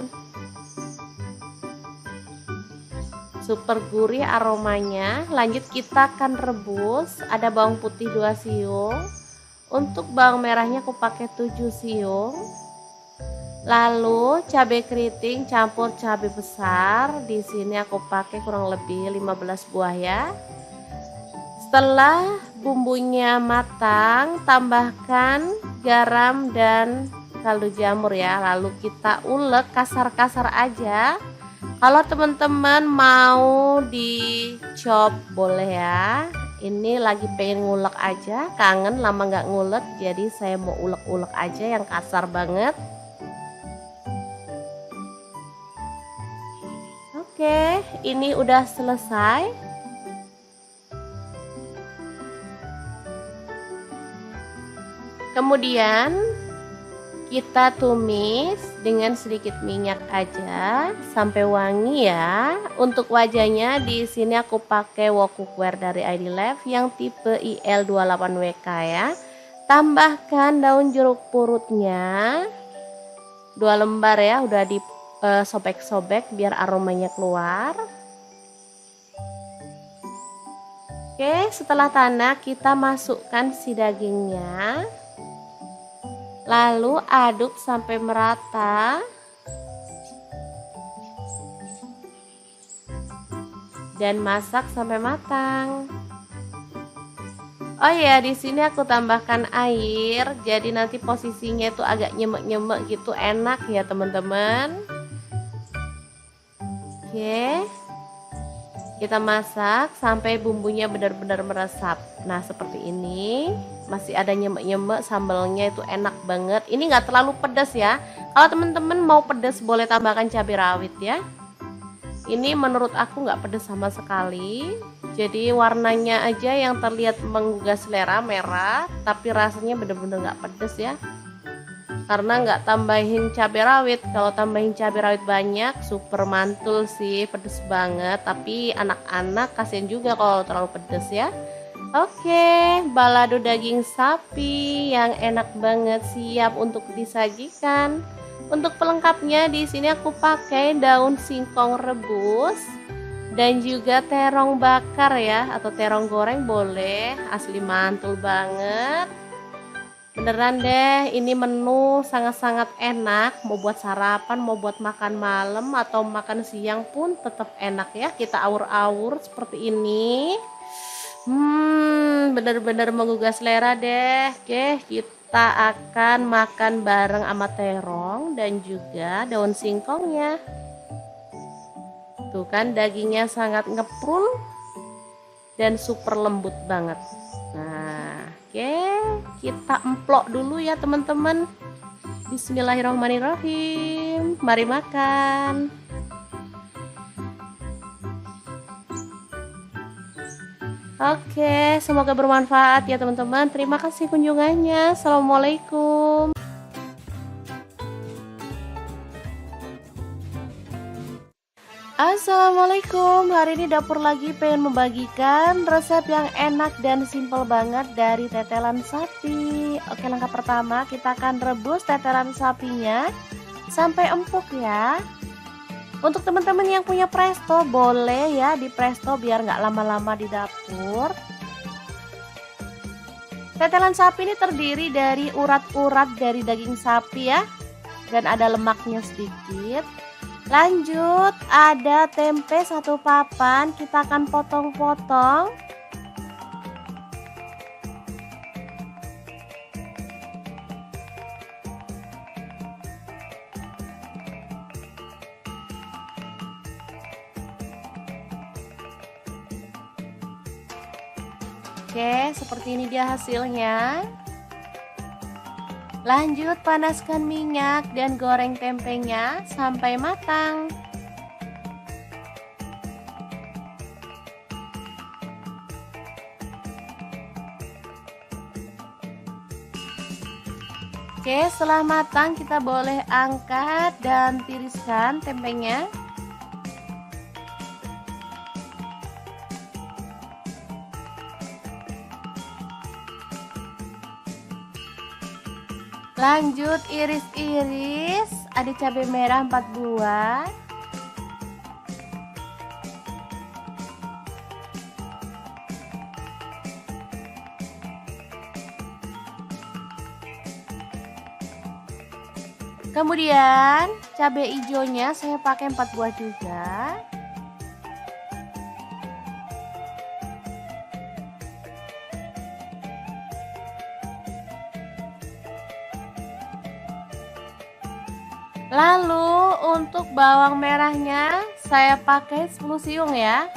[SPEAKER 1] Super gurih aromanya. Lanjut kita akan rebus. Ada bawang putih 2 siung. Untuk bawang merahnya aku pakai 7 siung. Lalu cabai keriting campur cabai besar. Di sini aku pakai kurang lebih 15 buah ya. Setelah bumbunya matang, tambahkan garam dan kaldu jamur ya. Lalu kita ulek kasar-kasar aja. Kalau teman-teman mau dicop boleh ya. Ini lagi pengen ngulek aja, kangen lama nggak ngulek, jadi saya mau ulek-ulek aja yang kasar banget. Oke, ini udah selesai. Kemudian kita tumis dengan sedikit minyak aja sampai wangi ya. Untuk wajahnya di sini aku pakai wok cookware dari ID Life yang tipe IL28WK ya. Tambahkan daun jeruk purutnya 2 lembar ya, udah disobek-sobek biar aromanya keluar. Oke, setelah tanak kita masukkan si dagingnya. Lalu aduk sampai merata. Dan masak sampai matang. Oh ya, di sini aku tambahkan air. Jadi nanti posisinya itu agak nyemek-nyemek gitu, enak ya teman-teman. Oke. Kita masak sampai bumbunya benar-benar meresap. Nah, seperti ini. Masih ada nyemek-nyemek, sambalnya itu enak banget. Ini nggak terlalu pedas ya. Kalau teman-teman mau pedas boleh tambahkan cabai rawit ya. Ini menurut aku nggak pedas sama sekali. Jadi warnanya aja yang terlihat menggugah selera, merah. Tapi rasanya benar-benar nggak pedas ya. Karena nggak tambahin cabai rawit. Kalau tambahin cabai rawit banyak, super mantul sih, pedas banget. Tapi anak-anak kasihan juga kalau terlalu pedas ya. Oke, balado daging sapi yang enak banget siap untuk disajikan. Untuk pelengkapnya di sini aku pakai daun singkong rebus dan juga terong bakar ya, atau terong goreng boleh, asli mantul banget. Beneran deh, ini menu sangat-sangat enak. Mau buat sarapan, mau buat makan malam atau makan siang pun tetap enak ya. Kita awur-awur seperti ini. Bener-bener menggugah selera deh. Oke, kita akan makan bareng sama terong dan juga daun singkongnya. Tuh kan dagingnya sangat ngeprul dan super lembut banget. Nah, oke, kita emplok dulu ya teman-teman. Bismillahirrahmanirrahim. Mari makan. Oke, semoga bermanfaat ya teman-teman. Terima kasih kunjungannya. Assalamualaikum. Assalamualaikum. Hari ini dapur lagi pengen membagikan resep yang enak dan simple banget dari tetelan sapi. Oke, langkah pertama kita akan rebus tetelan sapinya sampai empuk ya. Untuk teman-teman yang punya presto boleh ya di presto biar nggak lama-lama di dapur. Tetelan sapi ini terdiri dari urat-urat dari daging sapi ya, dan ada lemaknya sedikit. Lanjut, ada tempe 1 papan, kita akan potong-potong. Oke, seperti ini dia hasilnya. Lanjut, panaskan minyak dan goreng tempenya sampai matang. Oke, setelah matang kita boleh angkat dan tiriskan tempenya. Lanjut, iris-iris, ada cabai merah 4 buah. Kemudian cabai hijaunya saya pakai 4 buah juga. Lalu untuk bawang merahnya saya pakai 10 siung ya.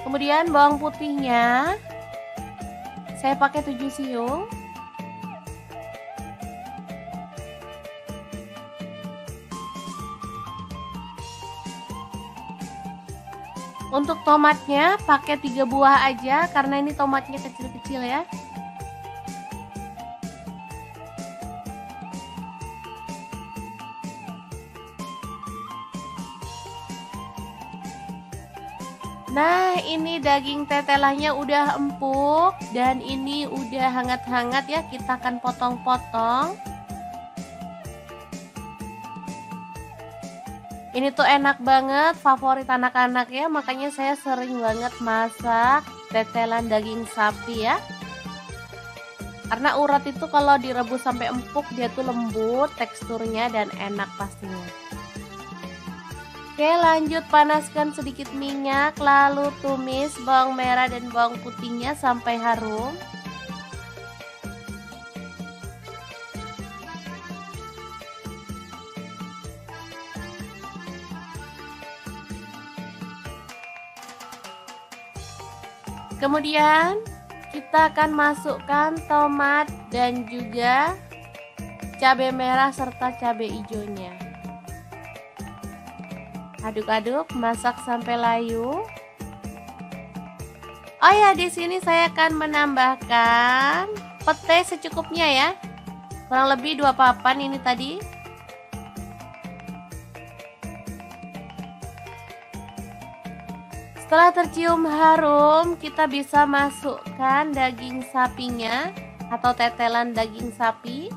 [SPEAKER 1] Kemudian bawang putihnya saya pakai 7 siung. Untuk tomatnya pakai 3 buah aja karena ini tomatnya kecil-kecil ya. Nah, ini daging tetelannya udah empuk dan ini udah hangat-hangat ya, kita akan potong-potong. Ini tuh enak banget, favorit anak-anak ya, makanya saya sering banget masak tetelan daging sapi ya. Karena urat itu kalau direbus sampai empuk dia tuh lembut teksturnya dan enak pastinya. Oke, lanjut panaskan sedikit minyak, lalu tumis bawang merah dan bawang putihnya sampai harum. Kemudian kita akan masukkan tomat dan juga cabai merah serta cabai hijaunya. Aduk-aduk, masak sampai layu. Oh ya, di sini saya akan menambahkan pete secukupnya ya. Kurang lebih 2 papan ini tadi. Setelah tercium harum, kita bisa masukkan daging sapinya atau tetelan daging sapi.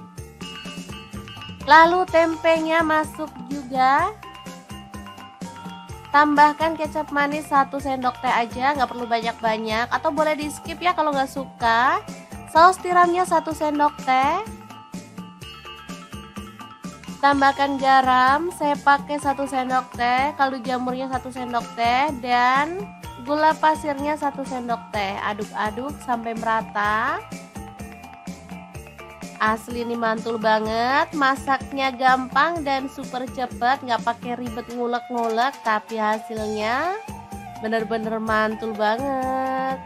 [SPEAKER 1] Lalu tempenya masuk juga. Tambahkan kecap manis 1 sendok teh aja, nggak perlu banyak-banyak. Atau boleh di skip ya kalau nggak suka. Saus tiramnya 1 sendok teh. Tambahkan garam, saya pakai 1 sendok teh, kaldu jamurnya 1 sendok teh, dan gula pasirnya 1 sendok teh. Aduk-aduk sampai merata. Asli ini mantul banget, masaknya gampang dan super cepat, nggak pakai ribet ngulek-ngulek, tapi hasilnya bener-bener mantul banget.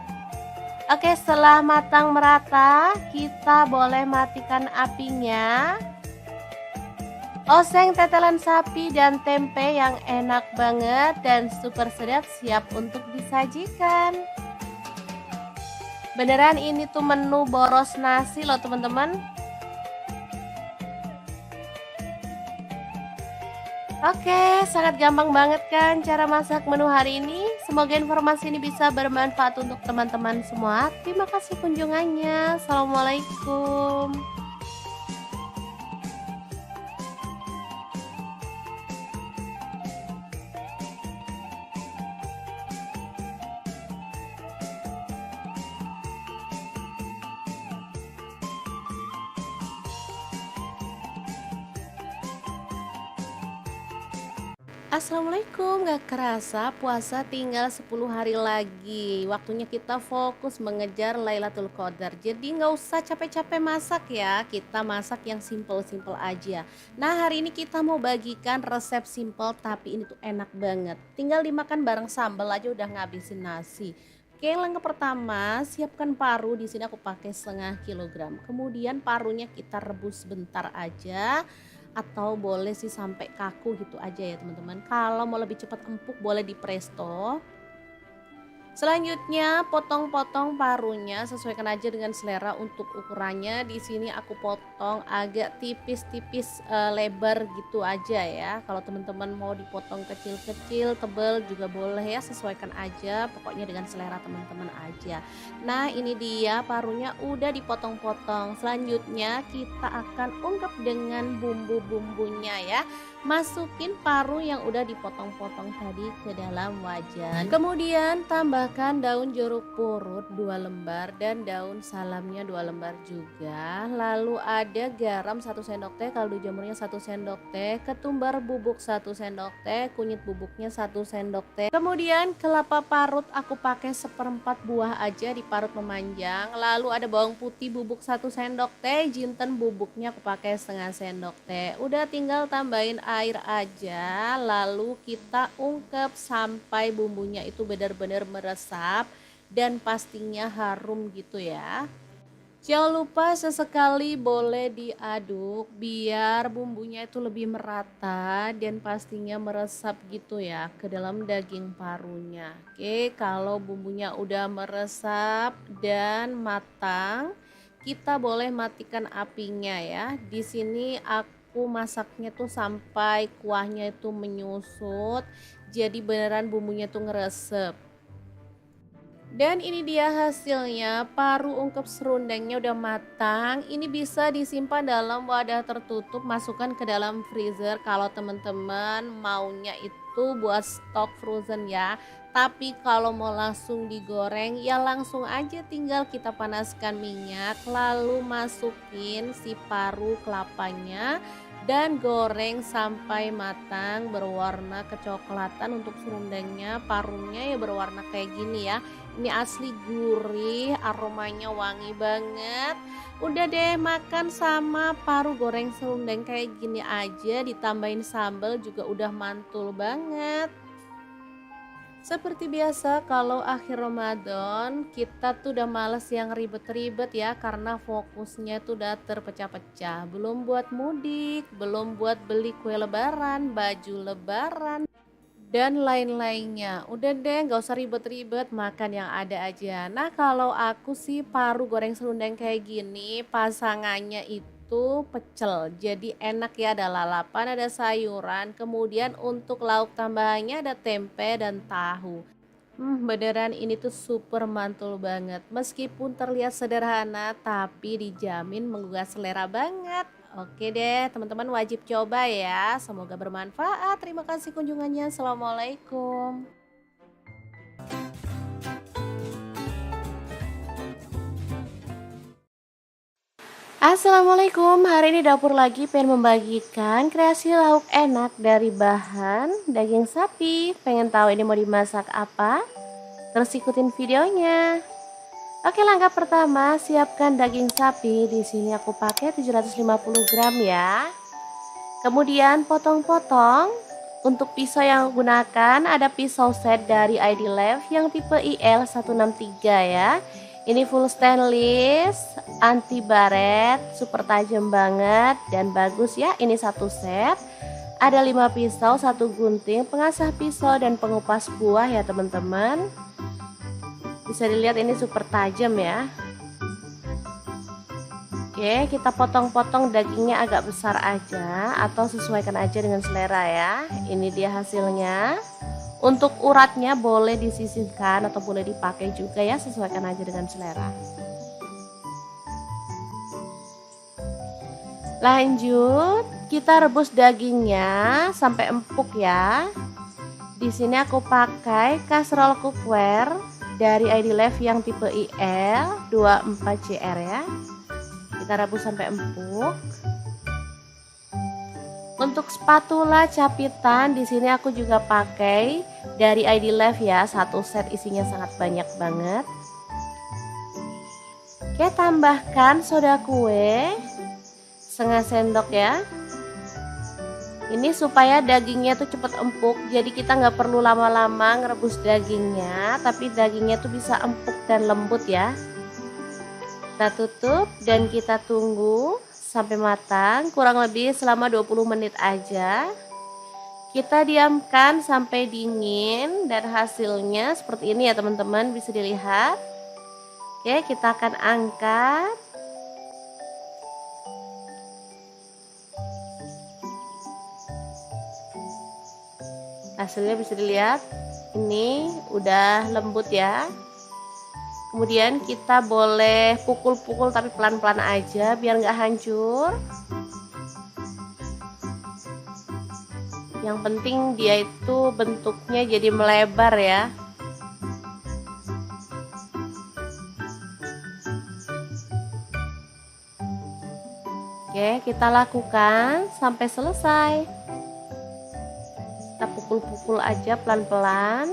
[SPEAKER 1] Oke, setelah matang merata, kita boleh matikan apinya. Oseng tetelan sapi dan tempe yang enak banget dan super sedap siap untuk disajikan. Beneran ini tuh menu boros nasi loh teman-teman. Oke, sangat gampang banget kan cara masak menu hari ini. Semoga informasi ini bisa bermanfaat untuk teman-teman semua. Terima kasih kunjungannya. Assalamualaikum. Assalamualaikum, gak kerasa puasa tinggal 10 hari lagi. Waktunya kita fokus mengejar Lailatul Qadar. Jadi nggak usah capek-capek masak ya, kita masak yang simple-simple aja. Nah hari ini kita mau bagikan resep simple tapi ini tuh enak banget. Tinggal dimakan bareng sambal aja udah ngabisin nasi. Oke, langkah pertama, siapkan paru. Di sini aku pakai setengah kilogram. Kemudian parunya kita rebus sebentar aja atau boleh sih sampai kaku gitu aja ya teman-teman. Kalau mau lebih cepat empuk boleh di presto. Selanjutnya potong-potong parunya, sesuaikan aja dengan selera untuk ukurannya. Di sini aku potong agak tipis-tipis lebar gitu aja ya. Kalau teman-teman mau dipotong kecil-kecil, tebal juga boleh ya, sesuaikan aja. Pokoknya dengan selera teman-teman aja. Nah, ini dia parunya udah dipotong-potong. Selanjutnya kita akan ungkep dengan bumbu-bumbunya ya. Masukin paru yang udah dipotong-potong tadi ke dalam wajan. Kemudian tambahkan daun jeruk purut 2 lembar dan daun salamnya 2 lembar juga. Lalu ada garam 1 sendok teh, kaldu jamurnya 1 sendok teh, ketumbar bubuk 1 sendok teh, kunyit bubuknya 1 sendok teh. Kemudian kelapa parut aku pakai 1/4 buah aja diparut memanjang. Lalu ada bawang putih bubuk 1 sendok teh, jinten bubuknya aku pakai setengah sendok teh. Udah tinggal tambahin air aja, lalu kita ungkep sampai bumbunya itu benar-benar meresap dan pastinya harum gitu ya. Jangan lupa sesekali boleh diaduk biar bumbunya itu lebih merata dan pastinya meresap gitu ya ke dalam daging parunya. Oke, kalau bumbunya udah meresap dan matang, kita boleh matikan apinya ya. Di sini aku masaknya tuh sampai kuahnya itu menyusut. Jadi beneran bumbunya tuh ngeresep. Dan ini dia hasilnya, paru ungkep serundengnya udah matang. Ini bisa disimpan dalam wadah tertutup, masukkan ke dalam freezer kalau teman-teman maunya itu buat stok frozen ya. Tapi kalau mau langsung digoreng ya langsung aja, tinggal kita panaskan minyak lalu masukin si paru kelapanya dan goreng sampai matang berwarna kecoklatan. Untuk serundengnya, parunya ya berwarna kayak gini ya. Ini asli gurih, aromanya wangi banget. Udah deh, makan sama paru goreng serundeng kayak gini aja ditambahin sambal juga udah mantul banget. Seperti biasa kalau akhir Ramadan kita tuh udah males yang ribet-ribet ya, karena fokusnya tuh udah terpecah-pecah. Belum buat mudik, belum buat beli kue lebaran, baju lebaran, dan lain-lainnya. Udah deh, nggak usah ribet-ribet, makan yang ada aja. Nah kalau aku sih paru goreng serundeng kayak gini pasangannya itu pecel, jadi enak ya, ada lalapan, ada sayuran, kemudian untuk lauk tambahannya ada tempe dan tahu. Beneran ini tuh super mantul banget. Meskipun terlihat sederhana tapi dijamin menggugah selera banget. Oke deh, teman-teman wajib coba ya. Semoga bermanfaat. Terima kasih kunjungannya. Assalamualaikum. Assalamualaikum, hari ini dapur lagi pengen membagikan kreasi lauk enak dari bahan daging sapi. Pengen tahu ini mau dimasak apa? Terus ikutin videonya. Oke, langkah pertama siapkan daging sapi. Di sini aku pakai 750 gram ya. Kemudian potong-potong. Untuk pisau yang aku gunakan ada pisau set dari ID Lab yang tipe IL163 ya. Ini full stainless, anti baret, super tajam banget dan bagus ya. Ini satu set. Ada 5 pisau, 1 gunting, pengasah pisau dan pengupas buah ya teman-teman. Bisa dilihat ini super tajam ya. Oke, kita potong-potong dagingnya agak besar aja atau sesuaikan aja dengan selera ya. Ini dia hasilnya. Untuk uratnya boleh disisihkan atau boleh dipakai juga ya, sesuaikan aja dengan selera. Lanjut, kita rebus dagingnya sampai empuk ya. Di sini aku pakai kaserol cookware dari ID Lab yang tipe IL 24CR ya. Kita rebus sampai empuk. Untuk spatula capitan di sini aku juga pakai dari ID Life ya, satu set isinya sangat banyak banget. Oke, tambahkan soda kue setengah sendok ya. Ini supaya dagingnya tuh cepet empuk, jadi kita nggak perlu lama-lama ngerebus dagingnya, tapi dagingnya tuh bisa empuk dan lembut ya. Kita tutup dan kita tunggu sampai matang, kurang lebih selama 20 menit aja. Kita diamkan sampai dingin dan hasilnya seperti ini ya teman-teman, bisa dilihat. Oke, kita akan angkat. Hasilnya bisa dilihat, ini udah lembut ya. Kemudian kita boleh pukul-pukul tapi pelan-pelan aja biar nggak hancur. Yang penting dia itu bentuknya jadi melebar ya. Oke, kita lakukan sampai selesai. Kita pukul-pukul aja pelan-pelan.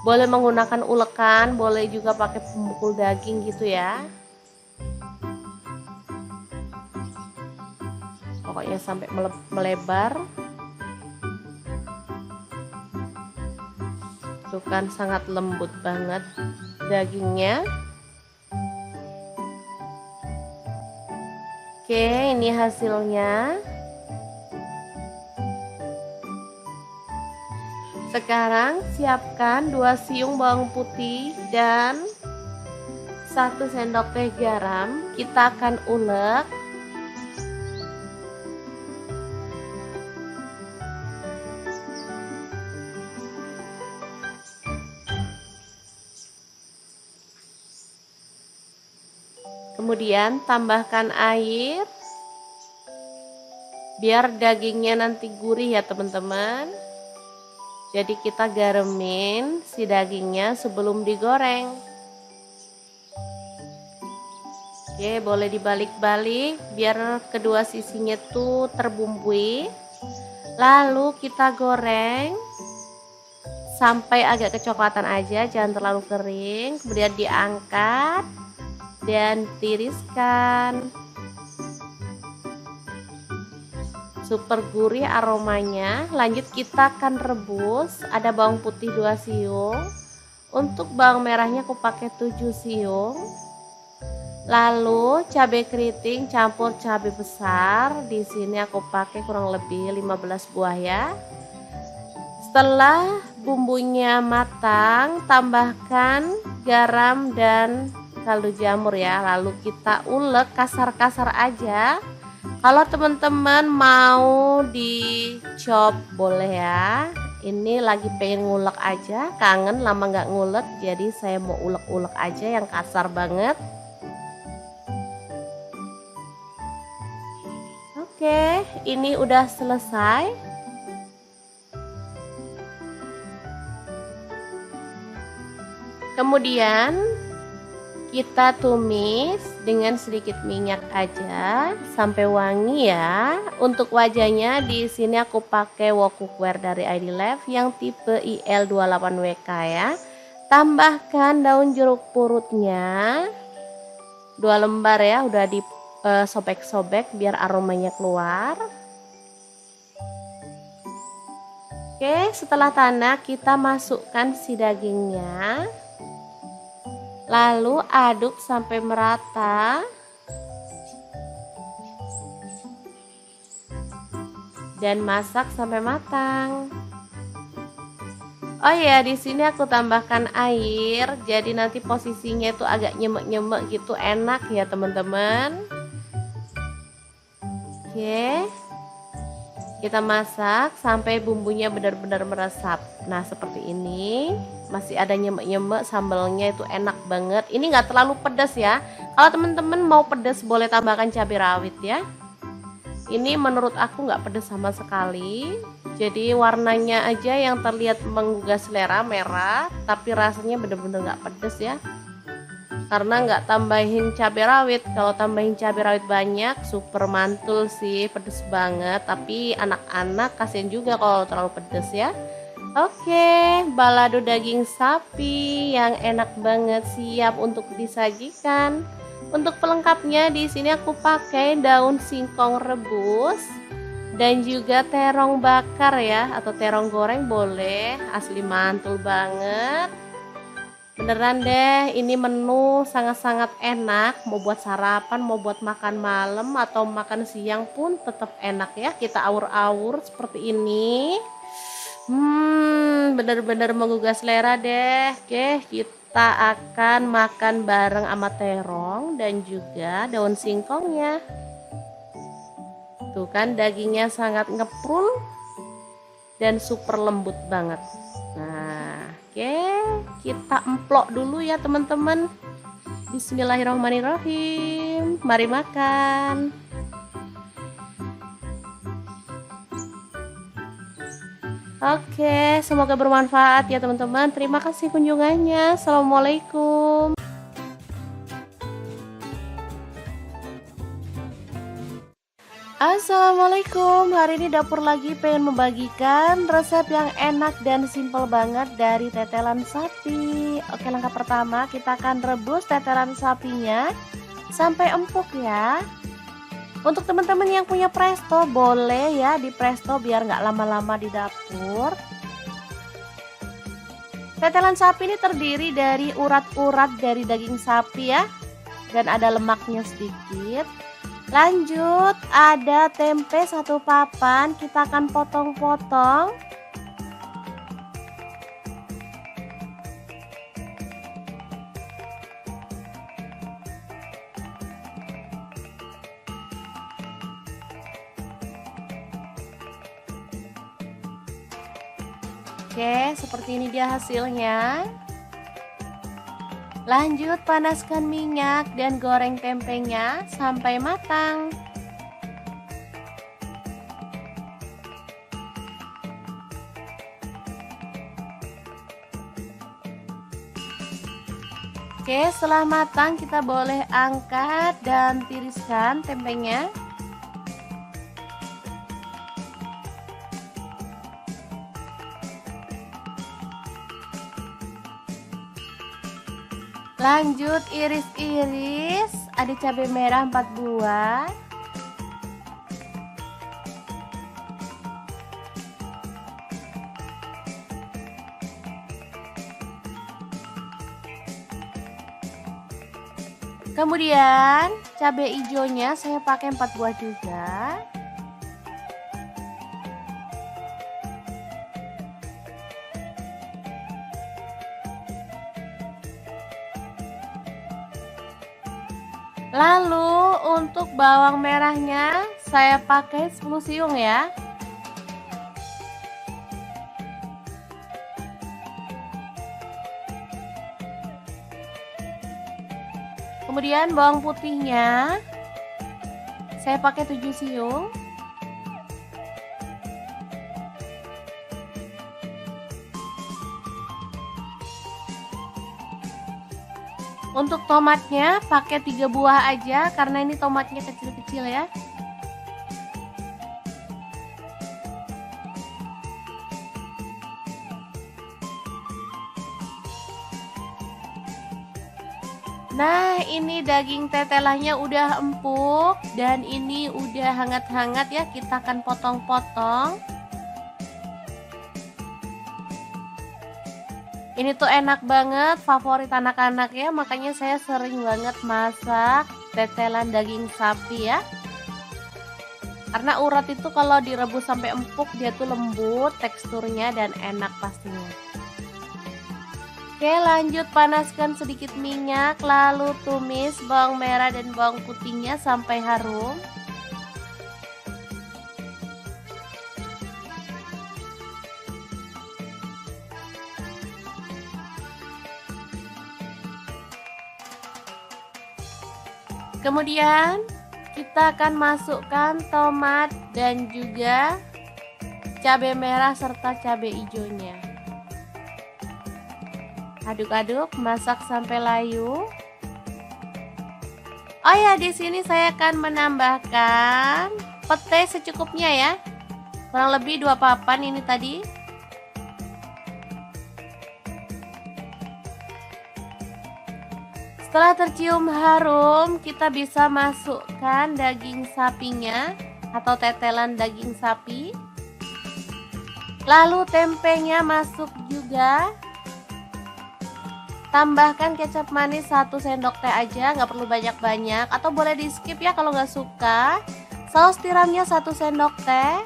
[SPEAKER 1] Boleh menggunakan ulekan, boleh juga pakai pemukul daging gitu ya. Pokoknya sampai melebar. Tuh kan sangat lembut banget dagingnya. Oke, ini hasilnya. Sekarang siapkan 2 siung bawang putih dan 1 sendok teh garam. Kita akan ulek. Kemudian tambahkan air biar dagingnya nanti gurih ya teman-teman. Jadi kita garemin si dagingnya sebelum digoreng. Oke, boleh dibalik-balik biar kedua sisinya tuh terbumbui. Lalu kita goreng sampai agak kecoklatan aja, jangan terlalu kering. Kemudian diangkat dan tiriskan. Super gurih aromanya. Lanjut kita akan rebus. Ada bawang putih 2 siung. Untuk bawang merahnya aku pakai 7 siung. Lalu cabai keriting campur cabai besar. Di sini aku pakai kurang lebih 15 buah ya. Setelah bumbunya matang, tambahkan garam dan kaldu jamur ya. Lalu kita ulek kasar-kasar aja. Kalau teman-teman mau dicop boleh ya. Ini lagi pengen ngulek aja, kangen lama nggak ngulek, jadi saya mau ulek-ulek aja yang kasar banget. Oke, ini udah selesai. Kemudian kita tumis dengan sedikit minyak aja sampai wangi ya. Untuk wajahnya di sini aku pakai wok cookware dari ID Life yang tipe IL28WK ya. Tambahkan daun jeruk purutnya 2 lembar ya, udah disobek-sobek biar aromanya keluar. Oke, setelah tanak kita masukkan si dagingnya. Lalu aduk sampai merata. Dan masak sampai matang. Oh ya, di sini aku tambahkan air. Jadi nanti posisinya itu agak nyemek-nyemek gitu, enak ya teman-teman. Oke. Kita masak sampai bumbunya benar-benar meresap. Nah, seperti ini. Masih ada nyemek-nyemek, sambalnya itu enak banget. Ini nggak terlalu pedas ya. Kalau teman-teman mau pedas boleh tambahkan cabai rawit ya. Ini menurut aku nggak pedas sama sekali. Jadi warnanya aja yang terlihat menggugah selera, merah, tapi rasanya benar-benar nggak pedas ya. karena nggak tambahin cabai rawit. Kalau tambahin cabai rawit banyak super mantul sih, pedes banget, tapi anak-anak kasihan juga kalau terlalu pedes ya. Oke, balado daging sapi yang enak banget siap untuk disajikan. Untuk pelengkapnya di sini aku pakai daun singkong rebus dan juga terong bakar ya, atau terong goreng boleh, asli mantul banget. Beneran deh, ini menu sangat-sangat enak, mau buat sarapan, mau buat makan malam atau makan siang pun tetap enak ya. Kita awur-awur seperti ini. Bener-bener menggugah selera deh. Oke, kita akan makan bareng sama terong dan juga daun singkongnya. Tuh kan dagingnya sangat ngeprul dan super lembut banget. Nah, oke, kita emplok dulu ya teman-teman. Bismillahirrahmanirrahim. Mari makan. Oke, semoga bermanfaat ya teman-teman. Terima kasih kunjungannya. Assalamualaikum. Assalamualaikum. Hari ini dapur lagi pengen membagikan resep yang enak dan simple banget dari tetelan sapi. Oke, langkah pertama kita akan rebus tetelan sapinya sampai empuk ya. Untuk teman-teman yang punya presto boleh ya di presto biar nggak lama-lama di dapur. Tetelan sapi ini terdiri dari urat-urat dari daging sapi ya, dan ada lemaknya sedikit. Lanjut ada tempe 1 papan, kita akan potong-potong. Oke, seperti ini dia hasilnya. Lanjut panaskan minyak dan goreng tempenya sampai matang. Oke, setelah matang kita boleh angkat dan tiriskan tempenya. Lanjut iris-iris, ada cabai merah 4 buah. Kemudian cabai hijaunya saya pakai 4 buah juga. Lalu untuk bawang merahnya saya pakai 10 siung ya. Kemudian bawang putihnya saya pakai 7 siung. Untuk tomatnya pakai 3 buah aja karena ini tomatnya kecil-kecil ya. Nah, ini daging tetelannya udah empuk dan ini udah hangat-hangat ya, kita akan potong-potong. Ini tuh enak banget, favorit anak-anak ya, makanya saya sering banget masak tetelan daging sapi ya. Karena urat itu kalau direbus sampai empuk dia tuh lembut teksturnya dan enak pastinya. Oke, lanjut panaskan sedikit minyak, lalu tumis bawang merah dan bawang putihnya sampai harum. Kemudian kita akan masukkan tomat dan juga cabai merah serta cabai hijaunya. Aduk-aduk, masak sampai layu. Oh ya, di sini saya akan menambahkan pete secukupnya ya. Kurang lebih 2 papan ini tadi. Setelah tercium harum, kita bisa masukkan daging sapinya atau tetelan daging sapi. Lalu tempenya masuk juga. Tambahkan kecap manis 1 sendok teh aja, nggak perlu banyak-banyak, atau boleh di skip ya kalau nggak suka. Saus tiramnya 1 sendok teh.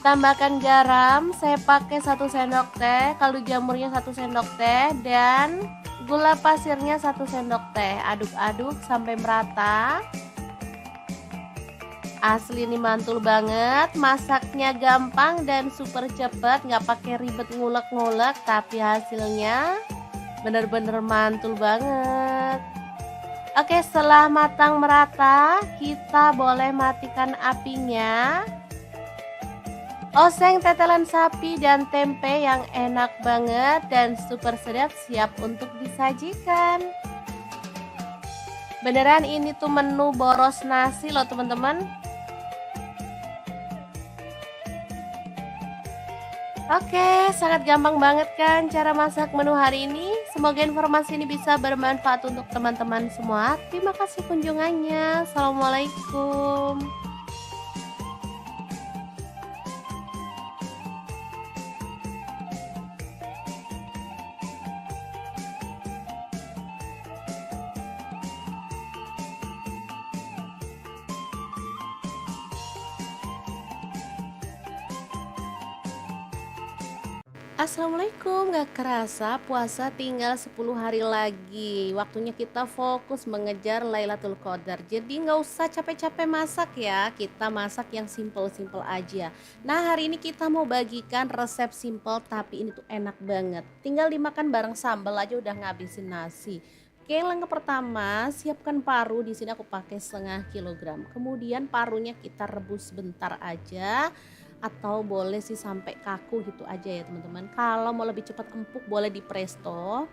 [SPEAKER 1] Tambahkan garam, saya pakai 1 sendok teh, kaldu jamurnya 1 sendok teh, dan gula pasirnya 1 sendok teh. Aduk-aduk sampai merata. Asli ini mantul banget, masaknya gampang dan super cepet, nggak pakai ribet ngulek-ngulek, tapi hasilnya bener-bener mantul banget. Oke, setelah matang merata, kita boleh matikan apinya. Oseng tetelan sapi dan tempe yang enak banget dan super sedap siap untuk disajikan. Beneran ini tuh menu boros nasi loh teman-teman. Oke, sangat gampang banget kan cara masak menu hari ini. Semoga informasi ini bisa bermanfaat untuk teman-teman semua. Terima kasih kunjungannya. Assalamualaikum. Assalamualaikum, gak kerasa puasa tinggal 10 hari lagi. Waktunya kita fokus mengejar Lailatul Qadar. Jadi gak usah capek-capek masak ya, kita masak yang simple-simple aja. Nah, hari ini kita mau bagikan resep simple tapi ini tuh enak banget. Tinggal dimakan bareng sambal aja udah ngabisin nasi. Oke, langkah pertama, siapkan paru. Di sini aku pakai 1/2 kilogram. Kemudian parunya kita rebus sebentar aja, atau boleh sih sampai kaku gitu aja ya teman-teman. Kalau mau lebih cepat empuk boleh di presto.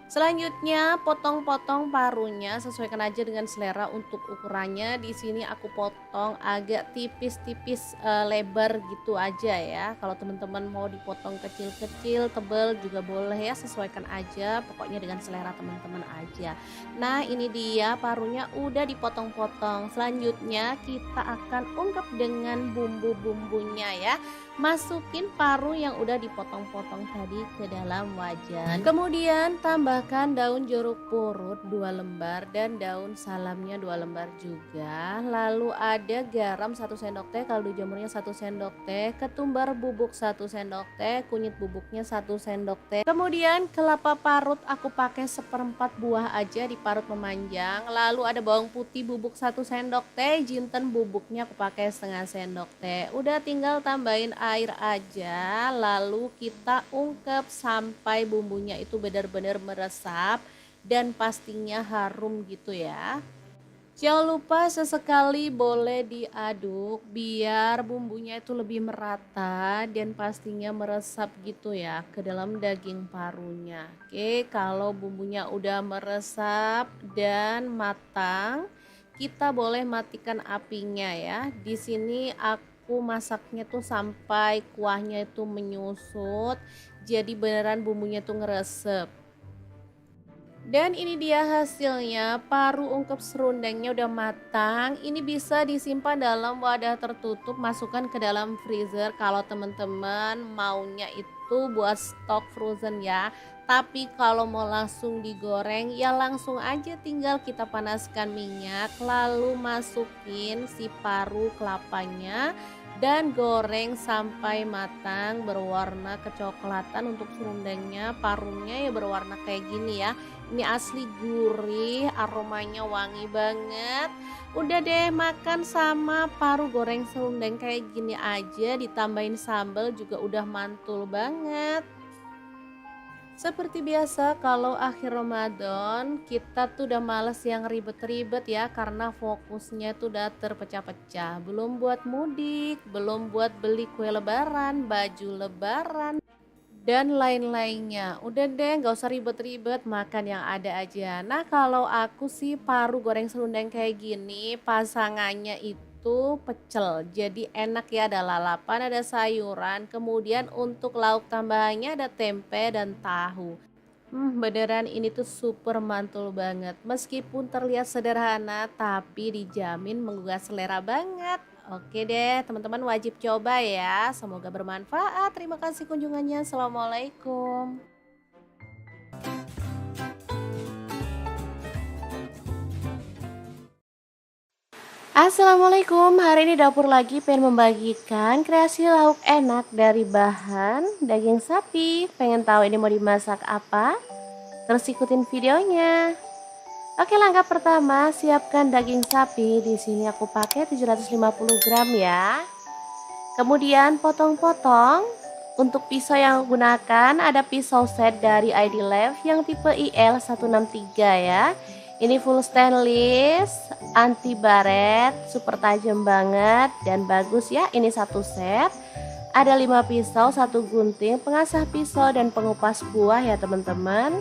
[SPEAKER 1] Selanjutnya potong-potong parunya, sesuaikan aja dengan selera untuk ukurannya. Di sini aku potong agak tipis-tipis, lebar gitu aja ya. Kalau teman-teman mau dipotong kecil-kecil, tebal juga boleh ya, sesuaikan aja. Pokoknya dengan selera teman-teman aja. Nah, ini dia parunya udah dipotong-potong. Selanjutnya kita akan ungkep dengan bumbu-bumbunya ya. Masukin paru yang udah dipotong-potong tadi ke dalam wajan. Kemudian tambahkan daun jeruk purut 2 lembar dan daun salamnya 2 lembar juga. Lalu ada garam 1 sendok teh, kaldu jamurnya 1 sendok teh, ketumbar bubuk 1 sendok teh, kunyit bubuknya 1 sendok teh. Kemudian kelapa parut aku pakai 1/4 buah aja, diparut memanjang. Lalu ada bawang putih bubuk 1 sendok teh, jinten bubuknya aku pakai 1/2 sendok teh. Udah tinggal tambahin air aja, lalu kita ungkep sampai bumbunya itu benar-benar meresap dan pastinya harum gitu ya. Jangan lupa sesekali boleh diaduk biar bumbunya itu lebih merata dan pastinya meresap gitu ya ke dalam daging parunya. Oke, kalau bumbunya udah meresap dan matang, kita boleh matikan apinya ya. Di sini aku masaknya tuh sampai kuahnya itu menyusut. Jadi beneran bumbunya tuh ngeresep. Dan ini dia hasilnya, paru ungkep serundengnya udah matang. Ini bisa disimpan dalam wadah tertutup, masukkan ke dalam freezer kalau teman-teman maunya itu buat stok frozen ya. Tapi kalau mau langsung digoreng ya langsung aja, tinggal kita panaskan minyak lalu masukin si paru kelapanya dan goreng sampai matang berwarna kecoklatan. Untuk serundengnya, parunya ya berwarna kayak gini ya. Ini asli gurih, aromanya wangi banget. Udah deh, makan sama paru goreng serundeng kayak gini aja, ditambahin sambal juga udah mantul banget. Seperti biasa kalau akhir Ramadan kita tuh udah males yang ribet-ribet ya, karena fokusnya tuh udah terpecah-pecah. Belum buat mudik, belum buat beli kue lebaran, baju lebaran, dan lain-lainnya. Udah deh, nggak usah ribet-ribet, makan yang ada aja. Nah, kalau aku sih paru goreng serundeng kayak gini, pasangannya itu pecel. Jadi enak ya, ada lalapan, ada sayuran. Kemudian untuk lauk tambahannya ada tempe dan tahu. Beneran ini tuh super mantul banget. Meskipun terlihat sederhana, tapi dijamin menggugah selera banget. Oke deh, teman-teman wajib coba ya. Semoga bermanfaat. Terima kasih kunjungannya. Assalamualaikum. Assalamualaikum, hari ini dapur lagi pengen membagikan kreasi lauk enak dari bahan daging sapi. Pengen tahu ini mau dimasak apa? Terus ikutin videonya. Oke, langkah pertama, siapkan daging sapi. Di sini aku pakai 750 gram ya. Kemudian potong-potong. Untuk pisau yang aku gunakan ada pisau set dari ID Lab yang tipe IL163 ya. Ini full stainless, anti baret, super tajam banget dan bagus ya. Ini satu set. Ada 5 pisau, 1 gunting, pengasah pisau dan pengupas buah ya teman-teman.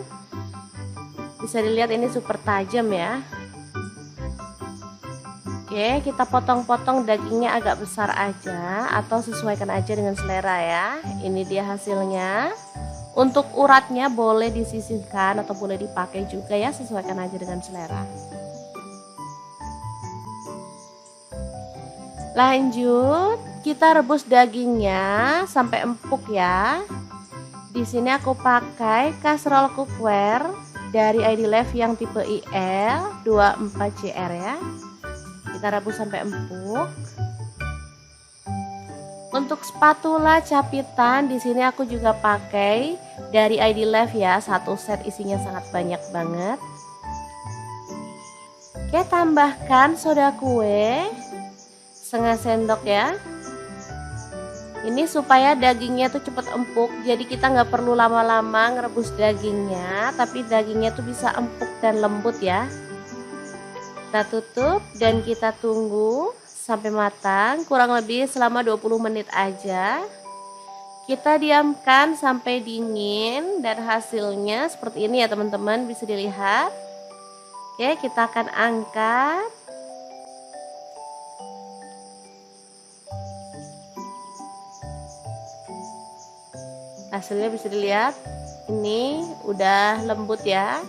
[SPEAKER 1] Bisa dilihat ini super tajam ya. Oke, kita potong-potong dagingnya agak besar aja atau sesuaikan aja dengan selera ya. Ini dia hasilnya. Untuk uratnya boleh disisihkan atau boleh dipakai juga ya, sesuaikan aja dengan selera. Lanjut, kita rebus dagingnya sampai empuk ya. Di sini aku pakai kaserol cookware dari ID Lab yang tipe IL 24CR ya. Kita rebus sampai empuk. Untuk spatula capitan di sini aku juga pakai dari ID Lab ya, satu set isinya sangat banyak banget. Oke, tambahkan soda kue setengah sendok ya. Ini supaya dagingnya tuh cepet empuk, jadi kita nggak perlu lama-lama ngerebus dagingnya, tapi dagingnya tuh bisa empuk dan lembut ya. Kita tutup dan kita tunggu sampai matang, kurang lebih selama 20 menit aja. Kita diamkan sampai dingin dan hasilnya seperti ini ya teman-teman, bisa dilihat. Oke, kita akan angkat. Hasilnya bisa dilihat, ini udah lembut ya.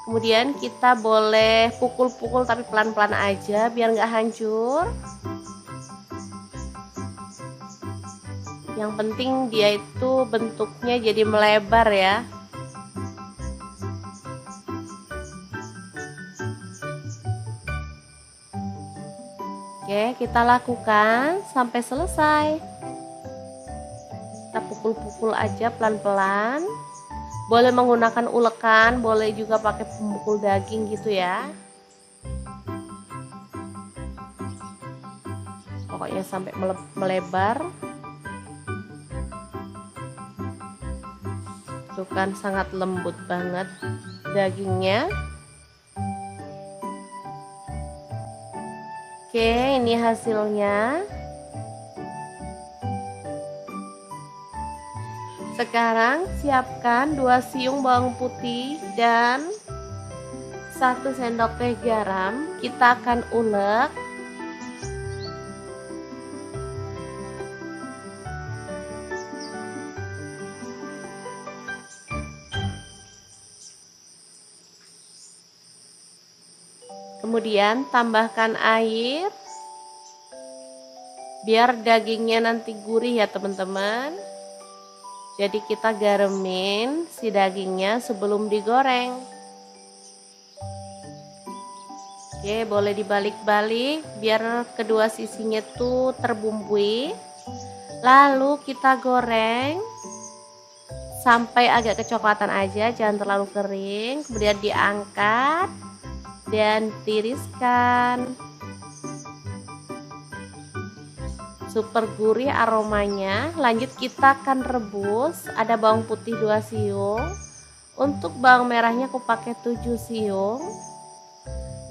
[SPEAKER 1] Kemudian kita boleh pukul-pukul tapi pelan-pelan aja biar nggak hancur. Yang penting dia itu bentuknya jadi melebar ya. Oke, kita lakukan sampai selesai. Kita pukul-pukul aja pelan-pelan. Boleh menggunakan ulekan, boleh juga pakai pemukul daging gitu ya. Pokoknya sampai melebar. Tuh kan sangat lembut banget dagingnya. Oke, ini hasilnya. Sekarang siapkan 2 siung bawang putih dan 1 sendok teh garam. Kita akan ulek. Kemudian tambahkan air biar dagingnya nanti gurih ya teman-teman. Jadi kita garemin si dagingnya sebelum digoreng. Oke, boleh dibalik-balik biar kedua sisinya tuh terbumbui. Lalu kita goreng sampai agak kecoklatan aja, jangan terlalu kering. Kemudian diangkat dan tiriskan. Super gurih aromanya. Lanjut kita akan rebus. Ada bawang putih 2 siung. Untuk bawang merahnya aku pakai 7 siung.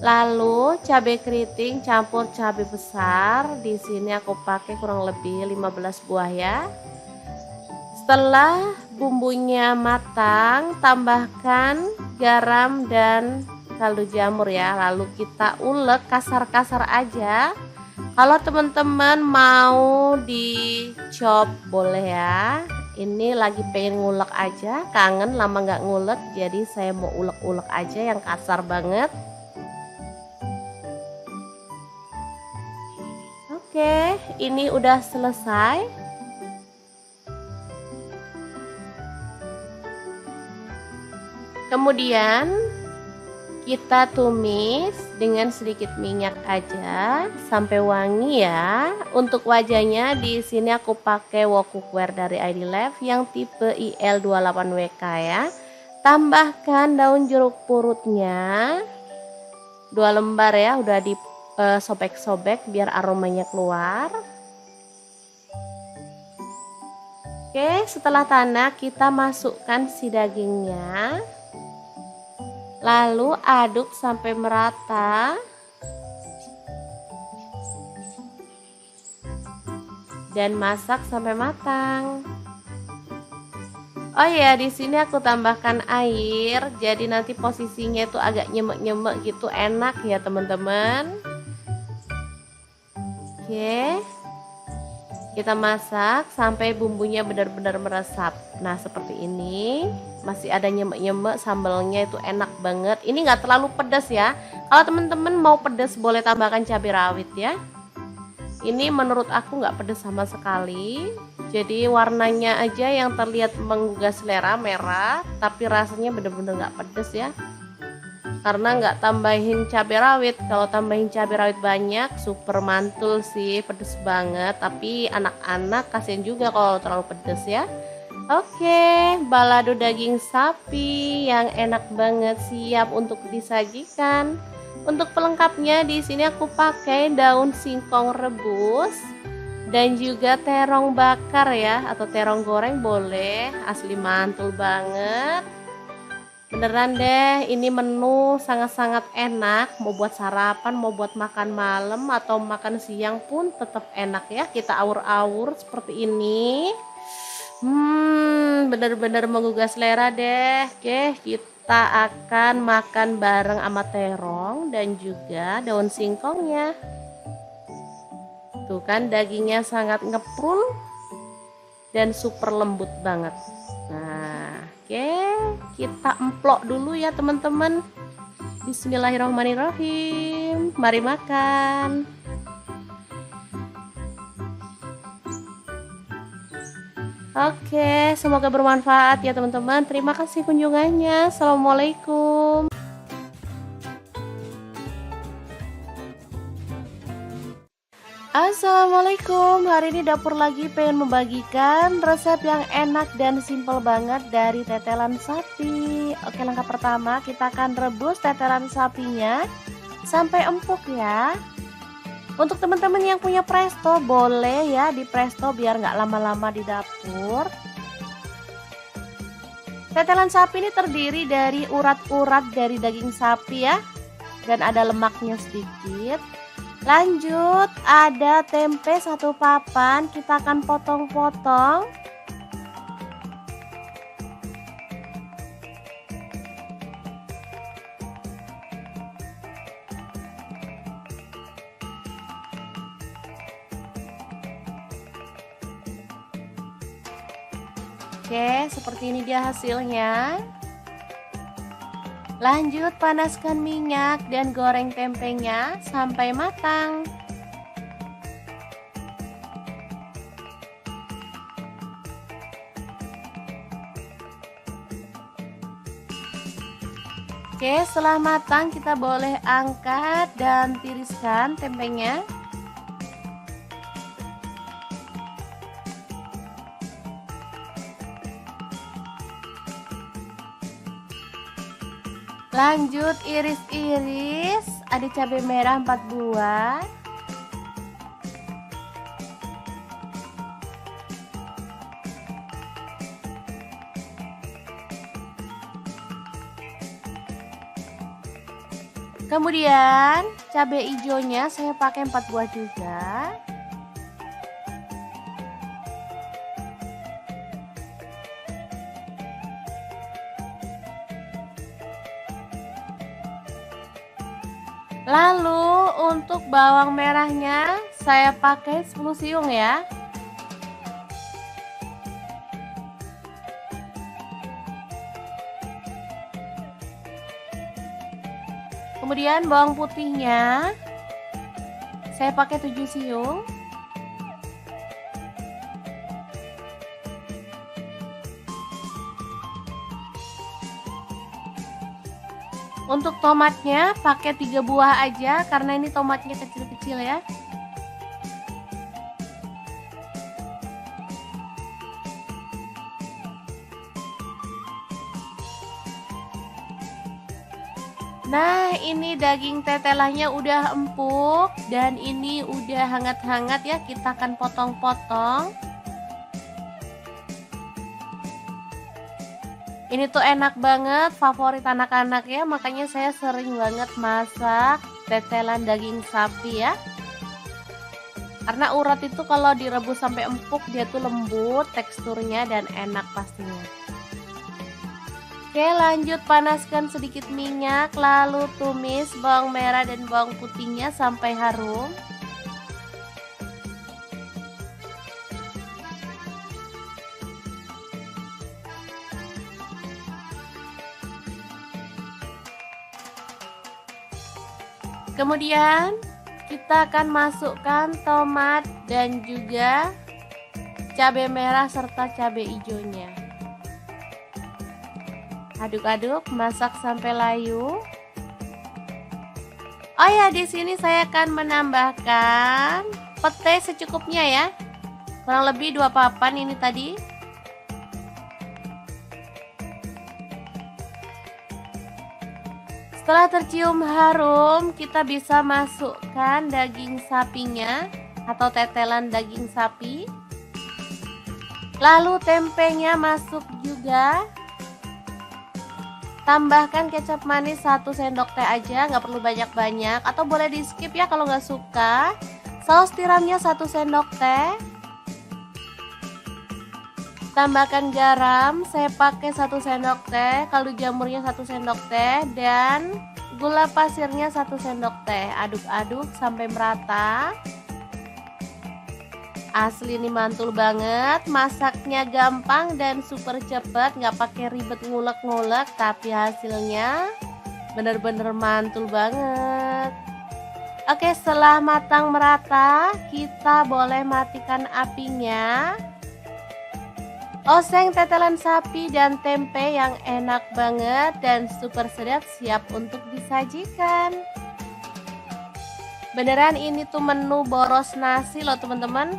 [SPEAKER 1] Lalu cabai keriting campur cabai besar. Di sini aku pakai kurang lebih 15 buah ya. Setelah bumbunya matang, tambahkan garam dan kaldu jamur ya. Lalu kita ulek kasar-kasar aja. Kalau teman-teman mau dicop boleh ya. Ini lagi pengen ngulek aja, kangen lama nggak ngulek, jadi saya mau ulek-ulek aja yang kasar banget. Oke, ini udah selesai. Kemudian kita tumis dengan sedikit minyak aja sampai wangi ya. Untuk wajahnya di sini aku pakai wok cookware dari ID Life yang tipe IL28WK ya. Tambahkan daun jeruk purutnya 2 lembar ya, udah disobek-sobek biar aromanya keluar. Oke, setelah tanak kita masukkan si dagingnya. Lalu aduk sampai merata. Dan masak sampai matang. Oh ya, di sini aku tambahkan air. Jadi nanti posisinya itu agak nyemek-nyemek gitu, enak ya teman-teman. Oke. Kita masak sampai bumbunya benar-benar meresap. Nah, seperti ini. Masih ada nyemek-nyemek, sambalnya itu enak banget. Ini nggak terlalu pedas ya. Kalau teman-teman mau pedas boleh tambahkan cabai rawit ya. Ini menurut aku nggak pedas sama sekali. Jadi warnanya aja yang terlihat menggugah selera, merah. Tapi rasanya benar-benar nggak pedas ya. Karena nggak tambahin cabai rawit. Kalau tambahin cabai rawit banyak, super mantul sih, pedas banget. Tapi anak-anak kasihan juga kalau terlalu pedas ya. Oke, balado daging sapi yang enak banget siap untuk disajikan. Untuk pelengkapnya di sini aku pakai daun singkong rebus dan juga terong bakar ya, atau terong goreng boleh, asli mantul banget. Beneran deh, ini menu sangat-sangat enak, mau buat sarapan, mau buat makan malam atau makan siang pun tetap enak ya. Kita awur-awur seperti ini. Bener-bener menggugah selera deh. Oke, kita akan makan bareng sama terong dan juga daun singkongnya. Tuh kan dagingnya sangat ngeprul dan super lembut banget. Nah, oke, kita emplok dulu ya teman-teman. Bismillahirrahmanirrahim. Mari makan. Oke, semoga bermanfaat ya teman-teman. Terima kasih kunjungannya. Assalamualaikum. Assalamualaikum. Hari ini dapur lagi pengen membagikan resep yang enak dan simple banget dari tetelan sapi. Oke, langkah pertama kita akan rebus tetelan sapinya sampai empuk ya. Untuk teman-teman yang punya presto boleh ya di presto biar nggak lama-lama di dapur. Tetelan sapi ini terdiri dari urat-urat dari daging sapi ya, dan ada lemaknya sedikit. Lanjut ada tempe 1 papan, kita akan potong-potong. Oke, seperti ini dia hasilnya. Lanjut panaskan minyak dan goreng tempenya sampai matang. Oke, setelah matang kita boleh angkat dan tiriskan tempenya. Lanjut iris-iris, ada cabai merah 4 buah. Kemudian cabai hijaunya saya pakai 4 buah juga. Lalu untuk bawang merahnya saya pakai 10 siung ya. Kemudian bawang putihnya saya pakai 7 siung. Untuk tomatnya pakai 3 buah aja karena ini tomatnya kecil-kecil ya. Nah, ini daging tetelannya udah empuk dan ini udah hangat-hangat ya, kita akan potong-potong. Ini tuh enak banget, favorit anak-anak ya, makanya saya sering banget masak tetelan daging sapi ya. Karena urat itu kalau direbus sampai empuk dia tuh lembut teksturnya dan enak pastinya. Oke, lanjut panaskan sedikit minyak, lalu tumis bawang merah dan bawang putihnya sampai harum. Kemudian kita akan masukkan tomat dan juga cabai merah serta cabai hijaunya. Aduk-aduk, masak sampai layu. Oh ya, di sini saya akan menambahkan pete secukupnya ya. Kurang lebih 2 papan ini tadi. Setelah tercium harum, kita bisa masukkan daging sapinya atau tetelan daging sapi. Lalu tempenya masuk juga. Tambahkan kecap manis 1 sendok teh aja, nggak perlu banyak-banyak. Atau boleh di skip ya kalau nggak suka. Saus tiramnya 1 sendok teh. Tambahkan garam, saya pakai 1 sendok teh, kaldu jamurnya 1 sendok teh, dan gula pasirnya 1 sendok teh. Aduk-aduk sampai merata. Asli ini mantul banget, masaknya gampang dan super cepet, nggak pakai ribet ngulek-ngulek, tapi hasilnya bener-bener mantul banget. Oke, setelah matang merata, kita boleh matikan apinya. Oseng tetelan sapi dan tempe yang enak banget dan super sedap siap untuk disajikan. Beneran ini tuh menu boros nasi loh teman-teman.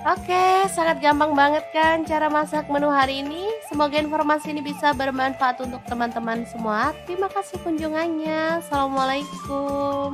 [SPEAKER 1] Oke, sangat gampang banget kan cara masak menu hari ini. Semoga informasi ini bisa bermanfaat untuk teman-teman semua. Terima kasih kunjungannya. Assalamualaikum.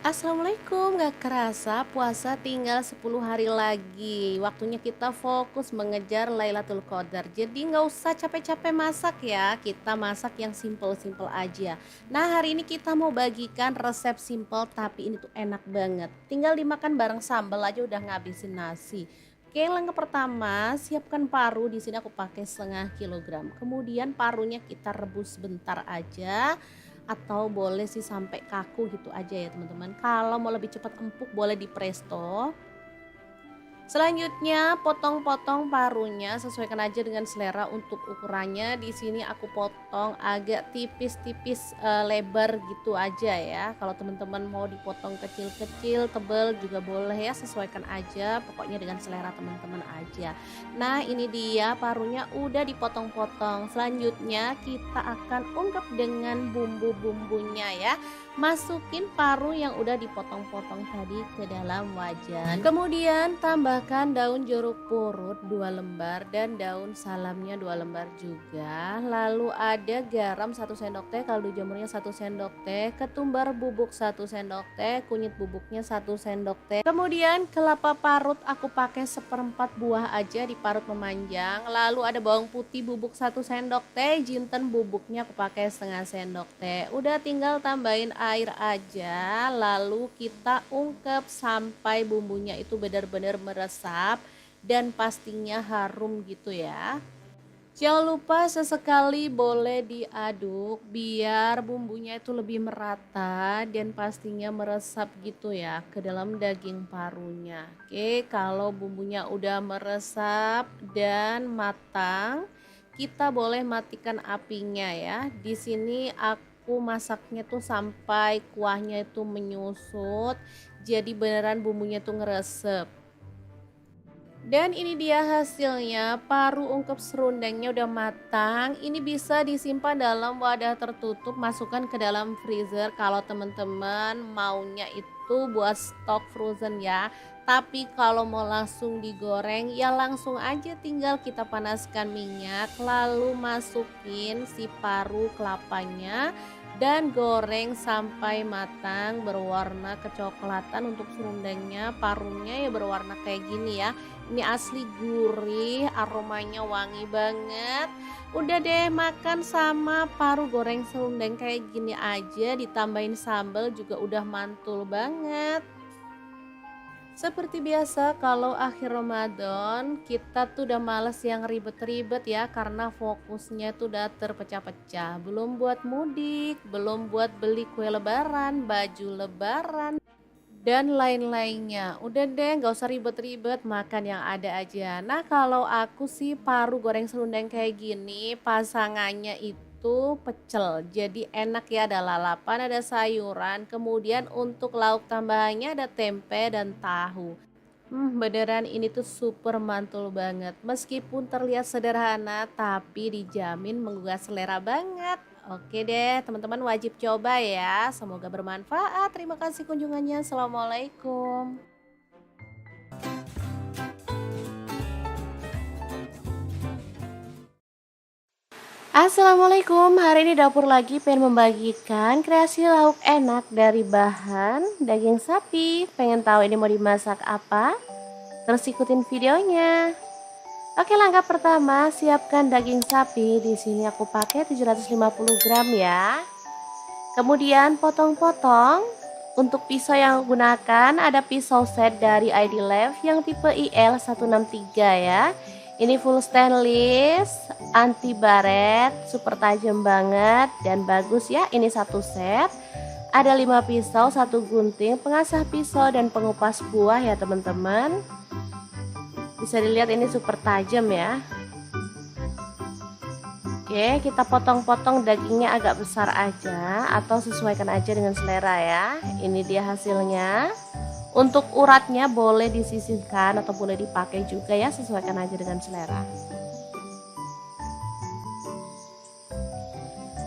[SPEAKER 1] Assalamualaikum, gak kerasa puasa tinggal 10 hari lagi. Waktunya kita fokus mengejar Lailatul Qadar. Jadi gak usah capek-capek masak ya, kita masak yang simple-simple aja. Nah, hari ini kita mau bagikan resep simple tapi ini tuh enak banget. Tinggal dimakan bareng sambal aja udah ngabisin nasi. Oke, langkah pertama, siapkan paru. Di sini aku pakai 1/2 kilogram. Kemudian parunya kita rebus sebentar aja, atau boleh sih sampai kaku gitu aja ya teman-teman. Kalau mau lebih cepat empuk boleh di presto. Selanjutnya potong-potong parunya, sesuaikan aja dengan selera untuk ukurannya. Di sini aku potong agak tipis-tipis lebar gitu aja ya. Kalau teman-teman mau dipotong kecil-kecil, tebal juga boleh ya, sesuaikan aja. Pokoknya dengan selera teman-teman aja. Nah, ini dia parunya udah dipotong-potong. Selanjutnya kita akan ungkep dengan bumbu-bumbunya ya. Masukin paru yang udah dipotong-potong tadi ke dalam wajan. Kemudian tambahkan tambahkan daun jeruk purut 2 lembar dan daun salamnya 2 lembar juga. Lalu ada garam 1 sendok teh, kaldu jamurnya 1 sendok teh, ketumbar bubuk 1 sendok teh, kunyit bubuknya 1 sendok teh. Kemudian kelapa parut aku pakai 1/4 buah aja, diparut memanjang. Lalu ada bawang putih bubuk 1 sendok teh, jinten bubuknya aku pakai setengah sendok teh. Udah tinggal tambahin air aja, lalu kita ungkep sampai bumbunya itu benar-benar meresap dan pastinya harum gitu ya. Jangan lupa sesekali boleh diaduk biar bumbunya itu lebih merata dan pastinya meresap gitu ya ke dalam daging parunya. Oke, kalau bumbunya udah meresap dan matang, kita boleh matikan apinya ya. Di sini aku masaknya tuh sampai kuahnya itu menyusut. Jadi beneran bumbunya tuh ngeresep. Dan ini dia hasilnya, paru ungkep serundengnya udah matang. Ini bisa disimpan dalam wadah tertutup, masukkan ke dalam freezer kalau teman-teman maunya itu buat stok frozen ya. Tapi kalau mau langsung digoreng ya langsung aja, tinggal kita panaskan minyak lalu masukin si paru kelapanya dan goreng sampai matang berwarna kecoklatan. Untuk serundengnya, parunya ya berwarna kayak gini ya. Ini asli gurih, aromanya wangi banget. Udah deh, makan sama paru goreng serundeng kayak gini aja, ditambahin sambal juga udah mantul banget. Seperti biasa kalau akhir Ramadan kita tuh udah males yang ribet-ribet ya, karena fokusnya tuh udah terpecah-pecah. Belum buat mudik, belum buat beli kue lebaran, baju lebaran, dan lain-lainnya. Udah deh, gak usah ribet-ribet, makan yang ada aja. Nah kalau aku sih paru goreng serundeng kayak gini pasangannya itu pecel, jadi enak ya, ada lalapan, ada sayuran, kemudian untuk lauk tambahannya ada tempe dan tahu. Beneran ini tuh super mantul banget, meskipun terlihat sederhana tapi dijamin menggugah selera banget. Oke deh, teman-teman wajib coba ya, semoga bermanfaat. Terima kasih kunjungannya. Assalamualaikum. Assalamualaikum, hari ini dapur lagi pengen membagikan kreasi lauk enak dari bahan daging sapi. Pengen tahu ini mau dimasak apa? Terus ikutin videonya. Oke, langkah pertama siapkan daging sapi. Di sini aku pakai 750 gram ya. Kemudian potong-potong. Untuk pisau yang aku gunakan ada pisau set dari ID Lab yang tipe IL163 ya. Ini full stainless, anti baret, super tajam banget dan bagus ya. Ini satu set. Ada 5 pisau, 1 gunting, pengasah pisau dan pengupas buah ya teman-teman. Bisa dilihat ini super tajam ya. Oke, kita potong-potong dagingnya agak besar aja atau sesuaikan aja dengan selera ya. Ini dia hasilnya. Untuk uratnya boleh disisihkan atau boleh dipakai juga ya, sesuaikan aja dengan selera.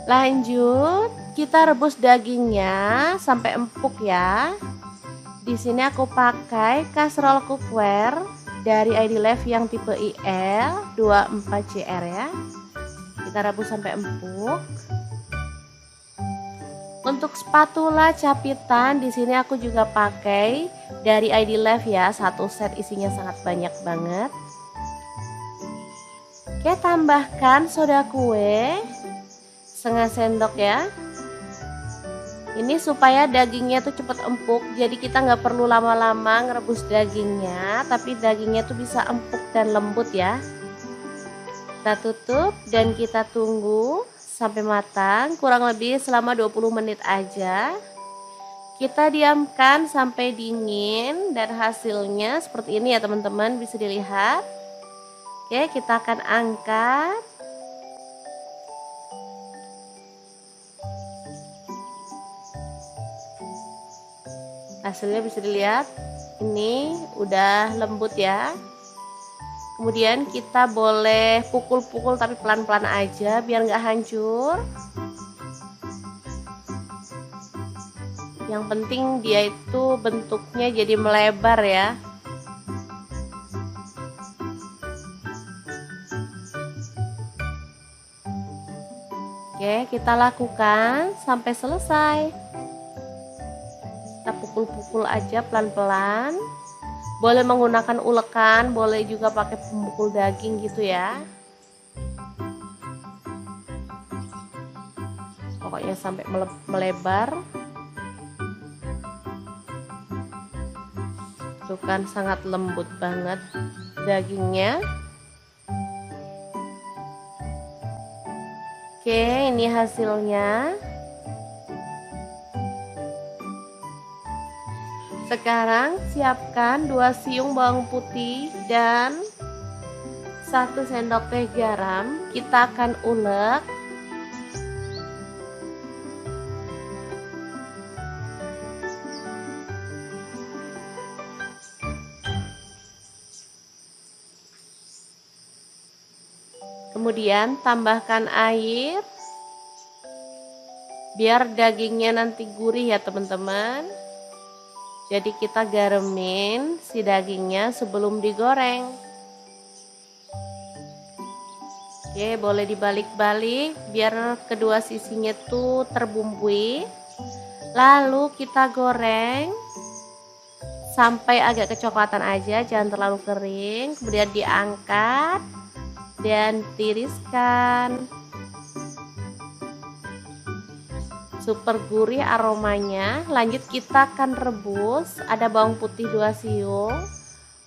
[SPEAKER 1] Lanjut, kita rebus dagingnya sampai empuk ya. Di sini aku pakai kaserol cookware dari ID Lab yang tipe IL 24CR ya. Kita rebus sampai empuk. Untuk spatula capitan di sini aku juga pakai dari ID Lab ya, satu set isinya sangat banyak banget. Oke, tambahkan soda kue setengah sendok ya. Ini supaya dagingnya tuh cepet empuk, jadi kita nggak perlu lama-lama ngerebus dagingnya, tapi dagingnya tuh bisa empuk dan lembut ya. Kita tutup dan kita tunggu sampai matang, kurang lebih selama 20 menit aja. Kita diamkan sampai dingin dan hasilnya seperti ini ya teman-teman, bisa dilihat. Oke, kita akan angkat. Hasilnya bisa dilihat, ini udah lembut ya. Kemudian kita boleh pukul-pukul tapi pelan-pelan aja biar nggak hancur. Yang penting dia itu bentuknya jadi melebar ya. Oke, kita lakukan sampai selesai. Kita pukul-pukul aja pelan-pelan. Boleh menggunakan ulekan, boleh juga pakai pemukul daging gitu ya. Pokoknya sampai melebar. Tuh kan sangat lembut banget dagingnya. Oke, ini hasilnya. Sekarang siapkan 2 siung bawang putih dan 1 sendok teh garam. Kita akan ulek. Kemudian tambahkan air biar dagingnya nanti gurih ya teman-teman. Jadi kita garemin si dagingnya sebelum digoreng. Oke, boleh dibalik-balik biar kedua sisinya tuh terbumbui. Lalu kita goreng sampai agak kecoklatan aja, jangan terlalu kering. Kemudian diangkat dan tiriskan. Super gurih aromanya. Lanjut kita akan rebus. Ada bawang putih 2 siung.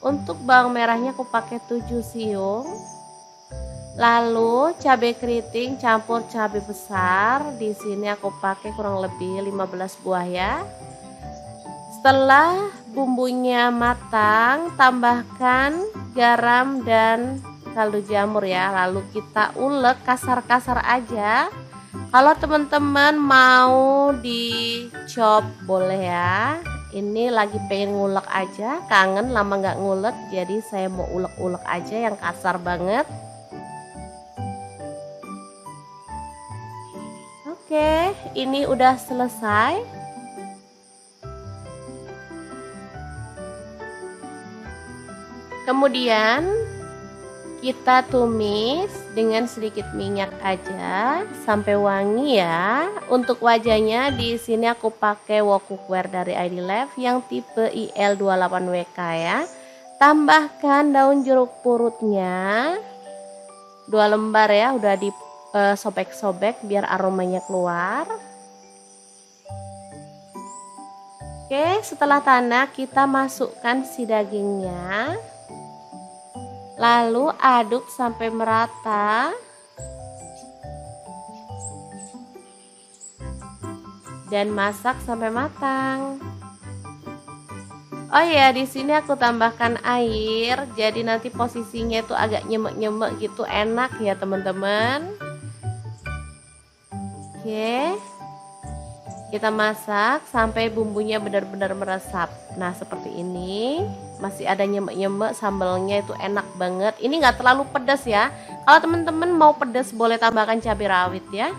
[SPEAKER 1] Untuk bawang merahnya aku pakai 7 siung. Lalu cabai keriting campur cabai besar. Di sini aku pakai kurang lebih 15 buah ya. Setelah bumbunya matang, tambahkan garam dan kaldu jamur ya. Lalu kita ulek kasar-kasar aja. Kalau teman-teman mau dicop boleh ya. Ini lagi pengen ngulek aja, kangen lama nggak ngulek, jadi saya mau ulek-ulek aja yang kasar banget. Oke, ini udah selesai. Kemudian kita tumis dengan sedikit minyak aja sampai wangi ya. Untuk wajahnya di sini aku pakai wok cookware dari ID Life yang tipe IL28WK ya. Tambahkan daun jeruk purutnya 2 lembar ya, udah disobek-sobek biar aromanya keluar. Oke, setelah tanak kita masukkan si dagingnya. Lalu aduk sampai merata. Dan masak sampai matang. Oh ya, di sini aku tambahkan air. Jadi nanti posisinya itu agak nyemek-nyemek gitu, enak ya teman-teman. Oke. Kita masak sampai bumbunya benar-benar meresap. Nah, seperti ini. Masih ada nyemek-nyemek, sambalnya itu enak banget. Ini nggak terlalu pedas ya. Kalau teman-teman mau pedas boleh tambahkan cabai rawit ya.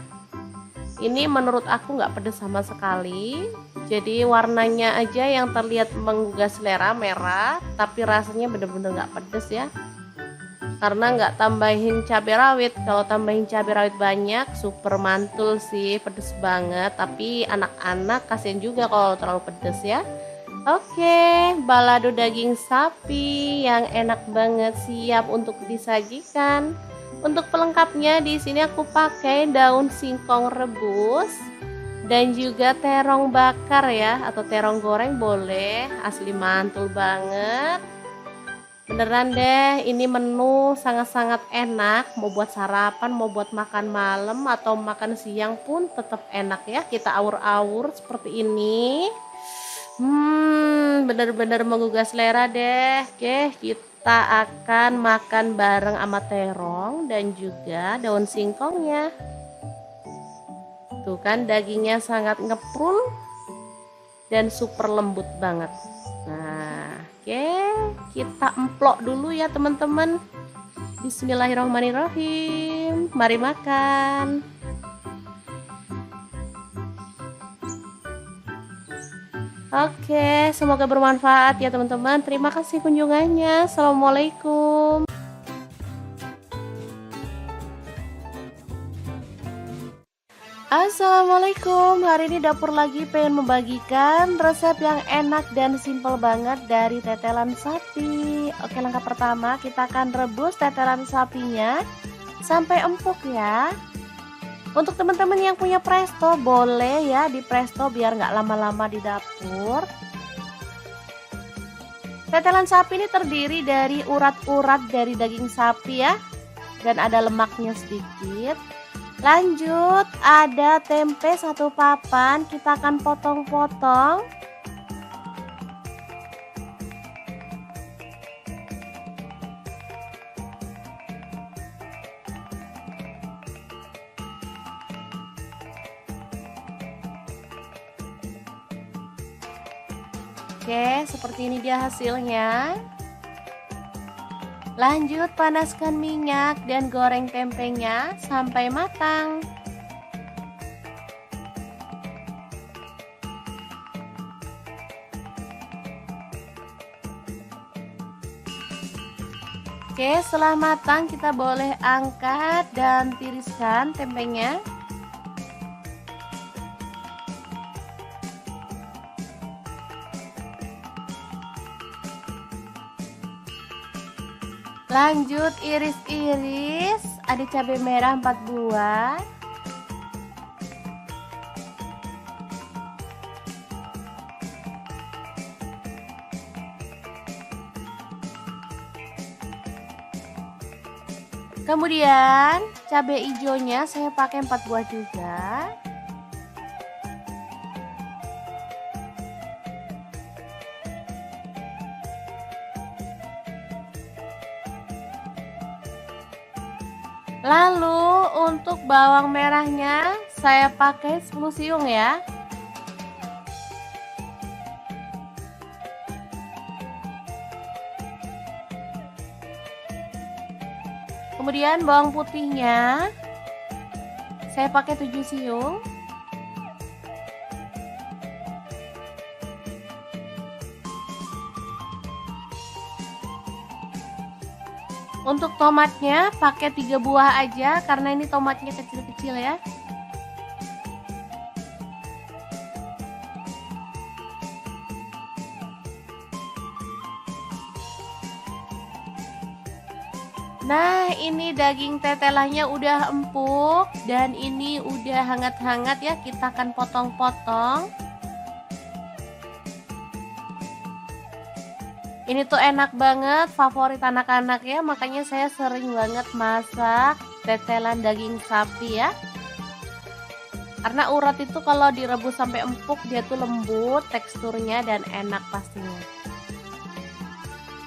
[SPEAKER 1] Ini menurut aku nggak pedas sama sekali. Jadi warnanya aja yang terlihat menggugah selera, merah. Tapi rasanya benar-benar nggak pedas ya. Karena nggak tambahin cabai rawit. Kalau tambahin cabai rawit banyak, super mantul sih, pedas banget. Tapi anak-anak kasihan juga kalau terlalu pedas ya. Oke, balado daging sapi yang enak banget siap untuk disajikan. Untuk pelengkapnya di sini aku pakai daun singkong rebus dan juga terong bakar ya, atau terong goreng boleh, asli mantul banget. Beneran deh, ini menu sangat-sangat enak, mau buat sarapan, mau buat makan malam atau makan siang pun tetap enak ya. Kita awur-awur seperti ini. Bener-bener menggugah selera deh. Oke, kita akan makan bareng sama terong dan juga daun singkongnya. Tuh kan dagingnya sangat ngeprul dan super lembut banget. Nah, oke, kita emplok dulu ya teman-teman. Bismillahirrahmanirrahim. Mari makan. Oke, semoga bermanfaat ya teman-teman. Terima kasih kunjungannya. Assalamualaikum. Assalamualaikum, hari ini dapur lagi pengen membagikan resep yang enak dan simple banget dari tetelan sapi. Oke, langkah pertama kita akan rebus tetelan sapinya sampai empuk ya. Untuk teman-teman yang punya presto boleh ya di presto biar nggak lama-lama di dapur. Tetelan sapi ini terdiri dari urat-urat dari daging sapi ya, dan ada lemaknya sedikit. Lanjut, ada tempe 1 papan, kita akan potong-potong. Oke, seperti ini dia hasilnya. Lanjut, panaskan minyak dan goreng tempenya sampai matang. Oke, setelah matang kita boleh angkat dan tiriskan tempenya. Lanjut iris-iris, ada cabai merah 4 buah. Kemudian cabai hijaunya saya pakai 4 buah juga. Lalu untuk bawang merahnya saya pakai 10 siung ya. Kemudian bawang putihnya saya pakai 7 siung. Untuk tomatnya pakai 3 buah aja karena ini tomatnya kecil-kecil ya. Nah, ini daging tetelannya udah empuk dan ini udah hangat-hangat ya, kita akan potong-potong. Ini tuh enak banget, favorit anak-anak ya, makanya saya sering banget masak tetelan daging sapi ya. Karena urat itu kalau direbus sampai empuk dia tuh lembut teksturnya dan enak pastinya.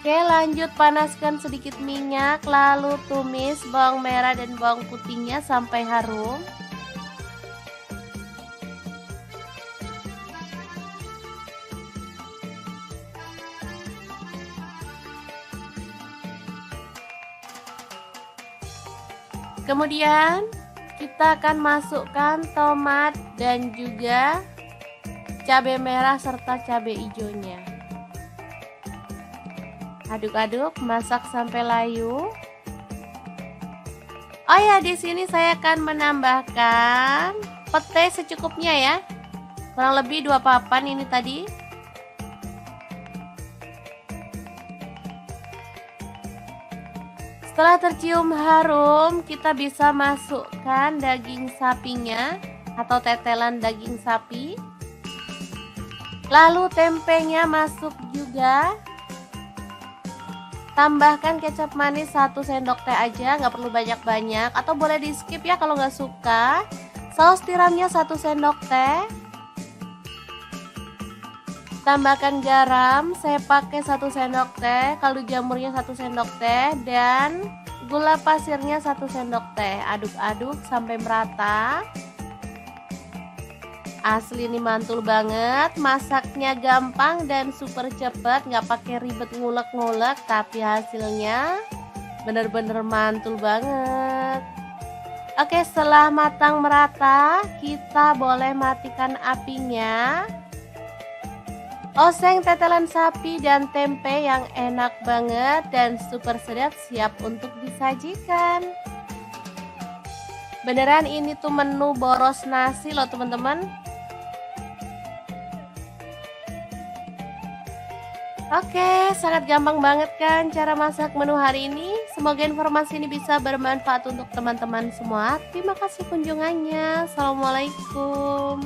[SPEAKER 1] Oke, lanjut panaskan sedikit minyak, lalu tumis bawang merah dan bawang putihnya sampai harum. Kemudian kita akan masukkan tomat dan juga cabai merah serta cabai hijaunya. Aduk-aduk, masak sampai layu. Oh ya, di sini saya akan menambahkan pete secukupnya ya. Kurang lebih 2 papan ini tadi. Setelah tercium harum, kita bisa masukkan daging sapinya atau tetelan daging sapi. Lalu tempenya masuk juga. Tambahkan kecap manis 1 sendok teh aja, nggak perlu banyak-banyak. Atau boleh di skip ya kalau nggak suka. Saus tiramnya 1 sendok teh. Tambahkan garam, saya pakai 1 sendok teh, kaldu jamurnya 1 sendok teh, dan gula pasirnya 1 sendok teh. Aduk-aduk sampai merata. Asli ini mantul banget, masaknya gampang dan super cepet, nggak pakai ribet ngulek-ngulek, tapi hasilnya bener-bener mantul banget. Oke, setelah matang merata, kita boleh matikan apinya. Oseng tetelan sapi dan tempe yang enak banget dan super sedap siap untuk disajikan. Beneran ini tuh menu boros nasi loh teman-teman. Oke, sangat gampang banget kan cara masak menu hari ini. Semoga informasi ini bisa bermanfaat untuk teman-teman semua. Terima kasih kunjungannya. Assalamualaikum.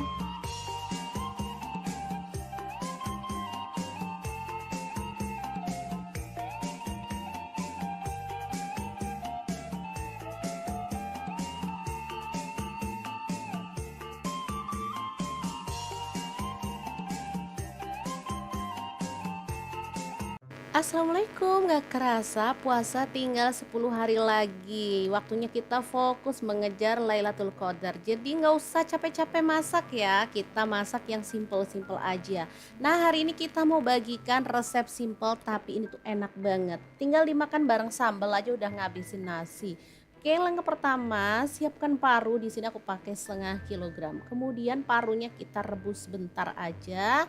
[SPEAKER 1] Assalamualaikum, gak kerasa puasa tinggal 10 hari lagi. Waktunya kita fokus mengejar Lailatul Qadar. Jadi nggak usah capek-capek masak ya, kita masak yang simple-simple aja. Nah hari ini kita mau bagikan resep simple tapi ini tuh enak banget. Tinggal dimakan bareng sambal aja udah ngabisin nasi. Oke, langkah pertama siapkan paru. Di sini aku pakai setengah kilogram. Kemudian parunya kita rebus bentar aja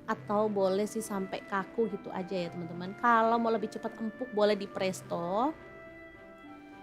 [SPEAKER 1] atau boleh sih sampai kaku gitu aja ya teman-teman. Kalau mau lebih cepat empuk boleh di presto.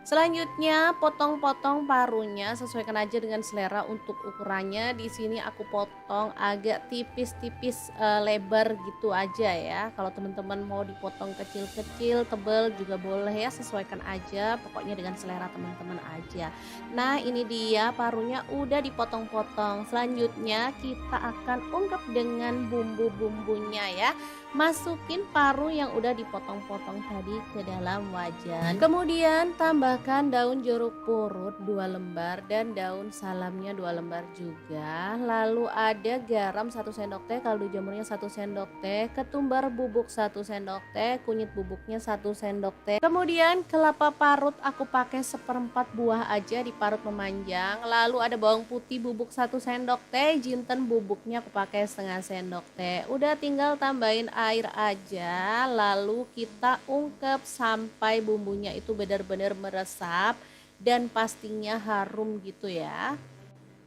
[SPEAKER 1] Selanjutnya potong-potong parunya, sesuaikan aja dengan selera untuk ukurannya. Di sini aku potong agak tipis-tipis lebar gitu aja ya. Kalau teman-teman mau dipotong kecil-kecil, tebal juga boleh ya, sesuaikan aja. Pokoknya dengan selera teman-teman aja. Nah, ini dia parunya udah dipotong-potong. Selanjutnya kita akan ungkep dengan bumbu-bumbunya ya. Masukin paru yang udah dipotong-potong tadi ke dalam wajan. Kemudian tambahkan daun jeruk purut 2 lembar dan daun salamnya 2 lembar juga. Lalu ada garam 1 sendok teh, kaldu jamurnya 1 sendok teh, ketumbar bubuk 1 sendok teh, kunyit bubuknya 1 sendok teh. Kemudian kelapa parut aku pakai 1/4 buah aja, diparut memanjang. Lalu ada bawang putih bubuk 1 sendok teh, jinten bubuknya aku pakai setengah sendok teh. Udah tinggal tambahin air aja, lalu kita ungkep sampai bumbunya itu benar-benar meresap dan pastinya harum gitu ya.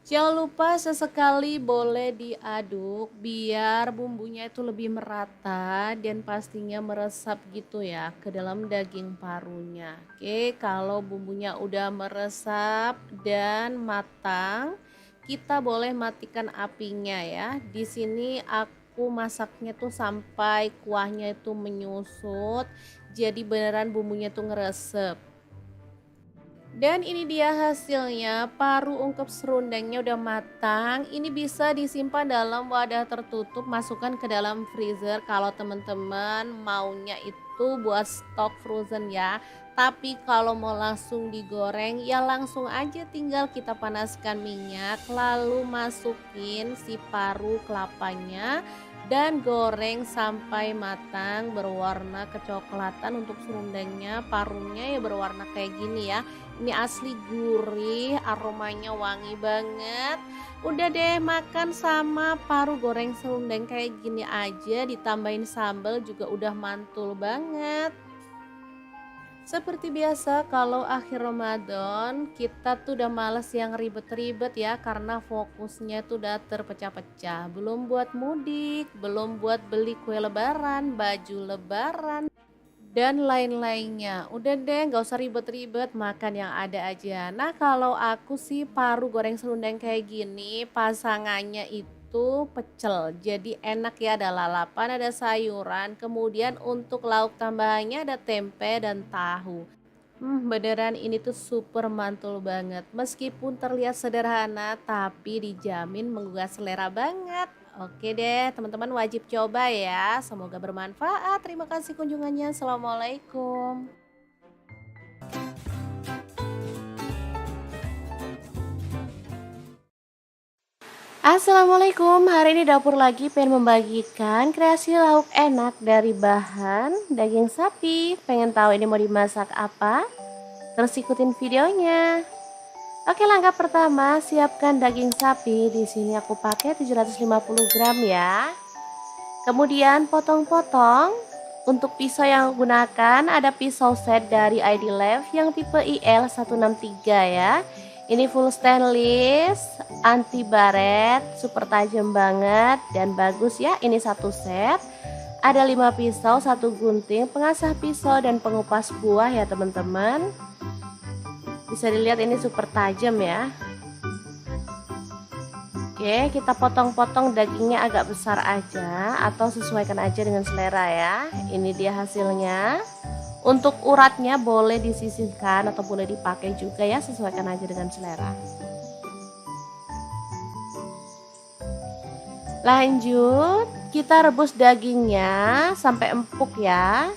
[SPEAKER 1] Jangan lupa sesekali boleh diaduk biar bumbunya itu lebih merata dan pastinya meresap gitu ya ke dalam daging parunya. Oke, kalau bumbunya udah meresap dan matang, kita boleh matikan apinya ya. Di sini aku masaknya tuh sampai kuahnya itu menyusut. Jadi beneran bumbunya tuh ngeresep. Dan ini dia hasilnya, paru ungkep serundengnya udah matang. Ini bisa disimpan dalam wadah tertutup, masukkan ke dalam freezer kalau teman-teman maunya itu buat stok frozen ya. Tapi kalau mau langsung digoreng ya langsung aja, tinggal kita panaskan minyak lalu masukin si paru kelapanya dan goreng sampai matang berwarna kecoklatan. Untuk serundengnya, parunya ya berwarna kayak gini ya. Ini asli gurih, aromanya wangi banget. Udah deh, makan sama paru goreng serundeng kayak gini aja, ditambahin sambal juga udah mantul banget. Seperti biasa kalau akhir Ramadan kita tuh udah males yang ribet-ribet ya, karena fokusnya tuh udah terpecah-pecah. Belum buat mudik, belum buat beli kue lebaran, baju lebaran, dan lain-lainnya. Udah deh gak usah ribet-ribet, makan yang ada aja. Nah kalau aku sih paru goreng serundeng kayak gini pasangannya itu pecel, jadi enak ya, ada lalapan, ada sayuran, kemudian untuk lauk tambahannya ada tempe dan tahu. Beneran ini tuh super mantul banget. Meskipun terlihat sederhana tapi dijamin menggugah selera banget. Oke deh, teman-teman wajib coba ya. Semoga bermanfaat. Terima kasih kunjungannya. Assalamualaikum. Assalamualaikum, hari ini dapur lagi pengen membagikan kreasi lauk enak dari bahan daging sapi. Pengen tahu ini mau dimasak apa? Terus ikutin videonya. Oke, langkah pertama siapkan daging sapi. Di sini aku pakai 750 gram ya. Kemudian potong-potong. Untuk pisau yang aku gunakan ada pisau set dari ID Lab yang tipe IL163 ya. Ini full stainless, anti baret, super tajam banget dan bagus ya. Ini satu set. Ada 5 pisau, 1 gunting, pengasah pisau dan pengupas buah ya teman-teman. Bisa dilihat ini super tajam ya. Oke, kita potong-potong dagingnya agak besar aja atau sesuaikan aja dengan selera ya. Ini dia hasilnya. Untuk uratnya boleh disisihkan atau boleh dipakai juga ya, sesuaikan aja dengan selera. Lanjut, kita rebus dagingnya sampai empuk ya.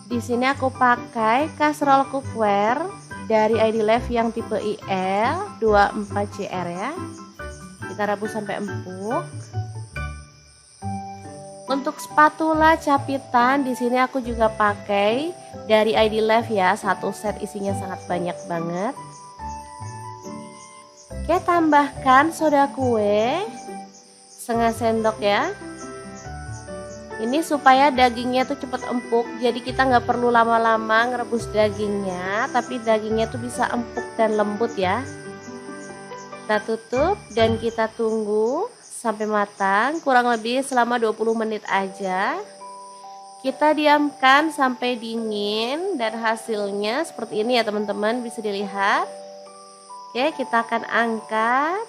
[SPEAKER 1] Di sini aku pakai kaserol cookware dari ID Life yang tipe IL 24CR ya. Kita rebus sampai empuk. Untuk spatula capitan di sini aku juga pakai dari ID Life ya, satu set isinya sangat banyak banget. Oke, tambahkan soda kue setengah sendok ya. Ini supaya dagingnya tuh cepet empuk, jadi kita nggak perlu lama-lama ngerebus dagingnya, tapi dagingnya tuh bisa empuk dan lembut ya. Kita tutup dan kita tunggu sampai matang, kurang lebih selama 20 menit aja. Kita diamkan sampai dingin dan hasilnya seperti ini ya teman-teman, bisa dilihat. Oke, kita akan angkat.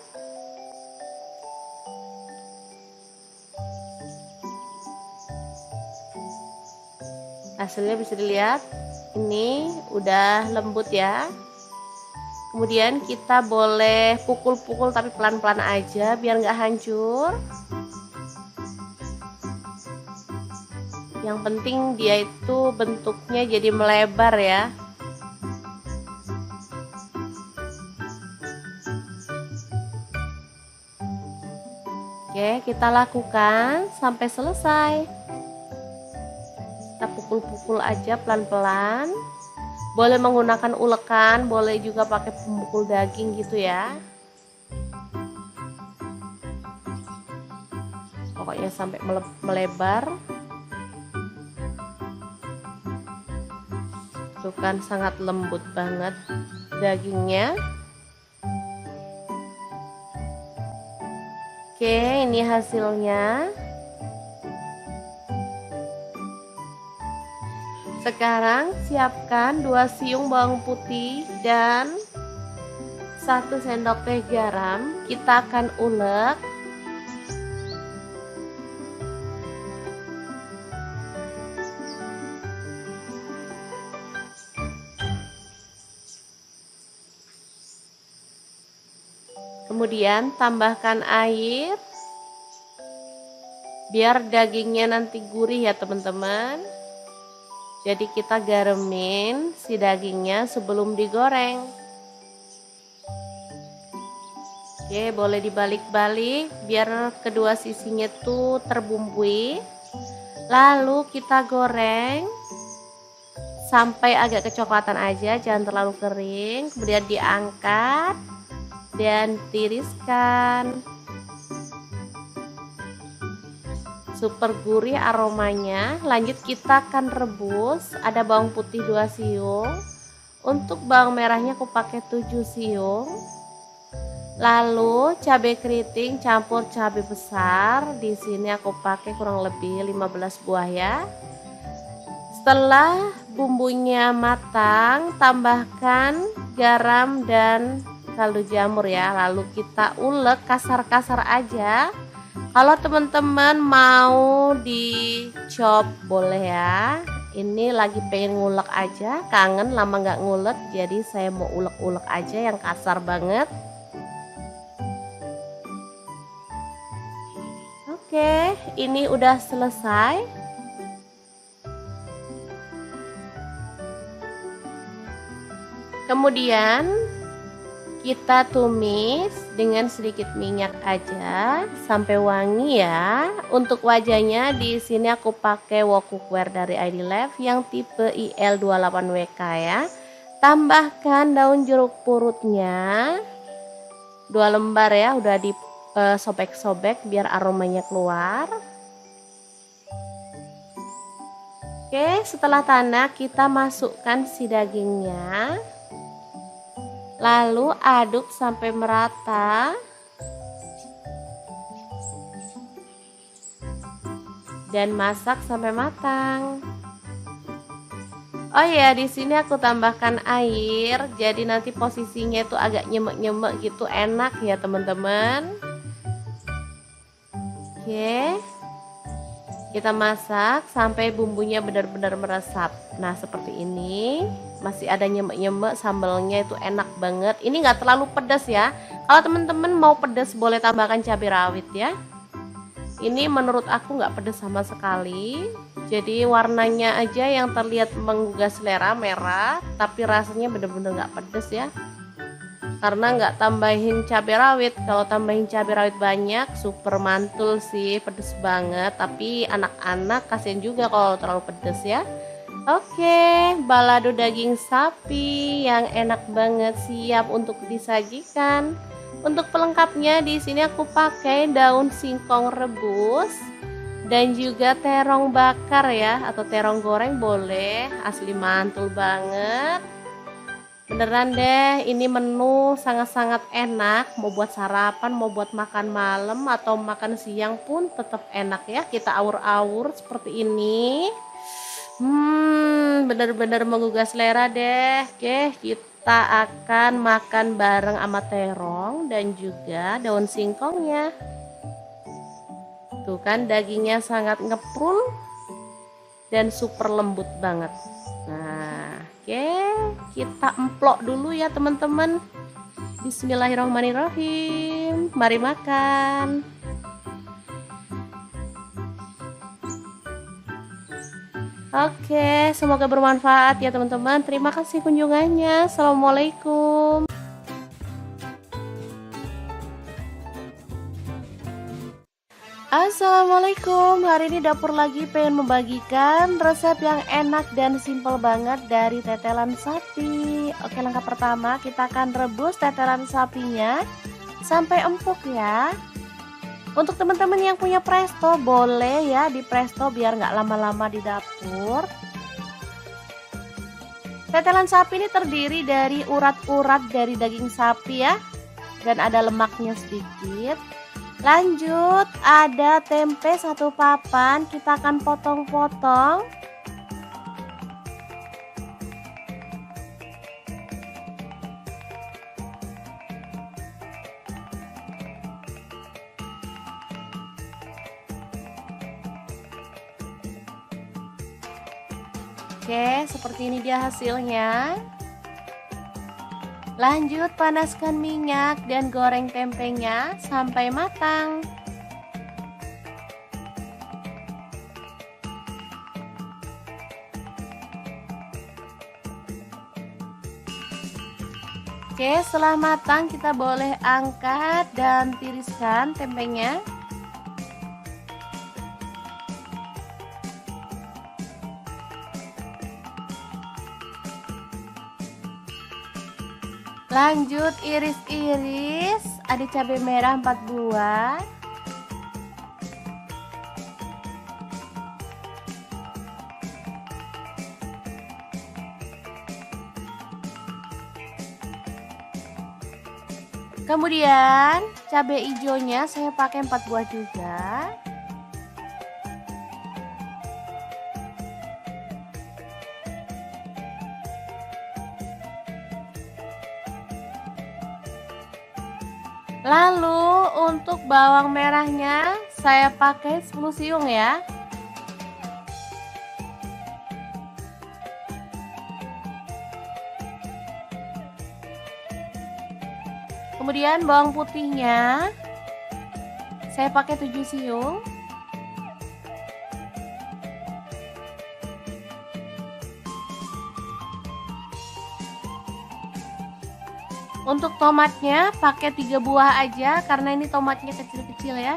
[SPEAKER 1] Hasilnya bisa dilihat, ini udah lembut ya. Kemudian kita boleh pukul-pukul tapi pelan-pelan aja biar nggak hancur. Yang penting dia itu bentuknya jadi melebar ya. Oke, kita lakukan sampai selesai. Kita pukul-pukul aja pelan-pelan. Boleh menggunakan ulekan, boleh juga pakai pemukul daging gitu ya. Pokoknya sampai melebar. Tuh kan sangat lembut banget dagingnya. Oke, ini hasilnya. Sekarang siapkan 2 siung bawang putih dan 1 sendok teh garam. Kita akan ulek. Kemudian tambahkan air biar dagingnya nanti gurih ya teman-teman. Jadi kita garemin si dagingnya sebelum digoreng. Oke, boleh dibalik-balik biar kedua sisinya tuh terbumbui. Lalu kita goreng sampai agak kecoklatan aja, jangan terlalu kering. Kemudian diangkat dan tiriskan. Super gurih aromanya. Lanjut kita akan rebus. Ada bawang putih 2 siung. Untuk bawang merahnya aku pakai 7 siung. Lalu cabai keriting campur cabai besar. Di sini aku pakai kurang lebih 15 buah ya. Setelah bumbunya matang, tambahkan garam dan kaldu jamur ya. Lalu kita ulek kasar-kasar aja. Kalau teman-teman mau dicop boleh ya. Ini lagi pengen ngulek aja, kangen lama nggak ngulek, jadi saya mau ulek-ulek aja yang kasar banget. Oke, ini udah selesai. Kemudian kita tumis dengan sedikit minyak aja sampai wangi ya. Untuk wajahnya di sini aku pakai wok cookware dari ID Life yang tipe IL28WK ya. Tambahkan daun jeruk purutnya 2 lembar ya, udah disobek-sobek biar aromanya keluar. Oke, setelah tanak kita masukkan si dagingnya. Lalu aduk sampai merata. Dan masak sampai matang. Oh ya, di sini aku tambahkan air, jadi nanti posisinya itu agak nyemek-nyemek gitu, enak ya teman-teman. Oke, kita masak sampai bumbunya benar-benar meresap. Nah seperti ini, masih ada nyemek-nyemek, sambalnya itu enak banget. Ini nggak terlalu pedas ya. Kalau teman-teman mau pedas boleh tambahkan cabai rawit ya. Ini menurut aku nggak pedas sama sekali. Jadi warnanya aja yang terlihat menggugah selera, merah, tapi rasanya bener-bener nggak pedas ya. Karena nggak tambahin cabai rawit. Kalau tambahin cabai rawit banyak, super mantul sih, pedas banget. Tapi anak-anak kasihan juga kalau terlalu pedas ya. Oke, balado daging sapi yang enak banget siap untuk disajikan. Untuk pelengkapnya di sini aku pakai daun singkong rebus dan juga terong bakar ya, atau terong goreng boleh, asli mantul banget. Beneran deh, ini menu sangat-sangat enak, mau buat sarapan, mau buat makan malam atau makan siang pun tetap enak ya. Kita awur-awur seperti ini. Bener-bener menggugah selera deh. Oke, kita akan makan bareng sama terong dan juga daun singkongnya. Tuh kan dagingnya sangat ngeprul dan super lembut banget. Nah, oke, kita emplok dulu ya teman-teman. Bismillahirrahmanirrahim. Mari makan. Oke, semoga bermanfaat ya teman-teman. Terima kasih kunjungannya. Assalamualaikum. Assalamualaikum. Hari ini dapur lagi pengen membagikan resep yang enak dan simple banget dari tetelan sapi. Oke, langkah pertama kita akan rebus tetelan sapinya sampai empuk ya. Untuk teman-teman yang punya presto boleh ya di presto biar nggak lama-lama di dapur. Tetelan sapi ini terdiri dari urat-urat dari daging sapi ya, dan ada lemaknya sedikit. Lanjut ada tempe 1 papan, kita akan potong-potong. Oke, seperti ini dia hasilnya. Lanjut panaskan minyak dan goreng tempenya sampai matang. Oke, setelah matang kita boleh angkat dan tiriskan tempenya. Lanjut iris-iris, ada cabai merah 4 buah. Kemudian cabai hijaunya saya pakai 4 buah juga. Lalu untuk bawang merahnya saya pakai 10 siung ya. Kemudian bawang putihnya saya pakai 7 siung. Untuk tomatnya pakai 3 buah aja karena ini tomatnya kecil-kecil ya.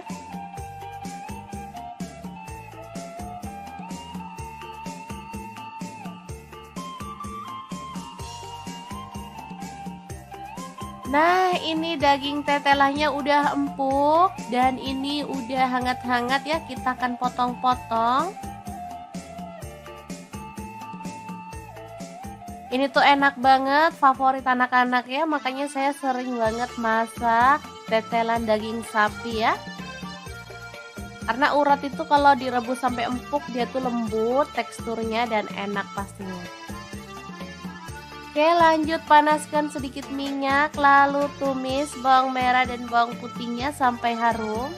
[SPEAKER 1] Nah, ini daging tetelannya udah empuk dan ini udah hangat-hangat ya, kita akan potong-potong. Ini tuh enak banget, favorit anak-anak ya, makanya saya sering banget masak tetelan daging sapi ya. Karena urat itu kalau direbus sampai empuk dia tuh lembut teksturnya dan enak pastinya. Oke, lanjut panaskan sedikit minyak, lalu tumis bawang merah dan bawang putihnya sampai harum.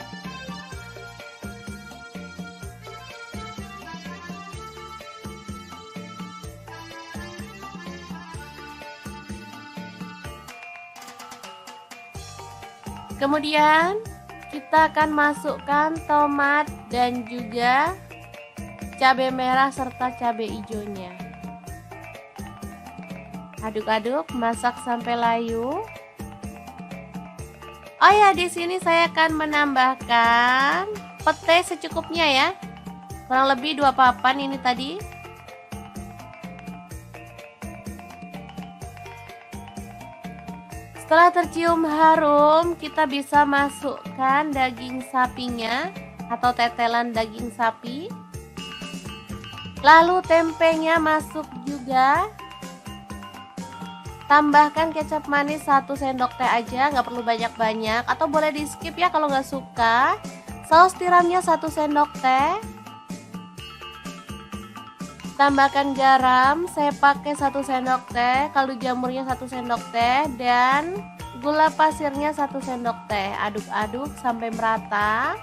[SPEAKER 1] Kemudian kita akan masukkan tomat dan juga cabai merah serta cabai hijaunya. Aduk-aduk, masak sampai layu. Oh ya, di sini saya akan menambahkan pete secukupnya ya. Kurang lebih 2 papan ini tadi. Setelah tercium harum, kita bisa masukkan daging sapinya atau tetelan daging sapi. Lalu tempenya masuk juga. Tambahkan kecap manis 1 sendok teh aja, nggak perlu banyak-banyak. Atau boleh di skip ya kalau nggak suka. Saus tiramnya 1 sendok teh. Tambahkan garam, saya pakai 1 sendok teh, kaldu jamurnya 1 sendok teh, dan gula pasirnya 1 sendok teh. Aduk-aduk sampai merata.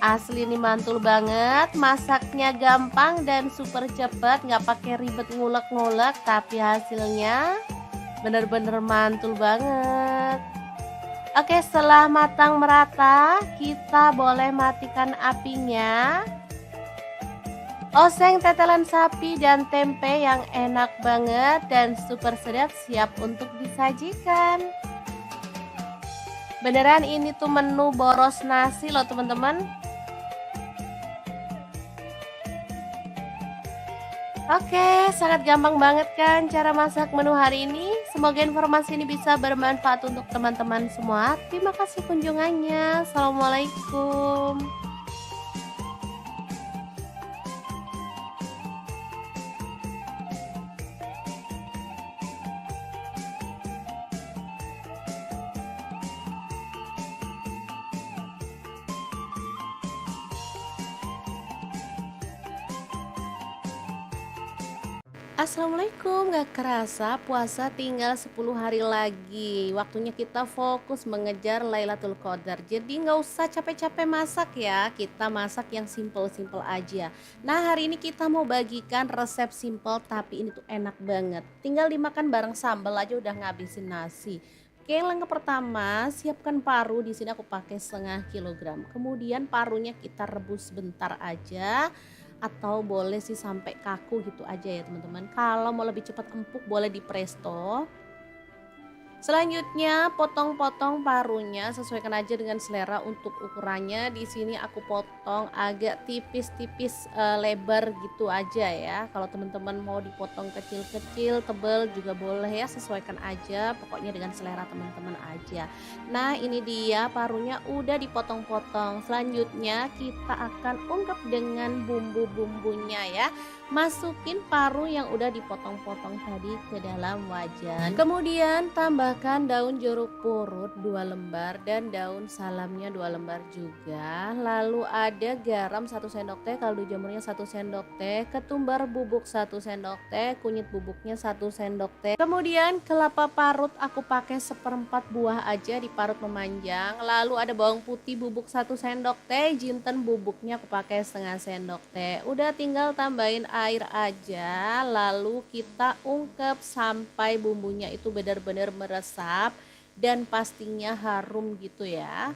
[SPEAKER 1] Asli ini mantul banget, masaknya gampang dan super cepat, nggak pakai ribet ngulek-ngulek, tapi hasilnya bener-bener mantul banget. Oke, setelah matang merata, kita boleh matikan apinya. Oseng tetelan sapi dan tempe yang enak banget dan super sedap siap untuk disajikan. Beneran ini tuh menu boros nasi loh teman-teman. Oke, sangat gampang banget kan cara masak menu hari ini. Semoga informasi ini bisa bermanfaat untuk teman-teman semua. Terima kasih kunjungannya. Assalamualaikum. Assalamualaikum, gak kerasa puasa tinggal 10 hari lagi. Waktunya kita fokus mengejar Lailatul Qadar. Jadi gak usah capek-capek masak ya, kita masak yang simple-simple aja. Nah, hari ini kita mau bagikan resep simple tapi ini tuh enak banget. Tinggal dimakan bareng sambal aja udah ngabisin nasi. Oke, langkah pertama, siapkan paru. Di sini aku pakai 1/2 kilogram. Kemudian parunya kita rebus sebentar aja, atau boleh sih sampai kaku gitu aja ya teman-teman. Kalau mau lebih cepat empuk boleh di presto. Selanjutnya potong-potong parunya, sesuaikan aja dengan selera untuk ukurannya. Di sini aku potong agak tipis-tipis lebar gitu aja ya. Kalau teman-teman mau dipotong kecil-kecil, tebal juga boleh ya, sesuaikan aja. Pokoknya dengan selera teman-teman aja. Nah, ini dia parunya udah dipotong-potong. Selanjutnya kita akan ungkep dengan bumbu-bumbunya ya. Masukin paru yang udah dipotong-potong tadi ke dalam wajan. Kemudian tambahkan daun jeruk purut 2 lembar dan daun salamnya 2 lembar juga. Lalu ada garam 1 sendok teh, kaldu jamurnya 1 sendok teh, ketumbar bubuk 1 sendok teh, kunyit bubuknya 1 sendok teh. Kemudian kelapa parut aku pakai 1/4 buah aja, diparut memanjang. Lalu ada bawang putih bubuk 1 sendok teh, jinten bubuknya aku pakai 1/2 sendok teh. Udah tinggal tambahin air aja, lalu kita ungkep sampai bumbunya itu benar-benar meresap dan pastinya harum gitu ya.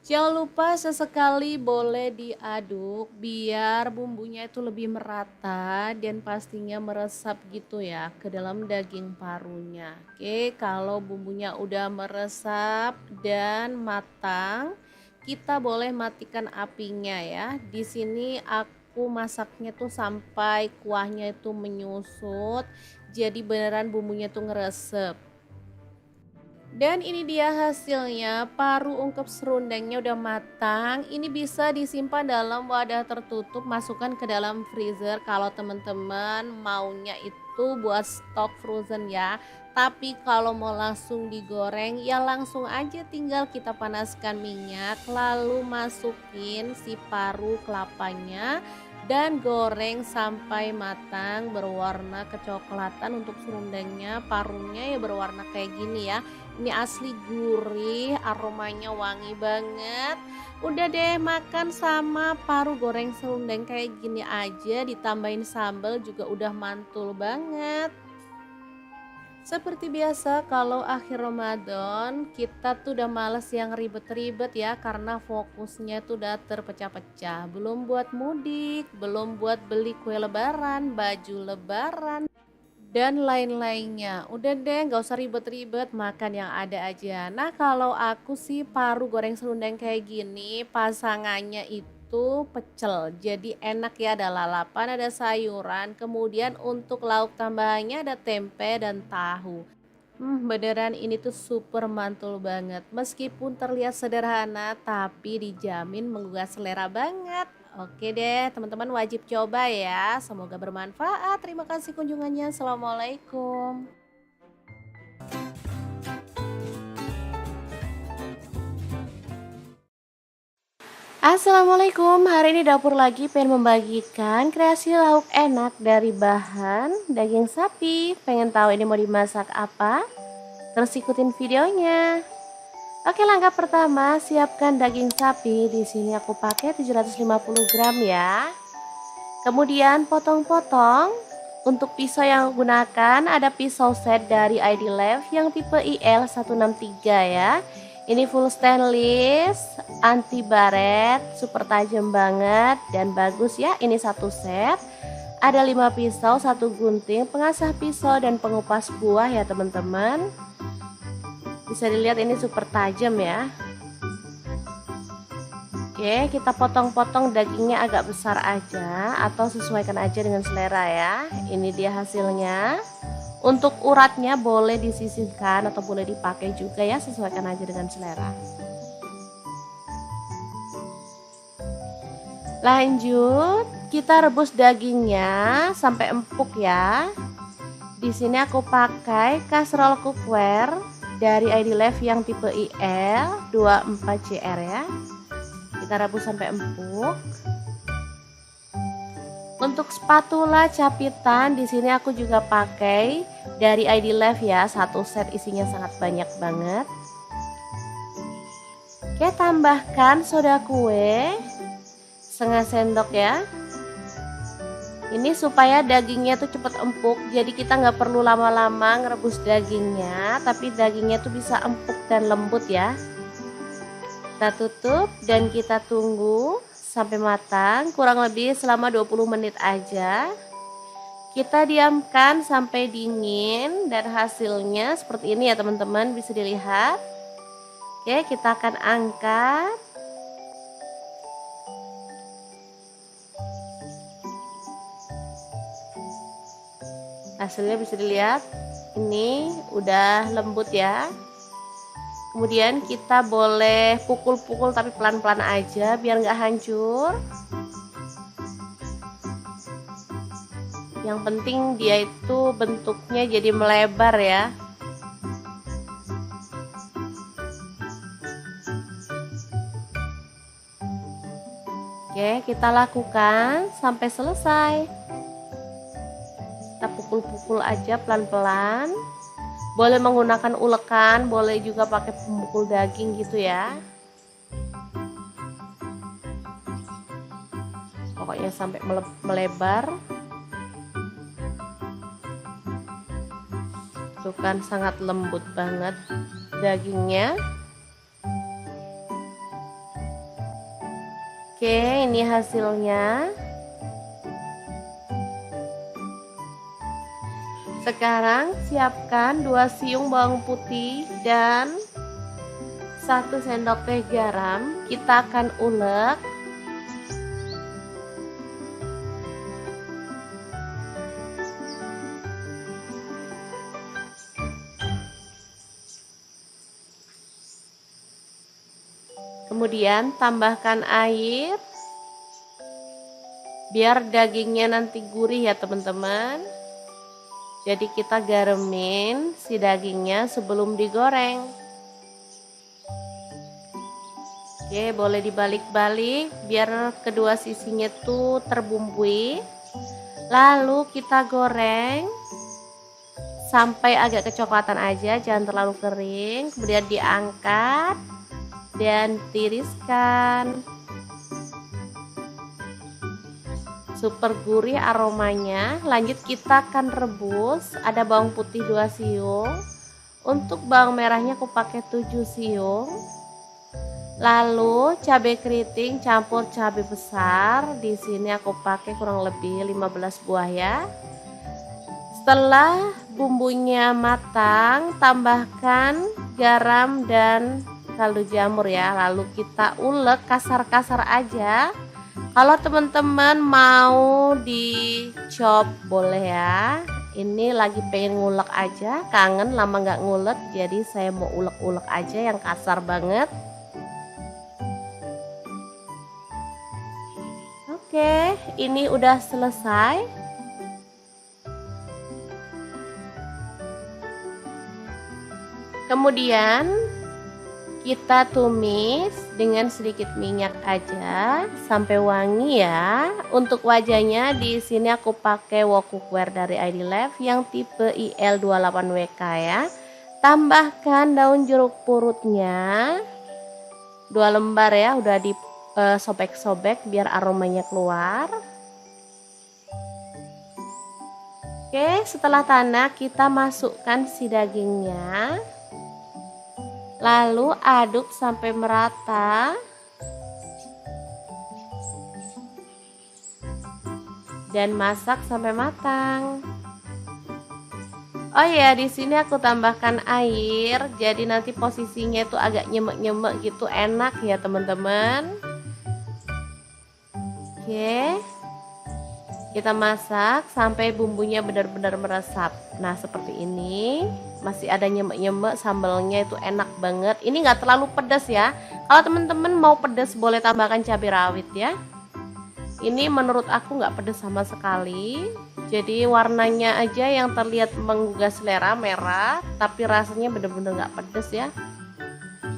[SPEAKER 1] Jangan lupa sesekali boleh diaduk biar bumbunya itu lebih merata dan pastinya meresap gitu ya ke dalam daging parunya. Oke, kalau bumbunya udah meresap dan matang, kita boleh matikan apinya ya. Di sini aku masaknya tuh sampai kuahnya itu menyusut, jadi beneran bumbunya tuh ngeresep. Dan ini dia hasilnya, paru ungkep serundengnya udah matang. Ini bisa disimpan dalam wadah tertutup, masukkan ke dalam freezer kalau teman-teman maunya itu buat stok frozen ya. Tapi kalau mau langsung digoreng ya langsung aja, tinggal kita panaskan minyak lalu masukin si paru kelapanya dan goreng sampai matang berwarna kecoklatan. Untuk serundengnya, parunya ya berwarna kayak gini ya. Ini asli gurih, aromanya wangi banget. Udah deh, makan sama paru goreng serundeng kayak gini aja ditambahin sambal juga udah mantul banget. Seperti biasa kalau akhir Ramadan kita tuh udah males yang ribet-ribet ya, karena fokusnya tuh udah terpecah-pecah. Belum buat mudik, belum buat beli kue lebaran, baju lebaran, dan lain-lainnya. Udah deh, nggak usah ribet-ribet, makan yang ada aja. Nah, kalau aku sih paru goreng serundeng kayak gini, pasangannya itu pecel. Jadi enak ya, ada lalapan, ada sayuran. Kemudian untuk lauk tambahannya ada tempe dan tahu. Beneran ini tuh super mantul banget. Meskipun terlihat sederhana, tapi dijamin menggugah selera banget. Oke deh, teman-teman wajib coba ya. Semoga bermanfaat. Terima kasih kunjungannya. Assalamualaikum. Assalamualaikum, hari ini dapur lagi pengen membagikan kreasi lauk enak dari bahan daging sapi. Pengen tahu ini mau dimasak apa? Terus ikutin videonya. Oke, langkah pertama siapkan daging sapi. Di sini aku pakai 750 gram ya. Kemudian potong-potong. Untuk pisau yang aku gunakan ada pisau set dari ID Lab yang tipe IL163 ya. Ini full stainless, anti baret, super tajam banget dan bagus ya. Ini satu set. Ada 5 pisau, 1 gunting, pengasah pisau dan pengupas buah ya teman-teman. Bisa dilihat ini super tajam ya. Oke, kita potong-potong dagingnya agak besar aja atau sesuaikan aja dengan selera ya. Ini dia hasilnya. Untuk uratnya boleh disisihkan atau boleh dipakai juga ya, sesuaikan aja dengan selera. Lanjut, kita rebus dagingnya sampai empuk ya. Di sini aku pakai kaserol cookware dari ID Lab yang tipe IL 24CR ya. Kita rebus sampai empuk. Untuk spatula capitan di sini aku juga pakai dari ID Lab ya, satu set isinya sangat banyak banget. Oke, tambahkan soda kue setengah sendok ya. Ini supaya dagingnya tuh cepet empuk, jadi kita nggak perlu lama-lama ngerebus dagingnya, tapi dagingnya tuh bisa empuk dan lembut ya. Kita tutup dan kita tunggu sampai matang, kurang lebih selama 20 menit aja. Kita diamkan sampai dingin dan hasilnya seperti ini ya teman-teman, bisa dilihat. Oke, kita akan angkat. Hasilnya bisa dilihat, ini udah lembut ya. Kemudian kita boleh pukul-pukul tapi pelan-pelan aja biar nggak hancur. Yang penting dia itu bentuknya jadi melebar ya. Oke, kita lakukan sampai selesai. Kita pukul-pukul aja pelan-pelan. Boleh menggunakan ulekan, boleh juga pakai pemukul daging gitu ya. Pokoknya sampai melebar. Tuh kan sangat lembut banget dagingnya. Oke, ini hasilnya. Sekarang siapkan 2 siung bawang putih dan 1 sendok teh garam. Kita akan ulek. Kemudian tambahkan air. Biar dagingnya nanti gurih ya teman-teman. Jadi kita garemin si dagingnya sebelum digoreng. Oke, boleh dibalik-balik biar kedua sisinya tuh terbumbui. Lalu kita goreng sampai agak kecoklatan aja, jangan terlalu kering. Kemudian diangkat dan tiriskan. Super gurih aromanya. Lanjut kita akan rebus. Ada bawang putih 2 siung. Untuk bawang merahnya aku pakai 7 siung. Lalu cabai keriting campur cabai besar. Di sini aku pakai kurang lebih 15 buah ya. Setelah bumbunya matang, tambahkan garam dan kaldu jamur ya. Lalu kita ulek kasar-kasar aja. Kalau teman-teman mau dicop boleh ya. Ini lagi pengen ngulek aja, kangen lama nggak ngulek, jadi saya mau ulek-ulek aja yang kasar banget. Oke, ini udah selesai. Kemudian kita tumis dengan sedikit minyak aja sampai wangi ya. Untuk wajahnya di sini aku pakai wok cookware dari ID Life yang tipe IL28WK ya. Tambahkan daun jeruk purutnya 2 lembar ya, udah disobek-sobek biar aromanya keluar. Oke, setelah tanak kita masukkan si dagingnya. Lalu aduk sampai merata. Dan masak sampai matang. Oh ya, di sini aku tambahkan air. Jadi nanti posisinya itu agak nyemek-nyemek gitu, enak ya teman-teman. Oke. Kita masak sampai bumbunya benar-benar meresap. Nah, seperti ini. Masih ada nyemek-nyemek, sambalnya itu enak banget. Ini nggak terlalu pedas ya. Kalau teman-teman mau pedas boleh tambahkan cabai rawit ya. Ini menurut aku nggak pedas sama sekali. Jadi warnanya aja yang terlihat menggugah selera, merah, tapi rasanya benar-benar nggak pedas ya.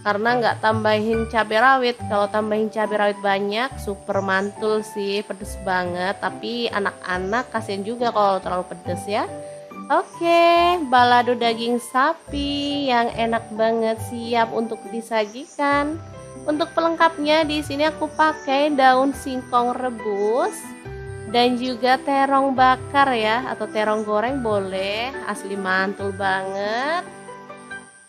[SPEAKER 1] Karena nggak tambahin cabai rawit. Kalau tambahin cabai rawit banyak, super mantul sih, pedas banget. Tapi anak-anak kasihan juga kalau terlalu pedas ya. Oke, balado daging sapi yang enak banget siap untuk disajikan. Untuk pelengkapnya di sini aku pakai daun singkong rebus dan juga terong bakar ya, atau terong goreng boleh, asli mantul banget.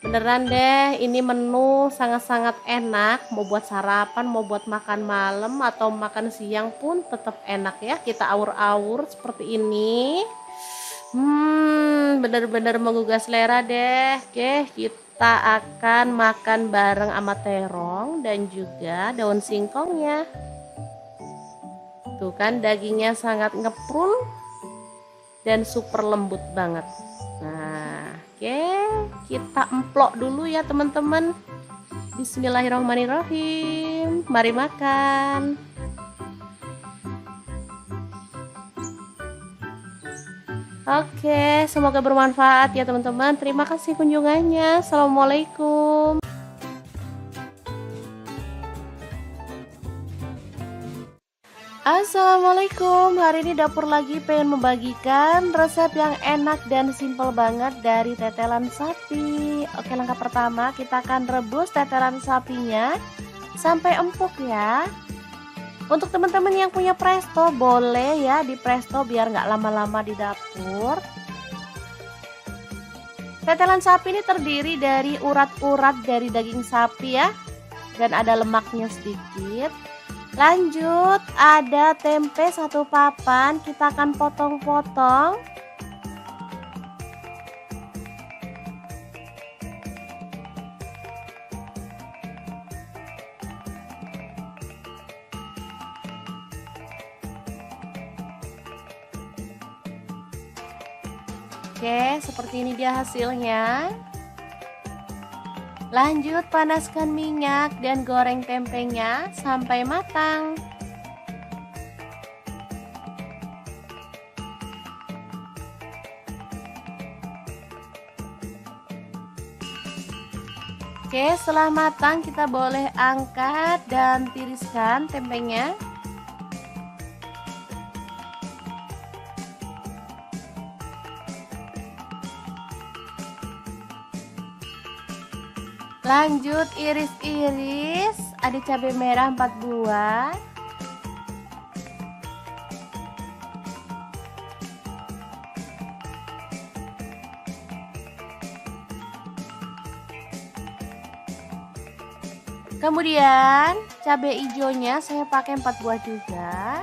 [SPEAKER 1] Beneran deh, ini menu sangat-sangat enak, mau buat sarapan, mau buat makan malam atau makan siang pun tetap enak ya. Kita awur-awur seperti ini. Bener-bener menggugah selera deh. Oke, kita akan makan bareng sama terong dan juga daun singkongnya. Tuh kan dagingnya sangat ngeprul dan super lembut banget. Nah, oke, kita emplok dulu ya teman-teman. Bismillahirrahmanirrahim. Mari makan. Oke, semoga bermanfaat ya teman-teman. Terima kasih kunjungannya. Assalamualaikum. Assalamualaikum. Hari ini dapur lagi pengen membagikan resep yang enak dan simple banget dari tetelan sapi. Oke, langkah pertama kita akan rebus tetelan sapinya sampai empuk ya. Untuk teman-teman yang punya presto boleh ya di presto biar nggak lama-lama di dapur. Tetelan sapi ini terdiri dari urat-urat dari daging sapi ya, dan ada lemaknya sedikit. Lanjut ada tempe 1 papan, kita akan potong-potong. Oke, seperti ini dia hasilnya. Lanjut panaskan minyak dan goreng tempenya sampai matang. Oke, setelah matang kita boleh angkat dan tiriskan tempenya. Lanjut iris-iris, ada cabai merah 4 buah. Kemudian cabai hijaunya saya pakai 4 buah juga.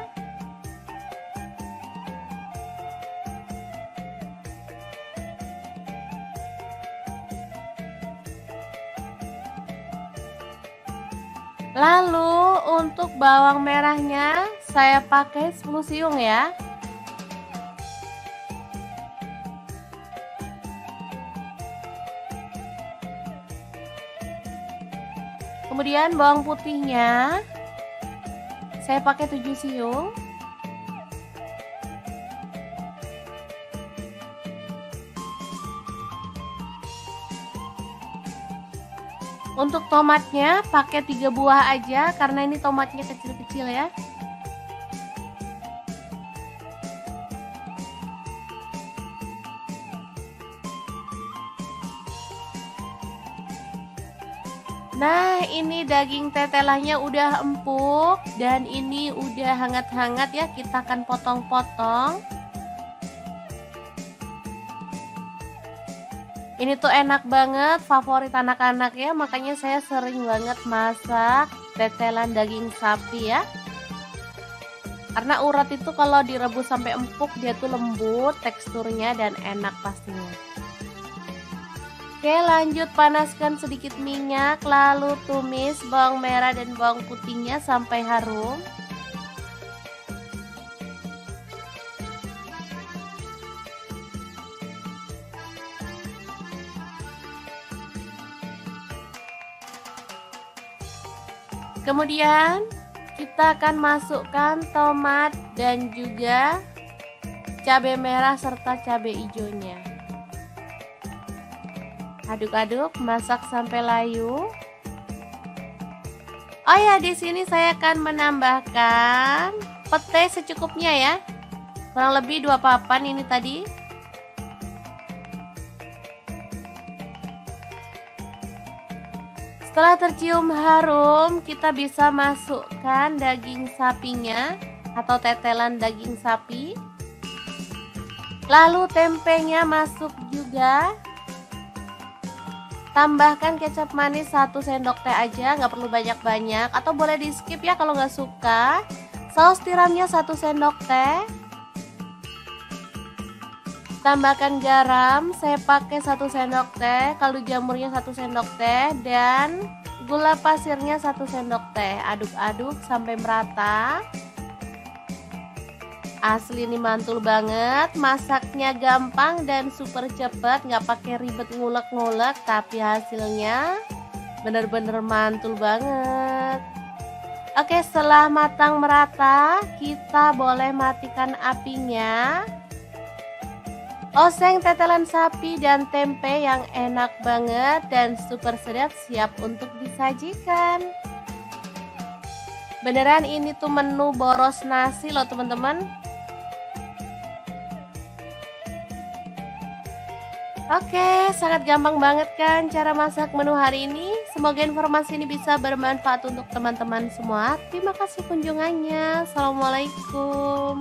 [SPEAKER 1] Lalu untuk bawang merahnya saya pakai 10 siung ya. Kemudian bawang putihnya saya pakai 7 siung. Untuk tomatnya pakai 3 buah aja karena ini tomatnya kecil-kecil ya. Nah, ini daging tetelannya udah empuk dan ini udah hangat-hangat ya, kita akan potong-potong. Ini tuh enak banget, favorit anak-anak ya, makanya saya sering banget masak tetelan daging sapi ya. Karena urat itu kalau direbus sampai empuk dia tuh lembut teksturnya dan enak pastinya. Oke, lanjut panaskan sedikit minyak, lalu tumis bawang merah dan bawang putihnya sampai harum. Kemudian kita akan masukkan tomat dan juga cabai merah serta cabai hijaunya. Aduk-aduk, masak sampai layu. Oh ya, di sini saya akan menambahkan pete secukupnya ya. Kurang lebih 2 papan ini tadi. Setelah tercium harum, kita bisa masukkan daging sapinya atau tetelan daging sapi. Lalu tempenya masuk juga. Tambahkan kecap manis 1 sendok teh aja, nggak perlu banyak-banyak, atau boleh di skip ya kalau nggak suka. Saus tiramnya 1 sendok teh. Tambahkan garam, saya pakai 1 sendok teh, kaldu jamurnya 1 sendok teh, dan gula pasirnya 1 sendok teh. Aduk-aduk sampai merata. Asli ini mantul banget, masaknya gampang dan super cepet, nggak pakai ribet ngulek-ngulek, tapi hasilnya bener-bener mantul banget. Oke, setelah matang merata, kita boleh matikan apinya. Oseng tetelan sapi dan tempe yang enak banget dan super sedap siap untuk disajikan. Beneran ini tuh menu boros nasi loh teman-teman. Oke, sangat gampang banget kan cara masak menu hari ini. Semoga informasi ini bisa bermanfaat untuk teman-teman semua. Terima kasih kunjungannya. Assalamualaikum.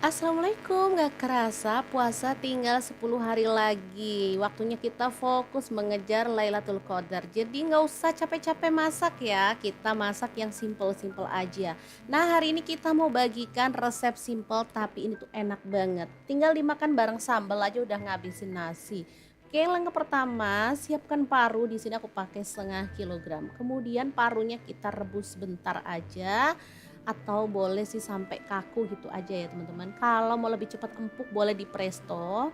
[SPEAKER 1] Assalamualaikum, gak kerasa puasa tinggal 10 hari lagi. Waktunya kita fokus mengejar Lailatul Qadar. Jadi gak usah capek-capek masak ya, kita masak yang simple-simple aja. Nah, hari ini kita mau bagikan resep simple tapi ini tuh enak banget. Tinggal dimakan bareng sambal aja udah ngabisin nasi. Oke, langkah pertama, siapkan paru. Di sini aku pakai setengah kilogram. Kemudian parunya kita rebus sebentar aja. atau boleh sih sampai kaku gitu aja ya teman-teman. Kalau mau lebih cepat empuk boleh di presto.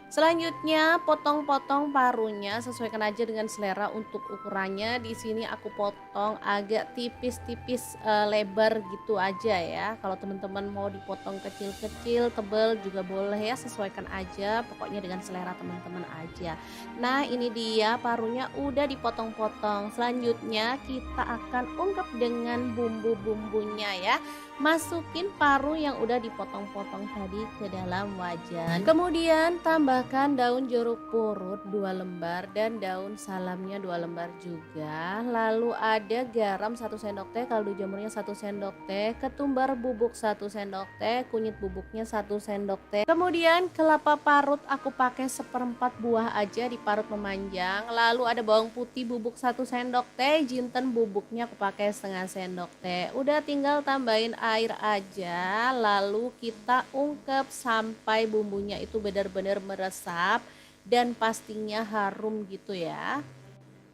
[SPEAKER 1] Selanjutnya potong-potong parunya, sesuaikan aja dengan selera untuk ukurannya. Di sini aku potong agak tipis-tipis lebar gitu aja ya. Kalau teman-teman mau dipotong kecil-kecil, tebal juga boleh ya, sesuaikan aja. Pokoknya dengan selera teman-teman aja. Nah, ini dia parunya udah dipotong-potong. Selanjutnya kita akan ungkep dengan bumbu-bumbunya ya. Masukin paru yang udah dipotong-potong tadi ke dalam wajan. Kemudian tambahkan daun jeruk purut 2 lembar dan daun salamnya 2 lembar juga. Lalu ada garam 1 sendok teh, kaldu jamurnya 1 sendok teh, ketumbar bubuk 1 sendok teh, kunyit bubuknya 1 sendok teh. Kemudian kelapa parut aku pakai 1/4 buah aja, diparut memanjang. Lalu ada bawang putih bubuk 1 sendok teh, jinten bubuknya aku pakai 1/2 sendok teh. Udah tinggal tambahin air aja, lalu kita ungkep sampai bumbunya itu benar-benar meresap dan pastinya harum gitu ya.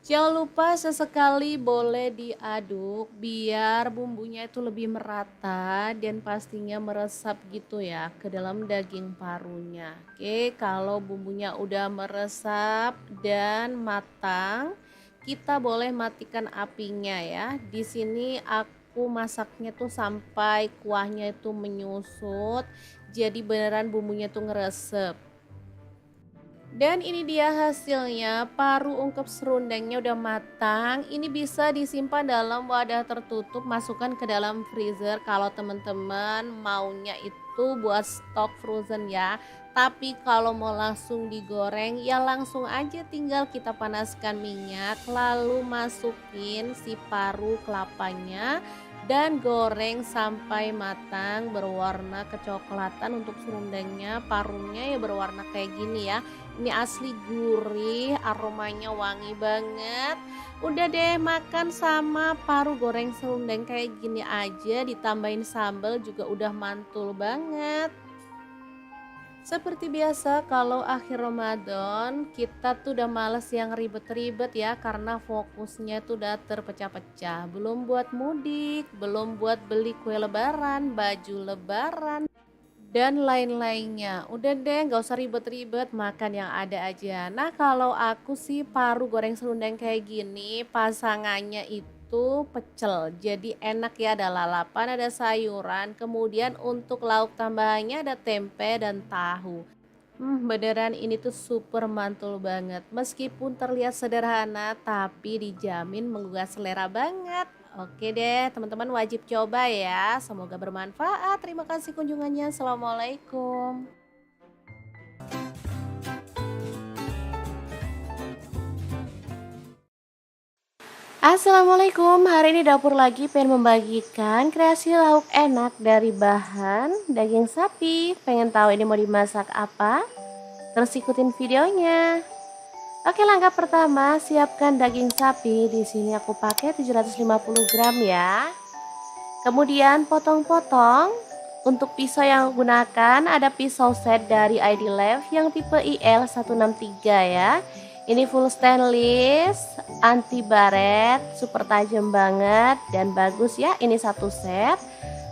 [SPEAKER 1] Jangan lupa sesekali boleh diaduk biar bumbunya itu lebih merata dan pastinya meresap gitu ya ke dalam daging parunya. Oke, kalau bumbunya udah meresap dan matang, kita boleh matikan apinya ya. Di sini aku masaknya tuh sampai kuahnya itu menyusut, jadi beneran bumbunya tuh ngeresep. Dan ini dia hasilnya, paru ungkep serundengnya udah matang. Ini bisa disimpan dalam wadah tertutup, masukkan ke dalam freezer kalau teman-teman maunya itu buat stok frozen ya. Tapi kalau mau langsung digoreng ya langsung aja, tinggal kita panaskan minyak lalu masukin si paru kelapanya dan goreng sampai matang berwarna kecoklatan. Untuk serundengnya, parunya ya berwarna kayak gini ya. Ini asli gurih, aromanya wangi banget. Udah deh, makan sama paru goreng serundeng kayak gini aja, ditambahin sambal juga udah mantul banget. Seperti biasa kalau akhir Ramadan kita tuh udah males yang ribet-ribet ya, karena fokusnya tuh udah terpecah-pecah. Belum buat mudik, belum buat beli kue lebaran, baju lebaran, dan lain-lainnya. Udah deh, gak usah ribet-ribet, makan yang ada aja. Nah, kalau aku sih paru goreng serundeng kayak gini pasangannya itu pecel, jadi enak ya, ada lalapan, ada sayuran, kemudian untuk lauk tambahannya ada tempe dan tahu. Beneran ini tuh super mantul banget. Meskipun terlihat sederhana tapi dijamin menggugah selera banget. Oke deh, teman-teman wajib coba ya. Semoga bermanfaat. Terima kasih kunjungannya. Assalamualaikum. Assalamualaikum, hari ini dapur lagi pengen membagikan kreasi lauk enak dari bahan daging sapi. Pengen tahu ini mau dimasak apa? Terus ikutin videonya. Oke, langkah pertama siapkan daging sapi. Di sini aku pakai 750 gram ya. Kemudian potong-potong. Untuk pisau yang aku gunakan ada pisau set dari ID Love yang tipe IL 163 ya. Ini full stainless, anti baret, super tajam banget dan bagus ya. Ini satu set.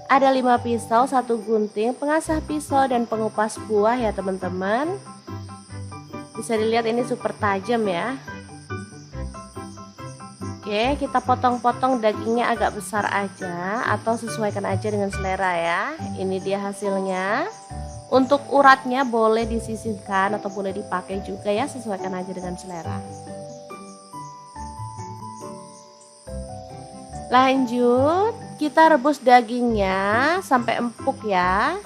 [SPEAKER 1] Ada 5 pisau, 1 gunting, pengasah pisau dan pengupas buah ya teman-teman. Bisa dilihat ini super tajam ya. Oke, kita potong-potong dagingnya agak besar aja atau sesuaikan aja dengan selera ya. Ini dia hasilnya. Untuk uratnya boleh disisihkan atau boleh dipakai juga ya, sesuaikan aja dengan selera. Lanjut, kita rebus dagingnya sampai empuk ya.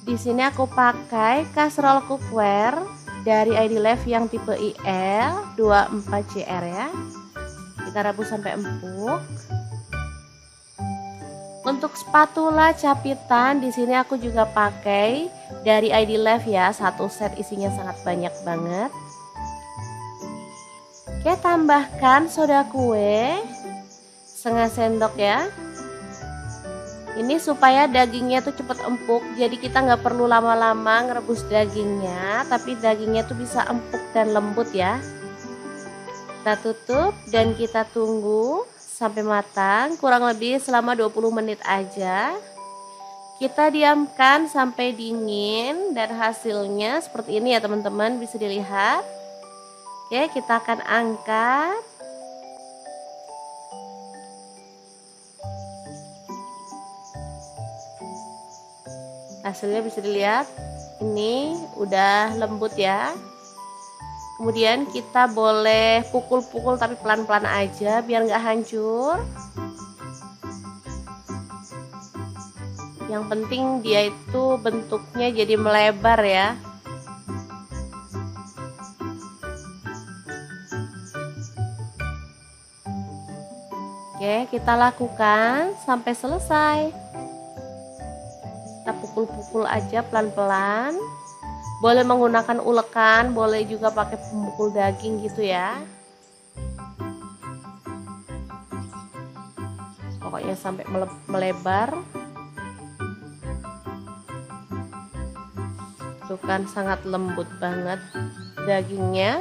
[SPEAKER 1] Di sini aku pakai kaserol cookware dari ID Love yang tipe IL 24CR ya. Kita rebus sampai empuk. Untuk spatula capitan di sini aku juga pakai dari ID Love ya, satu set isinya sangat banyak banget. Oke, tambahkan soda kue 1/2 sendok ya. Ini supaya dagingnya tuh cepet empuk, jadi kita nggak perlu lama-lama ngerebus dagingnya, tapi dagingnya tuh bisa empuk dan lembut ya. Kita tutup dan kita tunggu sampai matang, kurang lebih selama 20 menit aja. Kita diamkan sampai dingin dan hasilnya seperti ini ya teman-teman, bisa dilihat. Oke, kita akan angkat. Hasilnya bisa dilihat, ini udah lembut ya. Kemudian kita boleh pukul-pukul tapi pelan-pelan aja biar nggak hancur. Yang penting dia itu bentuknya jadi melebar ya. Oke, kita lakukan sampai selesai. Kita pukul-pukul aja pelan-pelan. Boleh menggunakan ulekan, boleh juga pakai pemukul daging gitu ya. Pokoknya sampai melebar. Tuh kan sangat lembut banget dagingnya.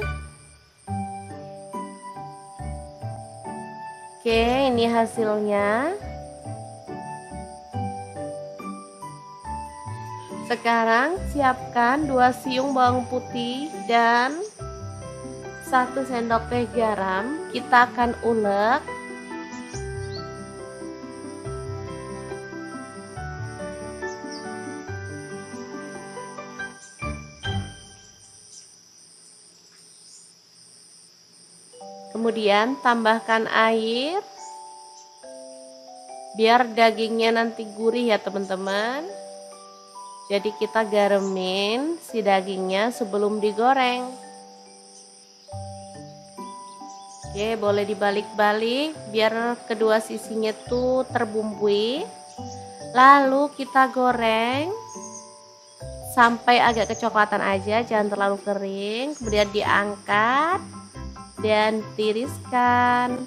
[SPEAKER 1] Oke, ini hasilnya. Sekarang siapkan 2 siung bawang putih dan 1 sendok teh garam. Kita akan ulek. Kemudian tambahkan air biar dagingnya nanti gurih ya teman-teman. Jadi kita garemin si dagingnya sebelum digoreng. Oke, boleh dibalik-balik biar kedua sisinya tuh terbumbui. Lalu kita goreng sampai agak kecoklatan aja, jangan terlalu kering. Kemudian diangkat dan tiriskan.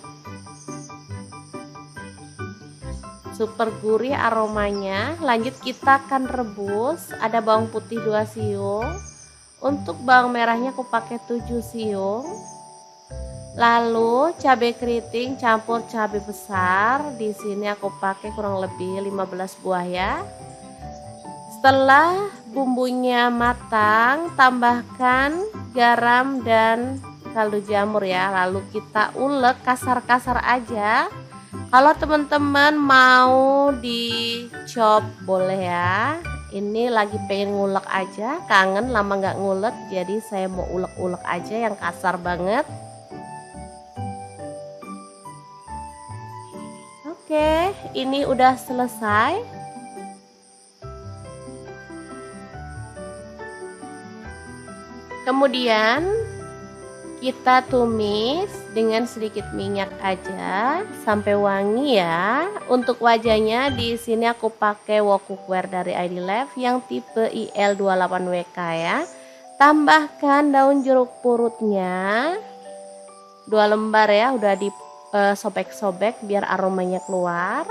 [SPEAKER 1] Super gurih aromanya. Lanjut kita akan rebus. Ada bawang putih 2 siung. Untuk bawang merahnya aku pakai 7 siung. Lalu cabai keriting campur cabai besar. Di sini aku pakai kurang lebih 15 buah ya. Setelah bumbunya matang, tambahkan garam dan kaldu jamur ya. Lalu kita ulek kasar-kasar aja. Kalau teman-teman mau dicop boleh ya. Ini lagi pengen ngulek aja, kangen lama nggak ngulek, jadi saya mau ulek-ulek aja yang kasar banget. Oke, ini udah selesai. Kemudian kita tumis dengan sedikit minyak aja sampai wangi ya. Untuk wajahnya di sini aku pakai wok cookware dari ID Life yang tipe IL28WK ya. Tambahkan daun jeruk purutnya 2 lembar ya, udah disobek-sobek biar aromanya keluar.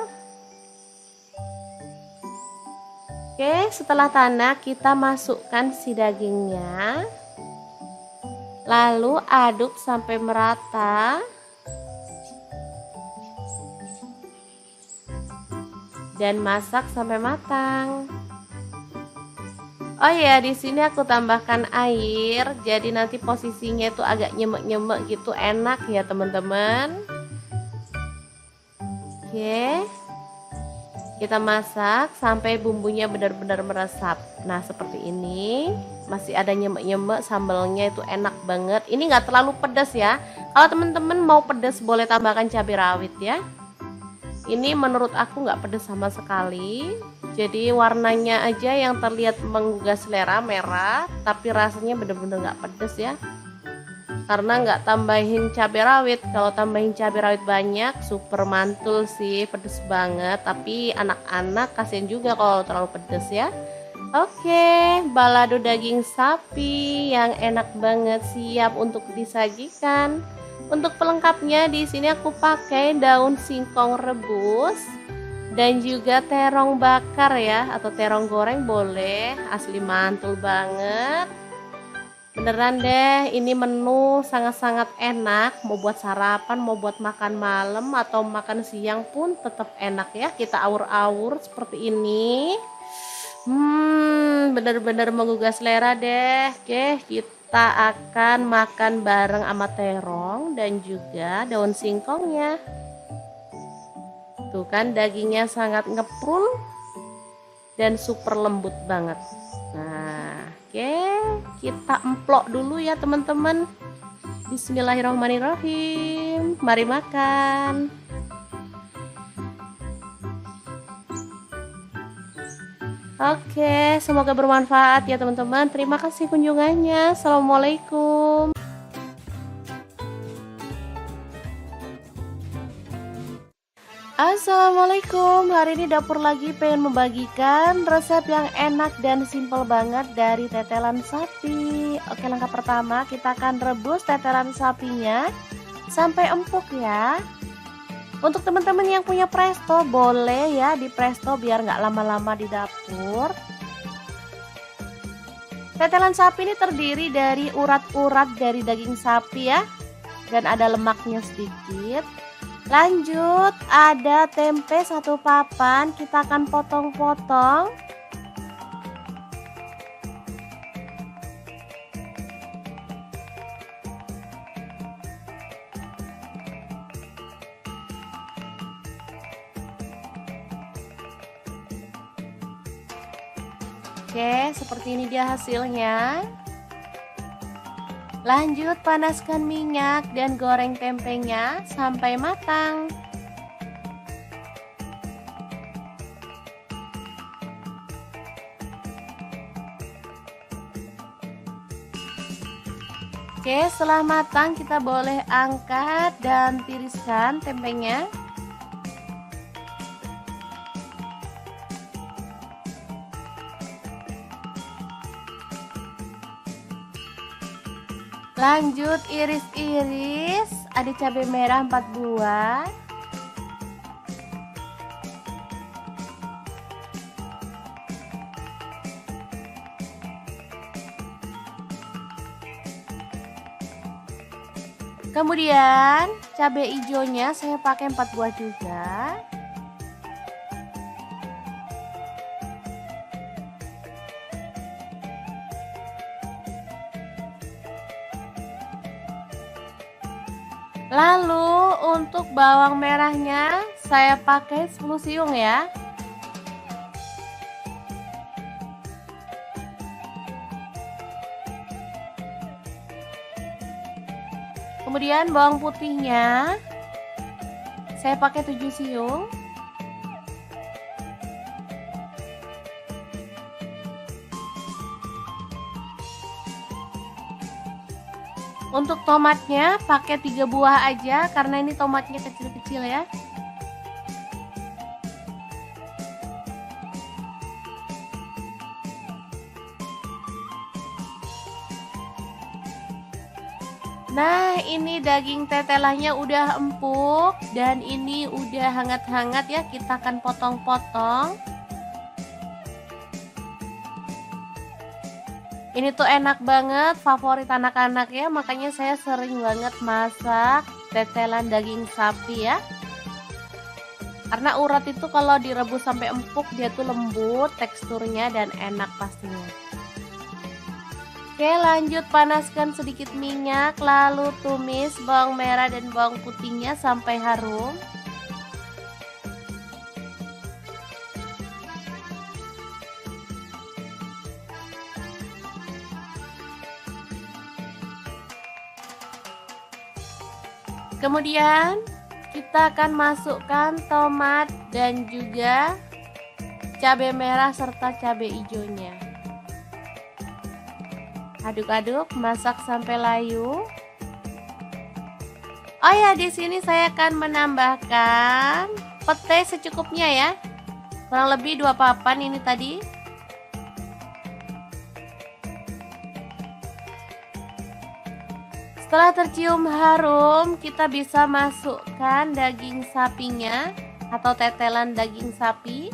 [SPEAKER 1] Oke, setelah tanak kita masukkan si dagingnya. Lalu aduk sampai merata. Dan masak sampai matang. Oh ya, di sini aku tambahkan air. Jadi nanti posisinya itu agak nyemek-nyemek gitu, enak ya teman-teman. Oke. Kita masak sampai bumbunya benar-benar meresap. Nah, seperti ini. Masih ada nyemek-nyemek, sambalnya itu enak banget. Ini nggak terlalu pedas ya. Kalau teman-teman mau pedas boleh tambahkan cabai rawit ya. Ini menurut aku nggak pedas sama sekali. Jadi warnanya aja yang terlihat menggugah selera, merah. Tapi rasanya benar-benar nggak pedas ya. Karena nggak tambahin cabai rawit. Kalau tambahin cabai rawit banyak, super mantul sih, pedas banget. Tapi anak-anak kasihan juga kalau terlalu pedas ya. Oke, balado daging sapi yang enak banget siap untuk disajikan. Untuk pelengkapnya di sini aku pakai daun singkong rebus dan juga terong bakar ya, atau terong goreng boleh, asli mantul banget. Beneran deh, ini menu sangat-sangat enak. Mau buat sarapan, mau buat makan malam atau makan siang pun tetap enak ya. Kita awur-awur seperti ini. Bener-bener menggugah selera deh. Oke, kita akan makan bareng sama terong dan juga daun singkongnya. Tuh kan dagingnya sangat ngeprul dan super lembut banget. Nah, oke, kita emplok dulu ya teman-teman. Bismillahirrahmanirrahim. Mari makan. Oke, semoga bermanfaat ya teman-teman. Terima kasih kunjungannya. Assalamualaikum. Assalamualaikum, hari ini dapur lagi pengen membagikan resep yang enak dan simple banget dari tetelan sapi. Oke, langkah pertama kita akan rebus tetelan sapinya sampai empuk ya. Untuk teman-teman yang punya presto boleh ya di presto biar nggak lama-lama di dapur. Tetelan sapi ini terdiri dari urat-urat dari daging sapi ya, dan ada lemaknya sedikit. Lanjut, ada tempe 1 papan, kita akan potong-potong. Oke, seperti ini dia hasilnya. Lanjut, panaskan minyak dan goreng tempenya sampai matang. Oke, setelah matang kita boleh angkat dan tiriskan tempenya. Lanjut iris-iris, ada cabai merah 4 buah. Kemudian cabai hijaunya saya pakai 4 buah juga. Lalu untuk bawang merahnya saya pakai 10 siung ya. Kemudian bawang putihnya saya pakai 7 siung. Untuk tomatnya pakai 3 buah aja karena ini tomatnya kecil-kecil ya. Nah, ini daging tetelannya udah empuk dan ini udah hangat-hangat ya. Kita akan potong-potong. Ini tuh enak banget, favorit anak-anak ya, makanya saya sering banget masak tetelan daging sapi ya. Karena urat itu kalau direbus sampai empuk dia tuh lembut teksturnya dan enak pastinya. Oke, lanjut panaskan sedikit minyak, lalu tumis bawang merah dan bawang putihnya sampai harum. Kemudian kita akan masukkan tomat dan juga cabai merah serta cabai hijaunya. Aduk-aduk, masak sampai layu. Oh ya, di sini saya akan menambahkan pete secukupnya ya. Kurang lebih 2 papan ini tadi. Setelah tercium harum, kita bisa masukkan daging sapinya atau tetelan daging sapi.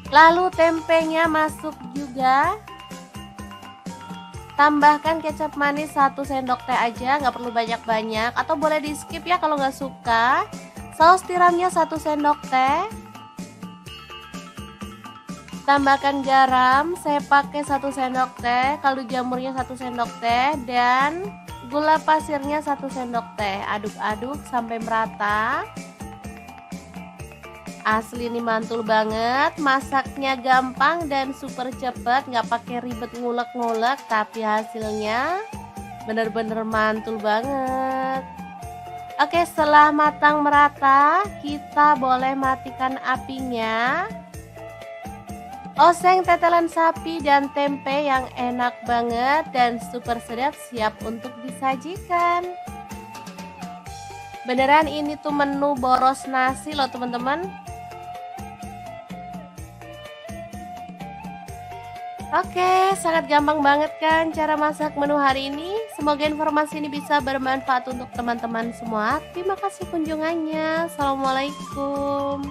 [SPEAKER 1] Lalu tempenya masuk juga. Tambahkan kecap manis 1 sendok teh aja, nggak perlu banyak-banyak, atau boleh di skip ya kalau nggak suka. Saus tiramnya 1 sendok teh. Tambahkan garam, saya pakai 1 sendok teh, kaldu jamurnya 1 sendok teh, dan gula pasirnya 1 sendok teh. Aduk-aduk sampai merata. Asli ini mantul banget, masaknya gampang dan super cepet, nggak pakai ribet ngulek-ngulek, tapi hasilnya bener-bener mantul banget. Oke, setelah matang merata, kita boleh matikan apinya. Oseng tetelan sapi dan tempe yang enak banget dan super sedap siap untuk disajikan. Beneran ini tuh menu boros nasi loh teman-teman. Oke, sangat gampang banget kan cara masak menu hari ini. Semoga informasi ini bisa bermanfaat untuk teman-teman semua. Terima kasih kunjungannya. Assalamualaikum.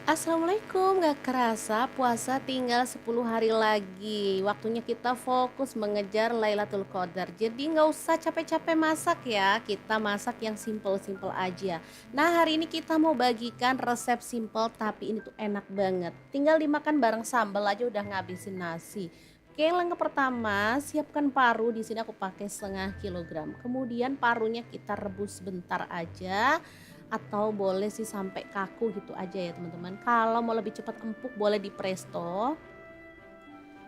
[SPEAKER 1] Assalamualaikum, gak kerasa puasa tinggal 10 hari lagi. Waktunya kita fokus mengejar Lailatul Qadar. Jadi nggak usah capek-capek masak ya, kita masak yang simple-simple aja. Nah hari ini kita mau bagikan resep simple tapi ini tuh enak banget. Tinggal dimakan bareng sambal aja udah ngabisin nasi. Oke, langkah pertama siapkan paru. Di sini aku pakai 1/2 kilogram. Kemudian parunya kita rebus bentar aja, atau boleh sih sampai kaku gitu aja ya teman-teman. Kalau mau lebih cepat empuk boleh di presto.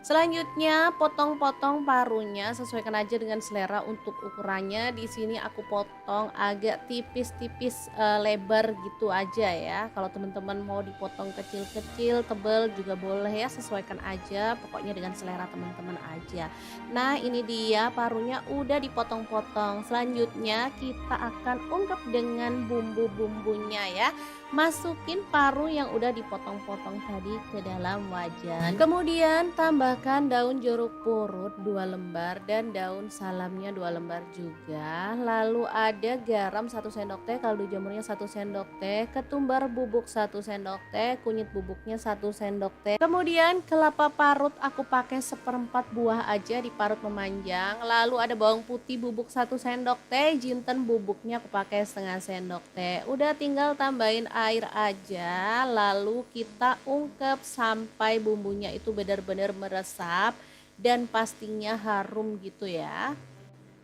[SPEAKER 1] Selanjutnya potong-potong parunya, sesuaikan aja dengan selera untuk ukurannya. Di sini aku potong agak tipis-tipis, lebar gitu aja ya. Kalau teman-teman mau dipotong kecil-kecil, tebal juga boleh ya, sesuaikan aja. Pokoknya dengan selera teman-teman aja. Nah, ini dia parunya udah dipotong-potong. Selanjutnya kita akan ungkep dengan bumbu-bumbunya ya. Masukin paru yang udah dipotong-potong tadi ke dalam wajan. Kemudian tambahkan daun jeruk purut 2 lembar dan daun salamnya 2 lembar juga. Lalu ada garam 1 sendok teh, kaldu jamurnya 1 sendok teh, ketumbar bubuk 1 sendok teh, kunyit bubuknya 1 sendok teh. Kemudian kelapa parut aku pakai 1/4 buah aja, diparut memanjang. Lalu ada bawang putih bubuk 1 sendok teh, jinten bubuknya aku pakai 1/2 sendok teh. Udah tinggal tambahin air aja, lalu kita ungkep sampai bumbunya itu benar-benar meresap dan pastinya harum gitu ya.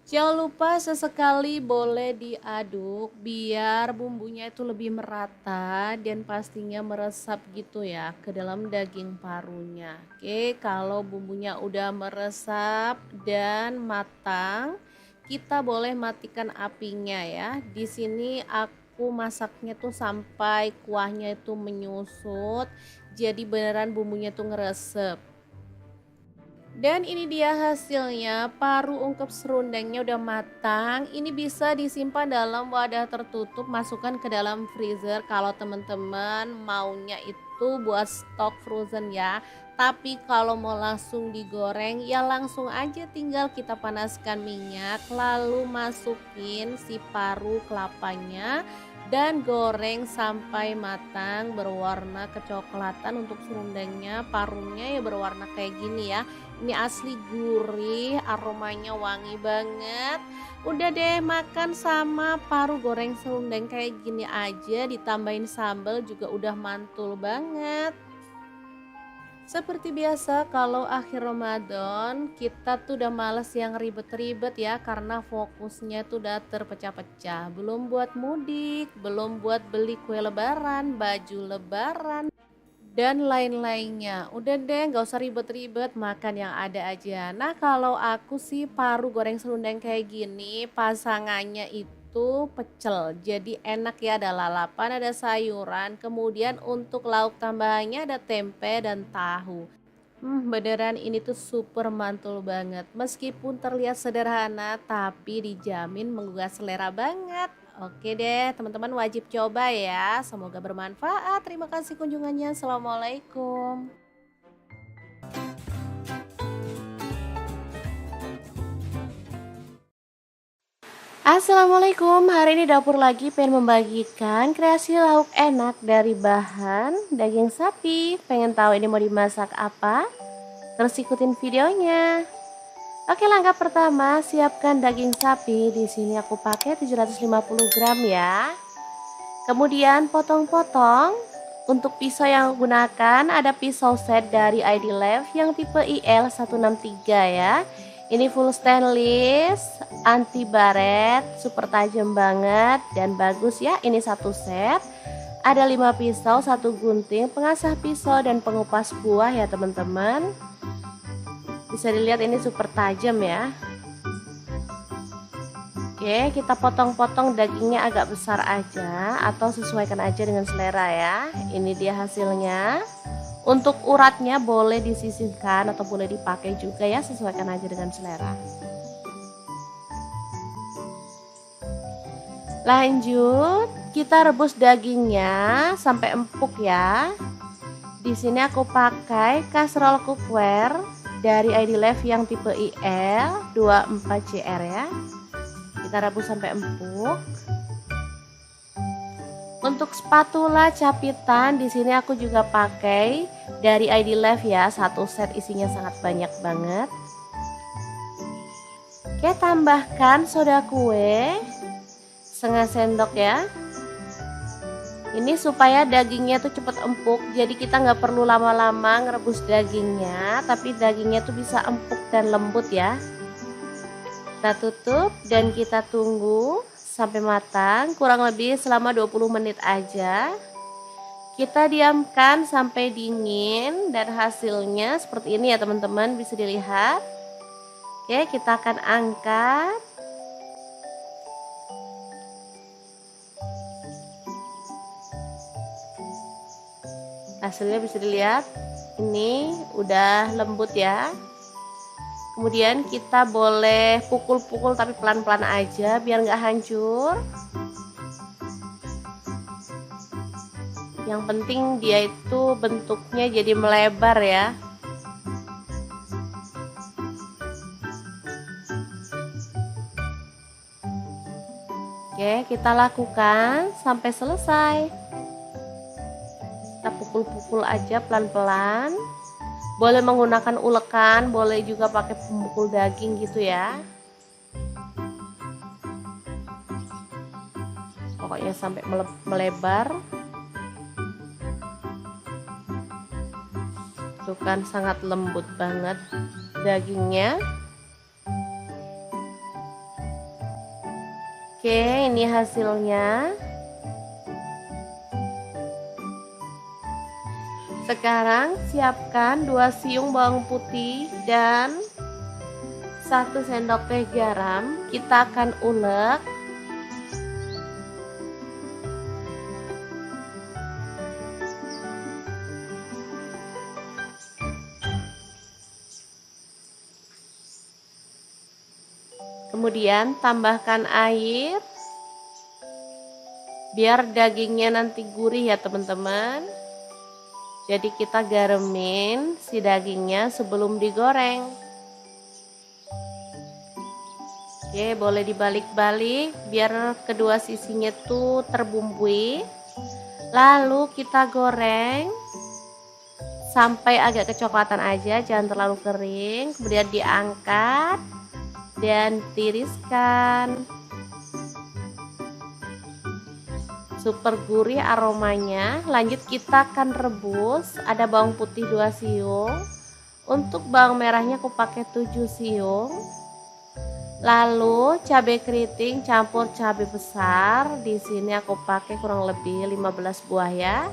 [SPEAKER 1] Jangan lupa sesekali boleh diaduk biar bumbunya itu lebih merata dan pastinya meresap gitu ya ke dalam daging parunya. Oke, kalau bumbunya udah meresap dan matang, kita boleh matikan apinya ya. Di sini aku masaknya tuh sampai kuahnya itu menyusut. Jadi beneran bumbunya tuh ngeresep. Dan ini dia hasilnya, paru ungkep serundengnya udah matang. Ini bisa disimpan dalam wadah tertutup, masukkan ke dalam freezer kalau teman-teman maunya itu buat stok frozen ya. Tapi kalau mau langsung digoreng ya langsung aja, tinggal kita panaskan minyak lalu masukin si paru kelapanya dan goreng sampai matang berwarna kecoklatan. Untuk serundengnya, parunya ya berwarna kayak gini ya. Ini asli gurih, aromanya wangi banget. Udah deh, makan sama paru goreng serundeng kayak gini aja, ditambahin sambal juga udah mantul banget. Seperti biasa kalau akhir Ramadan kita tuh udah males yang ribet-ribet ya, karena fokusnya tuh udah terpecah-pecah. Belum buat mudik, belum buat beli kue lebaran, baju lebaran, dan lain-lainnya. Udah deh, nggak usah ribet-ribet, makan yang ada aja. Nah kalau aku sih paru goreng serundeng kayak gini pasangannya itu pecel, jadi enak ya, ada lalapan, ada sayuran, kemudian untuk lauk tambahannya ada tempe dan tahu. Beneran ini tuh super mantul banget. Meskipun terlihat sederhana tapi dijamin menggugah selera banget. Oke deh, teman-teman wajib coba ya. Semoga bermanfaat. Terima kasih kunjungannya. Assalamualaikum. Assalamualaikum, hari ini dapur lagi pengen membagikan kreasi lauk enak dari bahan daging sapi. Pengen tahu ini mau dimasak apa? Terus ikutin videonya. Oke, langkah pertama siapkan daging sapi. Di sini aku pakai 750 gram ya. Kemudian potong-potong. Untuk pisau yang aku gunakan ada pisau set dari ID Lab yang tipe IL163 ya. Ini full stainless, anti baret, super tajam banget dan bagus ya. Ini satu set. Ada 5 pisau, 1 gunting, pengasah pisau dan pengupas buah ya teman-teman. Bisa dilihat ini super tajam ya. Oke, kita potong-potong dagingnya agak besar aja atau sesuaikan aja dengan selera ya. Ini dia hasilnya. Untuk uratnya boleh disisihkan atau boleh dipakai juga ya, sesuaikan aja dengan selera. Lanjut, kita rebus dagingnya sampai empuk ya. Di sini aku pakai kaserol cookware dari ID Lab yang tipe IL 24CR ya. Kita rebus sampai empuk. Untuk spatula capitan di sini aku juga pakai dari ID Lab ya, satu set isinya sangat banyak banget. Oke, tambahkan soda kue setengah sendok ya. Ini supaya dagingnya tuh cepet empuk, jadi kita nggak perlu lama-lama ngerebus dagingnya, tapi dagingnya tuh bisa empuk dan lembut ya. Kita tutup dan kita tunggu sampai matang, kurang lebih selama 20 menit aja. Kita diamkan sampai dingin dan hasilnya seperti ini ya teman-teman, bisa dilihat. Oke, kita akan angkat. Hasilnya bisa dilihat, ini udah lembut ya. Kemudian kita boleh pukul-pukul tapi pelan-pelan aja biar nggak hancur. Yang penting dia itu bentuknya jadi melebar ya. Oke, kita lakukan sampai selesai. Kita pukul-pukul aja pelan-pelan. Boleh menggunakan ulekan, boleh juga pakai pemukul daging gitu ya. Pokoknya sampai melebar. Tuh kan sangat lembut banget dagingnya. Oke, ini hasilnya. Sekarang siapkan 2 siung bawang putih dan 1 sendok teh garam. Kita akan ulek. Kemudian tambahkan air biar dagingnya nanti gurih ya teman-teman. Jadi kita garemin si dagingnya sebelum digoreng. Oke, boleh dibalik-balik biar kedua sisinya tuh terbumbui. Lalu kita goreng sampai agak kecoklatan aja, jangan terlalu kering. Kemudian diangkat dan tiriskan. Super gurih aromanya. Lanjut kita akan rebus. Ada bawang putih 2 siung. Untuk bawang merahnya aku pakai 7 siung. Lalu cabai keriting campur cabai besar. Di sini aku pakai kurang lebih 15 buah ya.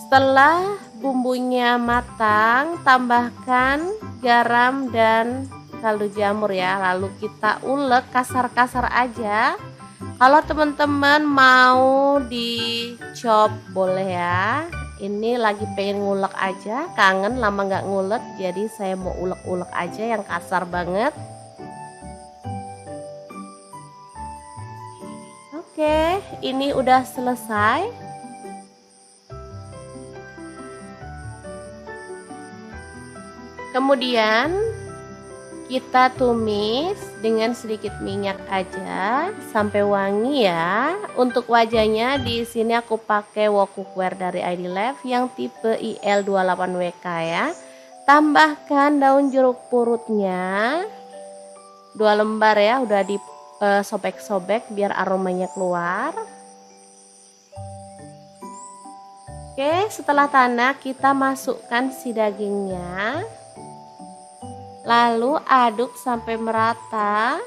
[SPEAKER 1] Setelah bumbunya matang, tambahkan garam dan kaldu jamur ya. Lalu kita ulek kasar-kasar aja. Kalau teman-teman mau dicop boleh ya. Ini lagi pengen ngulek aja, kangen lama nggak ngulek, jadi saya mau ulek-ulek aja yang kasar banget. Oke, ini udah selesai. Kemudian kita tumis dengan sedikit minyak aja sampai wangi ya. Untuk wajahnya di sini aku pakai wok cookware dari ID Lab yang tipe IL28WK ya. Tambahkan daun jeruk purutnya 2 lembar ya, udah disobek-sobek biar aromanya keluar. Oke, setelah tanak kita masukkan si dagingnya. Lalu aduk sampai merata.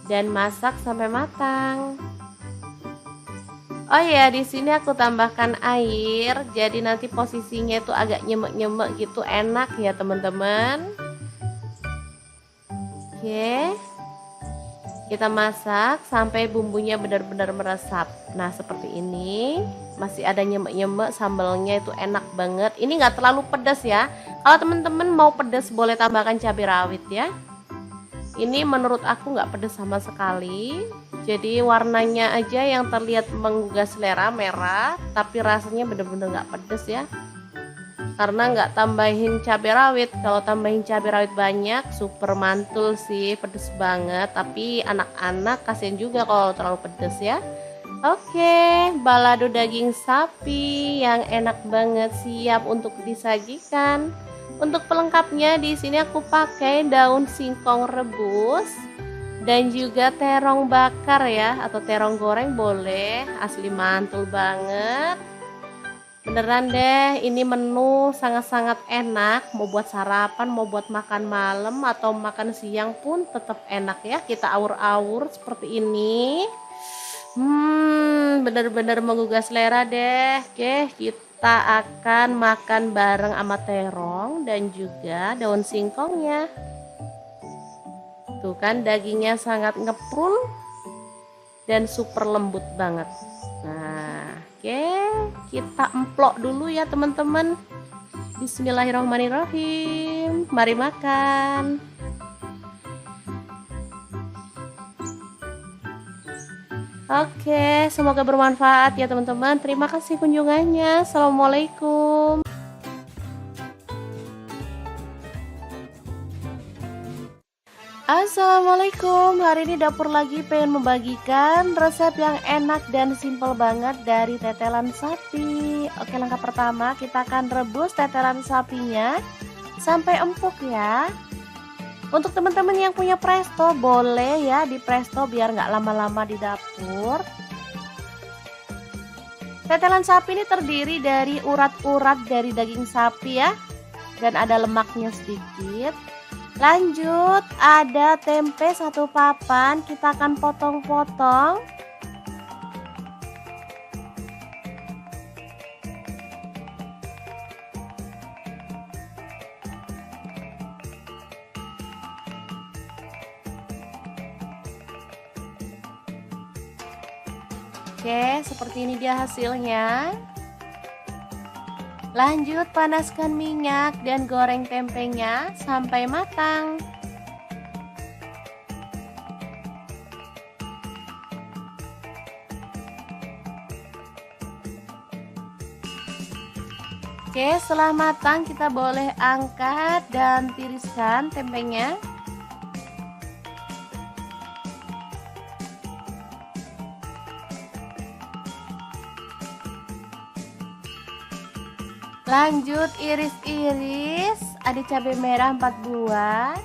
[SPEAKER 1] Dan masak sampai matang. Oh ya, di sini aku tambahkan air. Jadi nanti posisinya itu agak nyemek-nyemek gitu, enak ya teman-teman. Oke. Kita masak sampai bumbunya benar-benar meresap. Nah, seperti ini. Masih ada nyemek-nyemek, sambalnya itu enak banget. Ini nggak terlalu pedas ya. Kalau teman-teman mau pedas boleh tambahkan cabai rawit ya. Ini menurut aku nggak pedas sama sekali. Jadi warnanya aja yang terlihat menggugah selera, merah. Tapi rasanya benar-benar nggak pedas ya. Karena nggak tambahin cabai rawit. Kalau tambahin cabai rawit banyak, super mantul sih, pedes banget. Tapi anak-anak kasihan juga kalau terlalu pedes ya. Oke, balado daging sapi yang enak banget siap untuk disajikan. Untuk pelengkapnya di sini aku pakai daun singkong rebus dan juga terong bakar ya, atau terong goreng boleh, asli mantul banget. Beneran deh, ini menu sangat-sangat enak, mau buat sarapan, mau buat makan malam atau makan siang pun tetap enak ya. Kita awur-awur seperti ini. Bener-bener menggugah selera deh. Oke, kita akan makan bareng sama terong dan juga daun singkongnya. Tuh kan dagingnya sangat ngeprul dan super lembut banget. Nah, oke, kita emplok dulu ya teman-teman. Bismillahirrahmanirrahim. Mari makan. Oke, semoga bermanfaat ya teman-teman. Terima kasih kunjungannya. Assalamualaikum. Assalamualaikum, hari ini dapur lagi pengen membagikan resep yang enak dan simple banget dari tetelan sapi. Oke, langkah pertama kita akan rebus tetelan sapinya sampai empuk ya. Untuk teman-teman yang punya presto boleh ya di presto biar nggak lama-lama di dapur. Tetelan sapi ini terdiri dari urat-urat dari daging sapi ya, dan ada lemaknya sedikit. Lanjut ada tempe 1 papan, kita akan potong-potong. Oke, seperti ini dia hasilnya. Lanjut panaskan minyak dan goreng tempenya sampai matang. Oke, setelah matang kita boleh angkat dan tiriskan tempenya. Lanjut iris-iris, ada cabai merah 4 buah.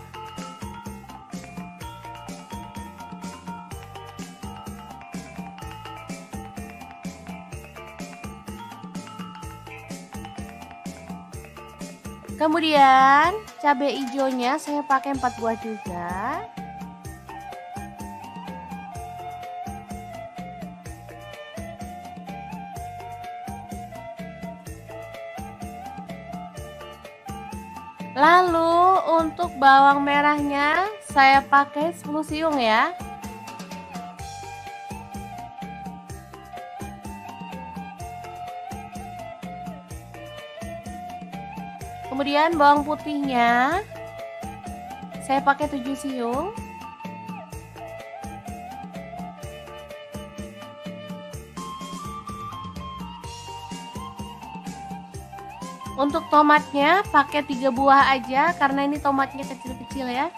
[SPEAKER 1] Kemudian cabai hijaunya saya pakai 4 buah juga. Lalu untuk bawang merahnya saya pakai 10 siung ya. Kemudian bawang putihnya saya pakai 7 siung. Untuk tomatnya pakai 3 buah aja karena ini tomatnya kecil-kecil ya.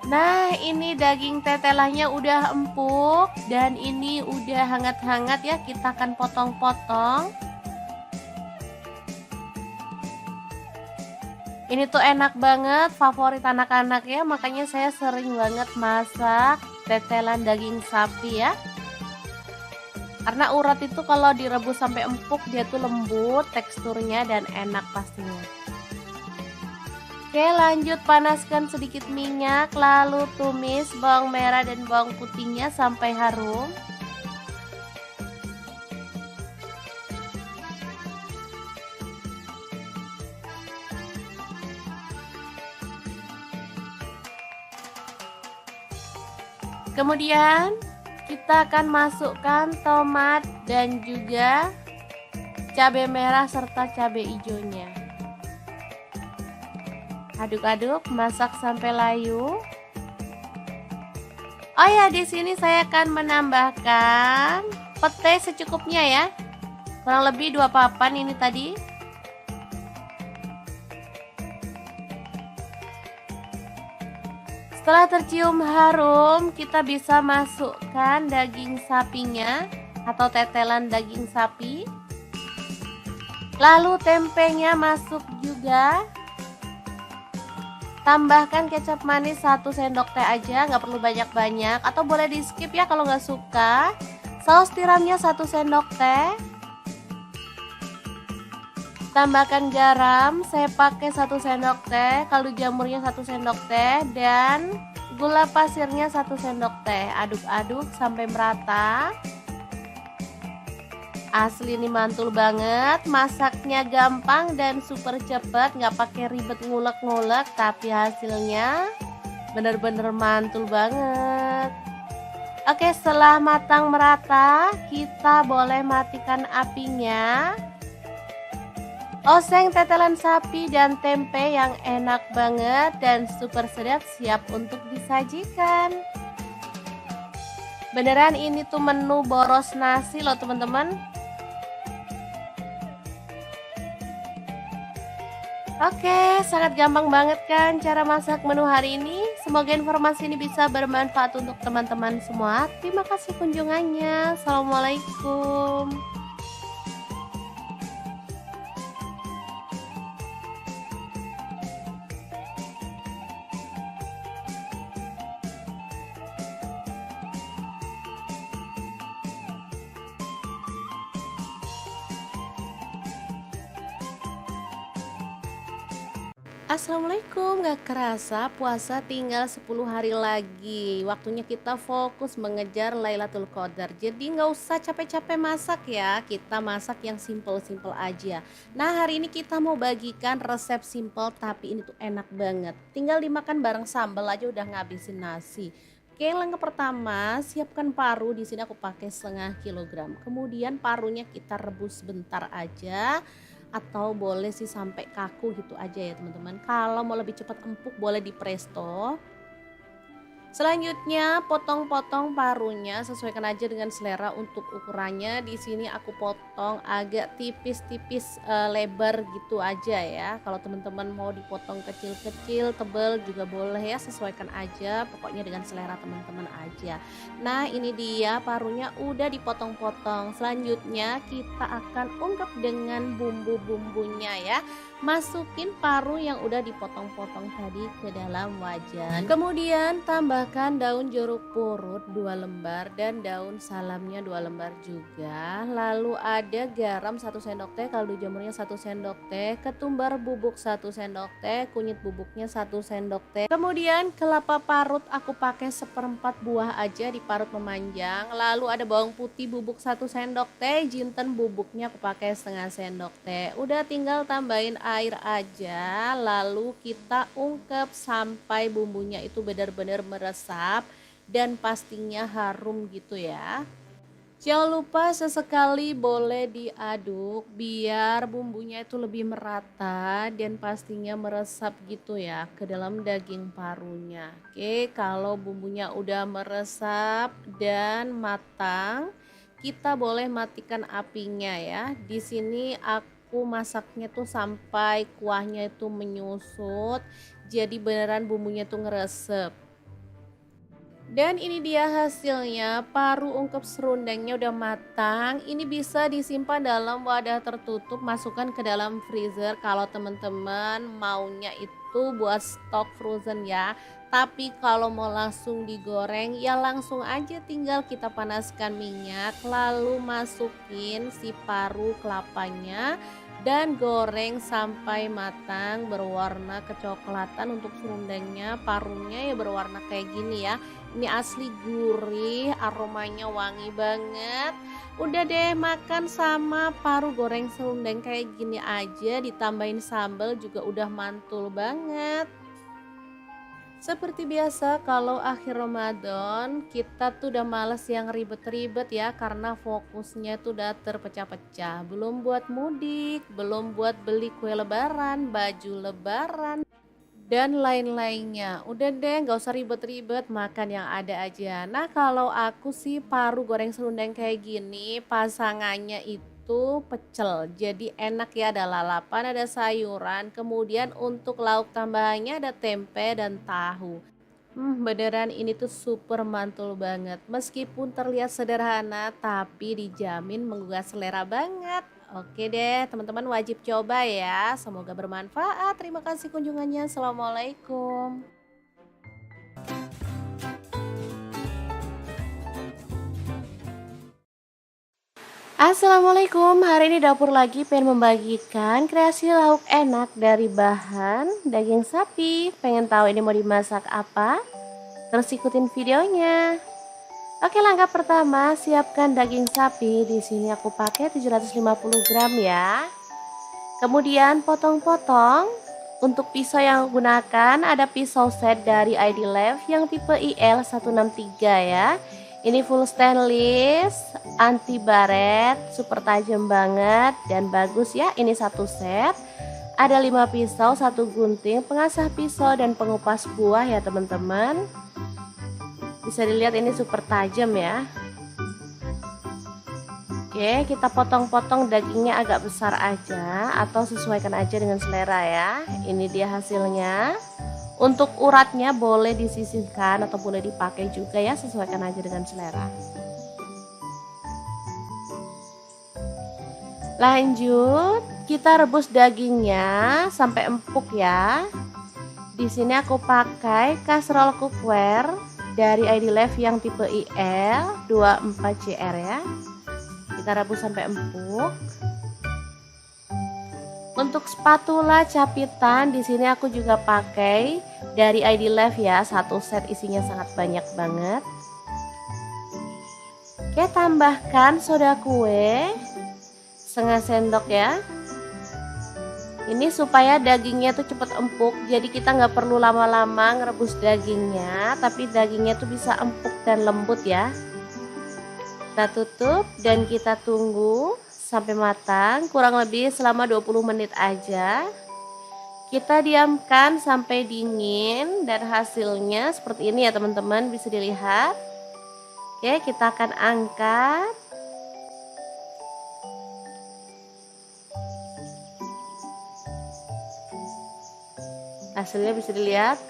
[SPEAKER 1] Nah, ini daging tetelannya udah empuk dan ini udah hangat-hangat ya, kita akan potong-potong. Ini tuh enak banget, favorit anak-anak ya, makanya saya sering banget masak tetelan daging sapi ya. Karena urat itu kalau direbus sampai empuk dia tuh lembut teksturnya dan enak pastinya. Oke, lanjut panaskan sedikit minyak, lalu tumis bawang merah dan bawang putihnya sampai harum. Kemudian kita akan masukkan tomat dan juga cabai merah serta cabai hijaunya. Aduk-aduk, masak sampai layu. Oh ya, di sini saya akan menambahkan pete secukupnya ya. Kurang lebih 2 papan ini tadi. Setelah tercium harum, kita bisa masukkan daging sapinya atau tetelan daging sapi. Lalu tempenya masuk juga. Tambahkan kecap manis 1 sendok teh aja, nggak perlu banyak-banyak, atau boleh di skip ya kalau nggak suka. Saus tiramnya 1 sendok teh. Tambahkan garam, saya pakai 1 sendok teh, kaldu jamurnya 1 sendok teh, dan gula pasirnya 1 sendok teh. Aduk-aduk sampai merata. Asli ini mantul banget, masaknya gampang dan super cepet, nggak pakai ribet ngulek-ngulek, tapi hasilnya bener-bener mantul banget. Oke, setelah matang merata, kita boleh matikan apinya. Oseng tetelan sapi dan tempe yang enak banget dan super sedap siap untuk disajikan. Beneran ini tuh menu boros nasi loh teman-teman. Oke, sangat gampang banget kan cara masak menu hari ini. Semoga informasi ini bisa bermanfaat untuk teman-teman semua. Terima kasih kunjungannya. Assalamualaikum. Assalamualaikum, gak kerasa puasa tinggal 10 hari lagi. Waktunya kita fokus mengejar Lailatul Qadar. Jadi gak usah capek-capek masak ya, kita masak yang simple-simple aja. Nah, hari ini kita mau bagikan resep simple tapi ini tuh enak banget. Tinggal dimakan bareng sambal aja udah ngabisin nasi. Oke, langkah pertama, siapkan paru. Di sini aku pakai 1/2 kilogram. Kemudian parunya kita rebus sebentar aja, atau boleh sih sampai kaku gitu aja ya teman-teman. Kalau mau lebih cepat empuk boleh di presto. Selanjutnya potong-potong parunya, sesuaikan aja dengan selera untuk ukurannya. Di sini aku potong agak tipis-tipis, lebar gitu aja ya. Kalau teman-teman mau dipotong kecil-kecil, tebal juga boleh ya, sesuaikan aja. Pokoknya dengan selera teman-teman aja. Nah, ini dia parunya udah dipotong-potong. Selanjutnya kita akan ungkep dengan bumbu-bumbunya ya. Masukin paru yang udah dipotong-potong tadi ke dalam wajan. Kemudian tambahkan daun jeruk purut 2 lembar dan daun salamnya 2 lembar juga. Lalu ada garam 1 sendok teh, kaldu jamurnya 1 sendok teh, ketumbar bubuk 1 sendok teh, kunyit bubuknya 1 sendok teh. Kemudian kelapa parut aku pakai 1/4 buah aja, diparut memanjang. Lalu ada bawang putih bubuk 1 sendok teh, jinten bubuknya aku pakai 1/2 sendok teh. Udah tinggal tambahin air aja, lalu kita ungkep sampai bumbunya itu benar-benar meresap dan pastinya harum gitu ya. Jangan lupa sesekali boleh diaduk biar bumbunya itu lebih merata dan pastinya meresap gitu ya ke dalam daging parunya. Oke, kalau bumbunya udah meresap dan matang, kita boleh matikan apinya ya. Di sini aku masaknya tuh sampai kuahnya itu menyusut. Jadi beneran bumbunya tuh ngeresep. Dan ini dia hasilnya, paru ungkep serundengnya udah matang. Ini bisa disimpan dalam wadah tertutup, masukkan ke dalam freezer kalau teman-teman maunya itu buat stok frozen ya. Tapi kalau mau langsung digoreng ya langsung aja tinggal kita panaskan minyak lalu masukin si paru kelapanya dan goreng sampai matang berwarna kecoklatan. Untuk serundengnya parunya ya berwarna kayak gini ya. Ini asli gurih, aromanya wangi banget. Udah deh, makan sama paru goreng serundeng kayak gini aja ditambahin sambal juga udah mantul banget. Seperti biasa kalau akhir Ramadan kita tuh udah males yang ribet-ribet ya karena fokusnya tuh udah terpecah-pecah. Belum buat mudik, belum buat beli kue lebaran, baju lebaran dan lain-lainnya. Udah deh nggak usah ribet-ribet, makan yang ada aja. Nah kalau aku sih paru goreng serundeng kayak gini pasangannya itu pecel. Jadi enak ya, ada lalapan, ada sayuran. Kemudian untuk lauk tambahannya ada tempe dan tahu. Beneran ini tuh super mantul banget. Meskipun terlihat sederhana, tapi dijamin menggugah selera banget. Oke deh, teman-teman wajib coba ya. Semoga bermanfaat. Terima kasih kunjungannya. Assalamualaikum. Assalamualaikum, hari ini dapur lagi pengen membagikan kreasi lauk enak dari bahan daging sapi. Pengen tahu ini mau dimasak apa? Terus ikutin videonya. Oke, langkah pertama siapkan daging sapi. Di sini aku pakai 750 gram ya. Kemudian potong-potong. Untuk pisau yang aku gunakan ada pisau set dari ID Lab yang tipe IL163 ya. Ini full stainless, anti baret, super tajam banget dan bagus ya. Ini satu set. Ada 5 pisau, satu gunting, pengasah pisau dan pengupas buah ya teman-teman. Bisa dilihat ini super tajam ya. Oke, kita potong-potong dagingnya agak besar aja atau sesuaikan aja dengan selera ya. Ini dia hasilnya. Untuk uratnya boleh disisihkan atau boleh dipakai juga ya, sesuaikan aja dengan selera. Lanjut, kita rebus dagingnya sampai empuk ya. Di sini aku pakai kaserol cookware dari ID Lab yang tipe IL 24CR ya. Kita rebus sampai empuk. Untuk spatula capitan di sini aku juga pakai dari ID Lab ya, satu set isinya sangat banyak banget. Oke, tambahkan soda kue setengah sendok ya. Ini supaya dagingnya tuh cepet empuk, jadi kita nggak perlu lama-lama ngerebus dagingnya, tapi dagingnya tuh bisa empuk dan lembut ya. Kita tutup dan kita tunggu sampai matang, kurang lebih selama 20 menit aja. Kita diamkan sampai dingin dan hasilnya seperti ini ya teman-teman, bisa dilihat. Oke, kita akan angkat. Hasilnya bisa dilihat,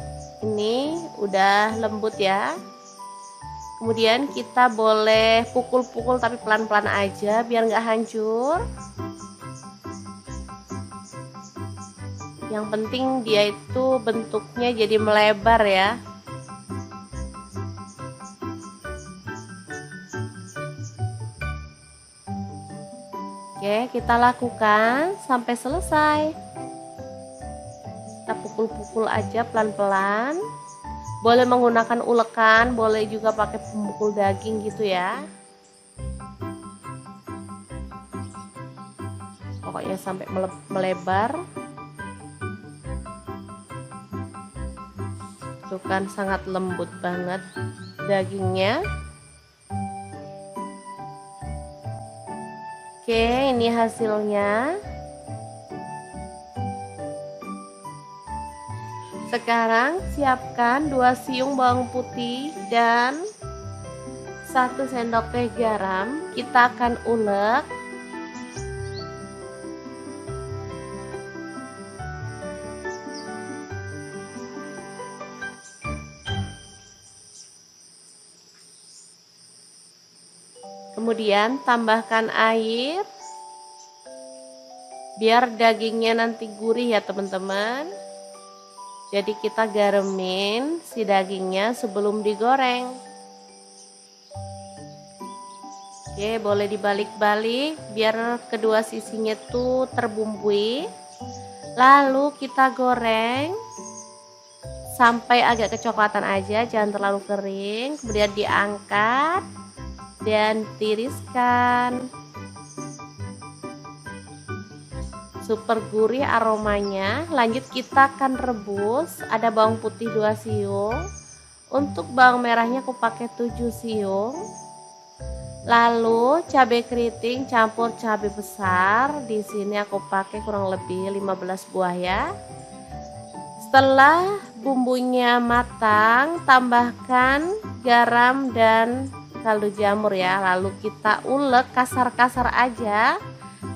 [SPEAKER 1] ini udah lembut ya. Kemudian kita boleh pukul-pukul tapi pelan-pelan aja biar nggak hancur. Yang penting dia itu bentuknya jadi melebar ya. Oke, kita lakukan sampai selesai. Kita pukul-pukul aja pelan-pelan. Boleh menggunakan ulekan, boleh juga pakai pemukul daging gitu ya. Pokoknya sampai melebar. Tuh kan sangat lembut banget dagingnya. Oke, ini hasilnya. Sekarang siapkan 2 siung bawang putih dan 1 sendok teh garam. Kita akan ulek. Kemudian tambahkan air biar dagingnya nanti gurih ya teman-teman. Jadi kita garemin si dagingnya sebelum digoreng. Oke, boleh dibalik-balik biar kedua sisinya tuh terbumbui. Lalu kita goreng sampai agak kecoklatan aja, jangan terlalu kering. Kemudian diangkat dan tiriskan. Super gurih aromanya. Lanjut kita akan rebus. Ada bawang putih 2 siung. Untuk bawang merahnya aku pakai 7 siung. Lalu cabai keriting campur cabai besar. Di sini aku pakai kurang lebih 15 buah ya. Setelah bumbunya matang, tambahkan garam dan kaldu jamur ya. Lalu kita ulek kasar-kasar aja.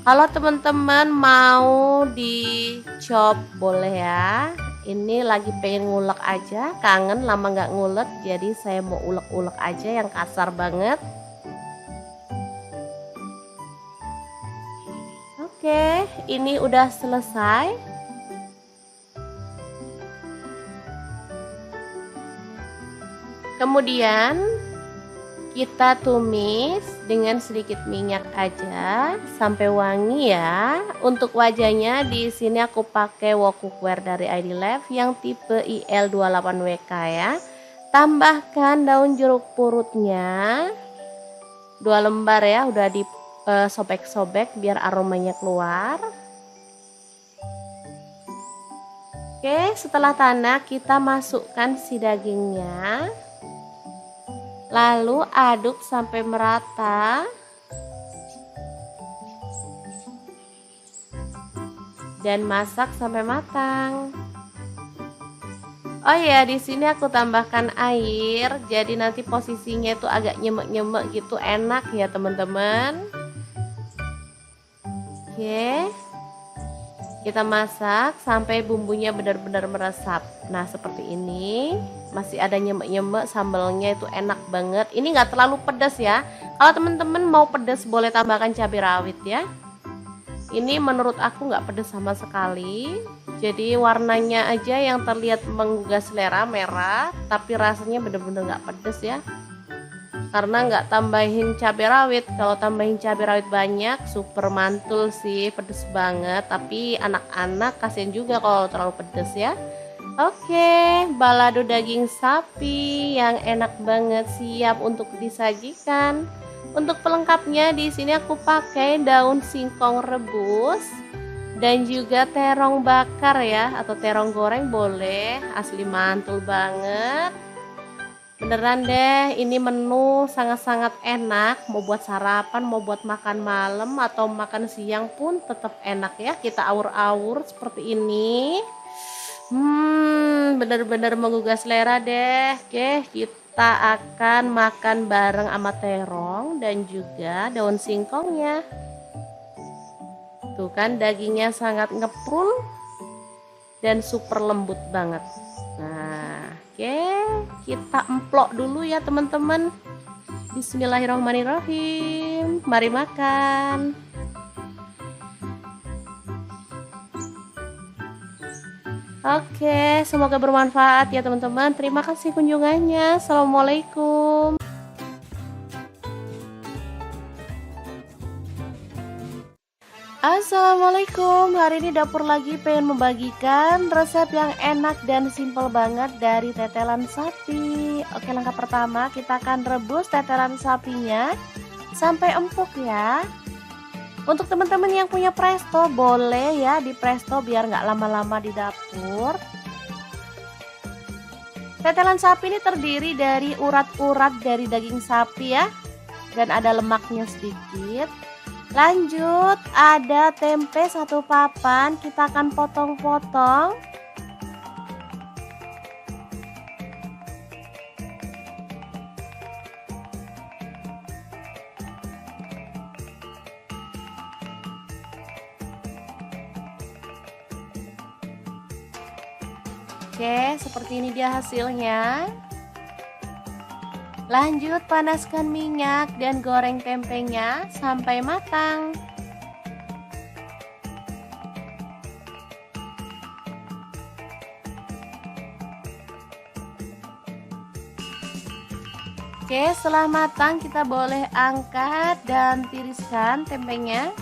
[SPEAKER 1] Kalau teman-teman mau dicop boleh ya. Ini lagi pengen ngulek aja, kangen lama nggak ngulek, jadi saya mau ulek-ulek aja yang kasar banget. Oke, ini udah selesai. Kemudian kita tumis dengan sedikit minyak aja sampai wangi ya. Untuk wajahnya di sini aku pakai wok cookware dari ID Life yang tipe IL28WK ya. Tambahkan daun jeruk purutnya 2 lembar ya, udah disobek-sobek biar aromanya keluar. Oke, setelah tanak kita masukkan si dagingnya. Lalu aduk sampai merata. Dan masak sampai matang. Oh ya, di sini aku tambahkan air. Jadi nanti posisinya itu agak nyemek-nyemek gitu, enak ya teman-teman. Oke. Kita masak sampai bumbunya benar-benar meresap. Nah, seperti ini. Masih ada nyemek-nyemek, sambalnya itu enak banget. Ini nggak terlalu pedas ya. Kalau teman-teman mau pedas boleh tambahkan cabai rawit ya. Ini menurut aku nggak pedas sama sekali. Jadi warnanya aja yang terlihat menggugah selera, merah. Tapi rasanya benar-benar nggak pedas ya. Karena nggak tambahin cabai rawit. Kalau tambahin cabai rawit banyak, super mantul sih, pedas banget. Tapi anak-anak kasihan juga kalau terlalu pedas ya. Oke, balado daging sapi yang enak banget siap untuk disajikan. Untuk pelengkapnya di sini aku pakai daun singkong rebus dan juga terong bakar ya, atau terong goreng boleh, asli mantul banget. Beneran deh, ini menu sangat-sangat enak, mau buat sarapan, mau buat makan malam atau makan siang pun tetap enak ya. Kita awur-awur seperti ini. Bener-bener menggugah selera deh. Oke, kita akan makan bareng sama terong dan juga daun singkongnya. Tuh kan dagingnya sangat ngeprul dan super lembut banget. Nah, oke, kita emplok dulu ya teman-teman. Bismillahirrahmanirrahim. Mari makan. Oke, semoga bermanfaat ya teman-teman. Terima kasih kunjungannya. Assalamualaikum. Assalamualaikum. Hari ini dapur lagi pengen membagikan resep yang enak dan simple banget dari tetelan sapi. Oke, langkah pertama kita akan rebus tetelan sapinya sampai empuk ya. Untuk teman-teman yang punya presto boleh ya di presto biar nggak lama-lama di dapur. Tetelan sapi ini terdiri dari urat-urat dari daging sapi ya, dan ada lemaknya sedikit. Lanjut, ada tempe satu papan, kita akan potong-potong. Oke, seperti ini dia hasilnya. Lanjut, panaskan minyak dan goreng tempenya sampai matang. Oke, setelah matang kita boleh angkat dan tiriskan tempenya.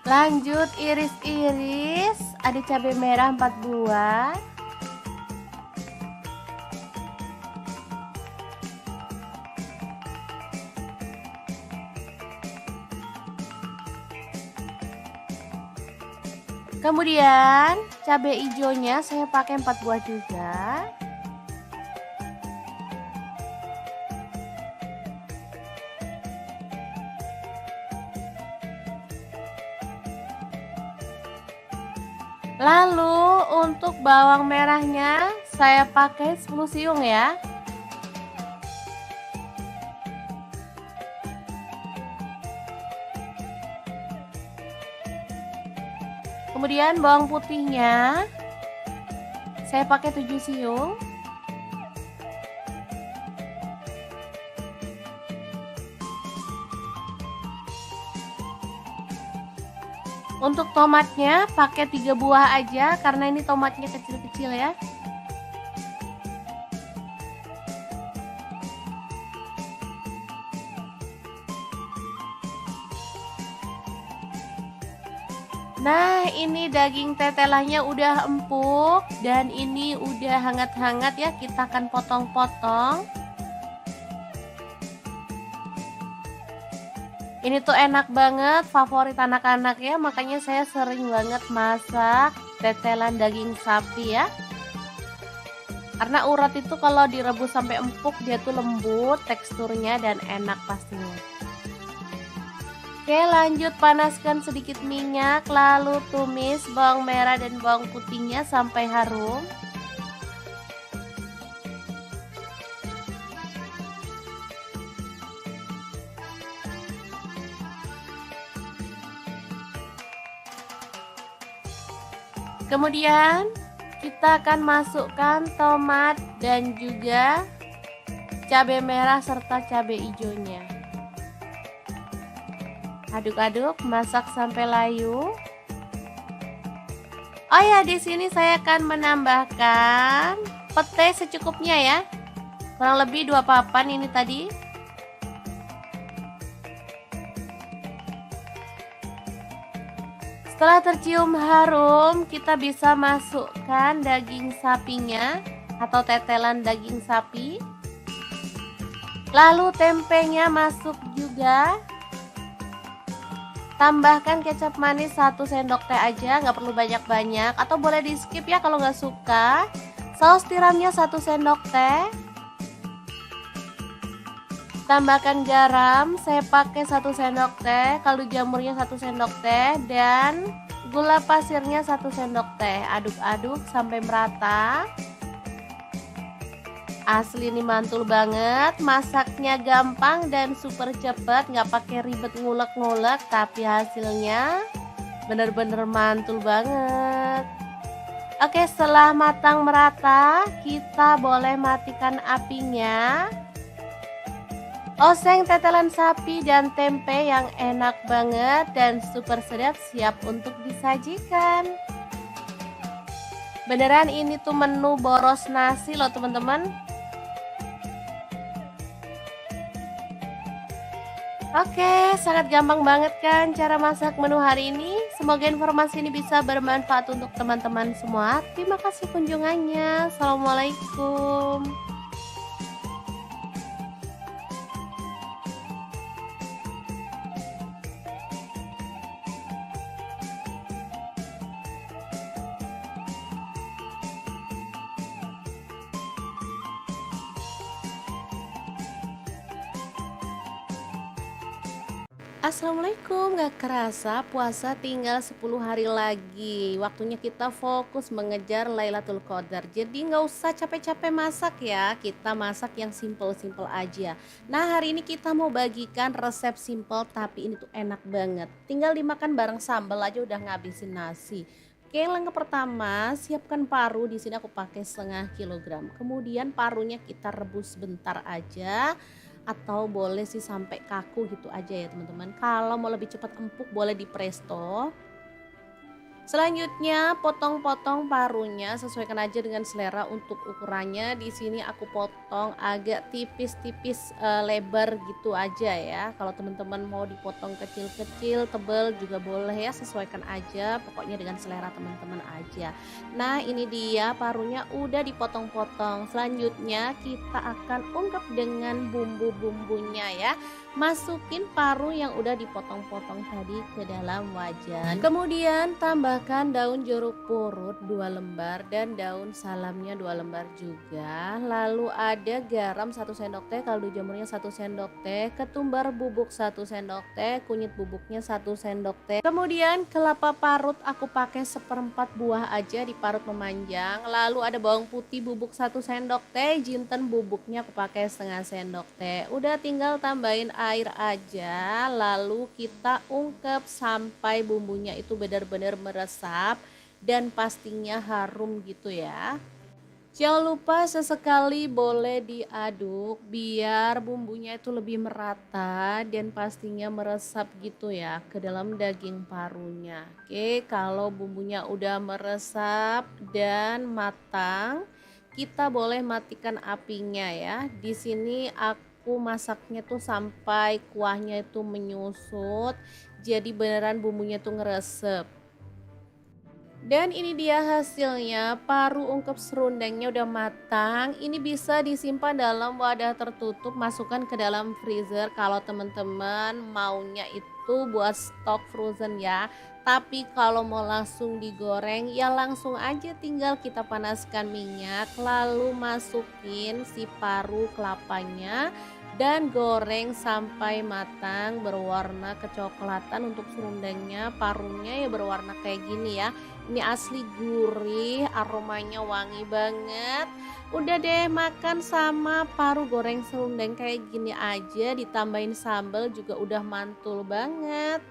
[SPEAKER 1] Lanjut, iris-iris, ada cabai merah 4 buah. Kemudian cabai hijaunya saya pakai 4 buah juga. Lalu untuk bawang merahnya saya pakai 10 siung ya. Kemudian bawang putihnya saya pakai 7 siung. Untuk tomatnya pakai 3 buah aja karena ini tomatnya kecil-kecil ya. Nah, ini daging tetelannya udah empuk dan ini udah hangat-hangat ya, kita akan potong-potong. Ini tuh enak banget, favorit anak-anak ya, makanya saya sering banget masak tetelan daging sapi ya. Karena urat itu kalau direbus sampai empuk dia tuh lembut teksturnya dan enak pastinya. Oke, lanjut panaskan sedikit minyak, lalu tumis bawang merah dan bawang putihnya sampai harum. Kemudian kita akan masukkan tomat dan juga cabai merah serta cabai hijaunya. Aduk-aduk, masak sampai layu. Oh ya, di sini saya akan menambahkan pete secukupnya ya. Kurang lebih 2 papan ini tadi. Setelah tercium harum, kita bisa masukkan daging sapinya atau tetelan daging sapi. Lalu tempenya masuk juga. Tambahkan kecap manis 1 sendok teh aja, nggak perlu banyak-banyak. Atau boleh di skip ya kalau nggak suka. Saus tiramnya 1 sendok teh. Tambahkan garam, saya pakai 1 sendok teh, kaldu jamurnya 1 sendok teh, dan gula pasirnya 1 sendok teh. Aduk-aduk sampai merata. Asli ini mantul banget, masaknya gampang dan super cepet, nggak pakai ribet ngulek-ngulek, tapi hasilnya bener-bener mantul banget. Oke, setelah matang merata, kita boleh matikan apinya. Oseng tetelan sapi dan tempe yang enak banget dan super sedap siap untuk disajikan. Beneran ini tuh menu boros nasi loh teman-teman. Oke, sangat gampang banget kan cara masak menu hari ini. Semoga informasi ini bisa bermanfaat untuk teman-teman semua. Terima kasih kunjungannya. Assalamualaikum. Assalamualaikum, gak kerasa puasa tinggal 10 hari lagi. Waktunya kita fokus mengejar Lailatul Qadar. Jadi nggak usah capek-capek masak ya, kita masak yang simple-simple aja. Nah hari ini kita mau bagikan resep simple tapi ini tuh enak banget. Tinggal dimakan bareng sambal aja udah ngabisin nasi. Oke, langkah pertama siapkan paru. Di sini aku pakai setengah kilogram. Kemudian parunya kita rebus bentar aja atau boleh sih sampai kaku gitu aja ya teman-teman. Kalau mau lebih cepat empuk boleh di presto. Selanjutnya potong-potong parunya, sesuaikan aja dengan selera untuk ukurannya. Di sini aku potong agak tipis-tipis lebar gitu aja ya. Kalau teman-teman mau dipotong kecil-kecil, tebal juga boleh ya, sesuaikan aja. Pokoknya dengan selera teman-teman aja. Nah, ini dia parunya udah dipotong-potong. Selanjutnya kita akan ungkep dengan bumbu-bumbunya ya. Masukin paru yang udah dipotong-potong tadi ke dalam wajan. Kemudian tambahkan daun jeruk purut 2 lembar dan daun salamnya 2 lembar juga. Lalu ada garam 1 sendok teh, kaldu jamurnya 1 sendok teh, ketumbar bubuk 1 sendok teh, kunyit bubuknya 1 sendok teh. Kemudian kelapa parut aku pakai 1/4 buah aja, diparut memanjang. Lalu ada bawang putih bubuk 1 sendok teh, jinten bubuknya aku pakai setengah sendok teh. Udah tinggal tambahin air aja, lalu kita ungkep sampai bumbunya itu benar-benar meresap dan pastinya harum gitu ya. Jangan lupa sesekali boleh diaduk biar bumbunya itu lebih merata dan pastinya meresap gitu ya ke dalam daging parunya. Oke, kalau bumbunya udah meresap dan matang, kita boleh matikan apinya ya. Di sini aku masaknya tuh sampai kuahnya itu menyusut. Jadi beneran bumbunya tuh ngeresep. Dan ini dia hasilnya, paru ungkep serundengnya udah matang. Ini bisa disimpan dalam wadah tertutup, masukkan ke dalam freezer kalau teman-teman maunya itu buat stok frozen ya. Tapi kalau mau langsung digoreng ya langsung aja, tinggal kita panaskan minyak lalu masukin si paru kelapanya dan goreng sampai matang berwarna kecoklatan. Untuk serundengnya, parunya ya berwarna kayak gini ya. Ini asli gurih, aromanya wangi banget. Udah deh, makan sama paru goreng serundeng kayak gini aja, ditambahin sambal juga udah mantul banget.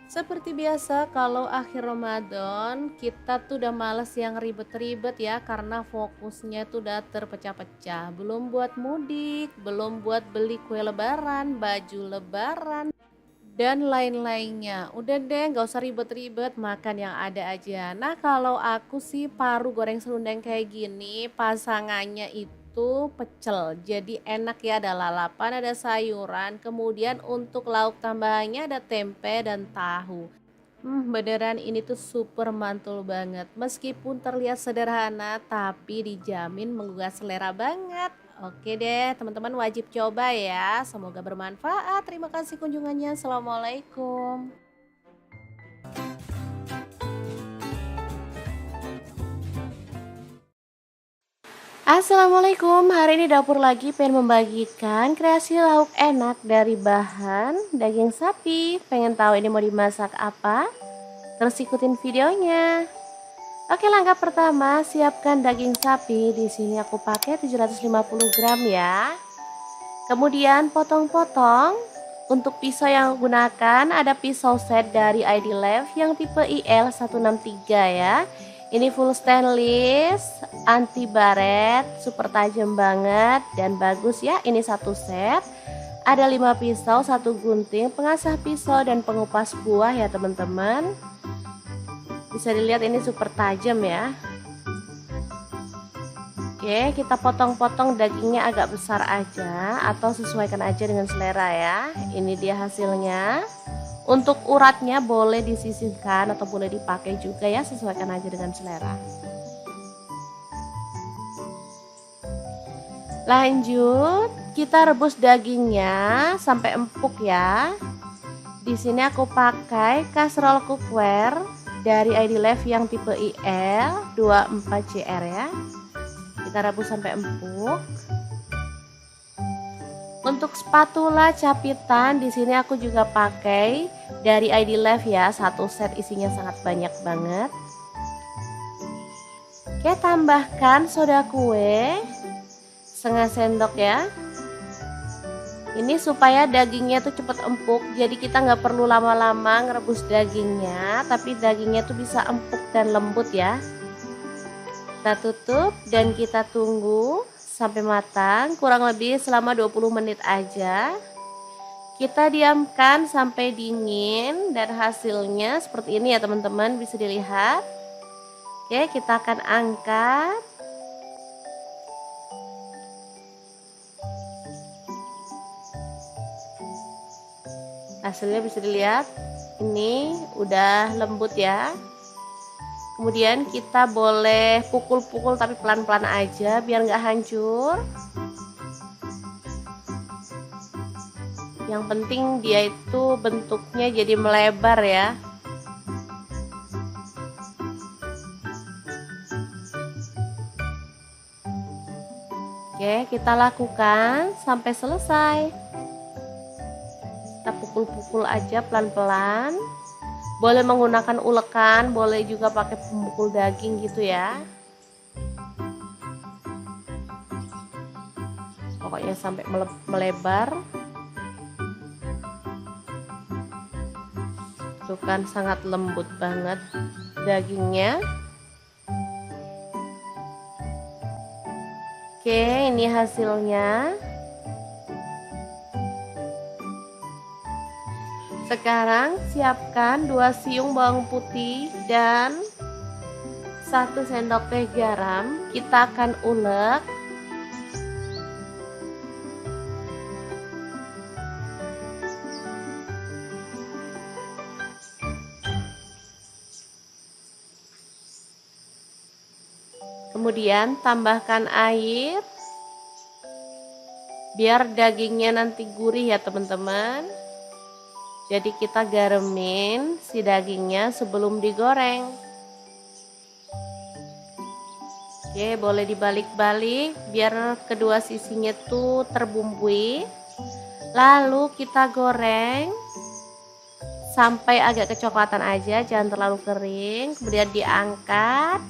[SPEAKER 1] Seperti biasa kalau akhir Ramadan kita tuh udah males yang ribet-ribet ya, karena fokusnya tuh udah terpecah-pecah. Belum buat mudik, belum buat beli kue lebaran, baju lebaran, dan lain-lainnya. Udah deh nggak usah ribet-ribet, makan yang ada aja. Nah kalau aku sih paru goreng serundeng kayak gini pasangannya itu pecel, jadi enak ya, ada lalapan, ada sayuran, kemudian untuk lauk tambahannya ada tempe dan tahu. Beneran ini tuh super mantul banget. Meskipun terlihat sederhana tapi dijamin menggugah selera banget. Oke deh, teman-teman wajib coba ya. Semoga bermanfaat. Terima kasih kunjungannya. Assalamualaikum. Assalamualaikum, hari ini dapur lagi pengen membagikan kreasi lauk enak dari bahan daging sapi. Pengen tahu ini mau dimasak apa? Terus ikutin videonya. Oke, langkah pertama siapkan daging sapi. Di sini aku pakai 750 gram ya. Kemudian potong-potong. Untuk pisau yang aku gunakan ada pisau set dari ID Love yang tipe IL163 ya. Ini full stainless, anti baret, super tajam banget dan bagus ya. Ini satu set. Ada 5 pisau, 1 gunting, pengasah pisau dan pengupas buah ya teman-teman. Bisa dilihat ini super tajam ya. Oke, kita potong-potong dagingnya agak besar aja atau sesuaikan aja dengan selera ya. Ini dia hasilnya. Untuk uratnya boleh disisihkan atau boleh dipakai juga ya, sesuaikan aja dengan selera. Lanjut, kita rebus dagingnya sampai empuk ya. Di sini aku pakai kaserol cookware dari ID Love yang tipe IL 24CR ya. Kita rebus sampai empuk. Untuk spatula capitan di sini aku juga pakai dari ID Life ya, satu set isinya sangat banyak banget. Oke, tambahkan soda kue setengah sendok ya. Ini supaya dagingnya tuh cepet empuk, jadi kita nggak perlu lama-lama ngerebus dagingnya, tapi dagingnya tuh bisa empuk dan lembut ya. Kita tutup dan kita tunggu sampai matang, kurang lebih selama 20 menit aja. Kita diamkan sampai dingin dan hasilnya seperti ini ya teman-teman, bisa dilihat. Oke, kita akan angkat. Hasilnya bisa dilihat, ini udah lembut ya. Kemudian kita boleh pukul-pukul tapi pelan-pelan aja biar nggak hancur. Yang penting dia itu bentuknya jadi melebar ya. Oke, kita lakukan sampai selesai. Kita pukul-pukul aja pelan-pelan. Boleh menggunakan ulekan, boleh juga pakai pemukul daging gitu ya. Pokoknya sampai melebar. Tuh kan sangat lembut banget dagingnya. Oke, ini hasilnya. Sekarang siapkan 2 siung bawang putih dan 1 sendok teh garam. Kita akan ulek. Kemudian tambahkan air biar dagingnya nanti gurih ya teman-teman. Jadi kita garemin si dagingnya sebelum digoreng. Oke, boleh dibalik-balik biar kedua sisinya tuh terbumbui. Lalu kita goreng sampai agak kecoklatan aja, jangan terlalu kering. Kemudian diangkat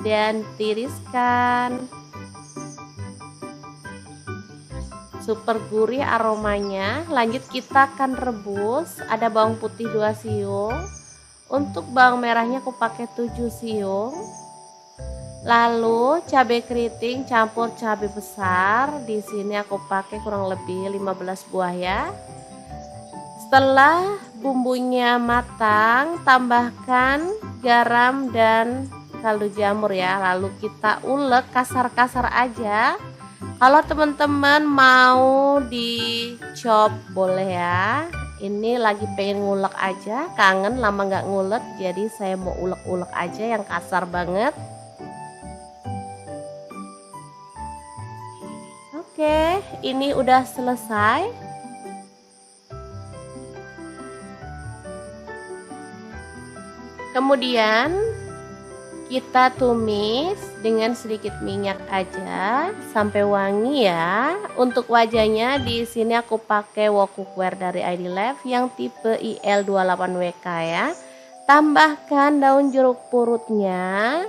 [SPEAKER 1] dan tiriskan. Super gurih aromanya. Lanjut kita akan rebus. Ada bawang putih 2 siung. Untuk bawang merahnya aku pakai 7 siung. Lalu cabai keriting campur cabai besar. Di sini aku pakai kurang lebih 15 buah ya. Setelah bumbunya matang, tambahkan garam dan kaldu jamur ya. Lalu kita ulek kasar-kasar aja. Kalau teman-teman mau dicop boleh ya. Ini lagi pengen ngulek aja, kangen lama nggak ngulek, jadi saya mau ulek-ulek aja yang kasar banget. Oke, ini udah selesai. Kemudian kita tumis dengan sedikit minyak aja sampai wangi ya. Untuk wajahnya di sini aku pakai wok cookware dari ID Life yang tipe IL28WK ya. Tambahkan daun jeruk purutnya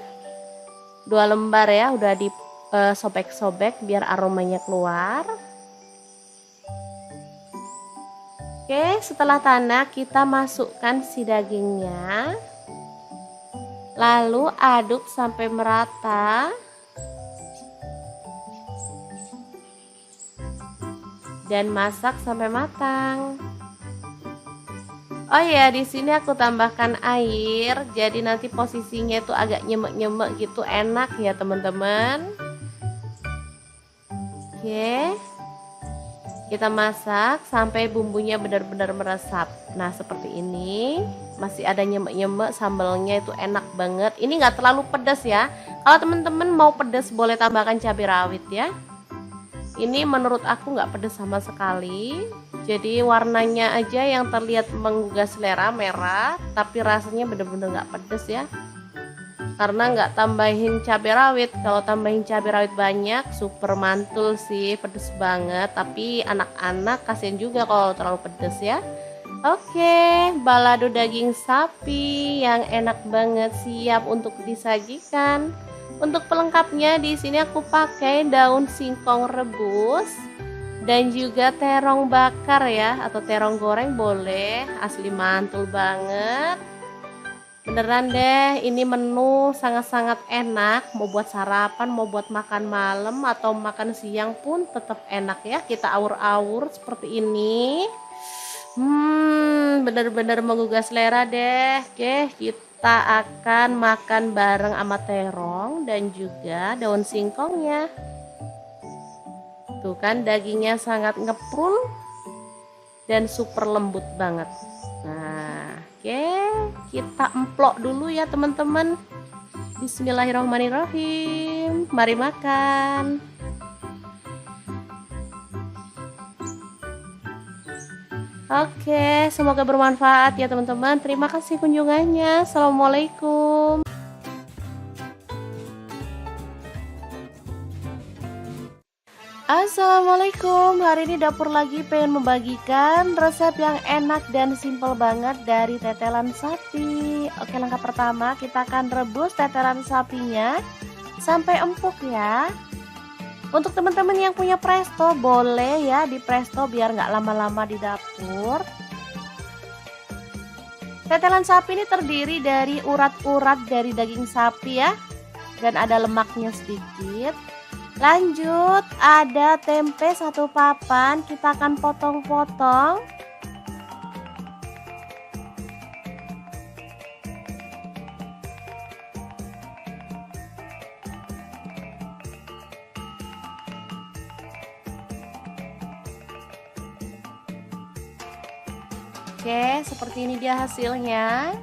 [SPEAKER 1] 2 lembar ya, udah disobek-sobek biar aromanya keluar. Oke, setelah tanak kita masukkan si dagingnya. Lalu aduk sampai merata. Dan masak sampai matang. Oh ya, di sini aku tambahkan air. Jadi nanti posisinya itu agak nyemek-nyemek gitu, enak ya teman-teman. Oke. Kita masak sampai bumbunya benar-benar meresap. Nah, seperti ini. Masih ada nyemek-nyemek, sambalnya itu enak banget. Ini nggak terlalu pedas ya. Kalau teman-teman mau pedas boleh tambahkan cabai rawit ya. Ini menurut aku nggak pedas sama sekali. Jadi warnanya aja yang terlihat menggugah selera, merah. Tapi rasanya benar-benar nggak pedas ya. karena nggak tambahin cabai rawit. Kalau tambahin cabai rawit banyak super mantul sih, pedes banget. Tapi anak-anak kasihan juga kalau terlalu pedes ya. Oke, balado daging sapi yang enak banget siap untuk disajikan. Untuk pelengkapnya di sini aku pakai daun singkong rebus dan juga terong bakar ya, atau terong goreng boleh, asli mantul banget. Beneran deh, ini menu sangat-sangat enak, mau buat sarapan, mau buat makan malam atau makan siang pun tetap enak ya. Kita awur-awur seperti ini. Bener-bener menggugah selera deh. Oke, kita akan makan bareng sama terong dan juga daun singkongnya. Tuh kan dagingnya sangat ngeprul dan super lembut banget. Nah, oke, kita emplok dulu ya teman-teman. Bismillahirrahmanirrahim. Mari makan. Oke, semoga bermanfaat ya teman-teman. Terima kasih kunjungannya. Assalamualaikum. Assalamualaikum, hari ini dapur lagi pengen membagikan resep yang enak dan simpel banget dari tetelan sapi. Oke, langkah pertama kita akan rebus tetelan sapinya sampai empuk ya. Untuk teman-teman yang punya presto boleh ya di presto biar nggak lama-lama di dapur. Tetelan sapi ini terdiri dari urat-urat dari daging sapi ya, dan ada lemaknya sedikit. Lanjut, ada tempe 1 papan, kita akan potong-potong. Oke, seperti ini dia hasilnya.